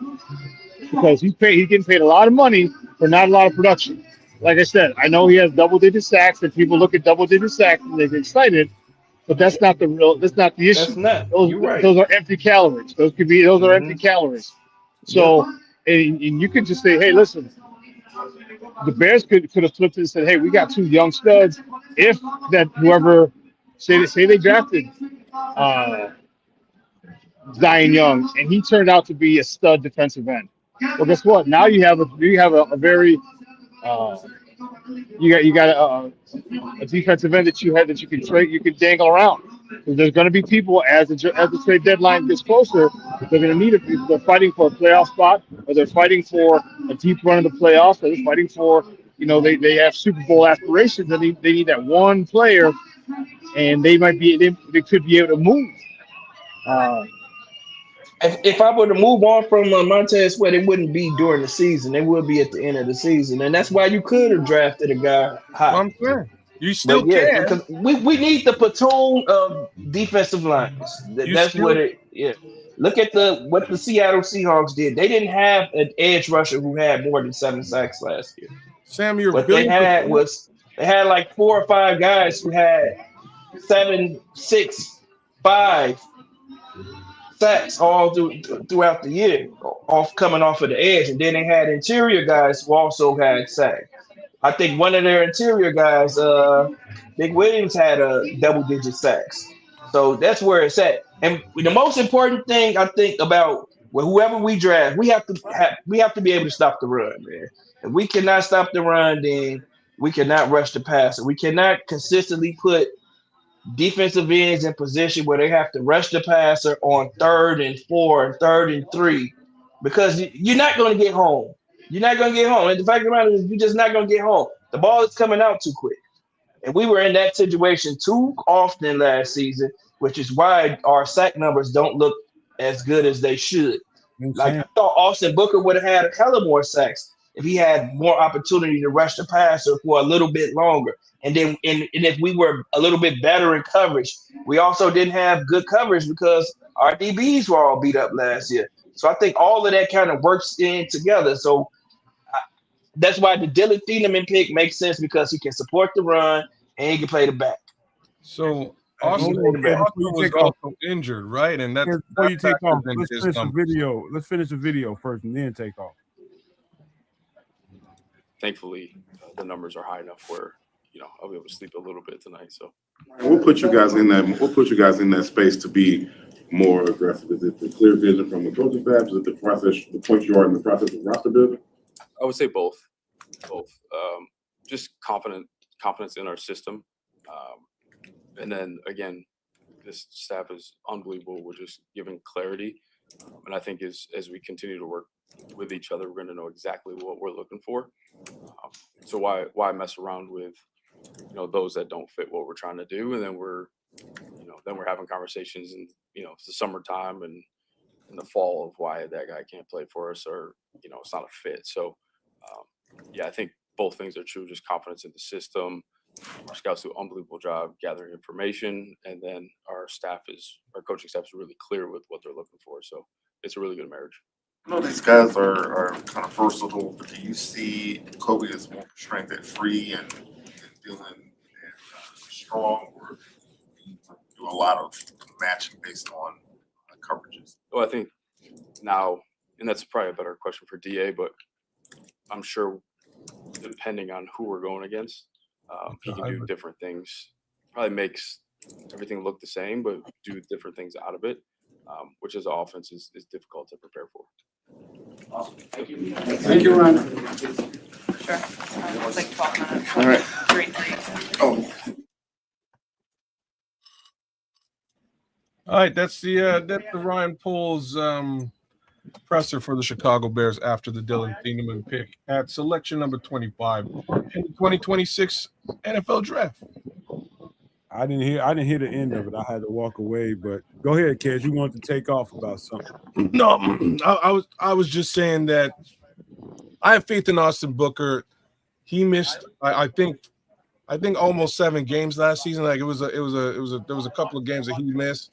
because he's getting paid a lot of money for not a lot of production. Like I said, I know he has double-digit sacks, and people look at double-digit sacks and they get excited, but that's not the issue. That's not. Those, You're right. Those are empty calories. Those are empty calories. So, and you could just say, hey, listen, the Bears could have flipped it and said, hey, we got two young studs. If that whoever say they drafted Zion Young and he turned out to be a stud defensive end. Well, guess what? Now you have a very you got a defensive end that you can trade, you can dangle around. There's going to be people as the trade deadline gets closer, they're going to need it. They're fighting for a playoff spot, or they're fighting for a deep run of the playoffs, or they're fighting for they have Super Bowl aspirations, and they need that one player, and they could be able to move. If I were to move on from Montez Sweat, it wouldn't be during the season. It would be at the end of the season, and that's why you could have drafted a guy high. I'm sure you still can. Because we need the platoon of defensive lines. That's what it. Yeah. Look at what the Seattle Seahawks did. They didn't have an edge rusher who had more than 7 sacks last year. Sam, what they had like 4 or 5 guys who had 7, 6, 5 sacks all throughout the year, coming off of the edge, and then they had interior guys who also had sacks. I think one of their interior guys, Nick Williams, had a double-digit sacks. So that's where it's at. And the most important thing I think about whoever we draft, we have to be able to stop the run, man. If we cannot stop the run, then we cannot rush the passer. We cannot consistently put defensive ends in position where they have to rush the passer on 3rd and 4 and 3rd and 3, because you're not going to get home. You're not going to get home. And the fact of the matter is, you're just not going to get home. The ball is coming out too quick. And we were in that situation too often last season, which is why our sack numbers don't look as good as they should. Like, I thought Austin Booker would have had a hell of more sacks if he had more opportunity to rush the passer for a little bit longer. And then, and if we were a little bit better in coverage, we also didn't have good coverage because our DBs were all beat up last year. So I think all of that kind of works in together. So that's why the Dylan Thieneman pick makes sense, because he can support the run and he can play the back. So Austin, Hold on, Kev, before you was take off. also injured, right? And that's Kev, before you take factors off, into let's his finish the numbers. video. Let's finish the video first and then take off. Thankfully, the numbers are high enough where I'll be able to sleep a little bit tonight. So What put you guys in that? What put you guys in that space to be more aggressive? Is it the clear vision from the coaching staff? Is it the process, the point you are in the process of roster building? I would say both. Just confidence in our system, and then again, this staff is unbelievable. We're just giving clarity, and I think as we continue to work with each other, we're going to know exactly what we're looking for. So why mess around with those that don't fit what we're trying to do, and then we're having conversations, and it's the summertime and in the fall of why that guy can't play for us, or it's not a fit. So I think both things are true. Just confidence in the system. Our scouts do an unbelievable job gathering information, and then our coaching staff is really clear with what they're looking for. So it's a really good marriage. I know these guys are kind of versatile, but do you see Kobe as more strength at free and Dylan and strong, or do you do a lot of matching based on coverages? Well, I think now, and that's probably a better question for DA, but I'm sure depending on who we're going against, he can do different things. Probably makes everything look the same, but do different things out of it, which as an offense is difficult to prepare for. Awesome. Thank you. Thank you, Ron. Sure. It's like 12 minutes. All right. 3-3. Oh. All right, that's the Ryan Poles presser for the Chicago Bears after the Dylan Thieneman pick at selection number 25 in the 2026 NFL Draft. I didn't hear the end of it. I had to walk away, but go ahead, Kez. You wanted to take off about something. No, I was just saying that I have faith in Austin Booker. He missed, I think almost 7 games last season. Like there was a couple of games that he missed.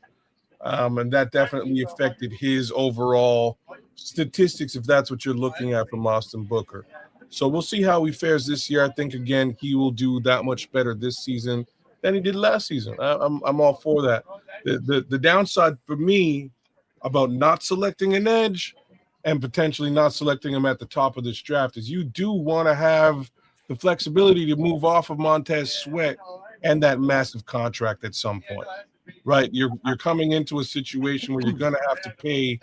And that definitely affected his overall statistics, if that's what you're looking at from Austin Booker. So we'll see how he fares this year. I think, again, he will do that much better this season than he did last season. I'm all for that. The downside for me about not selecting an edge and potentially not selecting him at the top of this draft is you do want to have the flexibility to move off of Montez Sweat and that massive contract at some point. Right, you're coming into a situation where you're going to have to pay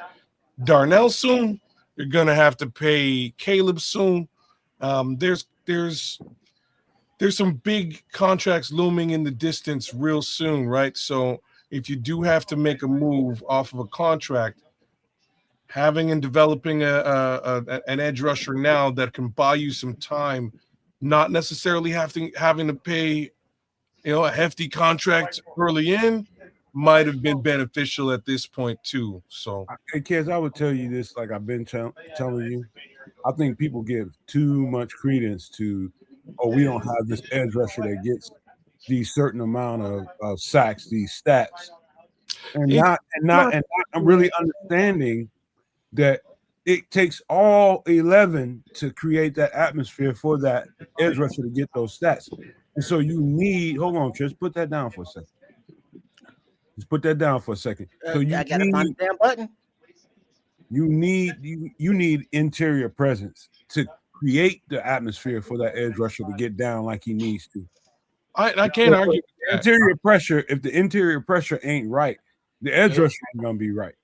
Darnell soon. You're going to have to pay Caleb soon. There's some big contracts looming in the distance real soon, right? So if you do have to make a move off of a contract, having and developing an edge rusher now that can buy you some time, not necessarily having to pay a hefty contract early in, might have been beneficial at this point too. So, hey, Kez, I would tell you this, like I've been telling you. I think people give too much credence to, we don't have this edge rusher that gets these certain amount of sacks, these stats, and not really understanding that it takes all 11 to create that atmosphere for that edge rusher to get those stats. And so you need, hold on, Trish, put that down for a second. Just put that down for a second. So I gotta find the damn button. You need interior presence to create the atmosphere for that edge rusher to get down like he needs to. I can't argue with that. Interior pressure, if the interior pressure ain't right, the edge rusher ain't gonna be right.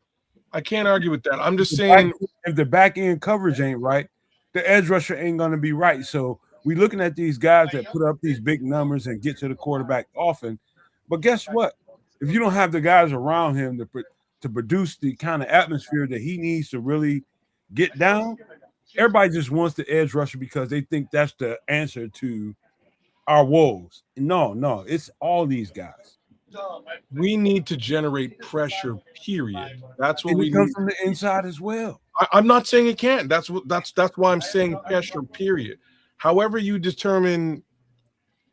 I can't argue with that. I'm just saying if the back end coverage ain't right, the edge rusher ain't gonna be right. So we're looking at these guys that put up these big numbers and get to the quarterback often. But guess what? If you don't have the guys around him to produce the kind of atmosphere that he needs to really get down, everybody just wants the edge rusher because they think that's the answer to our woes. No, it's all these guys. We need to generate pressure, period. That's what it comes from the inside as well. I'm not saying it can't. That's why I'm saying pressure, period. However you determine,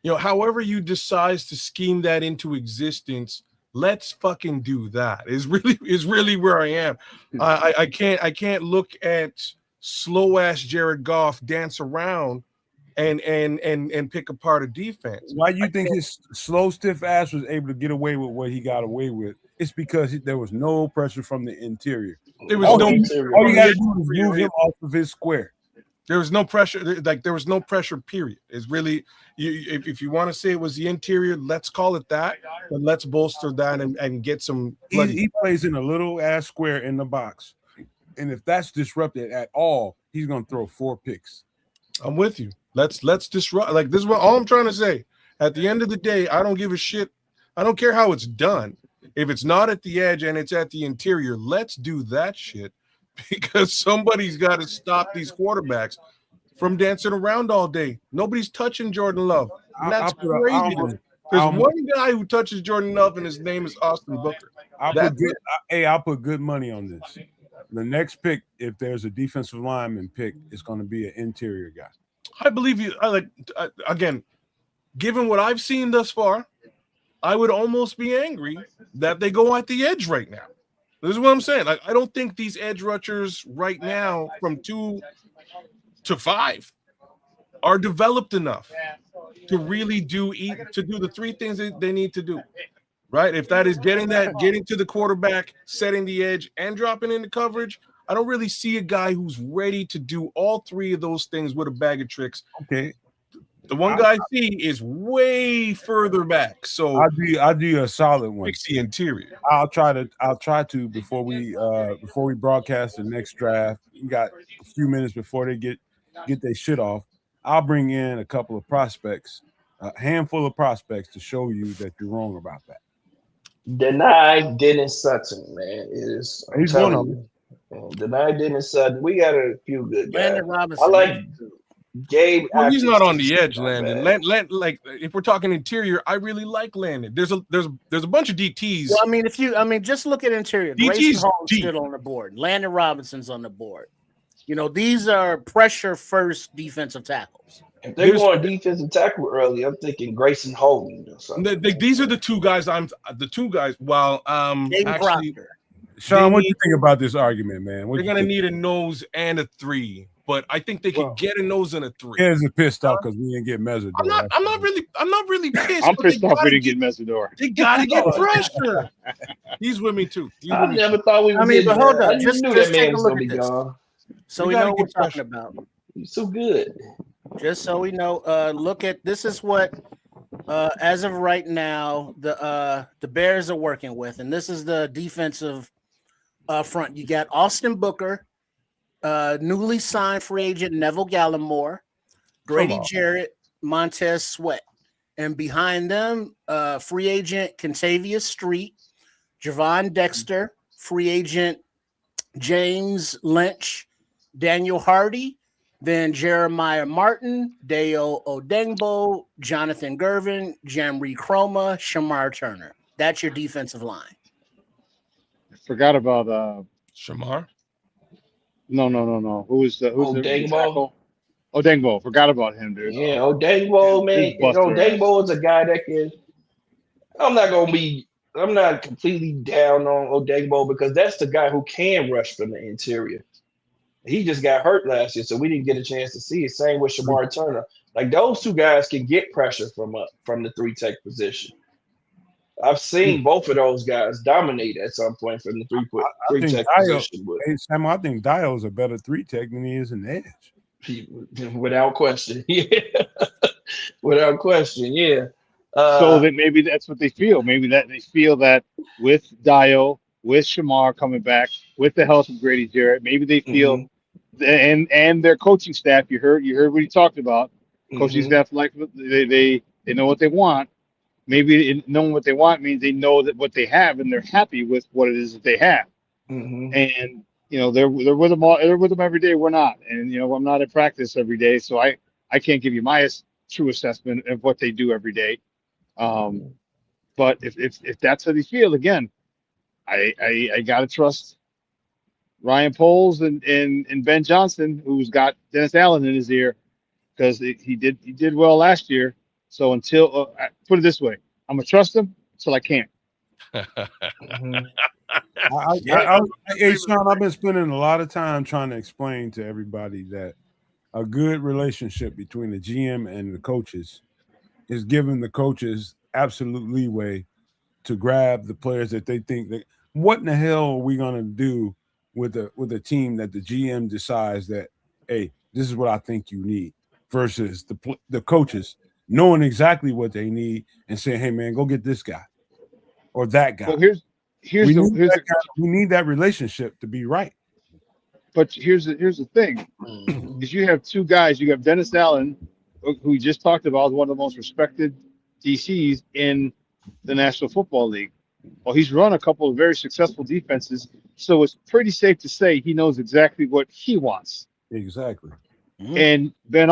however you decide to scheme that into existence, let's fucking do that. Is really where I am. I can't look at slow ass Jared Goff dance around and pick apart a defense. Why do you think his slow, stiff ass was able to get away with what he got away with? It's because there was no pressure from the interior. There was all no you got to do is move him off of his square. There was no pressure. Like there was no pressure. Period. It's really if you want to say it was the interior, let's call it that. But let's bolster that and get some. He plays in a little ass square in the box, and if that's disrupted at all, he's gonna throw 4 picks. I'm with you. Let's disrupt. Like this is what all I'm trying to say. At the end of the day, I don't give a shit. I don't care how it's done. If it's not at the edge and it's at the interior, let's do that shit. Because somebody's got to stop these quarterbacks from dancing around all day. Nobody's touching Jordan Love. And that's crazy. There's one guy who touches Jordan Love, and his name is Austin Booker. I'll put good money on this. The next pick, if there's a defensive lineman pick, it's going to be an interior guy. I believe you. Again, given what I've seen thus far, I would almost be angry that they go at the edge right now. This is what I'm saying. Like, I don't think these edge rushers right now from 2 to 5 are developed enough to really do the 3 things that they need to do. Right? If that is getting to the quarterback, setting the edge, and dropping into coverage, I don't really see a guy who's ready to do all 3 of those things with a bag of tricks. Okay. The one guy I see is way further back. So I'll do you a solid one. Fix the interior. I'll try to before we broadcast the next draft. We got a few minutes before they get their shit off. I'll bring in a couple of prospects, a handful of prospects to show you that you're wrong about that. Deny Dennis-Sutton, man. He's one of them. Deny Dennis-Sutton. We got a few good guys. Landon Robinson. I like Gabe. Well, he's not on the edge, Landon. Like if we're talking interior, I really like Landon. There's a bunch of DTs. Well, I mean, just look at interior. Grayson Hall's still on the board. Landon Robinson's on the board. You know, these are pressure first defensive tackles. If they're going defensive tackle early, I'm thinking Grayson Holden or something. These are the 2 guys. While actually, Sean, what do you think about this argument, man? They're gonna need a nose and a 3. But I think they can get a nose and a 3. Guys are pissed off because we didn't get Mesidor. I'm not really pissed. I'm pissed off we didn't get Mesidor. They gotta get pressure. He's with me too. I never thought we would. I mean, but hold on. Just Just that take man a was look gonna at be this. gone. So we know what we're talking about. He's so good. Just so we know, look at this is what as of right now the Bears are working with, and this is the defensive front. You got Austin Booker, newly signed free agent Neville Gallimore, Grady Jarrett, Montez Sweat, and behind them, free agent Contavious Street, Javon Dexter, free agent James Lynch, Daniel Hardy, then Jeremiah Martin, Deo Odengbo, Jonathan Gervin, Jamri Chroma, Shamar Turner. That's your defensive line. Forgot about Shamar. No. Who's the Odengbo? Odengbo. Forgot about him, dude. Yeah, Odengbo, man. Odengbo is a guy that can. I'm not completely down on Odengbo because that's the guy who can rush from the interior. He just got hurt last year, so we didn't get a chance to see it. Same with Shamar Turner. Like those 2 guys can get pressure from the 3 tech position. I've seen both of those guys dominate at some point from the 3 tech position. Hey, Sam, I think Dio's a better 3 tech than he is an edge. Without question. Yeah. Without question, yeah. So that maybe that's what they feel. Maybe that they feel that with Dio, with Shamar coming back, with the help of Grady Jarrett, maybe they feel and their coaching staff. You heard what he talked about. Coaching staff like they know what they want. Maybe knowing what they want means they know that what they have and they're happy with what it is that they have. And you know they're with them all. They're with them every day. We're not, and you know I'm not at practice every day, so I can't give you my true assessment of what they do every day. But if that's how they feel, again, I gotta trust Ryan Poles and Ben Johnson, who's got Dennis Allen in his ear, because he did well last year. So until put it this way, I'm gonna trust him until I can't. Hey, Sean, I've been spending a lot of time trying to explain to everybody that a good relationship between the GM and the coaches is giving the coaches absolute leeway to grab the players that they think that. What in the hell are we gonna do with a team that the GM decides that, hey, this is what I think you need, versus the coaches knowing exactly what they need and saying, hey man, go get this guy or that guy. Well, here's we need that relationship to be right. but here's the thing, is you have two guys. You have Dennis Allen, who we just talked about, one of the most respected DCs in the National Football League. Well, he's run a couple of very successful defenses, so it's pretty safe to say he knows exactly what he wants. Exactly. And Ben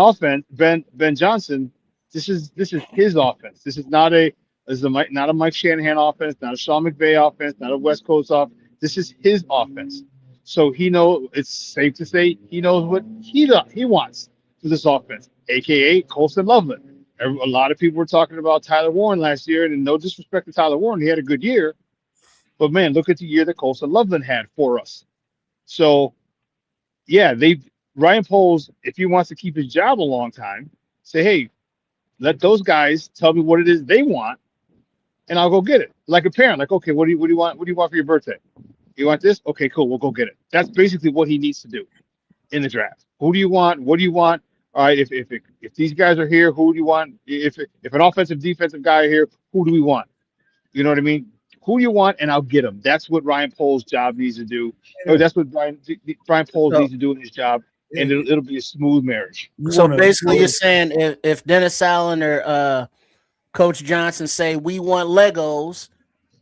Johnson, this is his offense. This is not a Mike Shanahan offense, not a Sean McVay offense, not a West Coast offense. This is his offense. So it's safe to say he knows what he wants for this offense, aka Colson Loveland. A lot of people were talking about Tyler Warren last year, and no disrespect to Tyler Warren, he had a good year. But man, look at the year that Colson Loveland had for us. So yeah, Ryan Poles, if he wants to keep his job a long time, say, hey, let those guys tell me what it is they want, and I'll go get it. Like a parent, like, okay, what do you want? What do you want for your birthday? You want this? Okay, cool. We'll go get it. That's basically what he needs to do in the draft. Who do you want? What do you want? All right, if these guys are here, who do you want? If an offensive, defensive guy are here, who do we want? You know what I mean? Who do you want? And I'll get them. That's what Ryan Poles' job needs to do. Or that's what Brian Poles needs to do in his job, and it'll be a smooth marriage. So basically, you're saying if Dennis Allen or Coach Johnson say we want Legos,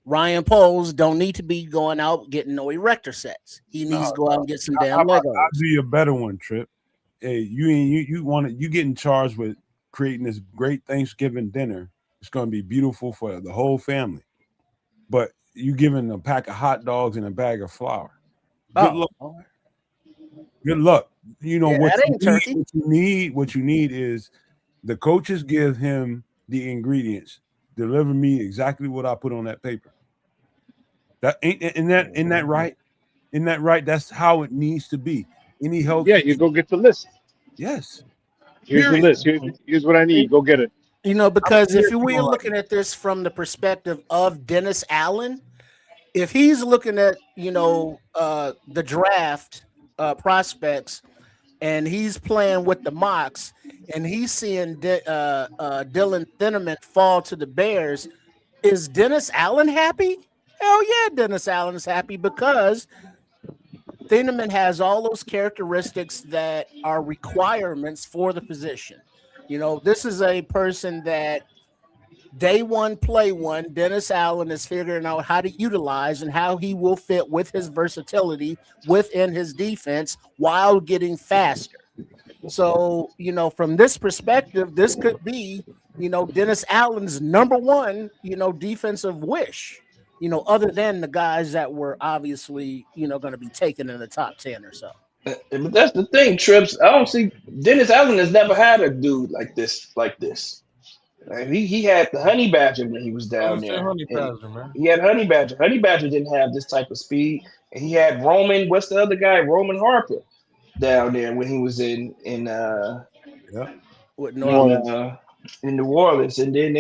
Ryan Poles don't need to be going out getting no erector sets. He needs to go out and get some damn Legos. I'll do you a better one, Trip. Hey, you getting charged with creating this great Thanksgiving dinner. It's going to be beautiful for the whole family. But you giving a pack of hot dogs and a bag of flour. Good luck. Good luck. You know what you need is the coaches give him the ingredients. Deliver me exactly what I put on that paper. That ain't that right? Isn't that right? That's how it needs to be. Any help? Yeah, you go get the list. Yes. Here's the list. Here's what I need. Go get it. You know, because if we're looking at this from the perspective of Dennis Allen, if he's looking at, the draft prospects and he's playing with the mocks and he's seeing Dylan Thineman fall to the Bears, is Dennis Allen happy? Hell yeah, Dennis Allen is happy because Thineman has all those characteristics that are requirements for the position. This is a person that day one, play one, Dennis Allen is figuring out how to utilize and how he will fit with his versatility within his defense while getting faster. So, from this perspective, this could be, Dennis Allen's number one, defensive wish, other than the guys that were obviously, going to be taken in the top 10 or so. But that's the thing, Trips. I don't see Dennis Allen has never had a dude like this. Like he had the Honey Badger when he was down there. Honey Badger, man. He had Honey Badger. Honey Badger didn't have this type of speed, and he had Roman. What's the other guy? Roman Harper down there when he was in New Orleans, and then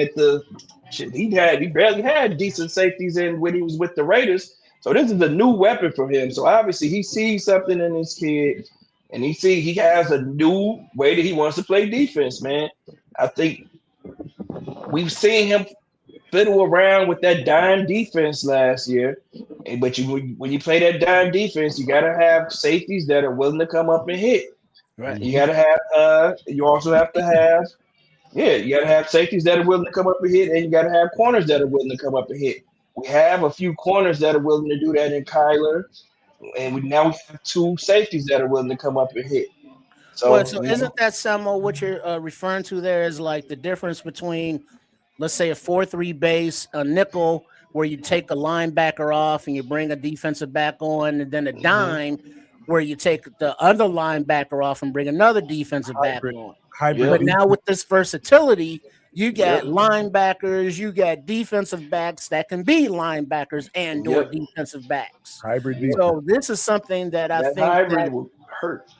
he barely had decent safeties in when he was with the Raiders. So this is a new weapon for him. So obviously he sees something in this kid, and he has a new way that he wants to play defense, man. I think we've seen him fiddle around with that dime defense last year. But when you play that dime defense, you gotta have safeties that are willing to come up and hit. Right. You gotta have you also have to have you gotta have safeties that are willing to come up and hit, and you gotta have corners that are willing to come up and hit. We have a few corners that are willing to do that in Kyler, and now we have two safeties that are willing to come up and hit. So isn't that some of what you're referring to there is like the difference between, let's say, a 4-3 base, a nickel, where you take a linebacker off and you bring a defensive back on, and then a dime where you take the other linebacker off and bring another defensive back on. But now with this versatility, you got linebackers, you got defensive backs that can be linebackers and or defensive backs. Hybrid. So this is something that I think hybrid will hurt.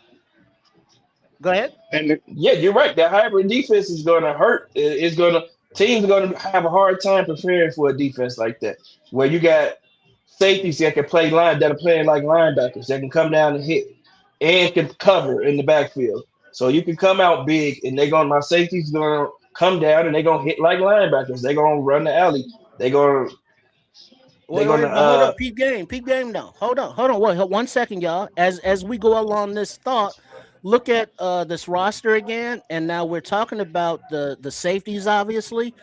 Go ahead. And Yeah, you're right. That hybrid defense is going to hurt. Teams are going to have a hard time preparing for a defense like that, where you got safeties that can play that are playing like linebackers that can come down and hit and can cover in the backfield. So you can come out big, and my safeties going to come down and they're going to hit like linebackers. They're going to run the alley. They're going to Wait, but hold up, peep game now. Hold on. Wait, 1 second, y'all. As we go along this thought, look at this roster again, and now we're talking about the safeties, obviously.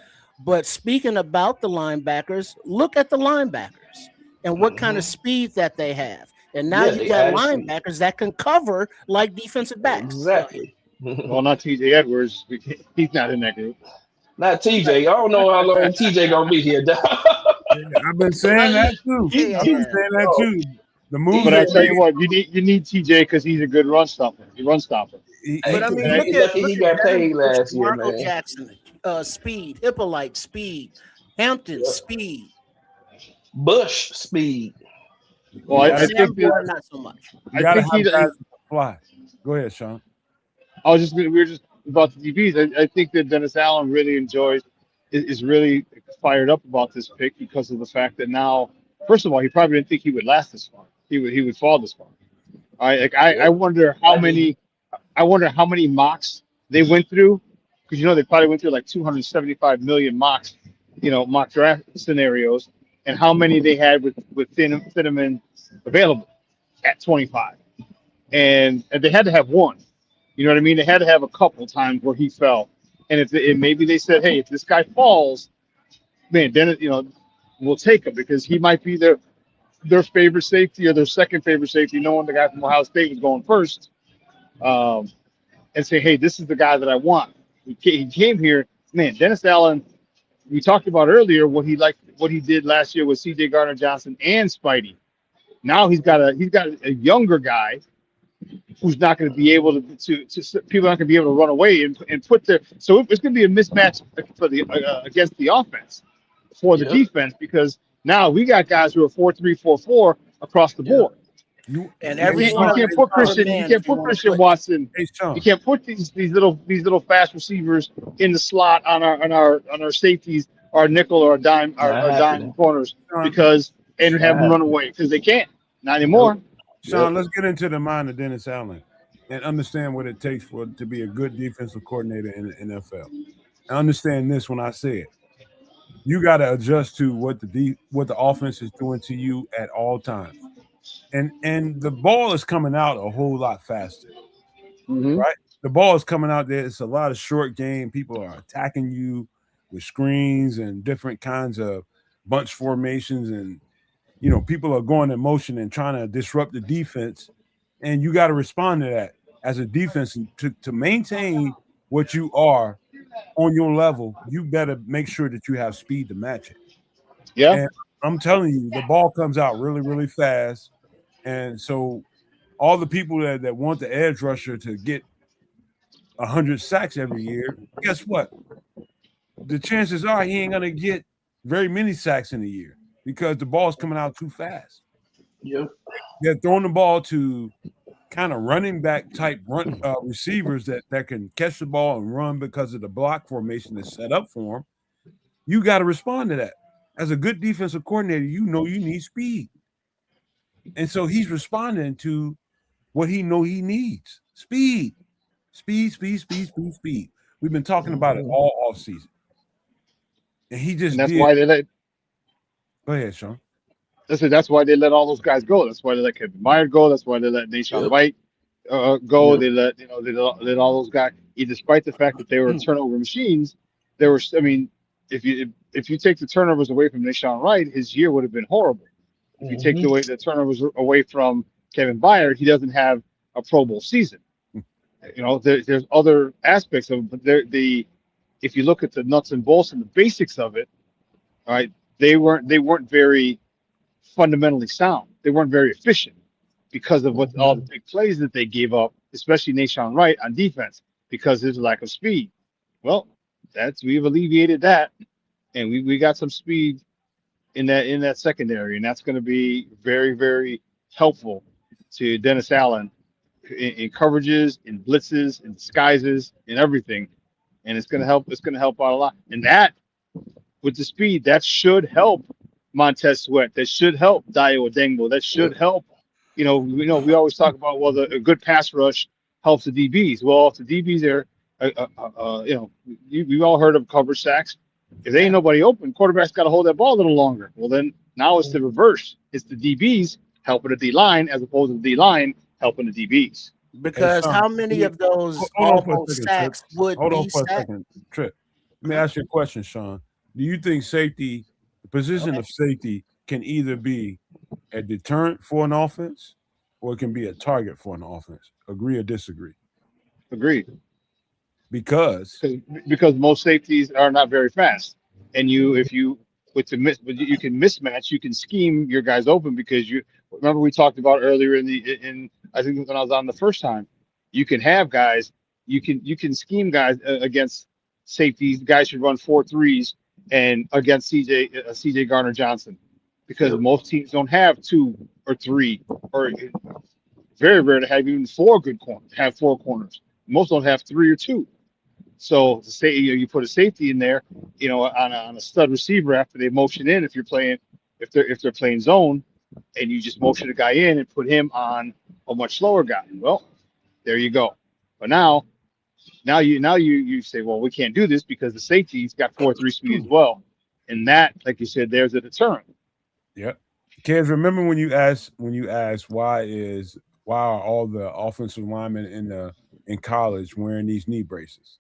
But speaking about the linebackers, look at the linebackers and what kind of speed that they have. And now you got linebackers that can cover like defensive backs. Exactly. Well, not TJ Edwards. He's not in that group. Not TJ. I don't know how long TJ gonna be here. I've been saying that too. I've been saying that too. The move. But I tell you what, you need TJ because he's a good run stopper. But I mean, look he got paid last year, Marco man. Jackson, speed, Hippolyte speed, Hampton speed, Bush speed. Well, I think not so much. I think he fly. Go ahead, Sean. We were just about the DBs. I think that Dennis Allen really is really fired up about this pick because of the fact that now, first of all, he probably didn't think he would last this far. He would fall this far. All right, I wonder how many mocks they went through, because they probably went through like 275 million mocks, mock draft scenarios, and how many they had with Thieneman available at 25, and they had to have one. You know what I mean? They had to have a couple times where he fell, and maybe they said, hey, if this guy falls, man, then we'll take him because he might be their favorite safety or their second favorite safety, knowing the guy from Ohio State was going first, and say, hey, this is the guy that I want. He came here, man. Dennis Allen, we talked about earlier what he did last year with C.J. Gardner-Johnson and Spidey. Now he's got a younger guy who's not going to be able to people aren't going to be able to run away and put their. So it's going to be a mismatch for the against the offense for the defense, because now we got guys who are 4-3, 4-4 across the board. And you can't put Christian Watson. You can't put these little fast receivers in the slot on our safeties, our nickel or dime corners, because and have them run away because they can't. Not anymore. Sean, let's get into the mind of Dennis Allen and understand what it takes to be a good defensive coordinator in the NFL. And understand this when I say it. You got to adjust to what the offense is doing to you at all times. And the ball is coming out a whole lot faster. Right? The ball is coming out there. It's a lot of short game. People are attacking you with screens and different kinds of bunch formations, and people are going in motion and trying to disrupt the defense, and you got to respond to that as a defense to maintain what you are on your level. You better make sure that you have speed to match it. Yeah, and I'm telling you, the ball comes out really, really fast, and so all the people that want the edge rusher to get 100 sacks every year, guess what? The chances are he ain't gonna get very many sacks in a year, because the ball's coming out too fast. Yep. They're throwing the ball to kind of running back type receivers that can catch the ball and run because of the block formation that's set up for them. You got to respond to that. As a good defensive coordinator, you need speed. And so he's responding to what he needs. Speed. Speed. We've been talking about it all offseason. And he just why they let. Go ahead, Sean. That's why they let all those guys go. That's why they let Kevin Meyer go. That's why they let Nashon Wright go. They let let all those guys. Despite the fact that they were turnover machines, there were. I mean, if you take the turnovers away from Nashon Wright, his year would have been horrible. If you take the turnovers away from Kevin Byard, he doesn't have a Pro Bowl season. There's other aspects of it, but if you look at the nuts and bolts and the basics of it, all right, they weren't very fundamentally sound. They weren't very efficient because of all the big plays that they gave up, especially Nashon Wright on defense, because of his lack of speed. Well, we've alleviated that, and we got some speed in that secondary, and that's going to be very, very helpful to Dennis Allen in coverages, in blitzes, in disguises, in everything, and it's gonna help. It's gonna help out a lot. And that with the speed, that should help Montez Sweat. That should help Dio Odengbo. That should help. We always talk about a good pass rush helps the DBs. Well, if the DBs are, we've all heard of coverage sacks. If there ain't nobody open, quarterback's got to hold that ball a little longer. Well, then now it's the reverse. It's the DBs helping the D line as opposed to the D line helping the DBs. Because how many of those hold on for a almost second, sacks Trip. would Hold on be for a sacks? second, Trip. Let me ask you a question, Sean. Do you think the position of safety can either be a deterrent for an offense or it can be a target for an offense? Agree or disagree? Agreed. Because most safeties are not very fast, and you can mismatch. You can scheme your guys open because you remember we talked about earlier in I think when I was on the first time. You can have guys. You can scheme guys against safeties. Guys should run 4-3s and against CJ Garner Johnson because most teams don't have 2 or 3 or very rare to have even 4 good corners. Have 4 corners. Most don't have 3 or 2. So to say you put a safety in there, on a stud receiver after they motion in, if they're playing zone, and you just motion a guy in and put him on a much slower guy. Well, there you go. But now you say, well, we can't do this because the safety's got 4-3 speed as well, and that, like you said, there's a deterrent. Yep. Kids, remember when you asked why are all the offensive linemen in college wearing these knee braces?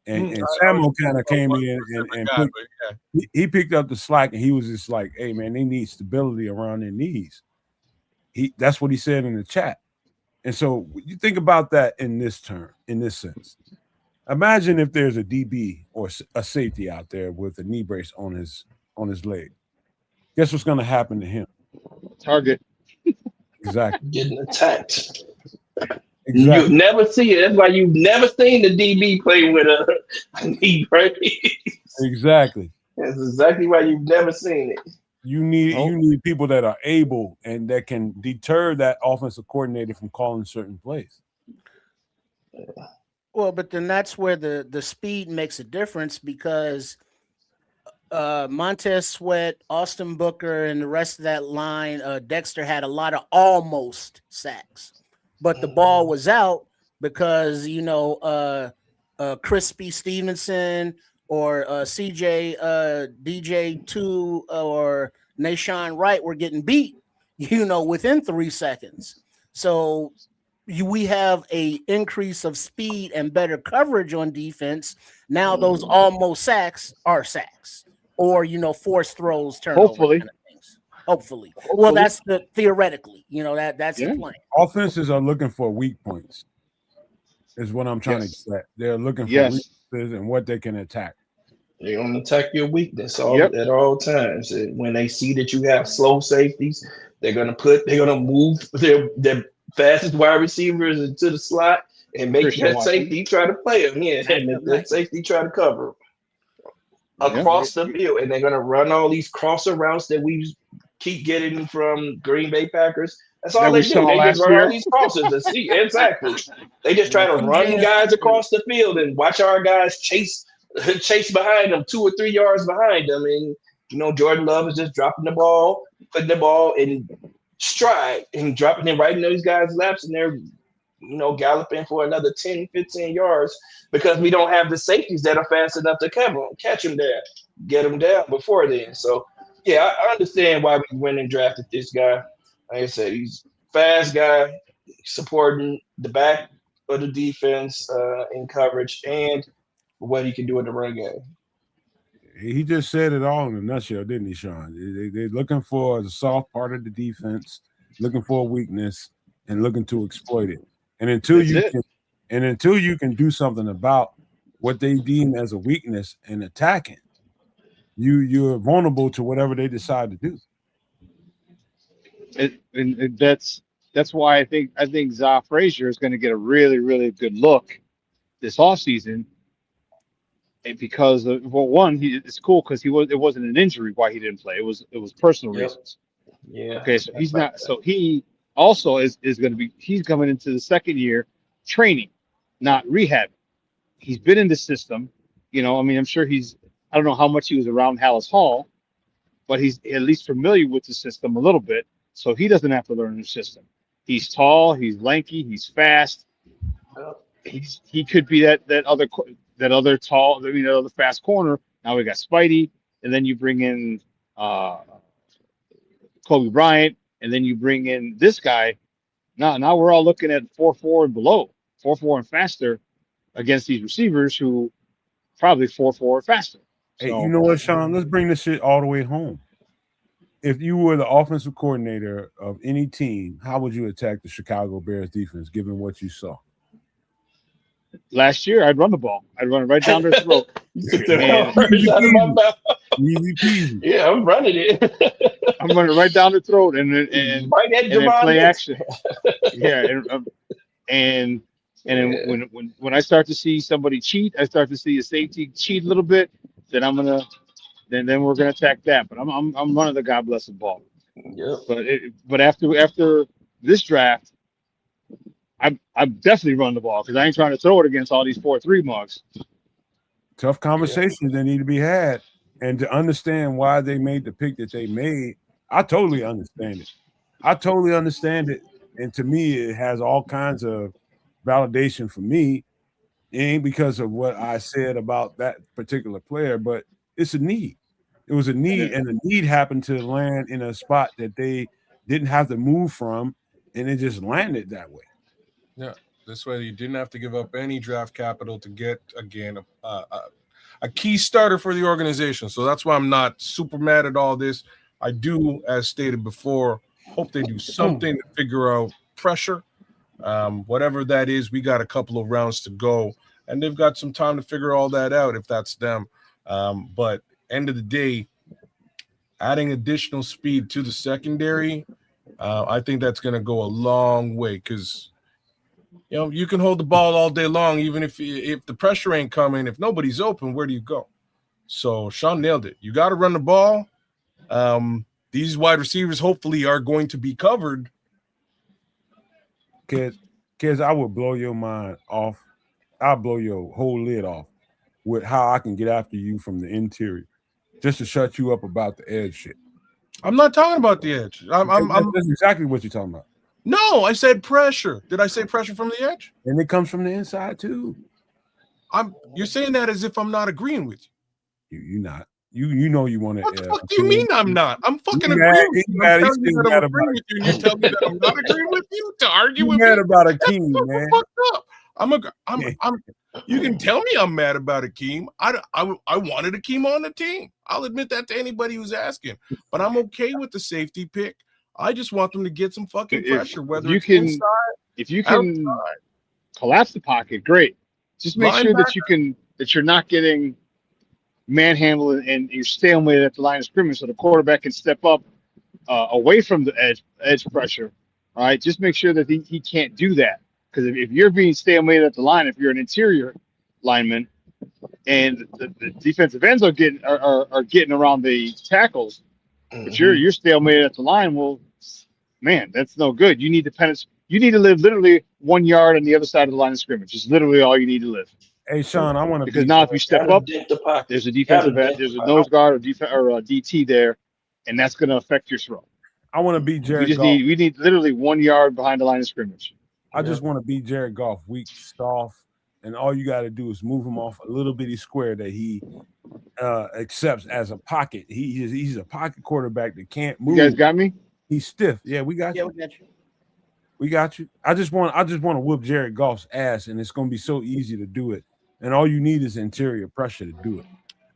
And Samo kind of came in and he picked up the slack, and he was just like, hey man, they need stability around their knees. That's what he said in the chat. And so you think about that in this sense. Imagine if there's a DB or a safety out there with a knee brace on his leg. Guess what's going to happen to him? Target. Exactly. Getting attacked. Exactly. You never see it. That's why you've never seen the DB play with a knee brace. Exactly. That's exactly why you've never seen it. You need people that are able and that can deter that offensive coordinator from calling certain plays. Well, but then that's where the speed makes a difference because Montez Sweat, Austin Booker, and the rest of that line, Dexter had a lot of almost sacks, but the ball was out because Crispy Stevenson or CJ DJ2 or Nashawn Wright were getting beat, within 3 seconds. So we have a increase of speed and better coverage on defense. Now those almost sacks are sacks, or forced throws, turnovers. Hopefully. Well, that's theoretically, that's the plan. Offenses are looking for weak points. Is what I'm trying to get at. They're looking for weaknesses and what they can attack. They're gonna attack your weakness at all times. And when they see that you have slow safeties, they're gonna move their fastest wide receivers into the slot and make that safety try to play them. Yeah, and make that safety try to cover across the field. And they're gonna run all these crosser routes that we keep getting from Green Bay Packers. That's all they do. They just run all these crosses and see exactly. They just try to run guys across the field and watch our guys chase behind them, 2 or 3 yards behind them. And Jordan Love is just dropping the ball, putting the ball in stride and dropping it right in those guys' laps, and they're galloping for another 10, 15 yards because we don't have the safeties that are fast enough to catch them there, get them down before then. So yeah, I understand why we went and drafted this guy. Like I said, he's a fast guy, supporting the back of the defense in coverage and what he can do in the run game. He just said it all in a nutshell, didn't he, Sean? They're looking for the soft part of the defense, looking for a weakness, and looking to exploit it. And until you can do something about what they deem as a weakness and attacking, you're vulnerable to whatever they decide to do. And that's why I think Za Frazier is going to get a really, really good look this offseason. And because it's cool because it wasn't an injury why he didn't play. It was personal reasons. Yeah. Okay, so he's not. So he also is going to be, he's coming into the second year training, not rehab. He's been in the system, you know. I mean, I'm sure I don't know how much he was around Hallis Hall, but he's at least familiar with the system a little bit, so he doesn't have to learn the system. He's tall, he's lanky, he's fast. He could be that other tall, I mean, that other fast corner. Now we got Spidey, and then you bring in Kobe Bryant, and then you bring in this guy. Now we're all looking at 4-4 and below, 4-4 and faster against these receivers who probably 4-4 or faster. Hey, So, you know what, Sean? Let's bring this shit all the way home. If you were the offensive coordinator of any team, how would you attack the Chicago Bears defense, given what you saw? Last year, I'd run the ball. I'd run it right down their throat. Easy peasy. Yeah, I'm running it. I'm running right down the throat and right at and then Javon play Nix. action. Yeah, and then when I start to see somebody cheat, I start to see a safety cheat a little bit. Then then we're gonna attack that. But I'm running the God bless the ball. Yep. But after this draft, I'm definitely running the ball because I ain't trying to throw it against all these 4-3 mugs. Tough conversations that need to be had, and to understand why they made the pick that they made. I totally understand it. And to me, it has all kinds of validation for me. It ain't because of what I said about that particular player, but it's a need. It was a need, and the need happened to land in a spot that they didn't have to move from, and it just landed that way. Yeah, this way you didn't have to give up any draft capital to get, again, a key starter for the organization. So that's why I'm not super mad at all this. I do, as stated before, hope they do something to figure out pressure. Whatever that is, we got a couple of rounds to go, and they've got some time to figure all that out if that's them. But end of the day, adding additional speed to the secondary, I think that's going to go a long way because – you can hold the ball all day long, even if the pressure ain't coming. If nobody's open, where do you go? So Sean nailed it. You got to run the ball. These wide receivers hopefully are going to be covered. Kids, I would blow your mind off. I'll blow your whole lid off with how I can get after you from the interior, just to shut you up about the edge shit. I'm not talking about the edge. That's exactly what you're talking about. No, I said pressure. Did I say pressure from the edge? And it comes from the inside too. You're saying that as if I'm not agreeing with you. You're not. You know you want to. What the fuck do you mean I'm not? I'm fucking agreeing with you. I'm telling you that I'm agreeing with you, and you tell me that I'm not agreeing with you to argue with me. Mad about Akeem, man. Fucked up. You can tell me I'm mad about Akeem. I wanted Akeem on the team. I'll admit that to anybody who's asking. But I'm okay with the safety pick. I just want them to get some fucking pressure, whether it's inside, if you can outside. Collapse the pocket, great. Just make sure that you're not getting manhandled and you're stalemated at the line of scrimmage, so the quarterback can step up away from the edge pressure. All right, just make sure that he can't do that, because if you're being stalemated at the line, if you're an interior lineman, and the defensive ends are getting around the tackles, but you're stalemated at the line, well, man, that's no good. You need to penetrate. You need to live literally 1 yard on the other side of the line of scrimmage. It's literally all you need to live. Hey, Sean, I want to because now if you step up, there's a defensive end, there's a nose guard or DT there, and that's going to affect your throw. I want to beat Jared Goff. We need literally 1 yard behind the line of scrimmage. I just want to beat Jared Goff weak, soft, and all you got to do is move him off a little bitty square that he accepts as a pocket. He's a pocket quarterback that can't move. You guys got me? He's stiff. Yeah, we got you. We got you. We got you. I just want to whoop Jared Goff's ass, and it's going to be so easy to do it. And all you need is interior pressure to do it.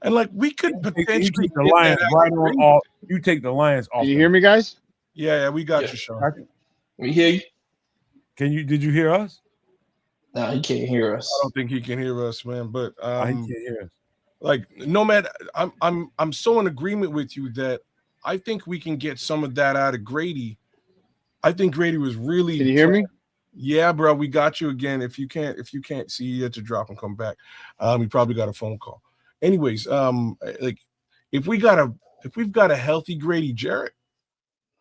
And like we could potentially take the Lions right on off. You take the Lions off. Can you hear me, guys? Yeah, we got you, Sean. We hear you. Did you hear us? No, he can't hear us. I don't think he can hear us, man. But he can't hear us. Like, no matter, I'm so in agreement with you that I think we can get some of that out of Grady. I think Grady was really. Can you hear me? Yeah, bro, we got you again. If you can't see, you have to drop and come back. You probably got a phone call. Anyways, like if we've got a healthy Grady Jarrett,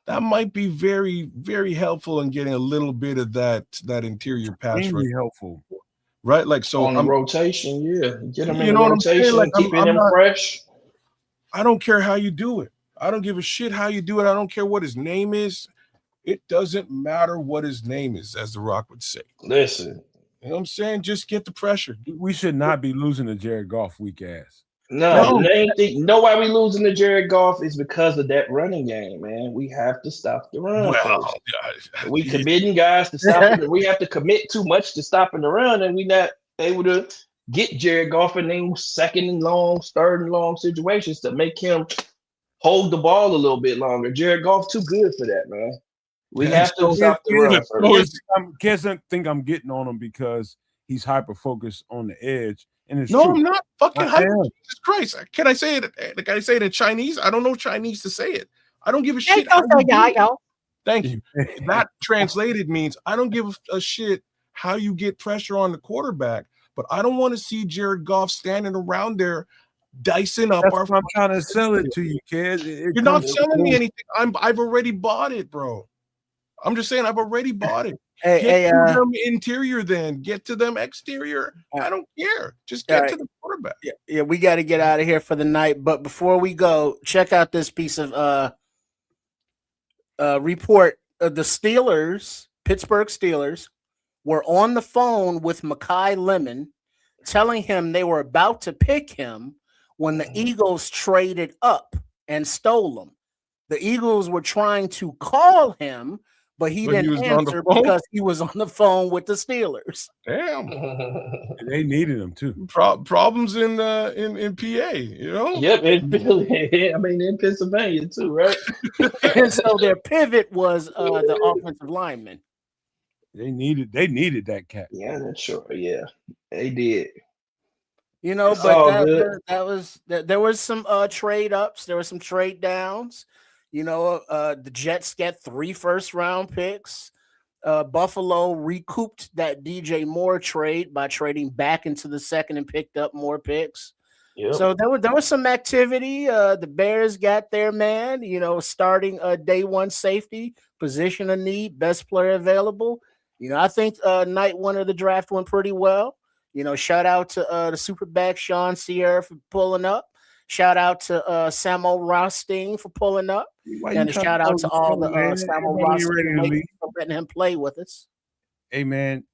that might be very, very helpful in getting a little bit of that interior pass rush. Extremely helpful. Right? Like, so on the rotation, yeah. Get them in you the know what I'm saying? rotation, Like, keeping I'm them not, fresh. I don't care how you do it. I don't give a shit how you do it. I don't care what his name is. It doesn't matter what his name is, as The Rock would say. Listen. You know what I'm saying? Just get the pressure. We should not be losing to Jared Goff, weak ass. No, the main thing, you know why we losing to Jared Goff is because of that running game, man. We have to stop the run. Well, we committing guys to stop it. We have to commit too much to stopping the run, and we not able to get Jared Goff in those second and long, third and long situations to make him hold the ball a little bit longer. Jared Goff too good for that, man. We have to stop the run first. Kids think I'm getting on him because he's hyper focused on the edge. And it's no, true. I'm not fucking I hyper. am. Jesus Christ. Can I say it? Can I say it in Chinese? I don't know Chinese to say it. I don't give a shit. Thank you. That translated means I don't give a shit how you get pressure on the quarterback, but I don't want to see Jared Goff standing around there dicing up That's our. what I'm trying to sell it to you, kid. You're not selling me anything. I've already bought it, bro. I'm just saying I've already bought it. Get to them interior, then get to them exterior. I don't care. Just get to the quarterback. Yeah, we got to get out of here for the night. But before we go, check out this piece of report. The Steelers, Pittsburgh Steelers, were on the phone with Mekhi Lemon, telling him they were about to pick him when the Eagles traded up and stole him. The Eagles were trying to call him, but he didn't answer because he was on the phone with the Steelers. Damn, they needed him too. Problems in PA, you know. Yep, in Philly. I mean, in Pennsylvania too, right? And so their pivot was the offensive lineman. They needed that cat. Yeah, that's sure. Yeah, they did. You know, It's but all there was some trade ups. There were some trade downs. You know, the Jets get 3 first-round picks. Buffalo recouped that DJ Moore trade by trading back into the second and picked up more picks. Yep. So there was some activity. The Bears got their man, you know, starting day one safety, position of need, best player available. You know, I think night one of the draft went pretty well. You know, shout out to the Superback Sean Sierra for pulling up. Shout out to Samo Rothstein for pulling up. And a shout out to all the Samo Rothstein for letting him play with us. Hey, man,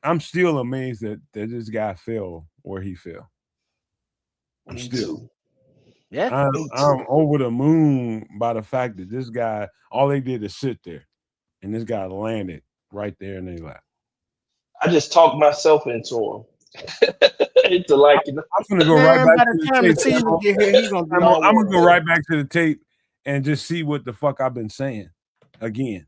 I'm still amazed that this guy fell where he fell. I'm still. Yeah. I'm over the moon by the fact that this guy, all they did is sit there. And this guy landed right there in their lap. I just talked myself into him. Into liking. I'm gonna go right back to the tape. I'm gonna go right back to the tape and just see what the fuck I've been saying again.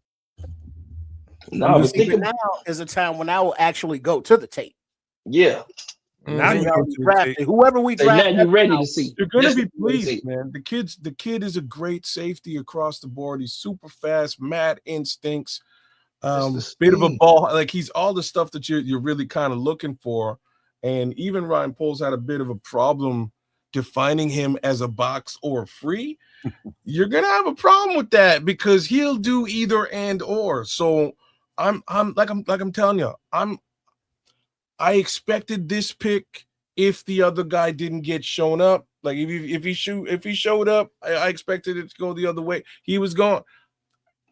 No, but now is a time when I will actually go to the tape. Yeah. Now you go to the tape. Whoever we draft, now you're ready to see. You're gonna be pleased, man. The kid is a great safety across the board. He's super fast, mad instincts, bit of a ball. Like he's all the stuff that you're really kind of looking for. And even Ryan Poles had a bit of a problem defining him as a box or free. You're gonna have a problem with that because he'll do either and or. So I'm telling you, I expected this pick if the other guy didn't get shown up. Like if he showed up, I expected it to go the other way. He was gone.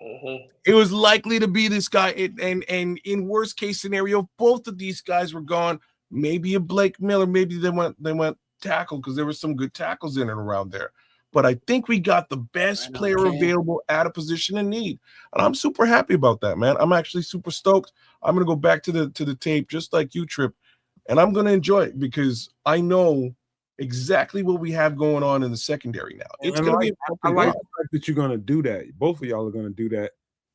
It was likely to be this guy, and in worst case scenario, both of these guys were gone. Maybe a Blake Miller, maybe they went tackle because there were some good tackles in and around there. But I think we got the best player available at a position in need, and I'm super happy about that, man. I'm actually super stoked. I'm gonna go back to the tape just like you, Trip, and I'm gonna enjoy it because I know exactly what we have going on in the secondary now. It's gonna be. I like the fact that you're gonna do that. Both of y'all are gonna do that,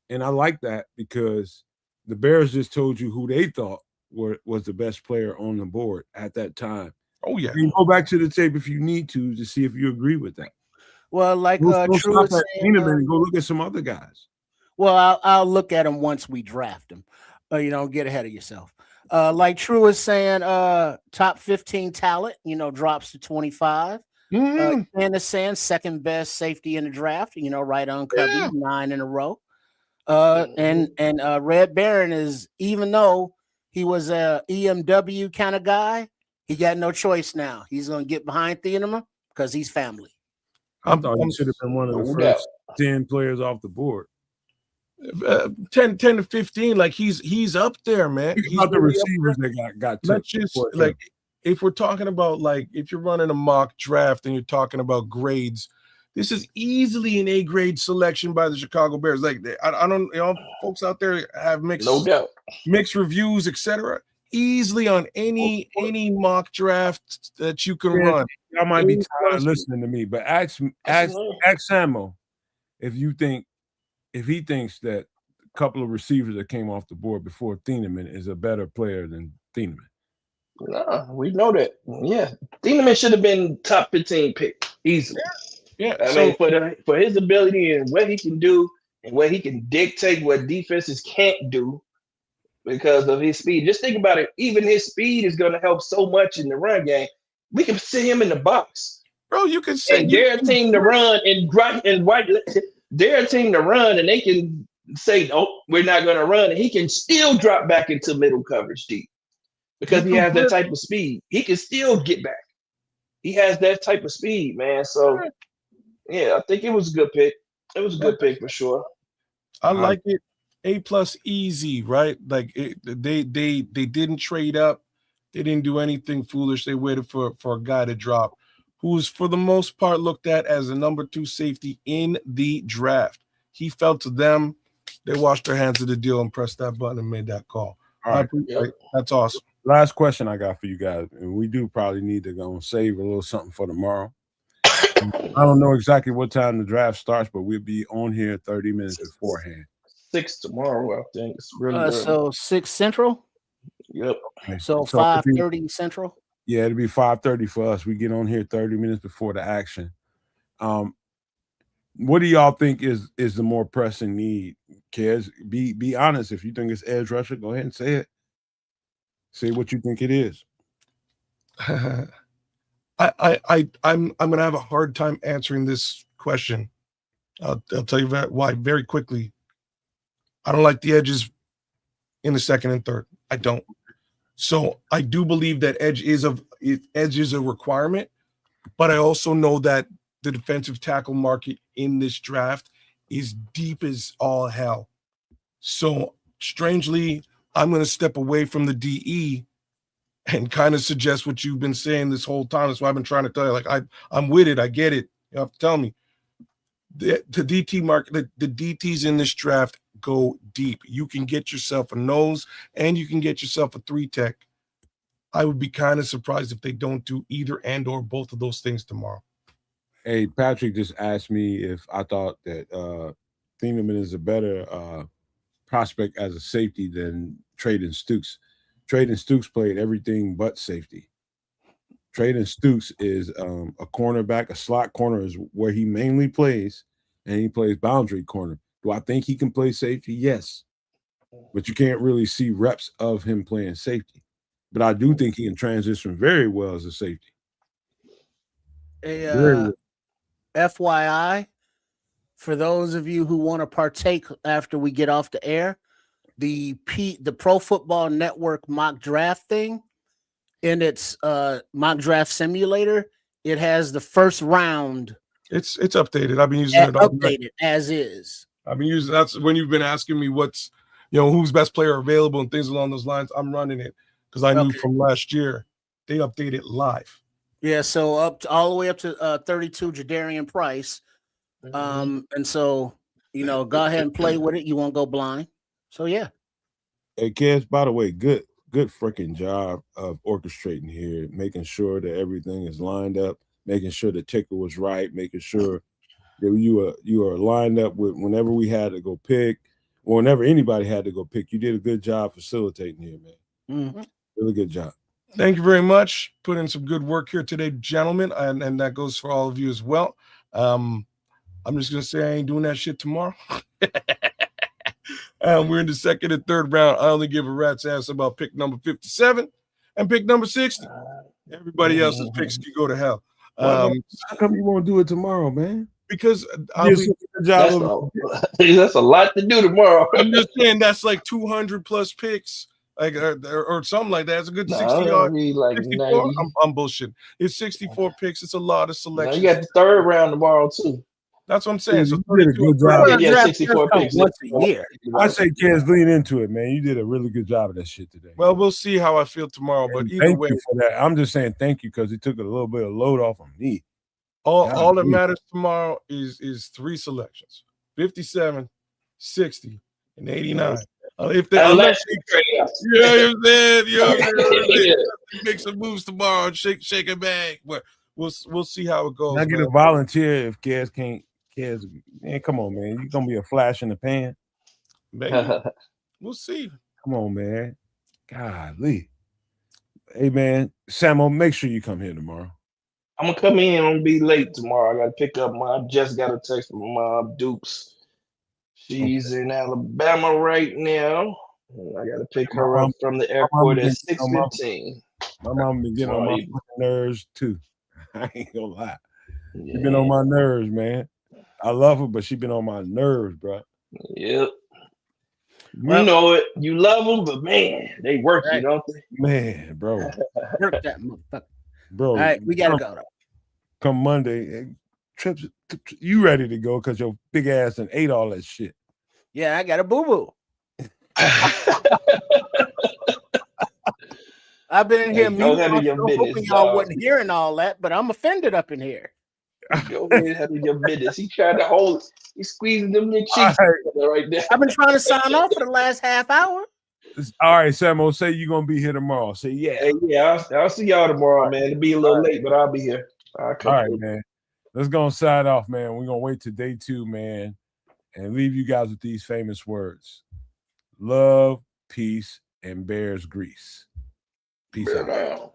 and I like that because the Bears just told you who they thought was the best player on the board at that time. Oh yeah, you can go back to the tape if you need to see if you agree with that. Well, like True was saying, and go look at some other guys. Well, I'll look at them once we draft them. You don't get ahead of yourself. Like True is saying, top 15 talent, drops to 25. Anderson, second best safety in the draft, right on Cubby, 9 in a row. And Red Baron is, even though he was a EMW kind of guy, he got no choice now. He's going to get behind Thieneman because he's family. I thought he should have been one of the first 10 players off the board. 10 to 15, like he's up there, man. Think He's about the really up receivers there. they got Not just like if we're talking about like if you're running a mock draft and you're talking about grades, this is easily an A grade selection by the Chicago Bears. Like I don't, folks out there have mixed reviews, etc. Easily on any mock draft that you can run. Y'all might be tired of listening to me, but ask Samo if he thinks that a couple of receivers that came off the board before Thieneman is a better player than Thieneman. No, we know that. Yeah, Thieneman should have been top 15 pick easily. Yeah, I mean for his ability and what he can do and what he can dictate what defenses can't do because of his speed. Just think about it. Even his speed is going to help so much in the run game. We can sit him in the box, bro. You can say they're a team to run they're a team to run, and they can say, "Nope, we're not going to run," and he can still drop back into middle coverage deep because he has that type of speed. He can still get back. He has that type of speed, man. So, yeah, I think it was a good pick. It was a good pick for sure. I like it. A+ easy, right? Like they didn't trade up. They didn't do anything foolish. They waited for a guy to drop, who's for the most part looked at as a number 2 safety in the draft. He fell to them. They washed their hands of the deal and pressed that button and made that call. All right. That's awesome. Last question I got for you guys, and we do probably need to go and save a little something for tomorrow. I don't know exactly what time the draft starts, but we'll be on here 30 minutes beforehand. 6 tomorrow, I think. It's really so 6 Central. Yep. So 5:30 Central. Yeah, it'll be 5:30 for us. We get on here 30 minutes before the action. What do y'all think is the more pressing need? Kez, be honest. If you think it's edge rusher, go ahead and say it. Say what you think it is. I'm gonna have a hard time answering this question. I'll tell you why very quickly. I don't like the edges in the second and third. I don't. So I do believe that edge is a requirement, but I also know that the defensive tackle market in this draft is deep as all hell. So strangely, I'm going to step away from the DE and kind of suggest what you've been saying this whole time. That's why I've been trying to tell you. Like I'm with it. I get it. You have to tell me. The DT market, the DTs in this draft go deep. You can get yourself a nose and you can get yourself a 3-tech. I would be kind of surprised if they don't do either and or both of those things tomorrow. Hey, Patrick just asked me if I thought that Thieneman is a better prospect as a safety than Traden Stukes. Traden Stukes played everything but safety. Traden Stukes is a cornerback. A slot corner is where he mainly plays, and he plays boundary corner. Do I think he can play safety? Yes. But you can't really see reps of him playing safety. But I do think he can transition very well as a safety. FYI, for those of you who want to partake after we get off the air, the Pro Football Network mock draft thing, in its mock draft simulator, it has the first round. It's updated. I've been using it all updated as is. I've been using that's when you've been asking me what's who's best player available and things along those lines. I'm running it because I knew from last year they updated live. Yeah, so all the way up to 32 Jadarian Price. And so go ahead and play with it. You won't go blind. So yeah. Hey kids, by the way, good freaking job of orchestrating here, making sure that everything is lined up, making sure the ticker was right, making sure that you are lined up with whenever we had to go pick, or whenever anybody had to go pick. You did a good job facilitating here, man. Mm-hmm. Really good job. Thank you very much. Put in some good work here today, gentlemen, and that goes for all of you as well. I'm just gonna say I ain't doing that shit tomorrow. We're in the second and third round. I only give a rat's ass about pick number 57 and pick number 60. Everybody else's picks can go to hell. How come you won't do it tomorrow, man? Because I'll be That's a lot to do tomorrow. I'm just saying that's like 200 plus picks, like or something like that. It's a good 60 yard. Need like 64. 90. I'm bullshit. It's 64 picks. It's a lot of Now selections. you got the third round tomorrow too. That's what I'm saying. So you did a good job. Yeah, 64 picks. Once a year. I say, kids, lean into it, man. You did a really good job of that shit today. Well, we'll see how I feel tomorrow. But either Thank way, you for that. I'm just saying thank you because it took a little bit of load off of me. all that matters tomorrow is 3 selections: 57, 60, and 89. If they Unless you know what I'm saying, you know what I'm saying? Make some moves tomorrow and shake a bag. But we'll see how it goes. I get a volunteer if Kaz can't. Kaz, man, come on, man. You gonna be a flash in the pan? Maybe. We'll see. Come on, man. Golly. Hey, man, Samo, make sure you come here tomorrow. I'm gonna come in. I'm gonna be late tomorrow. I gotta pick up I just got a text from my Dukes. She's in Alabama right now. I gotta pick her up from the airport at 6:15. My mom been getting on my fucking nerves too. I ain't gonna lie. She been on my nerves, man. I love her, but she been on my nerves, bro. Yep. You know it. You love them, but man, they work you, don't they? Man, bro. Work that motherfucker. Bro. All right, we gotta go though. Come Monday, trips. You ready to go because your big ass and ate all that shit. Yeah, I got a boo-boo. I've been in here hoping y'all wasn't hearing all that, but I'm offended up in here. Go ahead, handle your business. He tried to hold it. He's squeezing them little cheeks right there. I've been trying to sign off for the last half hour. All right, Samo, say you're gonna be here tomorrow. Say yeah. Hey, yeah, I'll see y'all tomorrow, man. It'll be a little late, but I'll be here. All right, man. Let's go and sign off, man. We're gonna wait till day 2, man, and leave you guys with these famous words: love, peace, and bears grease. Peace out.